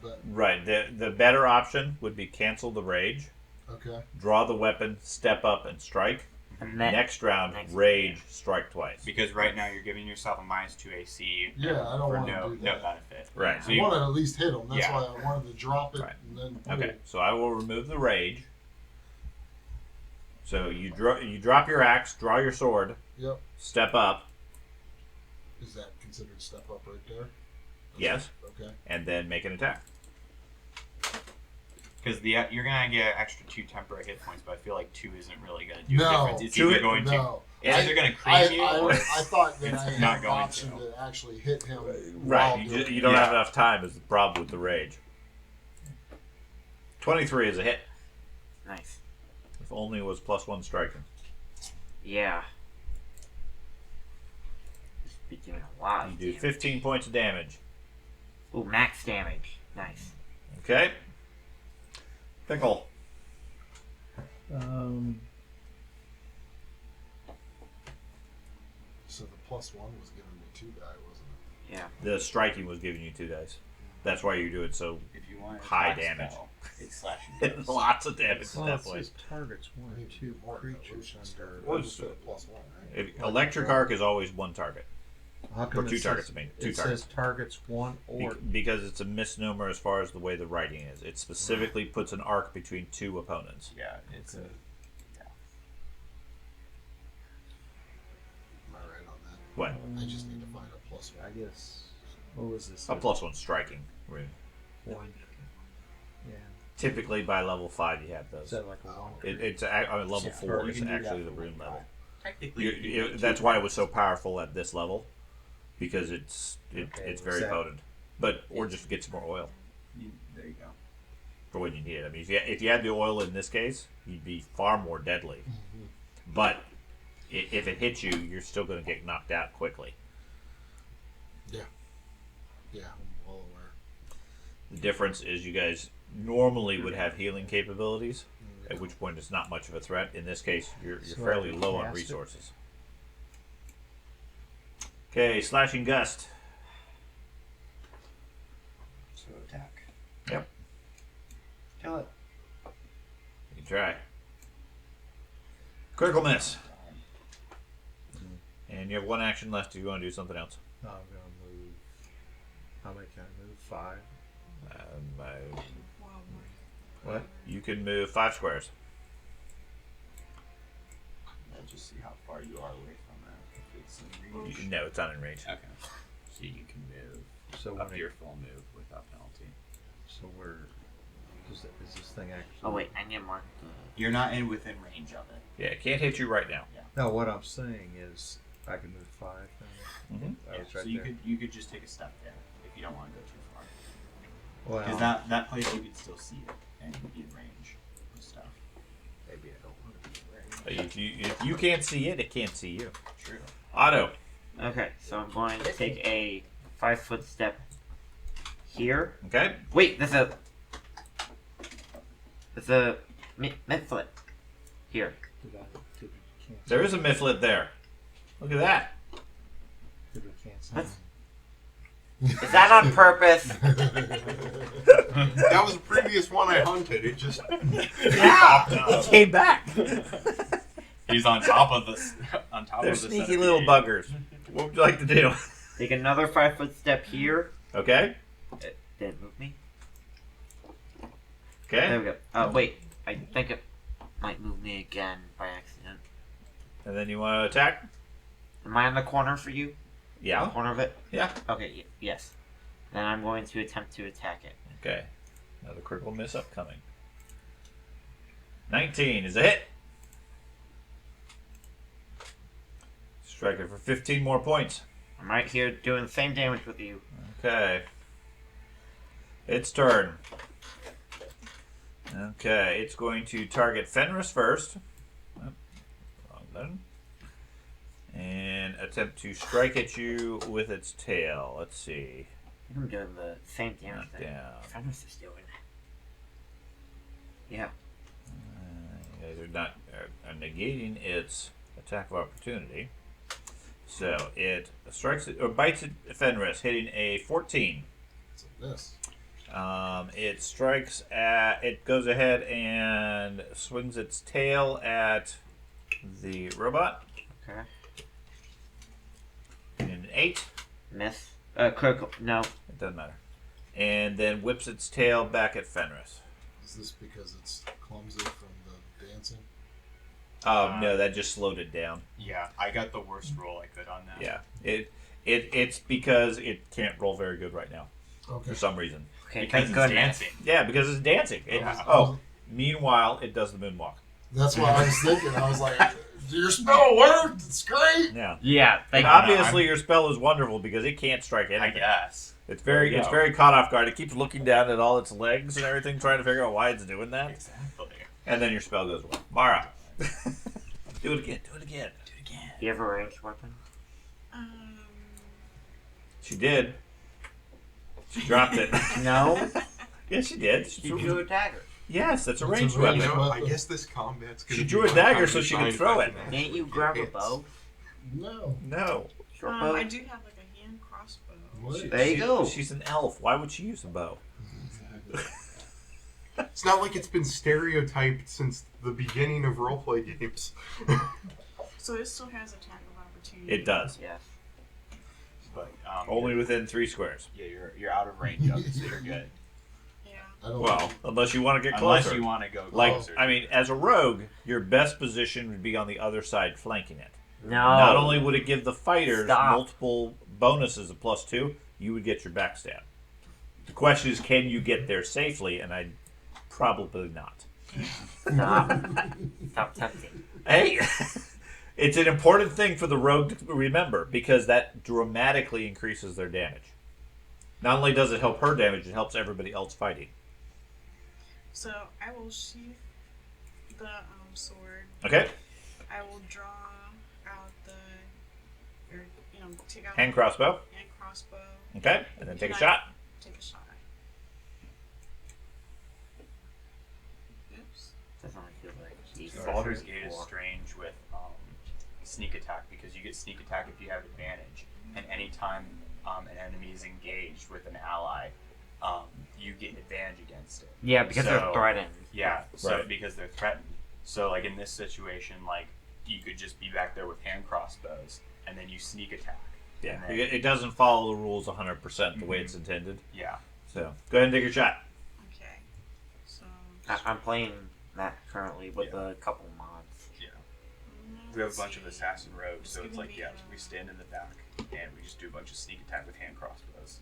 But, Right. The better option would be cancel the rage, okay. draw the weapon, step up, and strike. And then Next round, next- rage, strike twice. because right now you're giving yourself a -2 AC Yeah, I don't for want to no do that. benefit. Right. So I you, want to at least hit him. That's Yeah. why I wanted to drop it Right. and then pull. Okay, so I will remove the rage. So you drop your axe, draw your sword, Yep. step up, Is that considered step up right there? yes, Okay. and then make an attack. because you're gonna get extra 2 temporary hit points, but I feel like 2 isn't really gonna do a No. difference. It's 2 either going to No. it's either gonna I, cream you or I thought that it's I not had an going option to. to actually hit him. Right, while you doing don't it. have enough time is the problem with the rage. 23 is a hit. nice. If only it was +1 striking. Yeah. Just be doing a lot You of do damage. 15 points of damage. Ooh, max damage. Nice. Okay. Pickle. So the +1 was giving me 2 die, wasn't it? Yeah. The striking was giving you 2 dice. That's why you do it so if you want to high attack damage. spell, it's slashing. lots of damage at Well, that it point. says targets one I or need to two do more creatures evolution under. stuff. Or just put a +1, right? Electric arc is always 1 target. How come Or it 2 says- targets, I mean. 2 It targets. says targets one or. Because it's a misnomer as far as the way the writing is. It specifically puts an arc between 2 opponents. Yeah, it's a. Am I right on that? What? I just need to find a +1. I guess. What was this? A +1 striking rune. One. Yeah. Typically by level 5 you have Is those. that like a one? It's level Yeah, 4 you is can do that actually the for rune level level. Technically, That's why it was so powerful at this level, because it's Okay, very was that- potent. But or just get some more oil there you go. for when you need it. I mean, if you had the oil in this case, you'd be far more deadly. But if it hits you, you're still going to get knocked out quickly. Yeah, I'm well aware. The difference is you guys normally would have healing capabilities, at which point it's not much of a threat. In this case, you're So fairly I can low on cast it? resources. Okay, slashing gust. So attack. Yep. Kill it. You can try. Critical miss. And you have 1 action left if you want to do something else. No, I'm gonna move. How many can I move? 5. Wow, What? You can move 5 squares. Let's just see how far you are away from that. If it's in range. No, it's not in range. Okay. So you can move So up when your full move without penalty. So we're. Is this thing actually? Oh wait, I need to mark the. You're not within range of it. Yeah, it can't hit you right now. No, what I'm saying is I can move 5. Then. Mhm. Oh, it's right so you there. could just take a step there if you don't want to go too far. Well, Because that place you could still see it and be in range of stuff. maybe I don't want to be in range. If you can't see it, it can't see you. true. Otto. Okay, so I'm going to take a 5-foot step here. Okay. Wait, there's a mid-foot here. There is a mifflet there. Look at that. That's- Is that on purpose? That was the previous one I hunted. It just Yeah. He came back. He's on top of this. On top They're of the sneaky little buggers. What would you like to do? Take another 5-foot step here. Okay. It didn't move me. Okay. There we go. Wait, I think it might move me again by accident. And then you want to attack? Am I in the corner for you? The Yeah. corner of it? Yeah. Okay, yes. Then I'm going to attempt to attack it. Okay. Another critical miss upcoming. 19 is a hit. Strike it for 15 more points. I'm right here doing the same damage with you. Okay. Its turn. Okay, it's going to target Fenris first. Oh, wrong button. And attempt to strike at you with its tail. Let's see. I'm doing the same damage Knock that down. Fenris is doing. Yeah. You guys are not are negating its attack of opportunity. So it strikes it or bites at Fenris, hitting a 14. It's a miss. It strikes at. It goes ahead and swings its tail at the robot. Okay. And an 8. Miss. Critical. No. It doesn't matter. And then whips its tail back at Fenris. Is this because it's clumsy from the dancing? No, that just slowed it down. Yeah, I got the worst roll I could on that. Yeah. It's because it can't roll very good right now Okay. for some reason. Okay, Because thank it's goodness. dancing. Yeah, because it's dancing. Yeah. Meanwhile, it does the moonwalk. That's what I was thinking. I was like, your spell worked. It's great. Yeah. Yeah, And thank obviously, your spell is wonderful because it can't strike I anything. guess. It's There very you it's go. very caught off guard. It keeps looking down at all its legs and everything, trying to figure out why it's doing that. Exactly. And then your spell goes away. Mara, do it again. Do it again. Do it again. Do you have a ranged weapon? She did. She dropped it. No. Yes, she did. She You threw- drew a dagger. Yes, that's a It's a ranged ranged weapon. I weapon. guess this combat's gonna She be drew a my dagger time so to she could shine throw if I it. can Didn't actually you get grab a hits. bow? No. No. Short bow? I do have like a hand crossbow. What? There you go. She's an elf. Why would she use a bow? It's not like it's been stereotyped since the beginning of roleplay games. So it still has attack of opportunity. It does. Yes. But Only within 3 squares. yeah, you're out of range of it, so you're good. Yeah. I don't. Well, unless you want to get Unless closer. you want to go Like, closer. I mean, as a rogue, your best position would be on the other side flanking it. No. Not only would it give the fighters Stop. multiple bonuses of +2, you would get your backstab. The question is, can you get there safely? And I probably not. Stop. Stop tempting. Hey, it's an important thing for the rogue to remember because that dramatically increases their damage. Not only does it help her damage, it helps everybody else fighting. So I will sheath the sword. Okay? I will draw out take out Hand crossbow. hand crossbow. Okay? And then take a Can I shot. Take a shot. Oops. Doesn't feel like he's Baldur's Gate is before. strange with sneak attack because you get sneak attack if you have advantage, and anytime an enemy is engaged with an ally, you get advantage against it. Yeah, because they're So- threatened. Yeah, so Right. because they're threatened. So like in this situation, like you could just be back there with hand crossbows, and then you sneak attack. Yeah. And then- It doesn't follow the rules 100% the way it's intended. Yeah. So go ahead and take your shot. Okay. So. I'm playing that currently with a couple mods. We have a bunch of assassin rogues, so It's it's gonna like be, we stand in the back and we just do a bunch of sneak attack with hand crossbows.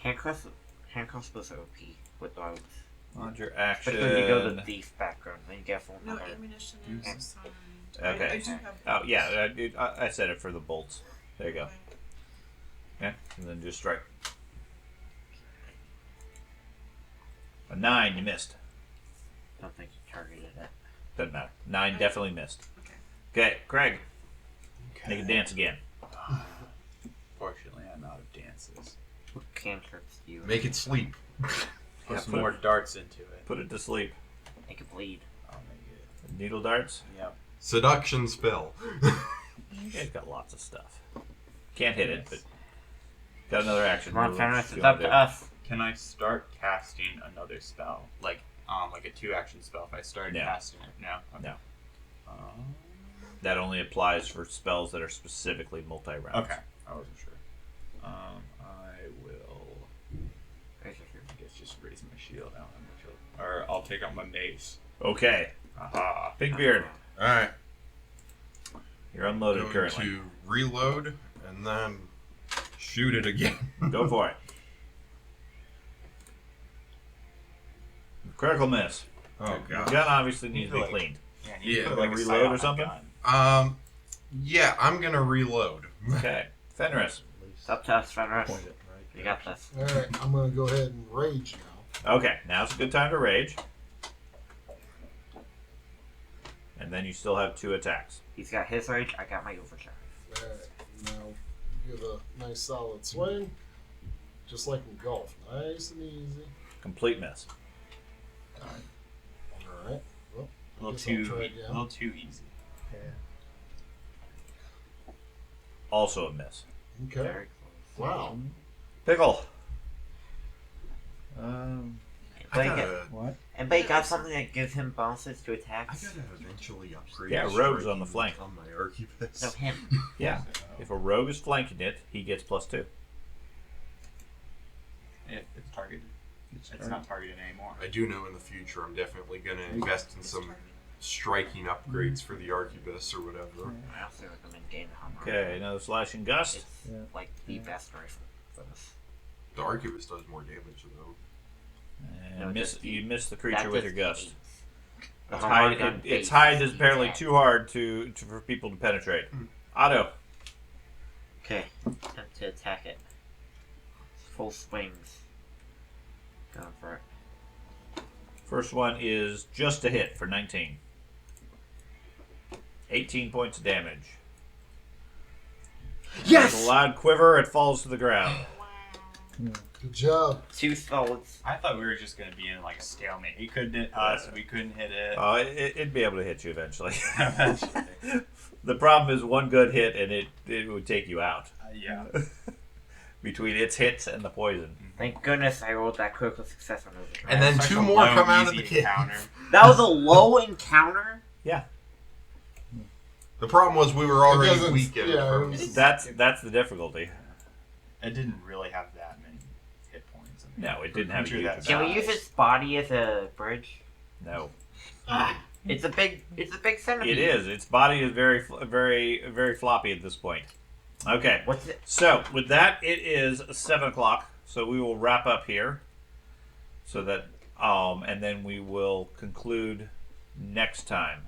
Hand crossbows are OP with dogs. On your action. Especially if you go the thief background, then you get full No number. ammunition is assigned. Okay. I do have. Oh, yeah. I said it for the bolts. There you go. Yeah. And then just strike. A 9, you missed. Don't think you targeted it. Doesn't matter. 9 definitely missed. Okay. Okay, Craig. Make it dance again. Fortunately, I'm out of dances. What cantrips do you Make it sleep. Put some more darts into it. Put it to sleep. make it bleed? I'll make it. Needle darts. Yep. Seduction spell. You guys got lots of stuff. Can't hit it, but got another action. Come on, move. Fenris, If you it's wanna up to do. us. Can I start casting another spell, like a 2-action spell? If I started No. casting it, no. Okay. No. Um, That only applies for spells that are specifically multi-rounds. okay. I wasn't sure. I will. I guess just raise my shield. I don't have my shield. Or I'll take out my mace. Okay. Aha. Big beard. Alright. You're unloaded Going currently. to reload and then shoot it again. Go for it. Critical miss. Oh The god. gun obviously needs to be Like- cleaned. Yeah, Yeah, put, like a reload sight on or that something? gun. Yeah, I'm gonna reload. Okay. Fenris. It's up to us, Fenris. You got this. All right, I'm gonna go ahead and rage now. Okay, now's a good time to rage. And then you still have 2 attacks. He's got his rage, I got my overcharge. All right, now give a nice solid swing, just like in golf, nice and easy. Complete miss. All right. Well, A little guess I'll too, try a again. little too easy. Yeah. Also a miss. Okay. Very close. Wow. Pickle. But What? anybody got something that gives him bonuses to I attacks? gotta eventually upgrade. Yeah, the rogue's on the striking flank. on my arquebus. No, him. Yeah. If a rogue is flanking it, he gets +2. It's targeted. It's not targeted anymore. I do know in the future I'm definitely gonna invest in some striking upgrades for the arquebus or whatever. I also recommend Game Hammer. Okay, another slashing gust. It's Yeah. like the best rifle for this. The arquebus does more damage though. And No, miss, just- you miss the creature That with just your gust. aids. The Its Hammer hide, gun its base hide is the apparently attack. too hard for people to penetrate. Otto. Okay, time to attack it. Full swings. Going for it. First one is just a hit for 19. 18 points of damage. With a loud quiver, it falls to the ground. Good job. 2 solids. I thought we were just gonna be in like a stalemate. He couldn't hit us. We couldn't hit it. It'd be able to hit you eventually. Eventually. The problem is one good hit and it would take you out. Yeah. Between its hits and the poison. Thank goodness I rolled that critical success on overdrive. And then Such 2 a more low, come out of easy the cave. encounter. That was a low encounter? Yeah. The problem was we were already doesn't- weak at yeah, it it was- first. That's the difficulty. It didn't really have that many hit points. I mean, No, it didn't for have a creature huge that amount. Can we size. use its body as a bridge? No. It's a big centipede. It is. Its body is very, very, very floppy at this point. Okay. What's it? So with that, it is 7 o'clock. So we will wrap up here. So that, and then we will conclude next time.